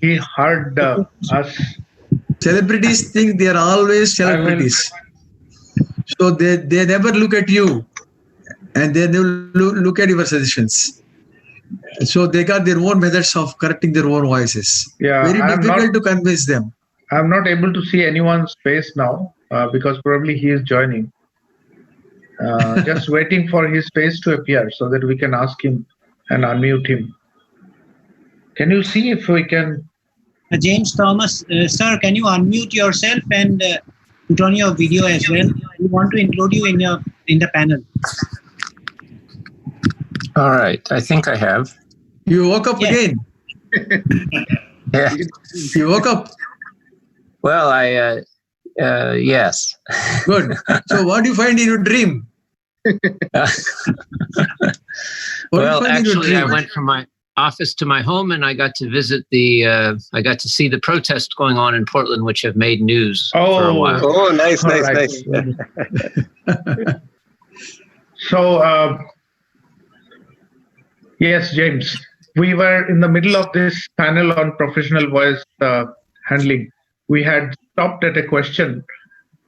he heard us. Celebrities think they are always celebrities. So they never look at you, and they never look at your suggestions. So they got their own methods of correcting their own voices. Yeah, very difficult to convince them. I'm not able to see anyone's face now because probably he is joining. Just waiting for his face to appear so that we can ask him and unmute him. Can you see if we can? James Thomas, sir, can you unmute yourself and put on your video as well? We want to include you in the panel. All right, I think I have. You woke up again. Yeah. You woke up. Well, yes. Good. So what do you find in your dream? Well, actually, I went from my office to my home, and I got to visit I got to see the protests going on in Portland, which have made news for a while. Oh, nice. So, yes, James, we were in the middle of this panel on professional voice handling. We had stopped at a question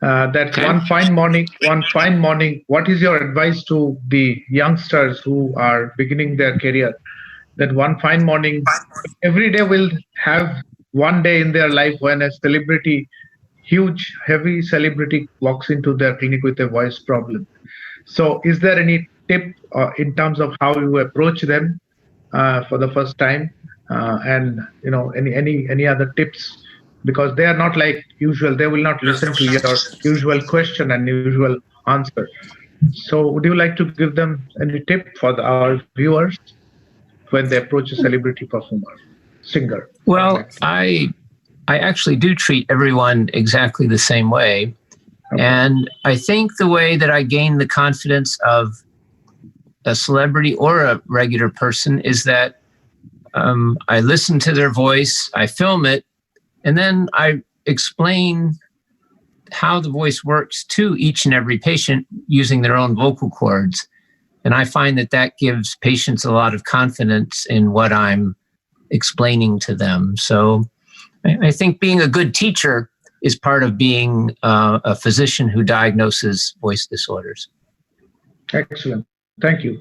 that one fine morning, what is your advice to the youngsters who are beginning their career? That one fine morning, every day will have one day in their life when a celebrity, huge, heavy celebrity walks into their clinic with a voice problem. So is there any tip in terms of how you approach them for the first time? And, any other tips? Because they are not like usual. They will not listen to your usual question and usual answer. So would you like to give them any tip for our viewers when they approach a celebrity performer, singer? Well, I actually do treat everyone exactly the same way. Okay. And I think the way that I gain the confidence of a celebrity or a regular person is that I listen to their voice, I film it, and then I explain how the voice works to each and every patient using their own vocal cords. And I find that gives patients a lot of confidence in what I'm explaining to them. So I think being a good teacher is part of being a physician who diagnoses voice disorders. Excellent. Thank you.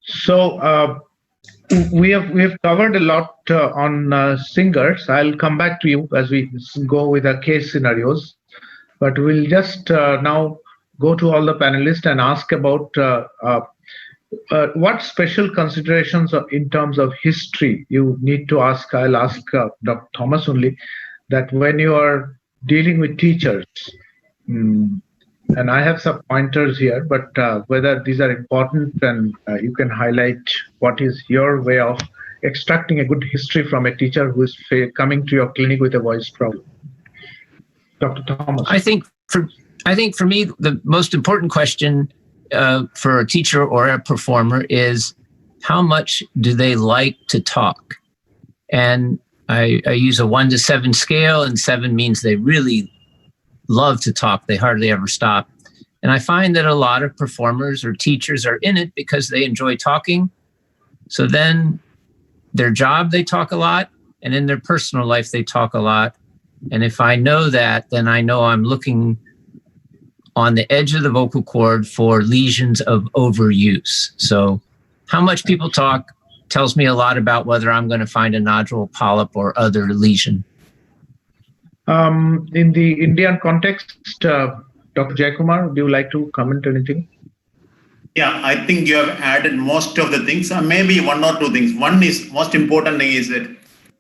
So we have covered a lot on singers. I'll come back to you as we go with our case scenarios. But we'll just now go to all the panelists and ask about what special considerations in terms of history you need to ask. I'll ask Dr. Thomas only, that when you are dealing with teachers, and I have some pointers here, but whether these are important, and you can highlight what is your way of extracting a good history from a teacher who is coming to your clinic with a voice problem. Dr. Thomas. I think for me, the most important question for a teacher or a performer is how much do they like to talk? And I use a 1 to 7 scale, and 7 means they really love to talk. They hardly ever stop. And I find that a lot of performers or teachers are in it because they enjoy talking. So then their job, they talk a lot, and in their personal life, they talk a lot. And if I know that, then I know I'm looking on the edge of the vocal cord for lesions of overuse. So how much people talk tells me a lot about whether I'm going to find a nodule, polyp, or other lesion. In the Indian context, Dr. Jayakumar, would you like to comment anything? Yeah, I think you have added most of the things. Maybe 1 or 2 things. One is, most important thing is that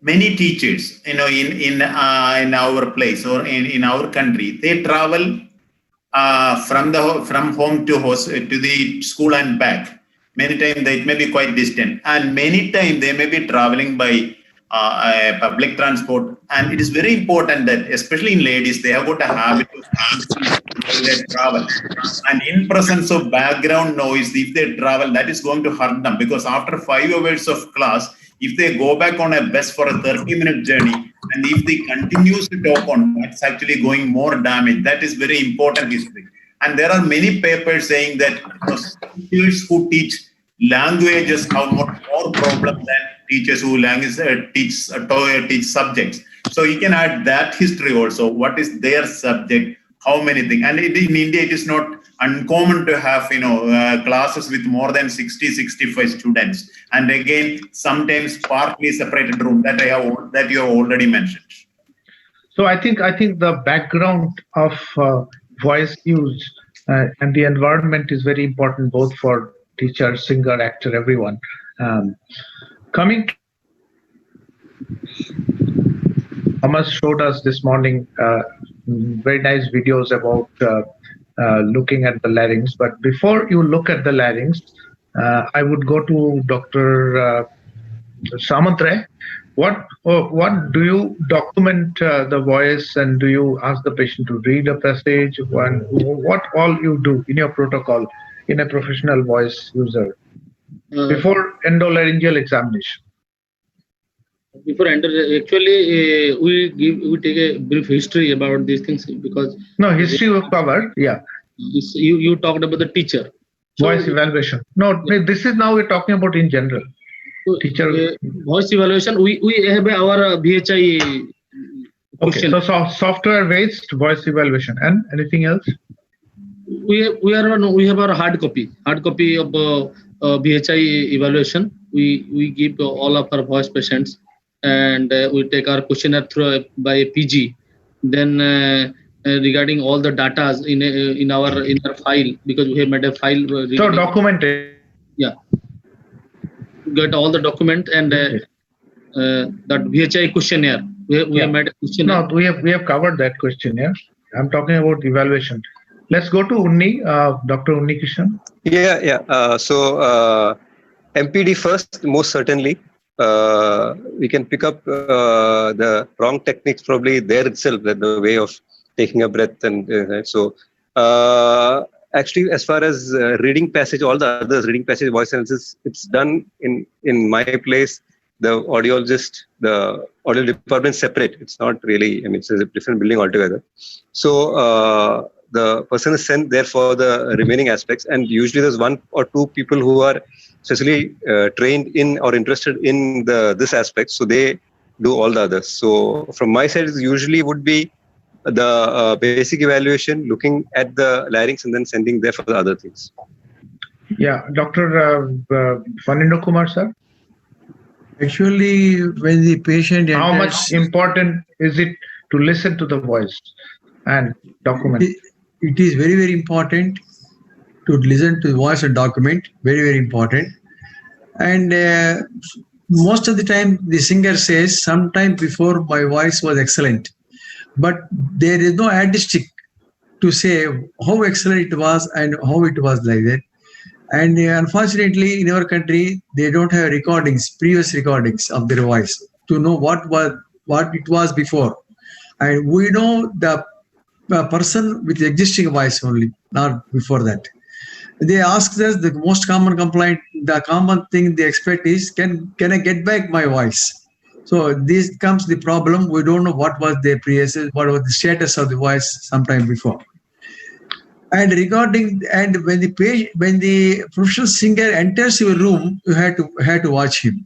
many teachers, in our place or in our country, they travel from home to the school and back. Many times it may be quite distant, and many times they may be traveling by public transport. And it is very important that, especially in ladies, they have got a habit of they travel. And in presence of background noise, if they travel, that is going to hurt them, because after 5 hours of class, if they go back on a bus for a 30-minute journey, and if they continue to talk on, it's actually going more damage. That is very important history. And there are many papers saying that teachers who teach languages have more problem than teachers who teach subjects. So you can add that history also. What is their subject? How many things? And in India, it is not uncommon to have classes with more than 60-65 students, and again sometimes partly separated room that you have already mentioned. So I think the background of voice use and the environment is very important, both for teacher, singer, actor, everyone. Coming, Thomas showed us this morning very nice videos about looking at the larynx. But before you look at the larynx, I would go to Dr. Samantre. What do you document the voice, and do you ask the patient to read a passage? What all you do in your protocol in a professional voice user before endolaryngal examination? Before actually we take a brief history about these things, because history we've covered. Yeah, you talked about the teacher voice evaluation. No, this is now we're talking about in general. Teacher voice evaluation. We have our BHI. Okay, so software based voice evaluation, and anything else? We have our hard copy of BHI evaluation. We give all of our voice patients, and we take our questionnaire through by a PG. Then regarding all the data in our file, because we have made a file. So documented. Yeah. Get all the document and that BHI questionnaire. We have made a questionnaire. No, we have covered that questionnaire. I'm talking about evaluation. Let's go to Unni, Dr. Unni Krishnan. Yeah. So MPD first, most certainly. We can pick up the wrong techniques probably there itself, the way of taking a breath and so. Actually, as far as reading passage, all the others, reading passage, voice analysis, it's done in my place. The audiologist, the audio department separate. It's not really, it's a different building altogether. So the person is sent there for the remaining aspects, and usually there's 1 or 2 people who are especially trained in or interested in this aspect. So they do all the others. So from my side, it usually would be the basic evaluation, looking at the larynx, and then sending there for the other things. Yeah, Dr. Fanindra Kumar, sir. Actually, when the patient how much important is it to listen to the voice and document? It is very, very important to listen to the voice and document. Very, very important. And most of the time, the singer says, sometime before my voice was excellent. But there is no statistic to say how excellent it was and how it was like that. And unfortunately, in our country, they don't have previous recordings of their voice to know what it was before. And we know the person with the existing voice only, not before that. They ask us the most common complaint, the common thing they expect is, can I get back my voice? So this comes the problem. We don't know what was their previous, what was the status of the voice sometime before. And when the professional singer enters your room, you have to watch him.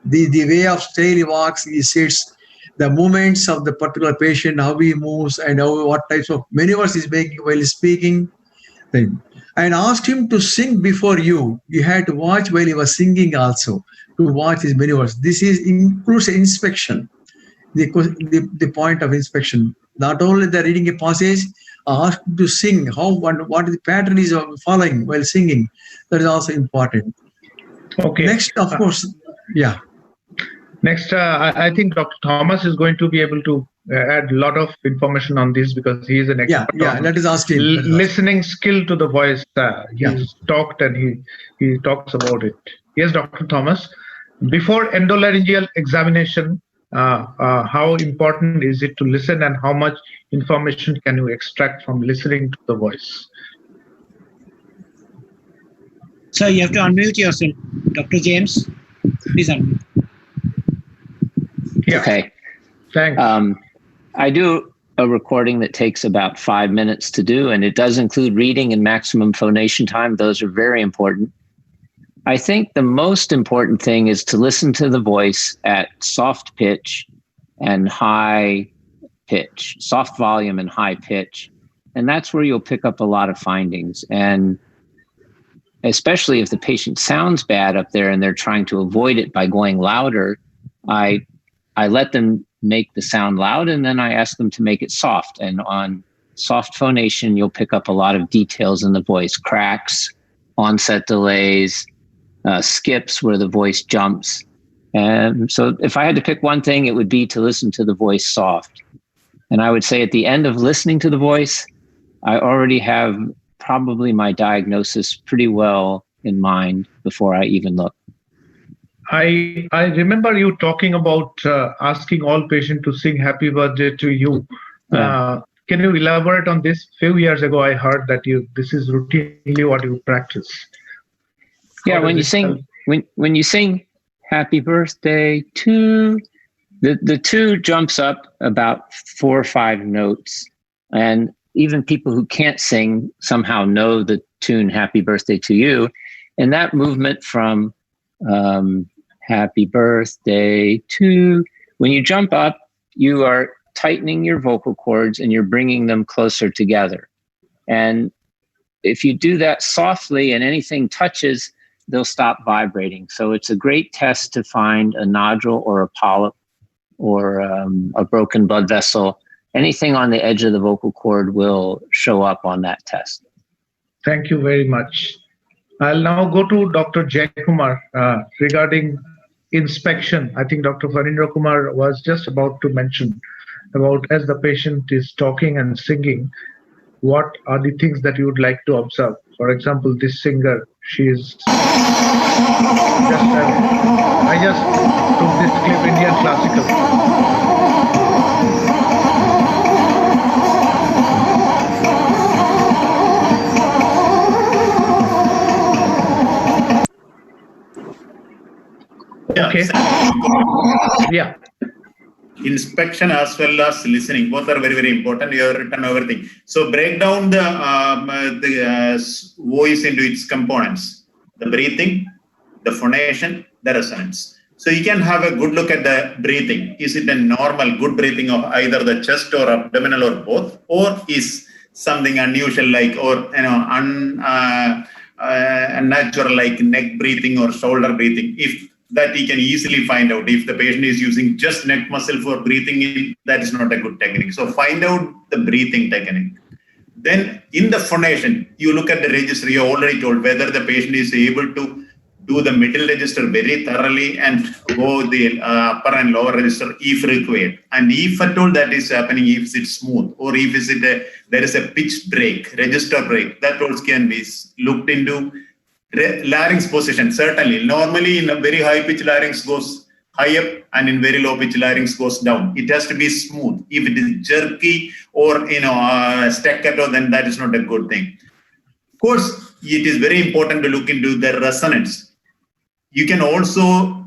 The way of style he walks, he sits, the movements of the particular patient, how he moves, and what types of maneuvers he's making while speaking. And asked him to sing before you. You had to watch while he was singing also, to watch his maneuvers. This includes inspection, the point of inspection. Not only the reading a passage, asked to sing, what the pattern is following while singing. That is also important. Okay. Next, of course, yeah. Next, I think Dr. Thomas is going to be able to add a lot of information on this because he is an expert. Let us ask him. Listening skill to the voice. He's talked and he talks about it. Yes, Dr. Thomas. Before endolaryngeal examination, how important is it to listen and how much information can you extract from listening to the voice? So you have to unmute yourself. Dr. James, please unmute. Yeah. Okay. Thanks. I do a recording that takes about 5 minutes to do, and it does include reading and maximum phonation time. Those are very important. I think the most important thing is to listen to the voice at soft pitch and high pitch, soft volume and high pitch. And that's where you'll pick up a lot of findings. And especially if the patient sounds bad up there and they're trying to avoid it by going louder, I let them make the sound loud and then I ask them to make it soft. And on soft phonation, you'll pick up a lot of details in the voice, cracks, onset delays, skips where the voice jumps. And so if I had to pick one thing, it would be to listen to the voice soft. And I would say at the end of listening to the voice, I already have probably my diagnosis pretty well in mind before I even look. I remember you talking about asking all patients to sing happy birthday to you. Yeah. Can you elaborate on this? Few years ago, I heard that this is routinely what you practice. Yeah, when you sing happy birthday to, the two jumps up about 4 or 5 notes. And even people who can't sing somehow know the tune happy birthday to you. And that movement from happy birthday to, when you jump up, you are tightening your vocal cords and you're bringing them closer together. And if you do that softly and anything touches, they'll stop vibrating. So it's a great test to find a nodule or a polyp or a broken blood vessel. Anything on the edge of the vocal cord will show up on that test. Thank you very much. I'll now go to Dr. Jayakumar regarding inspection. I think Dr. Phanindra Kumar was just about to mention about as the patient is talking and singing, what are the things that you would like to observe? For example, this singer, she is I just took this clip, Indian classical. Okay. Yeah. Inspection as well as listening, both are very, very important. You have written everything. So break down the voice into its components: the breathing, the phonation, the resonance. So you can have a good look at the breathing. Is it a normal, good breathing of either the chest or abdominal or both, or is something unusual like, or unnatural like neck breathing or shoulder breathing? If that you can easily find out. If the patient is using just neck muscle for breathing in, that is not a good technique. So find out the breathing technique. Then in the phonation, you look at the register. You already told whether the patient is able to do the middle register very thoroughly and go the upper and lower register if required. And if at all that is happening, if it's smooth or if there is a pitch break, register break, that also can be looked into. Larynx position, certainly. Normally in a very high pitch, larynx goes high up and in very low pitch, larynx goes down. It has to be smooth. If it is jerky or staccato, then that is not a good thing. Of course, it is very important to look into the resonance. You can also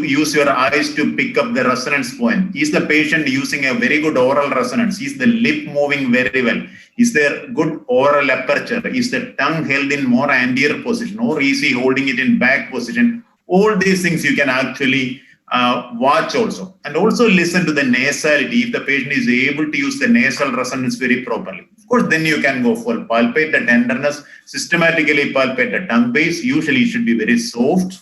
use your eyes to pick up the resonance point. Is the patient using a very good oral resonance? Is the lip moving very well? Is there good oral aperture? Is the tongue held in more anterior position, or is he holding it in back position? All these things you can actually watch also. And also listen to the nasality. If the patient is able to use the nasal resonance very properly. Of course, then you can go for palpate the tenderness, systematically palpate the tongue base. Usually it should be very soft.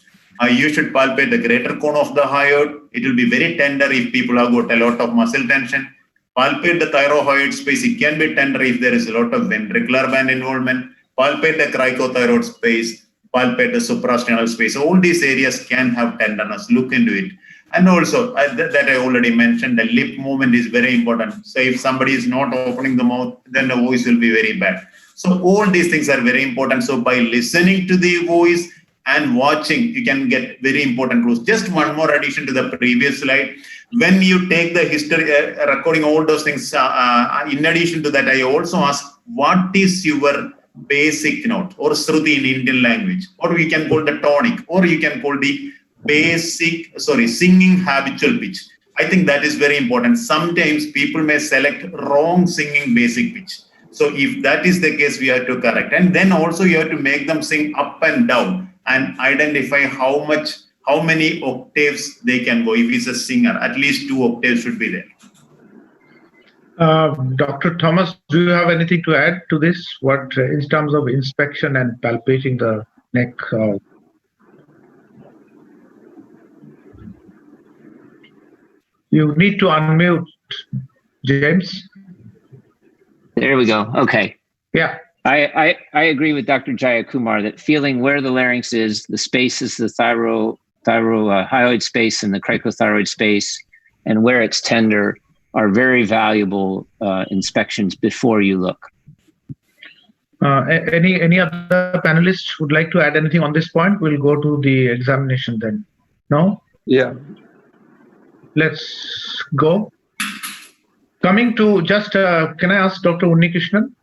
You should palpate the greater cone of the hyoid. It will be very tender if people have got a lot of muscle tension. Palpate the thyroid space. It can be tender if there is a lot of ventricular band involvement. Palpate the cricothyroid space. Palpate the suprasternal space. All these areas can have tenderness. Look into it. And also, that I already mentioned, the lip movement is very important. So if somebody is not opening the mouth, then the voice will be very bad. So all these things are very important. So by listening to the voice and watching, you can get very important clues. Just one more addition to the previous slide. When you take the history, recording all those things, in addition to that, I also ask, what is your basic note or Shruti in Indian language? Or we can call the tonic, or you can call the singing habitual pitch. I think that is very important. Sometimes people may select wrong singing basic pitch. So if that is the case, we have to correct. And then also you have to make them sing up and down and identify how many octaves they can go. If he's a singer, at least 2 octaves should be there. Dr. Thomas, do you have anything to add to this? What in terms of inspection and palpating the neck? You need to unmute, James. There we go. Okay. Yeah. I agree with Dr. Jayakumar that feeling where the larynx is, the spaces, the hyoid space and the cricothyroid space, and where it's tender are very valuable inspections before you look. Any other panelists would like to add anything on this point? We'll go to the examination then. No? Yeah. Let's go. Coming to just, can I ask Dr. Unnikrishnan,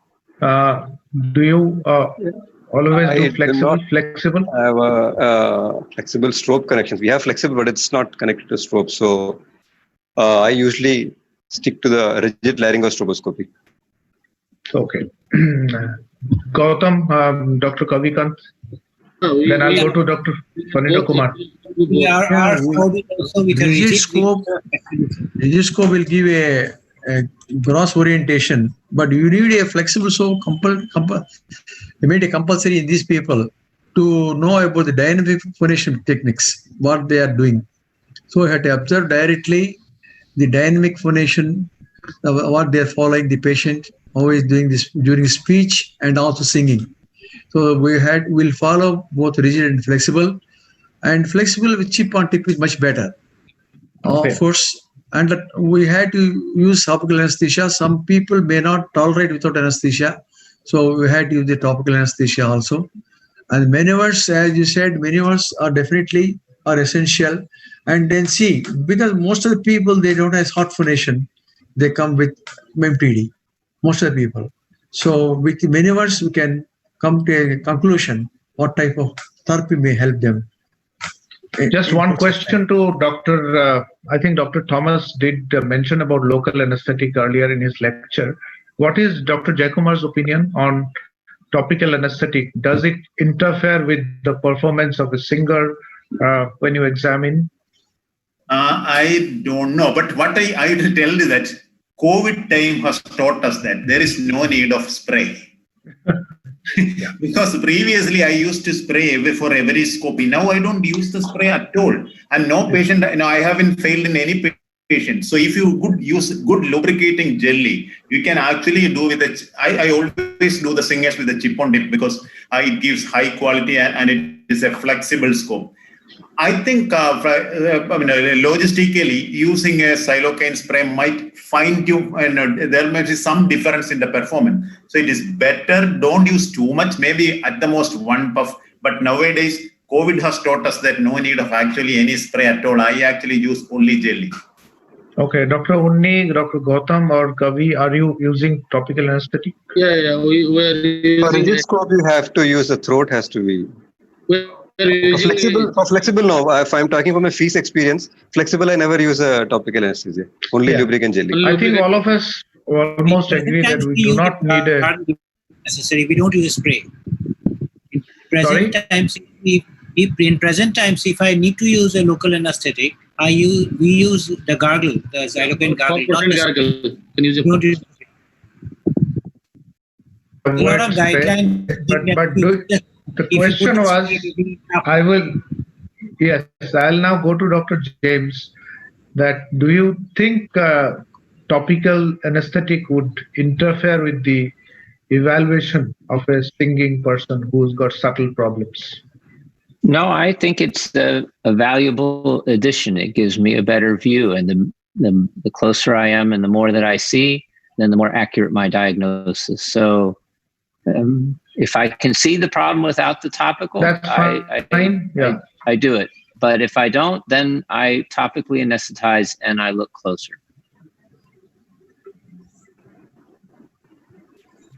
do you always do flexible? I have a flexible strobe connections. We have flexible, but it's not connected to strobe. So I usually stick to the rigid laryngostroboscopy. Okay. Gautam, Dr. Kavikant. Then I'll go to Dr. Phanindra Kumar. Rigid scope will give a gross orientation, but you need a flexible scope. They made a compulsory in these people to know about the dynamic phonation techniques, what they are doing. So you have to observe directly the dynamic phonation, what they are following the patient, how he is doing this during speech and also singing. So we'll follow both rigid and flexible. And flexible with chip-on tip is much better. Okay. Of course, and we had to use topical anesthesia. Some people may not tolerate without anesthesia. So we had to use the topical anesthesia also. And maneuvers, as you said, maneuvers are definitely essential. And then see, because most of the people, they don't have hot phonation. They come with MPD, most of the people. So with the maneuvers, we can come to a conclusion what type of therapy may help them. Just one question to Dr. I think Dr. Thomas did mention about local anesthetic earlier in his lecture. What is Dr. Jayakumar's opinion on topical anesthetic? Does it interfere with the performance of a singer when you examine? I don't know, but what I will tell you that COVID time has taught us that there is no need of spray. Because previously I used to spray for every scopy. Now I don't use the spray at all. And no patient, I haven't failed in any patient. So if you use good lubricating jelly, you can actually do with it. I always do the singers with the chip-on tip because it gives high quality and it is a flexible scope. I think logistically using a xylocaine spray might find you, there might be some difference in the performance. So it is better, don't use too much, maybe at the most 1 puff. But nowadays, COVID has taught us that no need of actually any spray at all. I actually use only jelly. Okay, Dr. Unni, Dr. Gautam or Kavi, are you using topical anesthetic? Yeah, we were using... For rigid scope, you have to use the throat has to be... Flexible, no. If I'm talking from a fees experience, flexible, I never use a topical anesthesia. Only lubricant jelly. I think all of us almost agree that we do not need a... necessary. We don't use a spray. In present times, if I need to use a local anesthetic, we use the gargle, the xylocaine gargle. Can use a lot of guidelines. The question was, I'll now go to Dr. James, that do you think topical anesthetic would interfere with the evaluation of a singing person who's got subtle problems? No, I think it's a valuable addition. It gives me a better view, and the closer I am and the more that I see, then the more accurate my diagnosis. So if I can see the problem without the topical, That's fine. I do it. But if I don't, then I topically anesthetize and I look closer.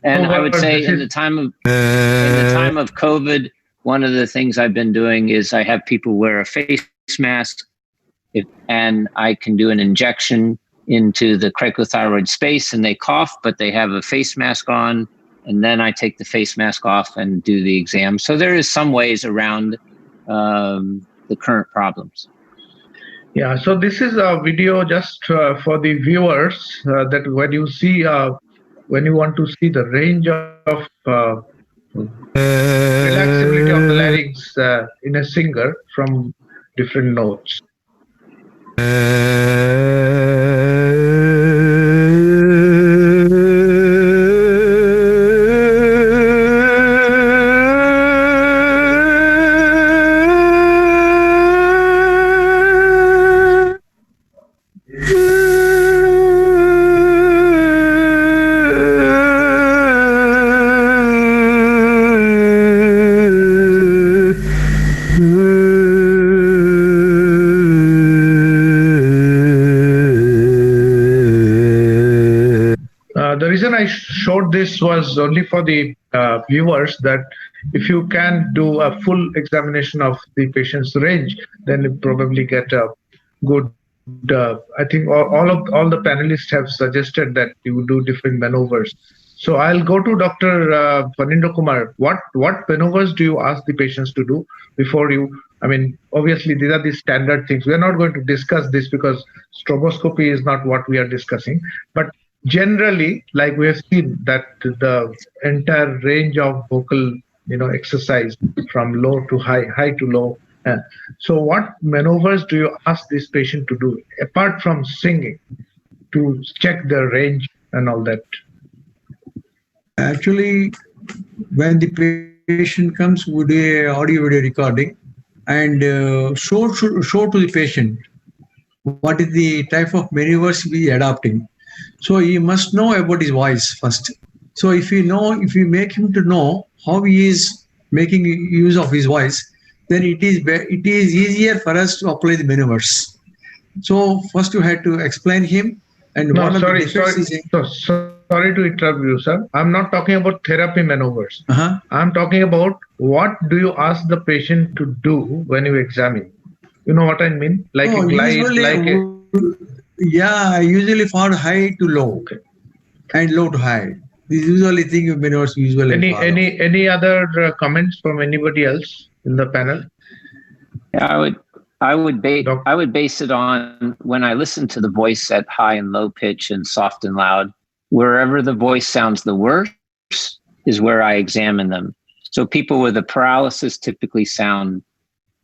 And I would say in the time of COVID, one of the things I've been doing is I have people wear a face mask, and I can do an injection into the cricothyroid space, and they cough, but they have a face mask on, and then I take the face mask off and do the exam. So there is some ways around the current problems. Yeah, so this is a video just for the viewers that when you see, when you want to see the range of relaxability of the larynx in a singer from different notes. The reason I showed this was only for the viewers, that if you can do a full examination of the patient's range, then you probably get a good. I think all the panelists have suggested that you do different maneuvers. So I'll go to Dr. Phanindra Kumar. What maneuvers do you ask the patients to do before you? I mean, obviously these are the standard things. We are not going to discuss this because stroboscopy is not what we are discussing. But generally, like we have seen that the entire range of vocal, exercise from low to high, high to low. So what maneuvers do you ask this patient to do apart from singing to check the range and all that? Actually, when the patient comes, we do audio-video recording and show to the patient what is the type of maneuvers we are adopting. So he must know about his voice first. So if we make him to know how he is making use of his voice, then it is easier for us to apply the maneuvers. So first you had to explain him. And sorry to interrupt you, sir. I'm not talking about therapy maneuvers. I'm talking about what do you ask the patient to do when you examine? You know what I mean? Like a glide, Yeah, usually for high to low, and low to high. This is usually thing maneuvers usually. Any other comments from anybody else in the panel? Yeah, I would base it on when I listen to the voice at high and low pitch and soft and loud. Wherever the voice sounds the worst is where I examine them. So people with a paralysis typically sound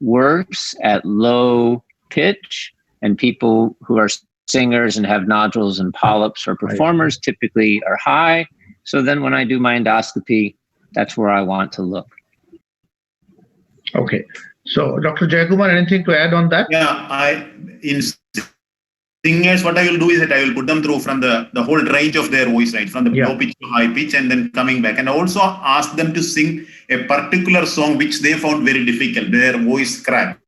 worse at low pitch, and people who are singers and have nodules and polyps or performers typically are high. So then when I do my endoscopy, that's where I want to look. Okay. So Dr. Jayakumar, anything to add on that? Yeah, in singers, what I will do is that I will put them through from the whole range of their voice, right? From the low pitch to high pitch, and then coming back. And also ask them to sing a particular song which they found very difficult, their voice cracked.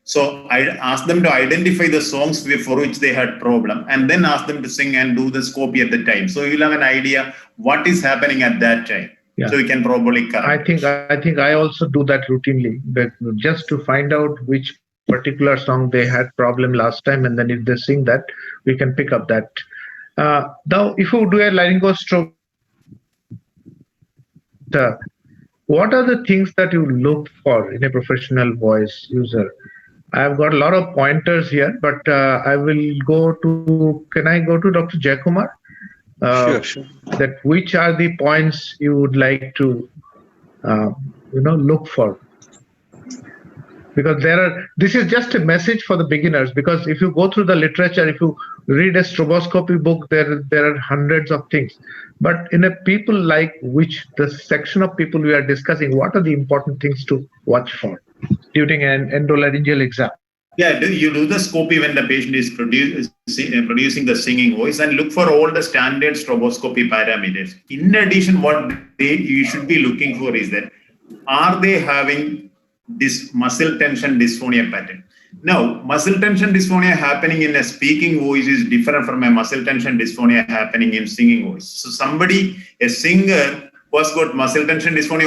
So I asked them to identify the songs for which they had problem, and then ask them to sing and do the scopy at the time. So you'll have an idea what is happening at that time. Yeah. So you can probably correct. I think I also do that routinely, but just to find out which particular song they had problem last time, and then if they sing that, we can pick up that. Now, if you do a laryngoscopy, what are the things that you look for in a professional voice user? I've got a lot of pointers here, but I will go to. Can I go to Dr. Jayakumar? Sure. That which are the points you would like to, look for? because this is just a message for the beginners, because if you go through the literature, if you read a stroboscopy book, there are hundreds of things. But in a people like which the section of people we are discussing, what are the important things to watch for during an endolaryngeal exam? Yeah, you do the scopy when the patient is producing the singing voice, and look for all the standard stroboscopy parameters. In addition, what you should be looking for is that, are they having this muscle tension dysphonia pattern? Now, muscle tension dysphonia happening in a speaking voice is different from a muscle tension dysphonia happening in singing voice. So a singer who has got muscle tension dysphonia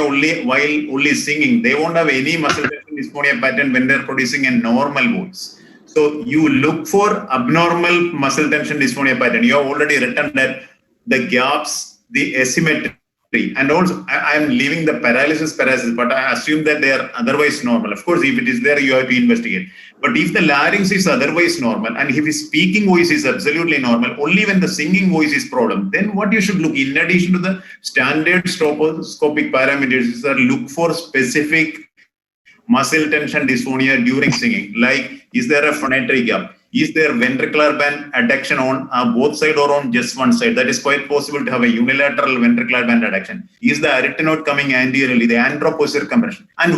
only singing, they won't have any muscle tension dysphonia pattern when they're producing a normal voice. So you look for abnormal muscle tension dysphonia pattern. You have already written that the gaps, the asymmetry, and also I am leaving the paralysis, but I assume that they are otherwise normal. Of course, if it is there, you have to investigate. But if the larynx is otherwise normal, and if his speaking voice is absolutely normal, only when the singing voice is problem, then what you should look, in addition to the standard stroboscopic parameters, is that look for specific muscle tension dysphonia during singing. Like, is there a phonatory gap? Is there ventricular band adduction on both sides or on just one side? That is quite possible to have a unilateral ventricular band adduction. Is the arytenoid coming anteriorly, the anteroposterior compression? And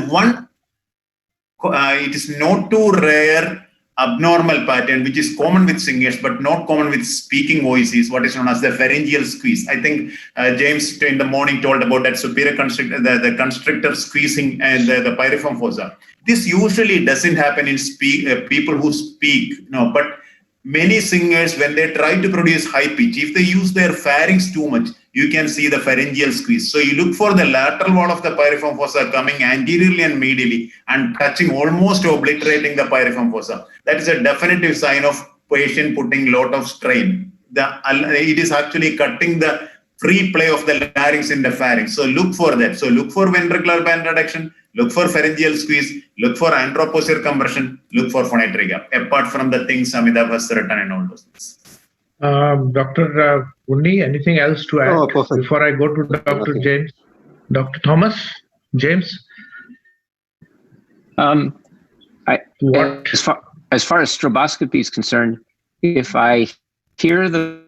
it is not too rare abnormal pattern, which is common with singers, but not common with speaking voices, what is known as the pharyngeal squeeze. I think James in the morning told about that superior constrictor, the constrictor squeezing and the piriform fossa. This usually doesn't happen in people who speak, but many singers, when they try to produce high pitch, if they use their pharynx too much, you can see the pharyngeal squeeze. So you look for the lateral wall of the piriform fossa coming anteriorly and medially and touching, almost obliterating the piriform fossa. That is a definitive sign of patient putting lot of strain. It is actually cutting the free play of the larynx in the pharynx. So look for that. So look for ventricular band adduction, look for pharyngeal squeeze, look for anteroposterior compression, look for phonatory gap, apart from the things Amitabh has written and all those things. Dr. Unni, anything else to add before I go to Dr. James? Dr. Thomas, James? As far as stroboscopy is concerned, if I hear the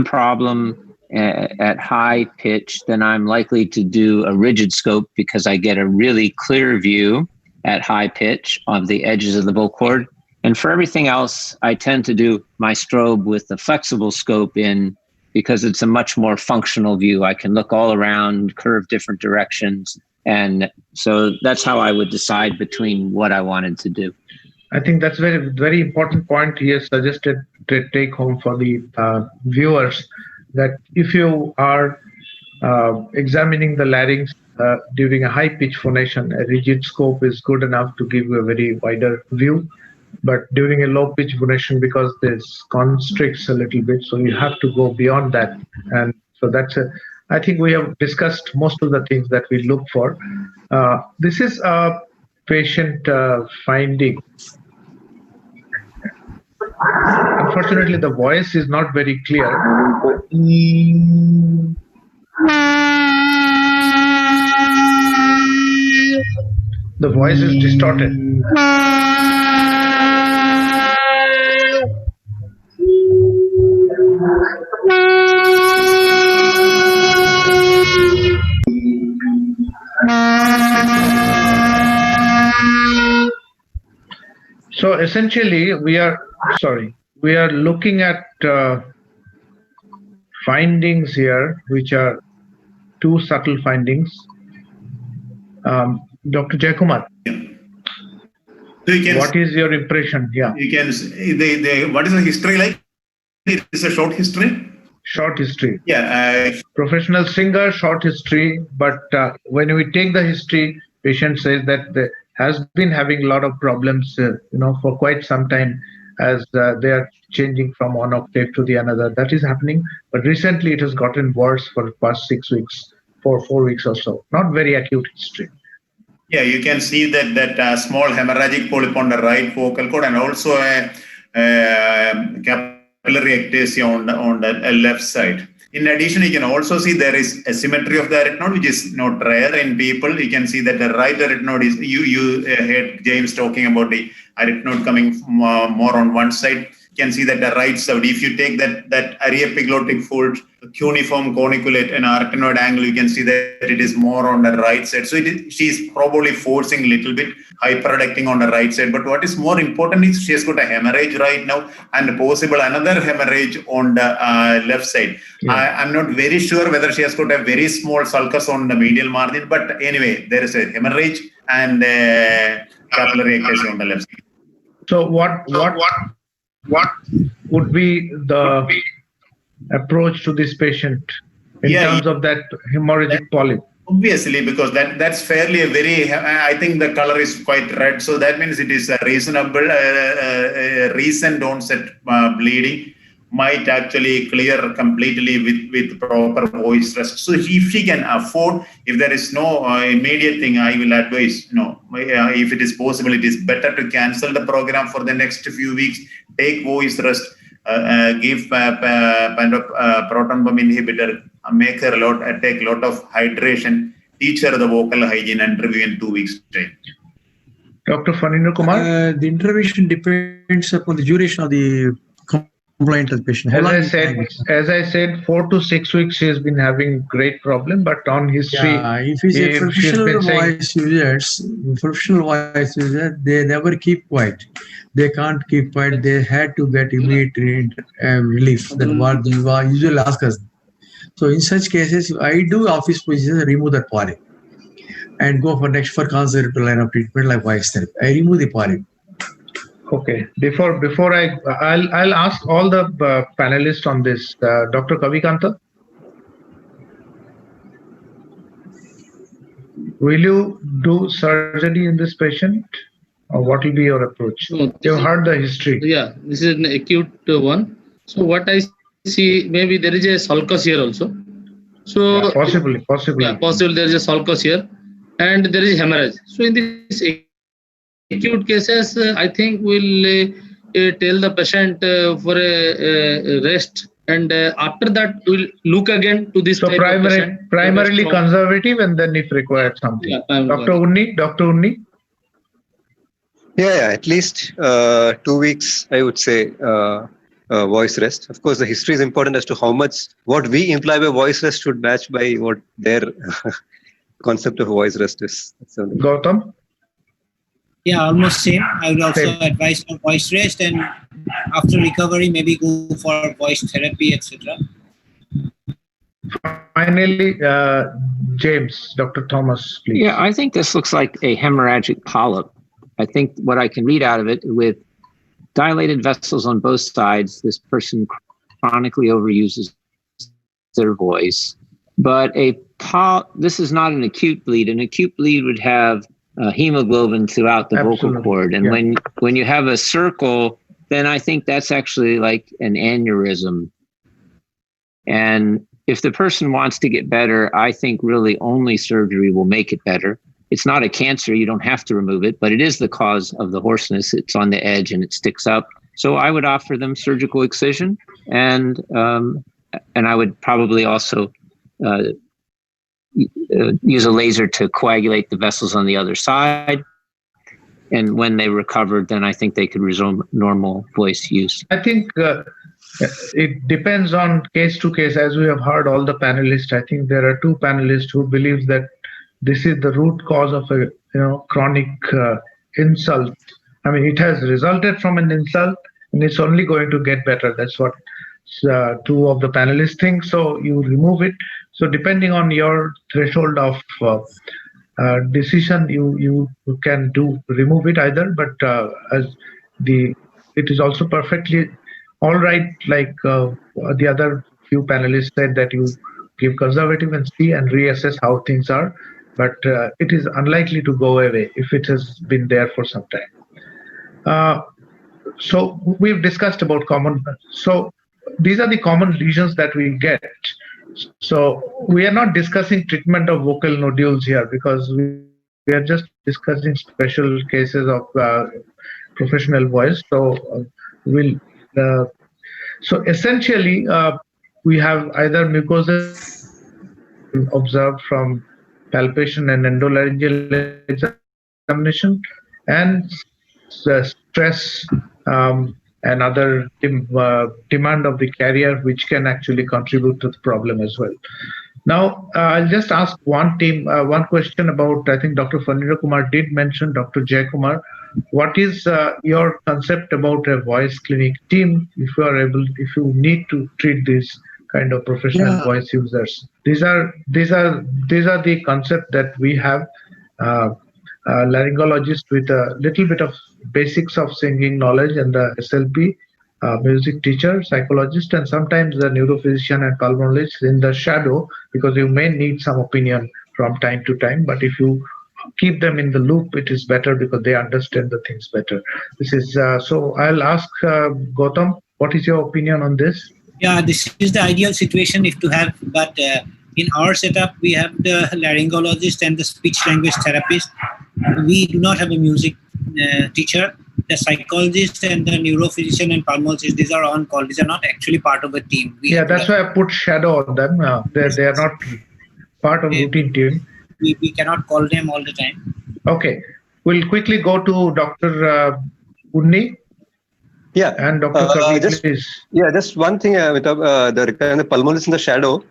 problem at high pitch, then I'm likely to do a rigid scope because I get a really clear view at high pitch of the edges of the vocal cord. And for everything else, I tend to do my strobe with the flexible scope in because it's a much more functional view. I can look all around, curve different directions. And so that's how I would decide between what I wanted to do. I think that's very, very important point he has suggested to take home for the viewers, that if you are examining the larynx during a high pitch phonation, a rigid scope is good enough to give you a very wider view. But during a low pitch phonation, because this constricts a little bit, so you have to go beyond that. And so I think we have discussed most of the things that we look for. This is a patient finding. Unfortunately, the voice is not very clear. The voice is distorted. So essentially, we are looking at findings here, which are two subtle findings. Dr. Jayakumar, what is your impression? Yeah. You can what is the history like? It's a short history. Short history. Yeah. Professional singer, short history. But when we take the history, patient says that they has been having a lot of problems, for quite some time, as they are changing from one octave to the another. That is happening. But recently, it has gotten worse for the past 6 weeks, 4 weeks or so. Not very acute history. Yeah, you can see that small hemorrhagic polyp on the right vocal cord, and also a capillary ectasia on the left side. In addition, you can also see there is asymmetry of the arytenoid, which is not rare in people. You can see that the right arytenoid is, you heard James talking about the arytenoid coming more on one side. You can see that the right side, if you take that aryepiglottic fold, cuneiform coniculate and arytenoid angle, you can see that it is more on the right side. So she's probably forcing a little bit, hyperducting on the right side. But what is more important is she has got a hemorrhage right now and possible another hemorrhage on the left side. Yeah. I'm not very sure whether she has got a very small sulcus on the medial margin, but anyway, there is a hemorrhage and capillary ectasia on the left side. So what would be the approach to this patient in terms of that hemorrhagic polyp? Obviously, because that's fairly a very, I think the color is quite red. So that means it is a reasonable, recent onset bleeding, might actually clear completely with proper voice rest. So if she can afford, if there is no immediate thing, I will advise, if it is possible, it is better to cancel the program for the next few weeks, take voice rest, give proton pump inhibitor, make her take a lot of hydration, teach her the vocal hygiene and review in 2 weeks' time. Dr. Phanindra Kumar? The intervention depends upon the duration of the complaint of the patient. As I said, 4 to 6 weeks she has been having great problem, but on history, if he's a professional voice user, they never keep quiet. They can't keep quiet. They had to get immediate relief. That's what they usually ask us. So in such cases, I do office positions, remove that polyp and go for conservative line of treatment like voice therapy. I remove the polyp. Okay. Before I'll ask all the panelists on this. Dr. Kavikanta, will you do surgery in this patient, or what will be your approach? You've heard the history. Yeah, this is an acute one. So what I see, maybe there is a sulcus here also. So yeah, possibly. Yeah, possibly there is a sulcus here, and there is hemorrhage. So in this acute cases, I think we'll tell the patient for a rest, and after that we'll look again to this. So primarily conservative, and then if required something. Yeah, Dr. Unni. Yeah, at least 2 weeks, I would say. Voice rest. Of course, the history is important as to how much what we imply by voice rest should match by what their concept of voice rest is. Gautam? Yeah, almost same. I would also advise for voice rest, and after recovery, maybe go for voice therapy, etc. Finally, James, Dr. Thomas, please. Yeah, I think this looks like a hemorrhagic polyp. I think what I can read out of it with dilated vessels on both sides, this person chronically overuses their voice. But this is not an acute bleed. An acute bleed would have hemoglobin throughout the vocal cord. And when you have a circle, then I think that's actually like an aneurysm. And if the person wants to get better, I think really only surgery will make it better. It's not a cancer, you don't have to remove it, but it is the cause of the hoarseness. It's on the edge and it sticks up. So I would offer them surgical excision, and I would probably also use a laser to coagulate the vessels on the other side. And when they recovered, then I think they could resume normal voice use. I think it depends on case to case. As we have heard all the panelists, I think there are 2 panelists who believe that this is the root cause of a chronic insult. I mean, it has resulted from an insult, and it's only going to get better. That's what 2 of the panelists think. So you remove it. So depending on your threshold of decision, you can remove it either. But it is also perfectly all right. Like the other few panelists said, that you give conservative and see and reassess how things are. But it is unlikely to go away if it has been there for some time. So we've discussed about common. So these are the common lesions that we get. So we are not discussing treatment of vocal nodules here, because we are just discussing special cases of professional voice. So so essentially, we have either mucosal observed from palpation and endolaryngeal examination, and stress and other demand of the carrier, which can actually contribute to the problem as well. Now, I'll just ask one question about, I think Dr. Phanindra Kumar did mention, Dr. Jay Kumar, what is your concept about a voice clinic team if you need to treat these kind of professional voice users? These are the concept that we have. Laryngologist with a little bit of basics of singing knowledge, and the SLP, music teacher, psychologist, and sometimes the neurophysician and pulmonologist in the shadow, because you may need some opinion from time to time. But if you keep them in the loop, it is better because they understand the things better. This is so. I'll ask Gautam, what is your opinion on this? Yeah, this is the ideal situation if to have, but in our setup, we have the laryngologist and the speech language therapist. We do not have a music teacher. The psychologist and the neurophysician and pulmonologist, these are on call. These are not actually part of a team. That's why I put shadow on them. They are not part of routine team. We cannot call them all the time. Okay. We'll quickly go to Dr. Unni. Yeah. And Dr. Kavi, please. Yeah, just one thing with the pulmonologist in the shadow.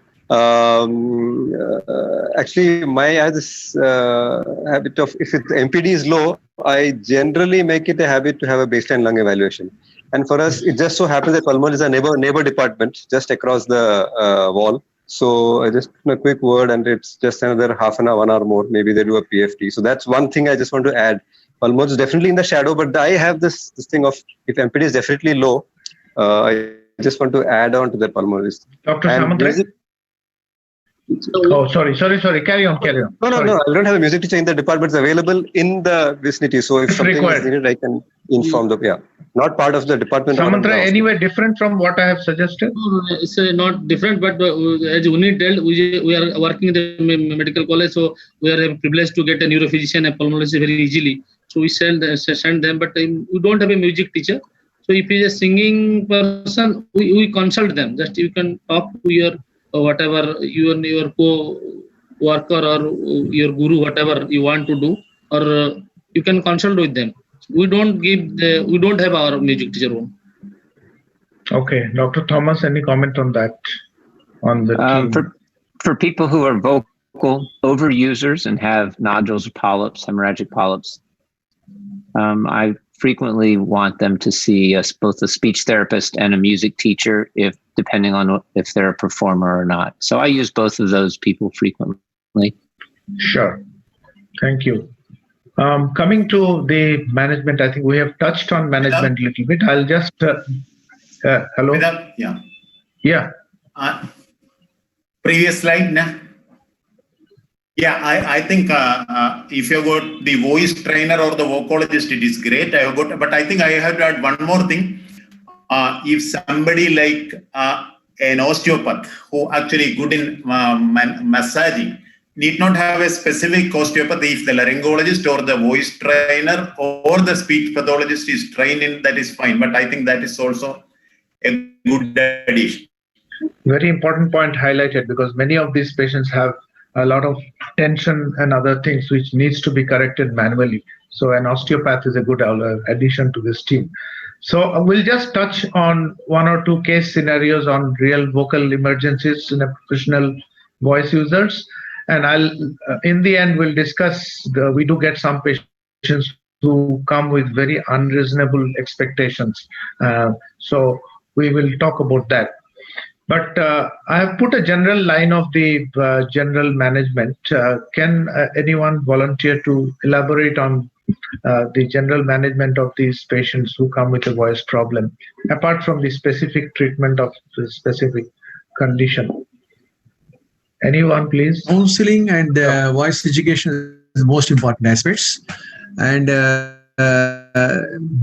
Actually, I have this habit of, if the MPD is low, I generally make it a habit to have a baseline lung evaluation. And for us, it just so happens that pulmonology is a neighbor department just across the wall. So I just a quick word, and it's just another half an hour, 1 hour more. Maybe they do a PFT. So that's one thing I just want to add. Pulmonology is definitely in the shadow, but I have this thing of, if MPD is definitely low, I just want to add on to the pulmonologist. Dr. Samantha? Oh, sorry. Carry on. No. I don't have a music teacher in the department. It's available in the vicinity. So if something is needed, I can inform them. Yeah, not part of the department. Samantha, anyway different from what I have suggested? No, it's not different, but as Uni told, we are working in the medical college, so we are privileged to get a neurophysician and pulmonologist very easily. So we send them, but we don't have a music teacher. So if he's a singing person, we consult them. Just you can talk to your whatever your co-worker or your guru, whatever you want to do, or you can consult with them. We don't have our music teacher room. Okay, Dr. Thomas, any comment on that? On the team? For people who are vocal overusers and have nodules or polyps, hemorrhagic polyps, I frequently want them to see both a speech therapist and a music teacher, depending on if they're a performer or not. So I use both of those people frequently. Sure. Thank you. Coming to the management, I think we have touched on management a little bit. I'll just hello. Yeah. Previous slide. Yeah, I think if you got the voice trainer or the vocalist, it is great. But I think I have to add one more thing. If somebody like an osteopath who actually good in massaging, need not have a specific osteopath. If the laryngologist or the voice trainer or the speech pathologist is trained in, that is fine. But I think that is also a good addition. Very important point highlighted, because many of these patients have a lot of tension and other things which needs to be corrected manually. So an osteopath is a good addition to this team. So we'll just touch on one or two case scenarios on real vocal emergencies in a professional voice users. And in the end, we'll discuss, we do get some patients who come with very unreasonable expectations. So we will talk about that. But I have put a general line of the general management. Can anyone volunteer to elaborate on the general management of these patients who come with a voice problem, apart from the specific treatment of the specific condition? Anyone, please? Counseling and voice education is the most important aspects. And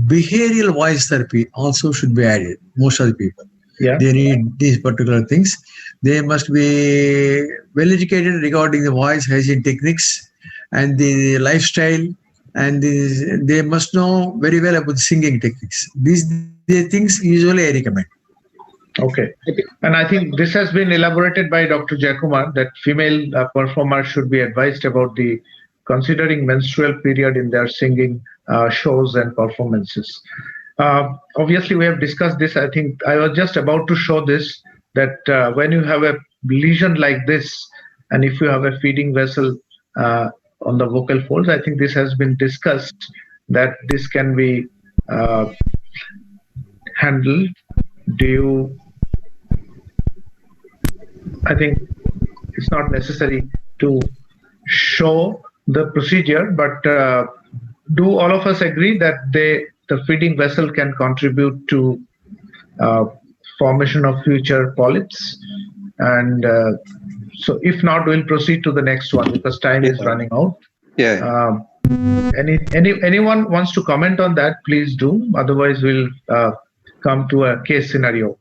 behavioral voice therapy also should be added, most of the people. Yeah. They need these particular things. They must be well educated regarding the voice hygiene techniques and the lifestyle, and they must know very well about the singing techniques. These things usually I recommend. Okay. And I think this has been elaborated by Dr. Jayakumar that female performers should be advised about the considering menstrual period in their singing shows and performances. Obviously, we have discussed this. I think I was just about to show this, that when you have a lesion like this, and if you have a feeding vessel on the vocal folds, I think this has been discussed that this can be handled. I think it's not necessary to show the procedure, but do all of us agree that the feeding vessel can contribute to formation of future polyps? And so if not, we'll proceed to the next one because time is running out. Yeah. Anyone wants to comment on that, please do. Otherwise, we'll come to a case scenario.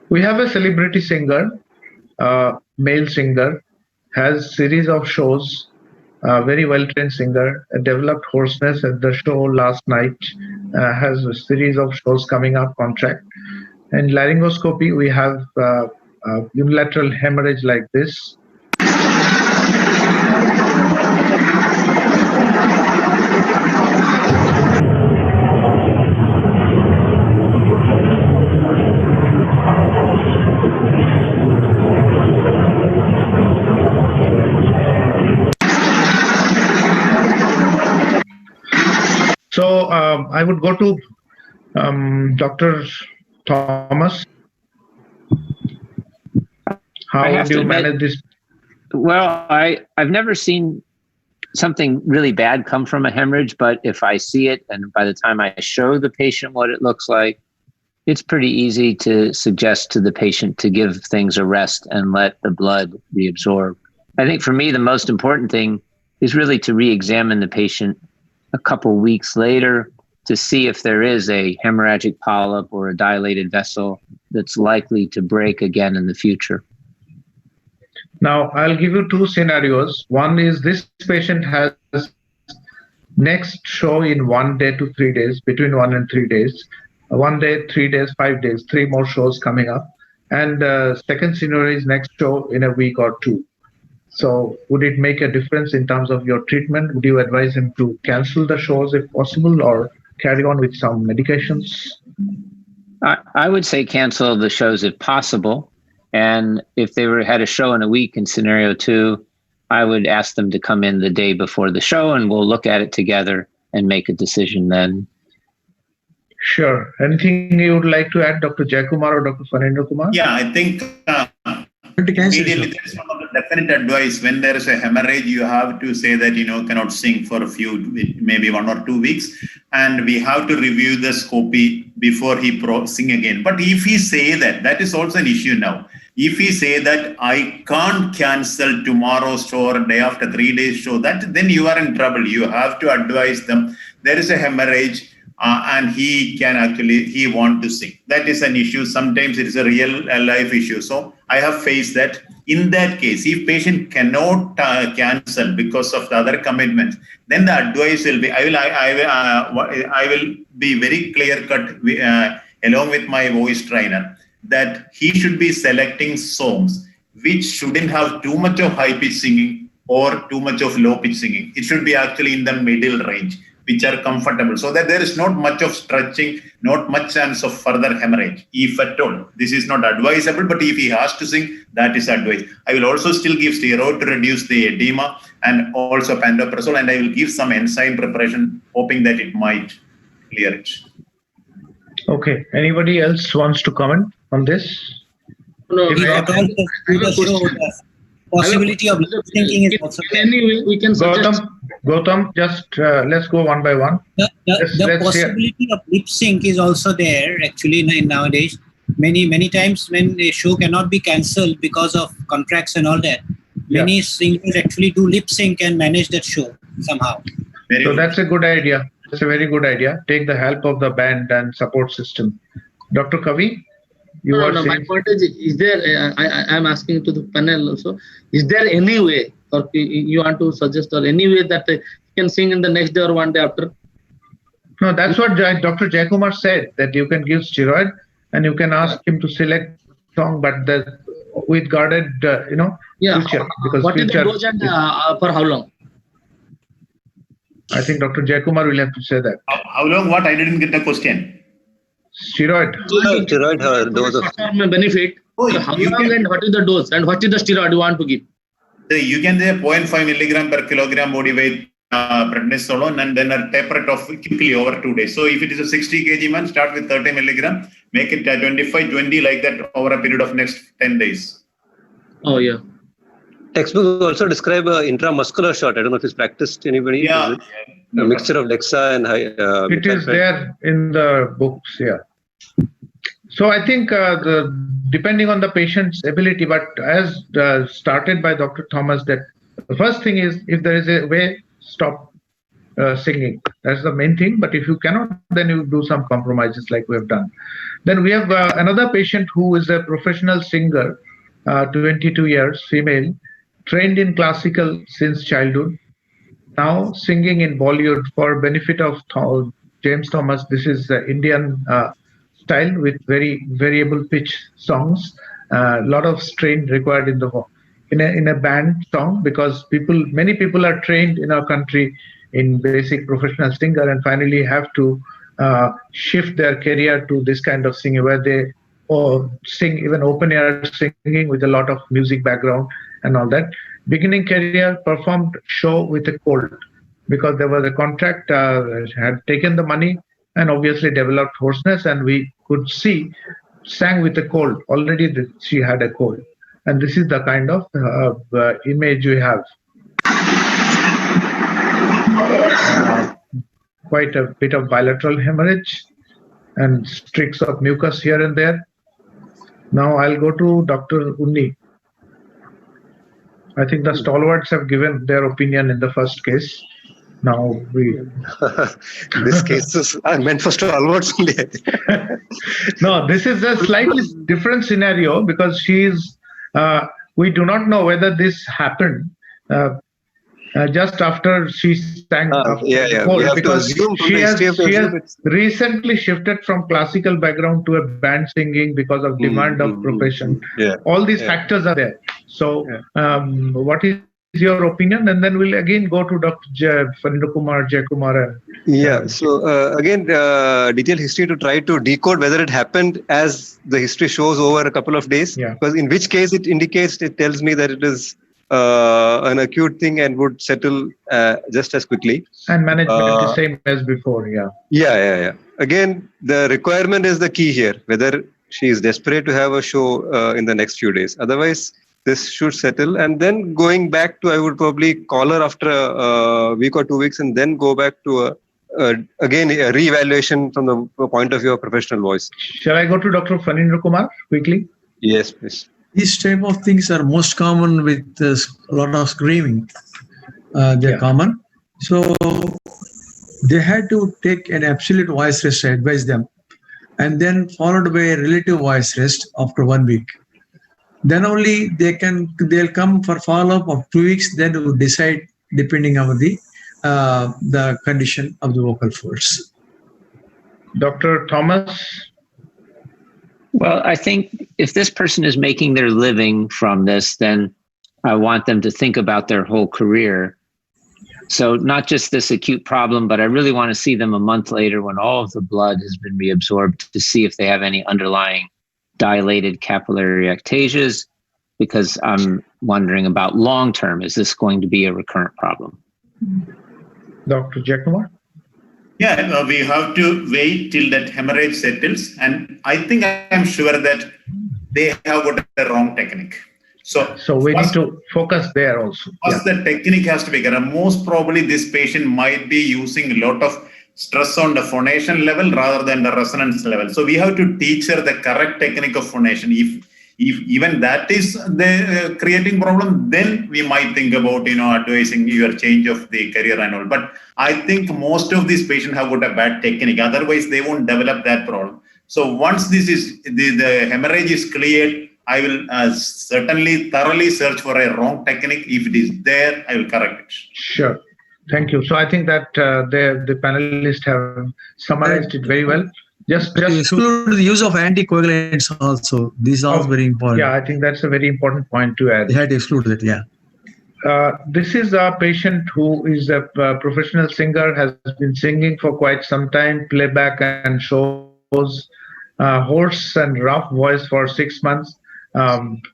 We have a celebrity singer, male singer, has series of shows, very well-trained singer, developed hoarseness at the show last night, has a series of shows coming up on track. And laryngoscopy, we have unilateral hemorrhage like this. So I would go to Dr. Thomas. How would you manage this? Well, I've never seen something really bad come from a hemorrhage, but if I see it and by the time I show the patient what it looks like, it's pretty easy to suggest to the patient to give things a rest and let the blood reabsorb. I think for me, the most important thing is really to re-examine the patient a couple weeks later to see if there is a hemorrhagic polyp or a dilated vessel that's likely to break again in the future. Now, I'll give you two scenarios. One is this patient has next show in 1 day to 3 days, between 1 and 3 days. 1 day, 3 days, 5 days, 3 more shows coming up. And second scenario is next show in a week or 2. So would it make a difference in terms of your treatment? Would you advise him to cancel the shows if possible or carry on with some medications? I would say cancel the shows if possible. And if they had a show in a week in scenario 2, I would ask them to come in the day before the show and we'll look at it together and make a decision then. Sure. Anything you would like to add, Dr. Jayakumar or Dr. Phanindra Kumar? Yeah, I think immediately there is one of the definite advice. When there is a hemorrhage, you have to say that, cannot sing for a few, maybe 1 or 2 weeks. And we have to review the scopy before he sing again. But if he say that is also an issue now. If he say that I can't cancel tomorrow's show or day after 3 days show, then you are in trouble. You have to advise them there is a hemorrhage and he want to sing. That is an issue. Sometimes it is a real life issue. So I have faced that. In that case, if patient cannot cancel because of the other commitments, then the advice will be, I will be very clear cut along with my voice trainer that he should be selecting songs which shouldn't have too much of high pitch singing or too much of low pitch singing. It should be actually in the middle range, which are comfortable, so that there is not much of stretching, not much chance of further hemorrhage, if at all. This is not advisable, but if he has to sing, that is advised. I will also still give steroid to reduce the edema and also pantoprazole, and I will give some enzyme preparation, hoping that it might clear it. Okay. Anybody else wants to comment on this? No, possibility of lip syncing is also there. Anyway, we can suggest. Gautam, just let's go one by one. The possibility of lip sync is also there actually nowadays. Many times when a show cannot be cancelled because of contracts and all that, many singers actually do lip sync and manage that show somehow. So that's a good idea. That's a very good idea. Take the help of the band and support system. Dr. Kavi? My point is there, I'm asking to the panel also, is there any way, or you want to suggest, or any way that you can sing in the next day or 1 day after? No, that's what Dr. Jayakumar said, that you can give steroid and you can ask him to select song, but with guarded, future, because What is the future. dose and for how long? I think Dr. Jayakumar will have to say that. How long? What? I didn't get the question. Steroid. Steroid dose of Short-term benefit. So how long and what is the dose and what is the steroid you want to give? So you can say 0.5 milligram per kilogram body weight prednisolone and then taper it off quickly over 2 days. So if it is a 60 kg man, start with 30 milligram, make it 25, 20 like that over a period of next 10 days. Oh yeah. Textbook also describe intramuscular shot. I don't know if it's practiced anybody. Yeah. A mixture of Dexa and it is there in the books, yeah. So I think depending on the patient's ability, but as started by Dr. Thomas, that the first thing is if there is a way, stop singing. That's the main thing. But if you cannot, then you do some compromises like we have done. Then we have another patient who is a professional singer, 22 years, female, trained in classical since childhood, now singing in Bollywood. For benefit of James Thomas, this is Indian style with very variable pitch songs. A lot of strain required in a band song, because many people are trained in our country in basic professional singer and finally have to shift their career to this kind of singing where they sing even open air singing with a lot of music background and all that. Beginning career, performed show with a cold because there was a contract, had taken the money and obviously developed hoarseness, and we could see sang with a cold. Already she had a cold, and this is the kind of image we have. Quite a bit of bilateral hemorrhage and streaks of mucus here and there. Now I'll go to Dr. Unni. I think the stalwarts have given their opinion in the first case. Now this case is meant for stalwarts only. No, this is a slightly different scenario because we do not know whether this happened just after she sang because she has recently shifted from classical background to a band singing because of demand of profession. All these factors are there. So what is your opinion? And then we'll again go to Dr. Fanindra Kumar, Jayakumar. So again, detailed history to try to decode whether it happened as the history shows over a couple of days. Because in which case it tells me that it is an acute thing and would settle just as quickly. And management is the same as before, Again, the requirement is the key here, whether she is desperate to have a show in the next few days. Otherwise, this should settle. And then going back to, I would probably call her after a week or 2 weeks and then go back to again a re-evaluation from the point of view of professional voice. Shall I go to Dr. Fanindra Kumar quickly? Yes, please. These type of things are most common with a lot of screaming. They're common. So they had to take an absolute voice rest, I advise them, and then followed by a relative voice rest after 1 week. Then only they'll come for follow-up of 2 weeks, then we'll decide depending on the condition of the vocal folds. Dr. Thomas? Well, I think if this person is making their living from this, then I want them to think about their whole career. So not just this acute problem, but I really want to see them a month later when all of the blood has been reabsorbed to see if they have any underlying dilated capillary ectasias, because I'm wondering about long-term, is this going to be a recurrent problem? Dr. Jayakumar? Yeah, we have to wait till that hemorrhage settles. And I think I'm sure that they have got a wrong technique. So we need to focus there also. First, the technique has to be correct. Most probably this patient might be using a lot of stress on the phonation level rather than the resonance level. So we have to teach her the correct technique of phonation. If even that is the creating problem, then we might think about advising your change of the career and all. But I think most of these patients have got a bad technique. Otherwise, they won't develop that problem. So once this is the hemorrhage is cleared, I will certainly thoroughly search for a wrong technique. If it is there, I will correct it. Sure. Thank you. So I think that the panelists have summarized it very well. Just exclude the use of anticoagulants also. This is also very important. Yeah, I think that's a very important point to add. They had to exclude that, yeah. This is a patient who is a professional singer, has been singing for quite some time, playback and shows, hoarse and rough voice for 6 months.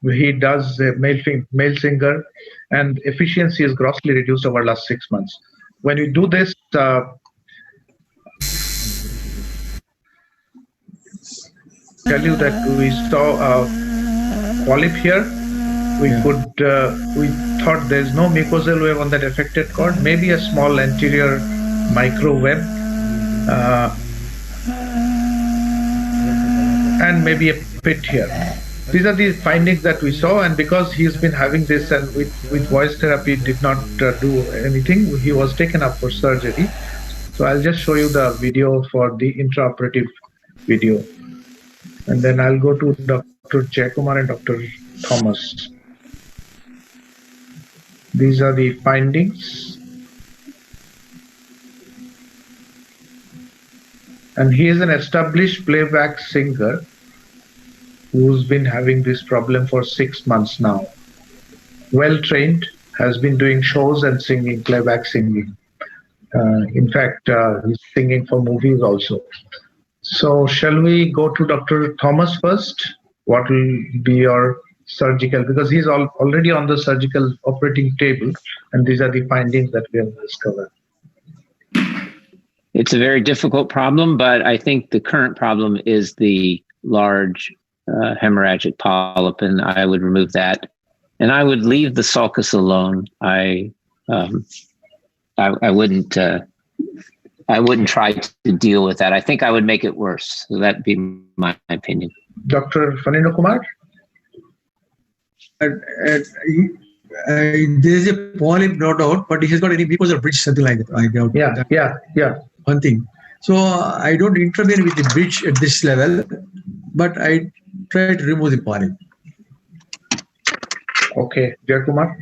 He does a male singer, and efficiency is grossly reduced over last 6 months. When we do this, tell you that we saw a polyp here. We thought there's no mucosal web on that affected cord, maybe a small anterior micro web, and maybe a pit here. These are the findings that we saw, and because he's been having this and with voice therapy did not do anything, he was taken up for surgery. So I'll just show you the video for the intraoperative video. And then I'll go to Dr. Jaikumar and Dr. Thomas. These are the findings. And he is an established playback singer who's been having this problem for 6 months now. Well trained, has been doing shows and singing, playback singing. In fact, he's singing for movies also. So shall we go to Dr. Thomas first? What will be your surgical, because he's already on the surgical operating table, and these are the findings that we have discovered. It's a very difficult problem, but I think the current problem is the large hemorrhagic polyp, and I would remove that. And I would leave the sulcus alone. I wouldn't try to deal with that. I think I would make it worse. So that'd be my opinion. Dr. Phanindra Kumar? There's a polyp, no doubt, but he has got any mucosal bridge, something like that. I doubt. Yeah. One thing. So I don't intervene with the bridge at this level, but I try to remove the polyp. Okay, Jaikumar?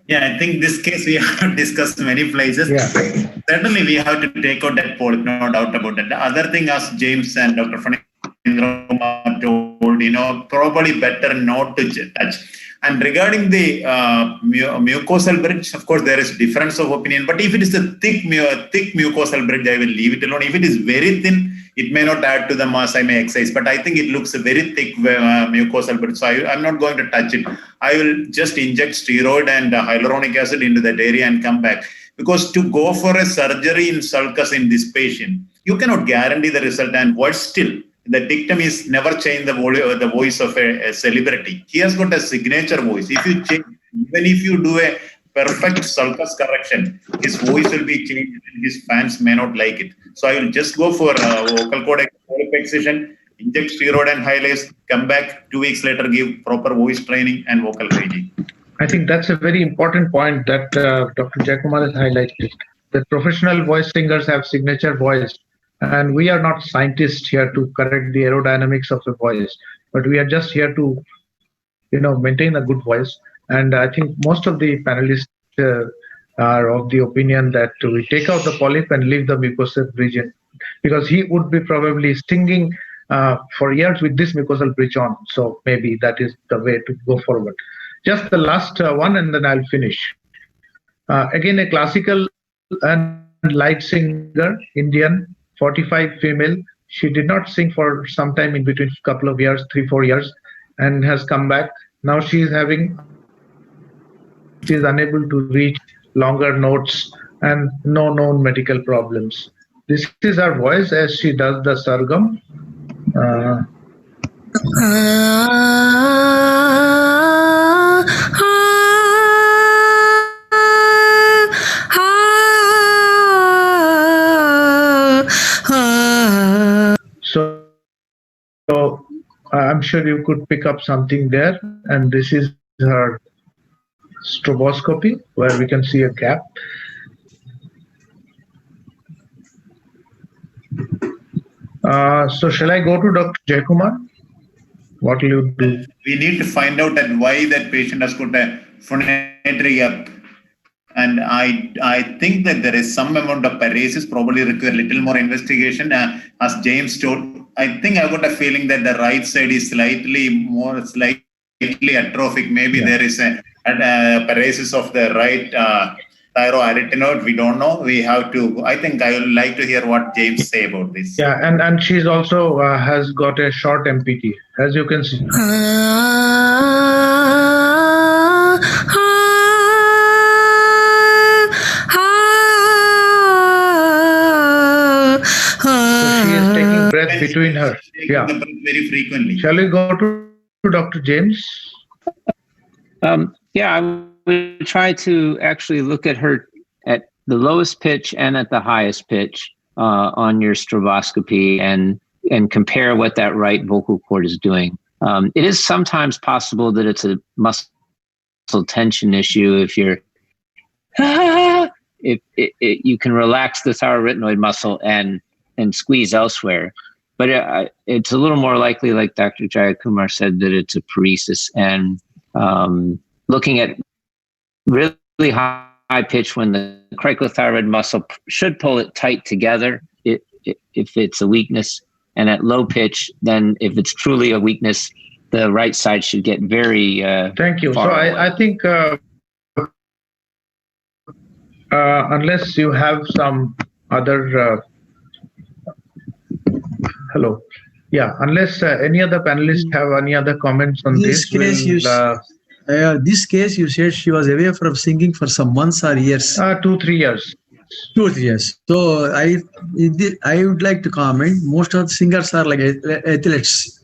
Yeah, I think this case we have discussed many places. Yeah. Certainly, we have to take out that polyp, no doubt about that. The other thing, as James and Dr. Phanindra told, probably better not to touch. And regarding the mucosal bridge, of course, there is difference of opinion. But if it is a thick mucosal bridge, I will leave it alone. If it is very thin, it may not add to the mass, I may excise. But I think it looks a very thick mucosal bridge. So I'm not going to touch it. I will just inject steroid and hyaluronic acid into that area and come back. Because to go for a surgery in sulcus in this patient, you cannot guarantee the result. And what still? The dictum is never change the voice of a celebrity. He has got a signature voice. If you change, even if you do a perfect sulcus correction, his voice will be changed and his fans may not like it. So I will just go for vocal cord excision, inject steroid and hyalase, come back 2 weeks later, give proper voice training and vocal hygiene. I think that's a very important point that Dr. Jaikumar has highlighted. That professional voice singers have signature voice. And we are not scientists here to correct the aerodynamics of the voice, but we are just here to, maintain a good voice. And I think most of the panelists are of the opinion that we take out the polyp and leave the mucosal region, because he would be probably singing for years with this mucosal bridge on. So maybe that is the way to go forward. Just the last one, and then I'll finish. Again, a classical and light singer, Indian, 45 female. She did not sing for some time in between, a couple of years, 3-4 years, and has come back. Now she is unable to reach longer notes and no known medical problems. This is her voice as she does the sargam. So I'm sure you could pick up something there, and this is her stroboscopy where we can see a gap. So shall I go to Dr. Jaikumar? What will you do? We need to find out that why that patient has got a phonatory gap. And I think that there is some amount of paralysis, probably require a little more investigation. As James told, I think I got a feeling that the right side is slightly atrophic. Maybe there is a paralysis of the right thyroarytenoid. We don't know. We have to. I think I would like to hear what James say about this. Yeah, and she's also has got a short MPT, as you can see. Breath between her. Yeah. Very frequently. Shall we go to Dr. James? Yeah, I would try to actually look at her at the lowest pitch and at the highest pitch on your stroboscopy and compare what that right vocal cord is doing. It is sometimes possible that it's a muscle tension issue. If you're you can relax the thyroarytenoid muscle and squeeze elsewhere. But it's a little more likely, like Dr. Jayakumar said, that it's a paresis. And looking at really high pitch when the cricothyroid muscle should pull it tight together if it's a weakness. And at low pitch, then if it's truly a weakness, the right side should get very Thank you. So I think unless you have some other hello. Yeah, unless any other panelists have any other comments on this case, this case you said she was away from singing for some months or years. 2-3 years. 2-3 years. So I would like to comment. Most of the singers are like athletes,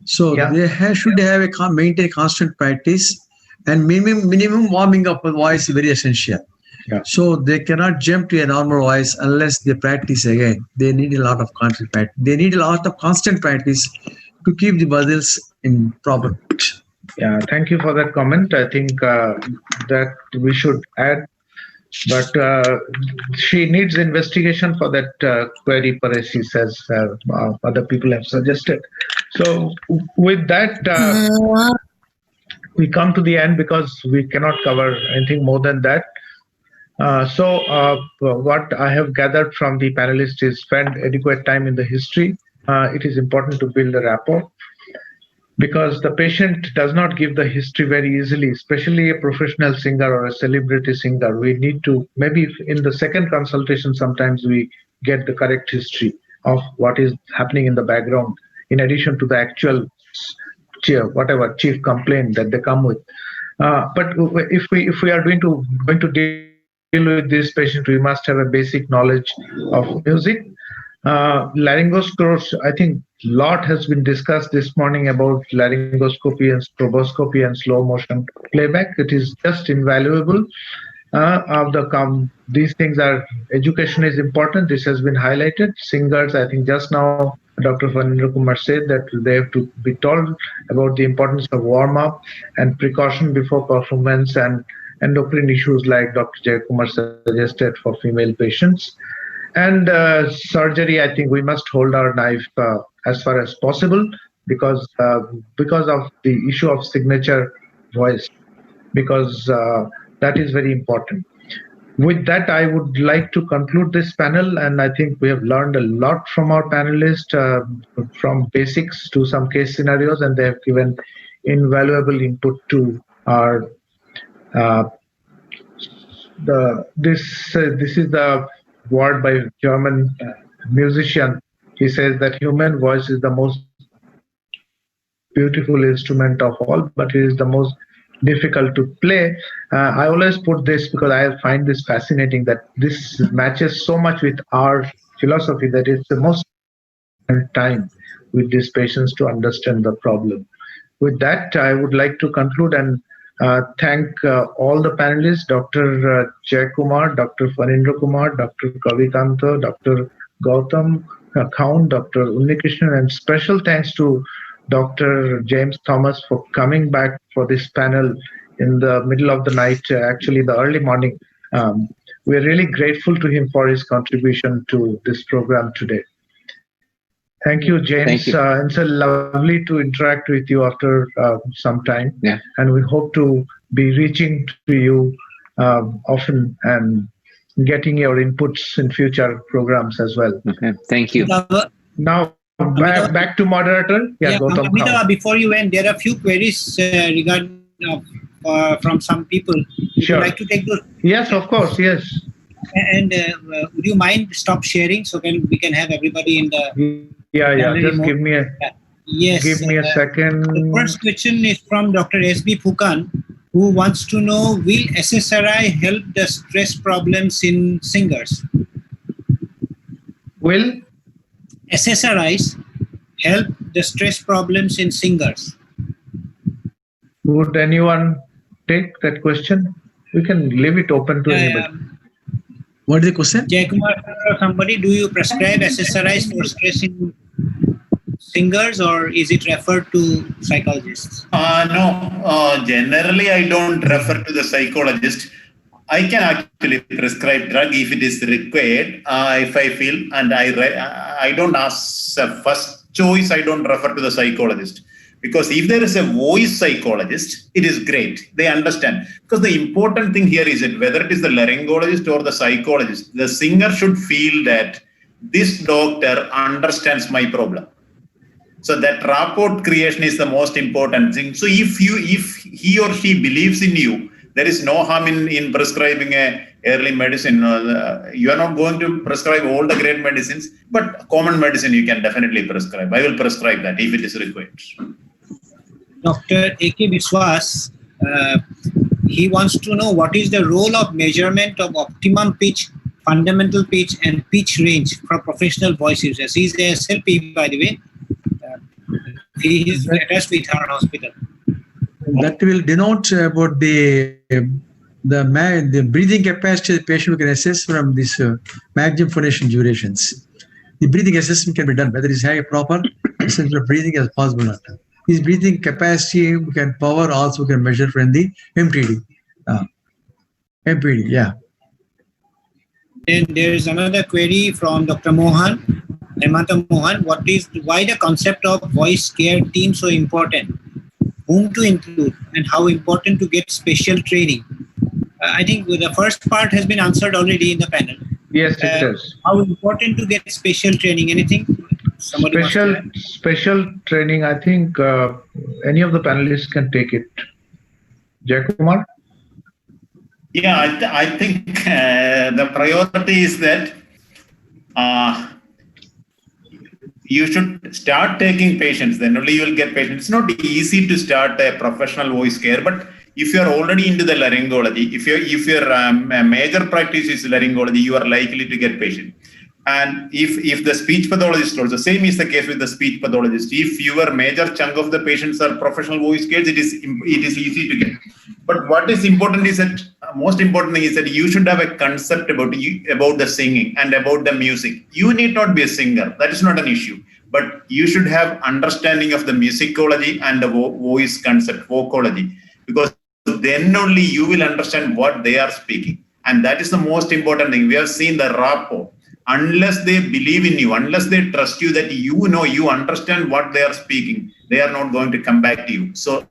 so they should have maintain constant practice, and minimum warming up of voice is very essential. Yeah. So they cannot jump to a normal voice unless they practice again. They need a lot of constant practice. They need a lot of constant practice to keep the muscles in proper pitch. Yeah, thank you for that comment. I think that we should add, but she needs investigation for that query paresis, as other people have suggested. So with that, we come to the end because we cannot cover anything more than that. So what I have gathered from the panelists is spend adequate time in the history. It is important to build a rapport because the patient does not give the history very easily, especially a professional singer or a celebrity singer. We need to, maybe in the second consultation, sometimes we get the correct history of what is happening in the background, in addition to the actual whatever chief complaint that they come with. But if we are going to deal with this patient, we must have a basic knowledge of music. Laryngoscopes, I think a lot has been discussed this morning about laryngoscopy and stroboscopy and slow motion playback. It is just invaluable. These things are, education is important. This has been highlighted. Singers, I think just now Dr. Phanindra Kumar said that they have to be told about the importance of warm-up and precaution before performance and endocrine issues like Dr. Jayakumar suggested for female patients. And surgery, I think we must hold our knife as far as possible because of the issue of signature voice, because that is very important. With that, I would like to conclude this panel, and I think we have learned a lot from our panelists, from basics to some case scenarios, and they have given invaluable input to our this is the word by German musician. He says that human voice is the most beautiful instrument of all, but it is the most difficult to play. I always put this because I find this fascinating, that this matches so much with our philosophy that it's the most time with these patients to understand the problem. With that, I would like to conclude and thank all the panelists, Dr. Jayakumar, Dr. Phanindra Kumar, Dr. Kavikanta, Dr. Gautam Khaun, Dr. Unnikrishnan, and special thanks to Dr. James Thomas for coming back for this panel in the middle of the night, actually the early morning. We're really grateful to him for his contribution to this program today. Thank you, James. Thank you. It's lovely to interact with you after some time. Yeah. And we hope to be reaching to you often and getting your inputs in future programs as well. Okay, thank you. Now, back to moderator. Gautam. Amitabh, before you end, there are a few queries regarding from some people. Would you like to take those? Yes, of course. Yes. And would you mind stop sharing so we can have everybody in the Just give me a give me a second. The first question is from Dr. S.B. Phukan, who wants to know, will SSRI help the stress problems in singers? Will SSRIs help the stress problems in singers? Would anyone take that question? We can leave it open to anybody. What is the question? Jaykumar or somebody, do you prescribe SSRIs for stress in singers, or is it referred to psychologists? No, generally I don't refer to the psychologist. I can actually prescribe drug if it is required, if I feel, and I don't ask first choice, I don't refer to the psychologist. Because if there is a voice psychologist, it is great. They understand. Because the important thing here is that whether it is the laryngologist or the psychologist, the singer should feel that this doctor understands my problem. So that rapport creation is the most important thing. So if he or she believes in you, there is no harm in prescribing a early medicine. You are not going to prescribe all the great medicines, but common medicine you can definitely prescribe. I will prescribe that if it is required. Dr. A.K. Biswas, he wants to know what is the role of measurement of optimum pitch, fundamental pitch, and pitch range for professional voice users. He's a SLP, by the way. He is attached with our hospital. That will denote about the breathing capacity the patient can assess from this maximum phonation durations. The breathing assessment can be done whether he's having a proper assessment of breathing as possible or not. His breathing capacity we can power also can measure from the MTD. MPD, yeah. Then there is another query from Dr. Mohan, Hemanta Mohan. Why the concept of voice care team so important? Whom to include and how important to get special training? I think the first part has been answered already in the panel. Yes, it does. How important to get special training? Anything? Special training. I think any of the panelists can take it. Jaykumar? Yeah, I think the priority is that you should start taking patients, then only you will get patients. It's not easy to start a professional voice care, but if you are already into the laryngology, if your major practice is laryngology, you are likely to get patients. And if the speech pathologist also, same is the case with the speech pathologist. If your major chunk of the patients are professional voice cares, it is easy to get. But what is important is that most important thing is that you should have a concept about the singing and about the music. You need not be a singer. That is not an issue. But you should have understanding of the musicology and the voice concept, vocology, because then only you will understand what they are speaking. And that is the most important thing. We have seen the rapport. Unless they believe in you, unless they trust you that you understand what they are speaking, they are not going to come back to you. So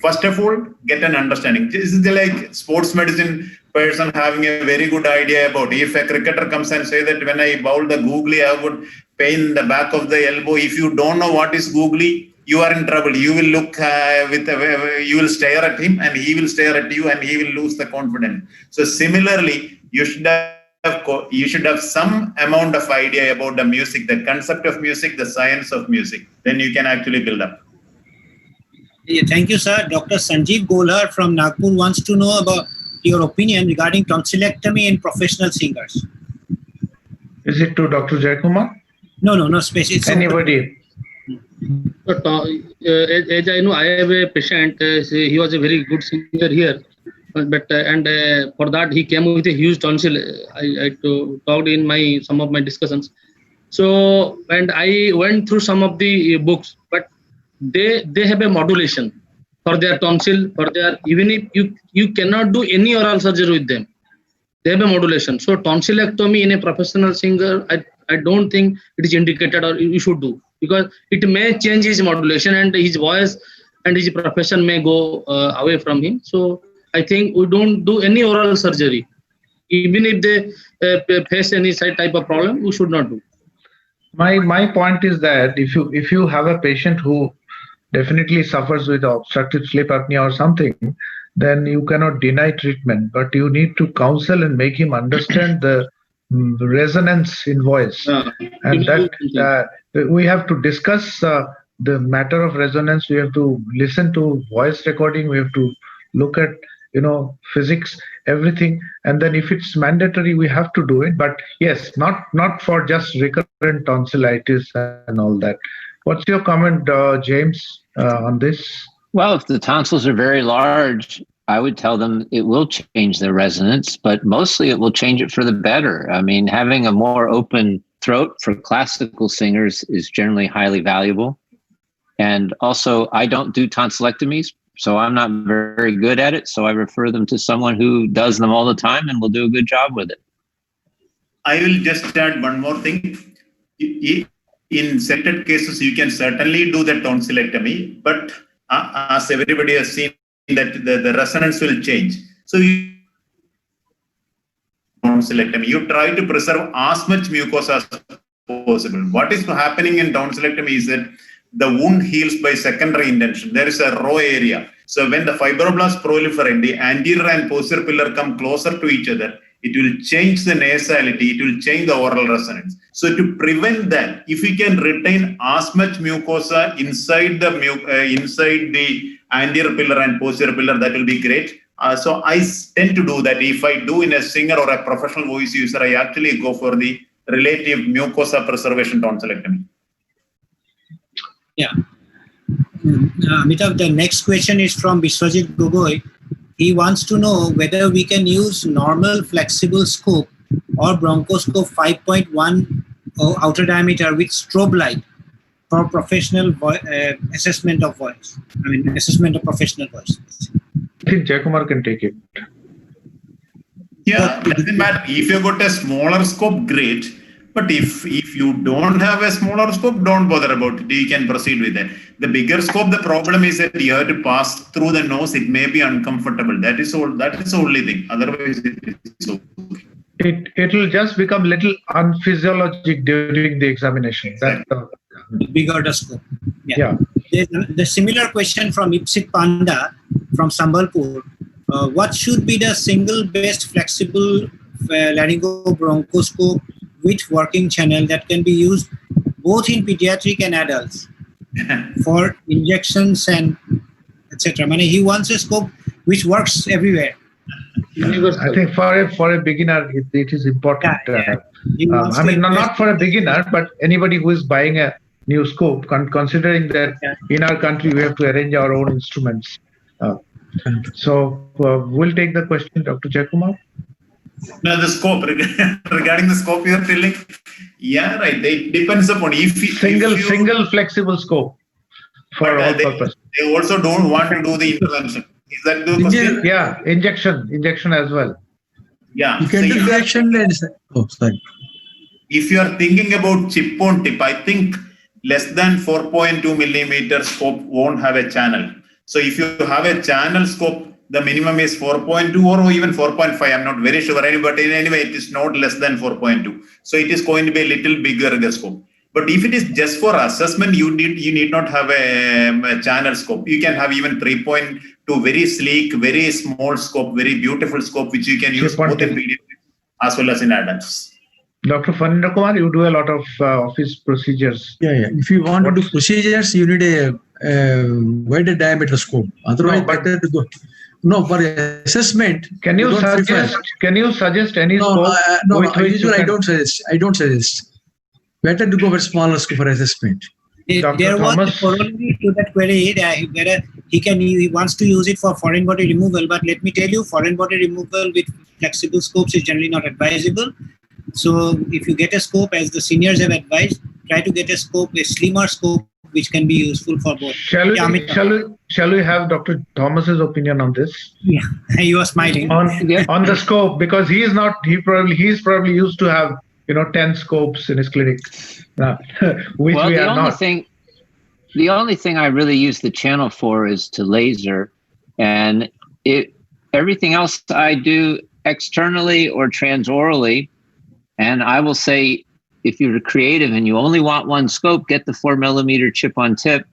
first of all, get an understanding. This is like sports medicine person having a very good idea about if a cricketer comes and say that when I bowl the googly, I would pain the back of the elbow. If you don't know what is googly, you are in trouble. You will look you will stare at him and he will stare at you and he will lose the confidence. So similarly, you should have some amount of idea about the music, the concept of music, the science of music. Then you can actually build up. Yeah, thank you, sir. Dr. Sanjeev Golhar from Nagpur wants to know about your opinion regarding tonsillectomy in professional singers. Is it to Dr. Jaykumar? No, specific. Anybody? As I know, I have a patient. He was a very good singer here. But for that he came with a huge tonsil. I talked in some of my discussions. So and I went through some of the books, but they have a modulation for their tonsil, for their, even if you cannot do any oral surgery with them, they have a modulation. So tonsillectomy in a professional singer, I don't think it is indicated or you should do, because it may change his modulation and his voice and his profession may go away from him. So I think we don't do any oral surgery. Even if they face any type of problem, we should not do. My point is that if you have a patient who definitely suffers with obstructive sleep apnea or something, then you cannot deny treatment, but you need to counsel and make him understand the resonance in voice, and that we have to discuss the matter of resonance. We have to listen to voice recording. We have to look at physics, everything, and then if it's mandatory, we have to do it. But yes, not for just recurrent tonsillitis and all that. What's your comment, James, on this? Well, if the tonsils are very large, I would tell them it will change their resonance, but mostly it will change it for the better. I mean, having a more open throat for classical singers is generally highly valuable. And also, I don't do tonsillectomies, so I'm not very good at it. So I refer them to someone who does them all the time and will do a good job with it. I will just add one more thing. In selected cases, you can certainly do the tonsillectomy, but as everybody has seen, that the resonance will change. So tonsillectomy, you try to preserve as much mucosa as possible. What is happening in tonsillectomy is that the wound heals by secondary intention. There is a raw area. So when the fibroblasts proliferate, the anterior and posterior pillar come closer to each other, it will change the nasality, it will change the oral resonance. So to prevent that, if we can retain as much mucosa inside the anterior pillar and posterior pillar, that will be great. So I tend to do that. If I do in a singer or a professional voice user, I actually go for the relative mucosa preservation tonsillectomy. Yeah. Amitav, the next question is from Biswajit Gogoi. He wants to know whether we can use normal flexible scope or bronchoscope 5.1 outer diameter with strobe light for professional assessment of voice. I mean, assessment of professional voice. I think Jayakumar can take it. Yeah, it doesn't matter. If you got a smaller scope, great. But if you don't have a smaller scope, don't bother about it. You can proceed with that. The bigger scope, the problem is that you have to pass through the nose. It may be uncomfortable. That is all. That is the only thing. Otherwise, it is okay. It will just become little unphysiologic during the examination. That's the bigger the scope. Yeah. The similar question from Ipsit Panda from Sambalpur. What should be the single best flexible laryngobronchoscope with working channel that can be used both in pediatric and adults for injections and etc. I mean, he wants a scope which works everywhere. I think for a beginner, it is important. I mean, not for a beginner, but anybody who is buying a new scope, considering that in our country we have to arrange our own instruments. So we'll take the question, Dr. Jayakumar. Now the scope, regarding the scope you are telling, yeah, right. It depends upon single flexible scope for all purpose. They also don't want to do the intervention. Is that the question? Yeah, injection as well. Yeah, you can do injection and sorry. If you are thinking about chip on tip, I think less than 4.2 millimeter scope won't have a channel. So if you have a channel scope, the minimum is 4.2 or even 4.5. I'm not very sure, but anyway, it is not less than 4.2. So it is going to be a little bigger the scope. But if it is just for assessment, you need not have a channel scope. You can have even 3.2, very sleek, very small scope, very beautiful scope, which you can use both in pediatrics as well as in adults. Dr. Phanindra Kumar, you do a lot of office procedures. Yeah. If you want to do procedures, you need a wider diameter scope. Otherwise, better to go. No, for assessment. Can you suggest any scope? I don't suggest. Better to go for smaller scope for assessment. There was a corollary to that query whether he wants to use it for foreign body removal, but let me tell you, foreign body removal with flexible scopes is generally not advisable. So if you get a scope, as the seniors have advised, try to get a slimmer scope, which can be useful for both. Shall we have Dr. Thomas's opinion on this? Yeah, you are smiling on the scope, because he is probably used to have 10 scopes in his clinic, which we are not. The only thing I really use the channel for is to laser, and everything else I do externally or transorally. And I will say, if you're creative and you only want one scope, get the 4mm chip on tip.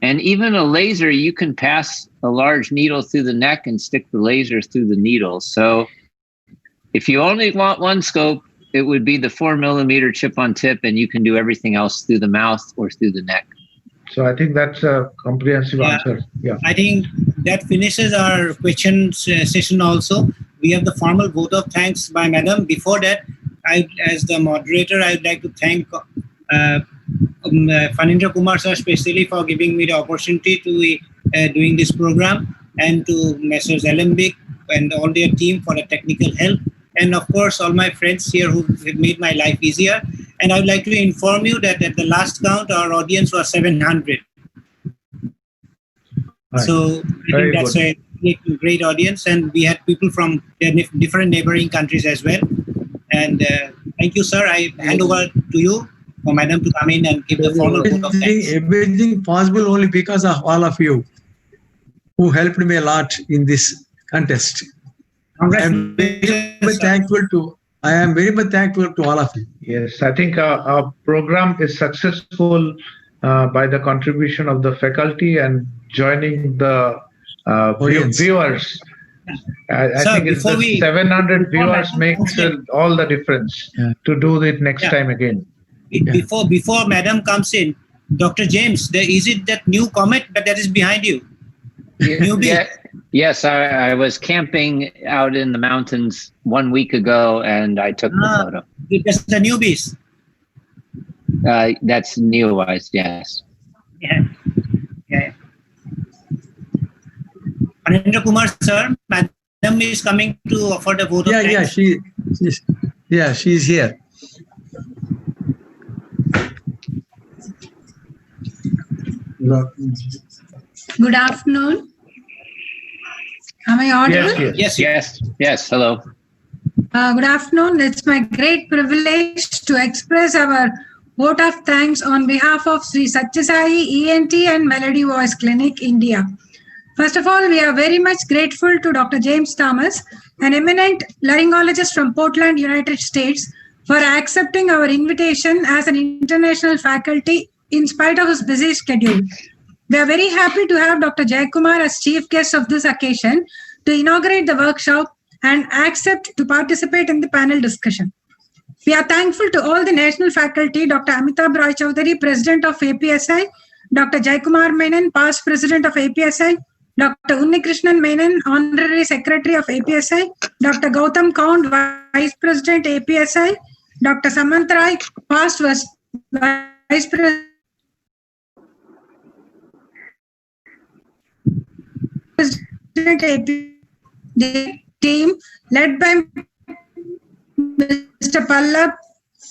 And even a laser, you can pass a large needle through the neck and stick the laser through the needle. So if you only want one scope, it would be the 4mm chip on tip, and you can do everything else through the mouth or through the neck. So I think that's a comprehensive answer. Yeah. I think that finishes our question session also. We have the formal vote of thanks by Madam. Before that, as the moderator, I would like to thank Phanindra Kumar sir specially for giving me the opportunity to doing this program, and to Messrs. Alembic and all their team for the technical help, and of course all my friends here who have made my life easier. And I would like to inform you that at the last count our audience was 700. Right. So I think that's a great audience, and we had people from different neighboring countries as well. And thank you, sir. I hand over to you for Madam to come in and give the formal vote of thanks. Everything possible only because of all of you who helped me a lot in this contest. I am very much thankful to all of you. Yes, I think our program is successful by the contribution of the faculty and joining the viewers. I think it's the 700 viewers makes all the difference to do it next time again. Before Madam comes in, Dr. James, is it that new comet that is behind you? Yes, I was camping out in the mountains 1 week ago, and I took the photo. That's the newbies. That's Neowise, yes. Yeah. Phanindra Kumar sir, Madam is coming to offer the vote of thanks. She's here. Good afternoon. Am I audible? Yes. Hello. Good afternoon. It's my great privilege to express our vote of thanks on behalf of Sri Satyasai ENT and Melody Voice Clinic, India. First of all, we are very much grateful to Dr. James Thomas, an eminent laryngologist from Portland, United States, for accepting our invitation as an international faculty in spite of his busy schedule. We are very happy to have Dr. Jayakumar as chief guest of this occasion to inaugurate the workshop and accept to participate in the panel discussion. We are thankful to all the national faculty, Dr. Amitabh Roy Chaudhary, President of APSI, Dr. Jayakumar Menon, past President of APSI, Dr. Unnikrishnan Menon, Honorary Secretary of APSI, Dr. Gautam Kaund, Vice President APSI, Dr. Samant Rai, past Vice President APSI team led by Mr. Pallab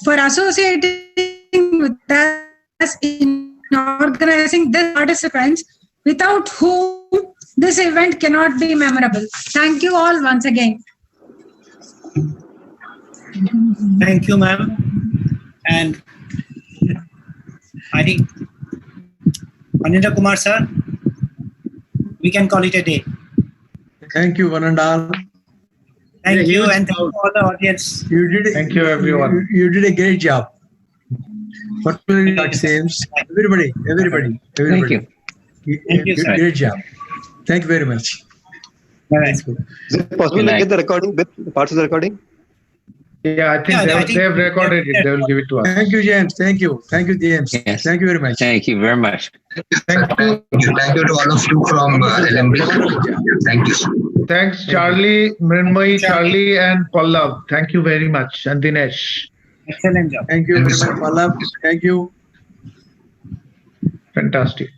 for associating with us in organizing the participants, without whom this event cannot be memorable. Thank you all once again. Thank you, ma'am. And I think, Phanindra Kumar sir, we can call it a day. Thank you, one and all. Thank you, and thank you all the audience. Thank you, everyone. You did a great job. Particularly Dr. James. Everybody. Thank you. Thank you, sir. Great job. Thank you very much. Is it possible to get the recording, parts of the recording? Yeah, I think they have recorded it. They will give it to us. Thank you, James. Thank you, James. Yes. Thank you very much. Thank you very much. Thank you to all of you from LMB. Thank you. Thanks, Charlie, Mrinmay, Charlie, and Pallab. Thank you very much. And Dinesh. Excellent job. Thank you very much, Pallab. Thank you. Fantastic.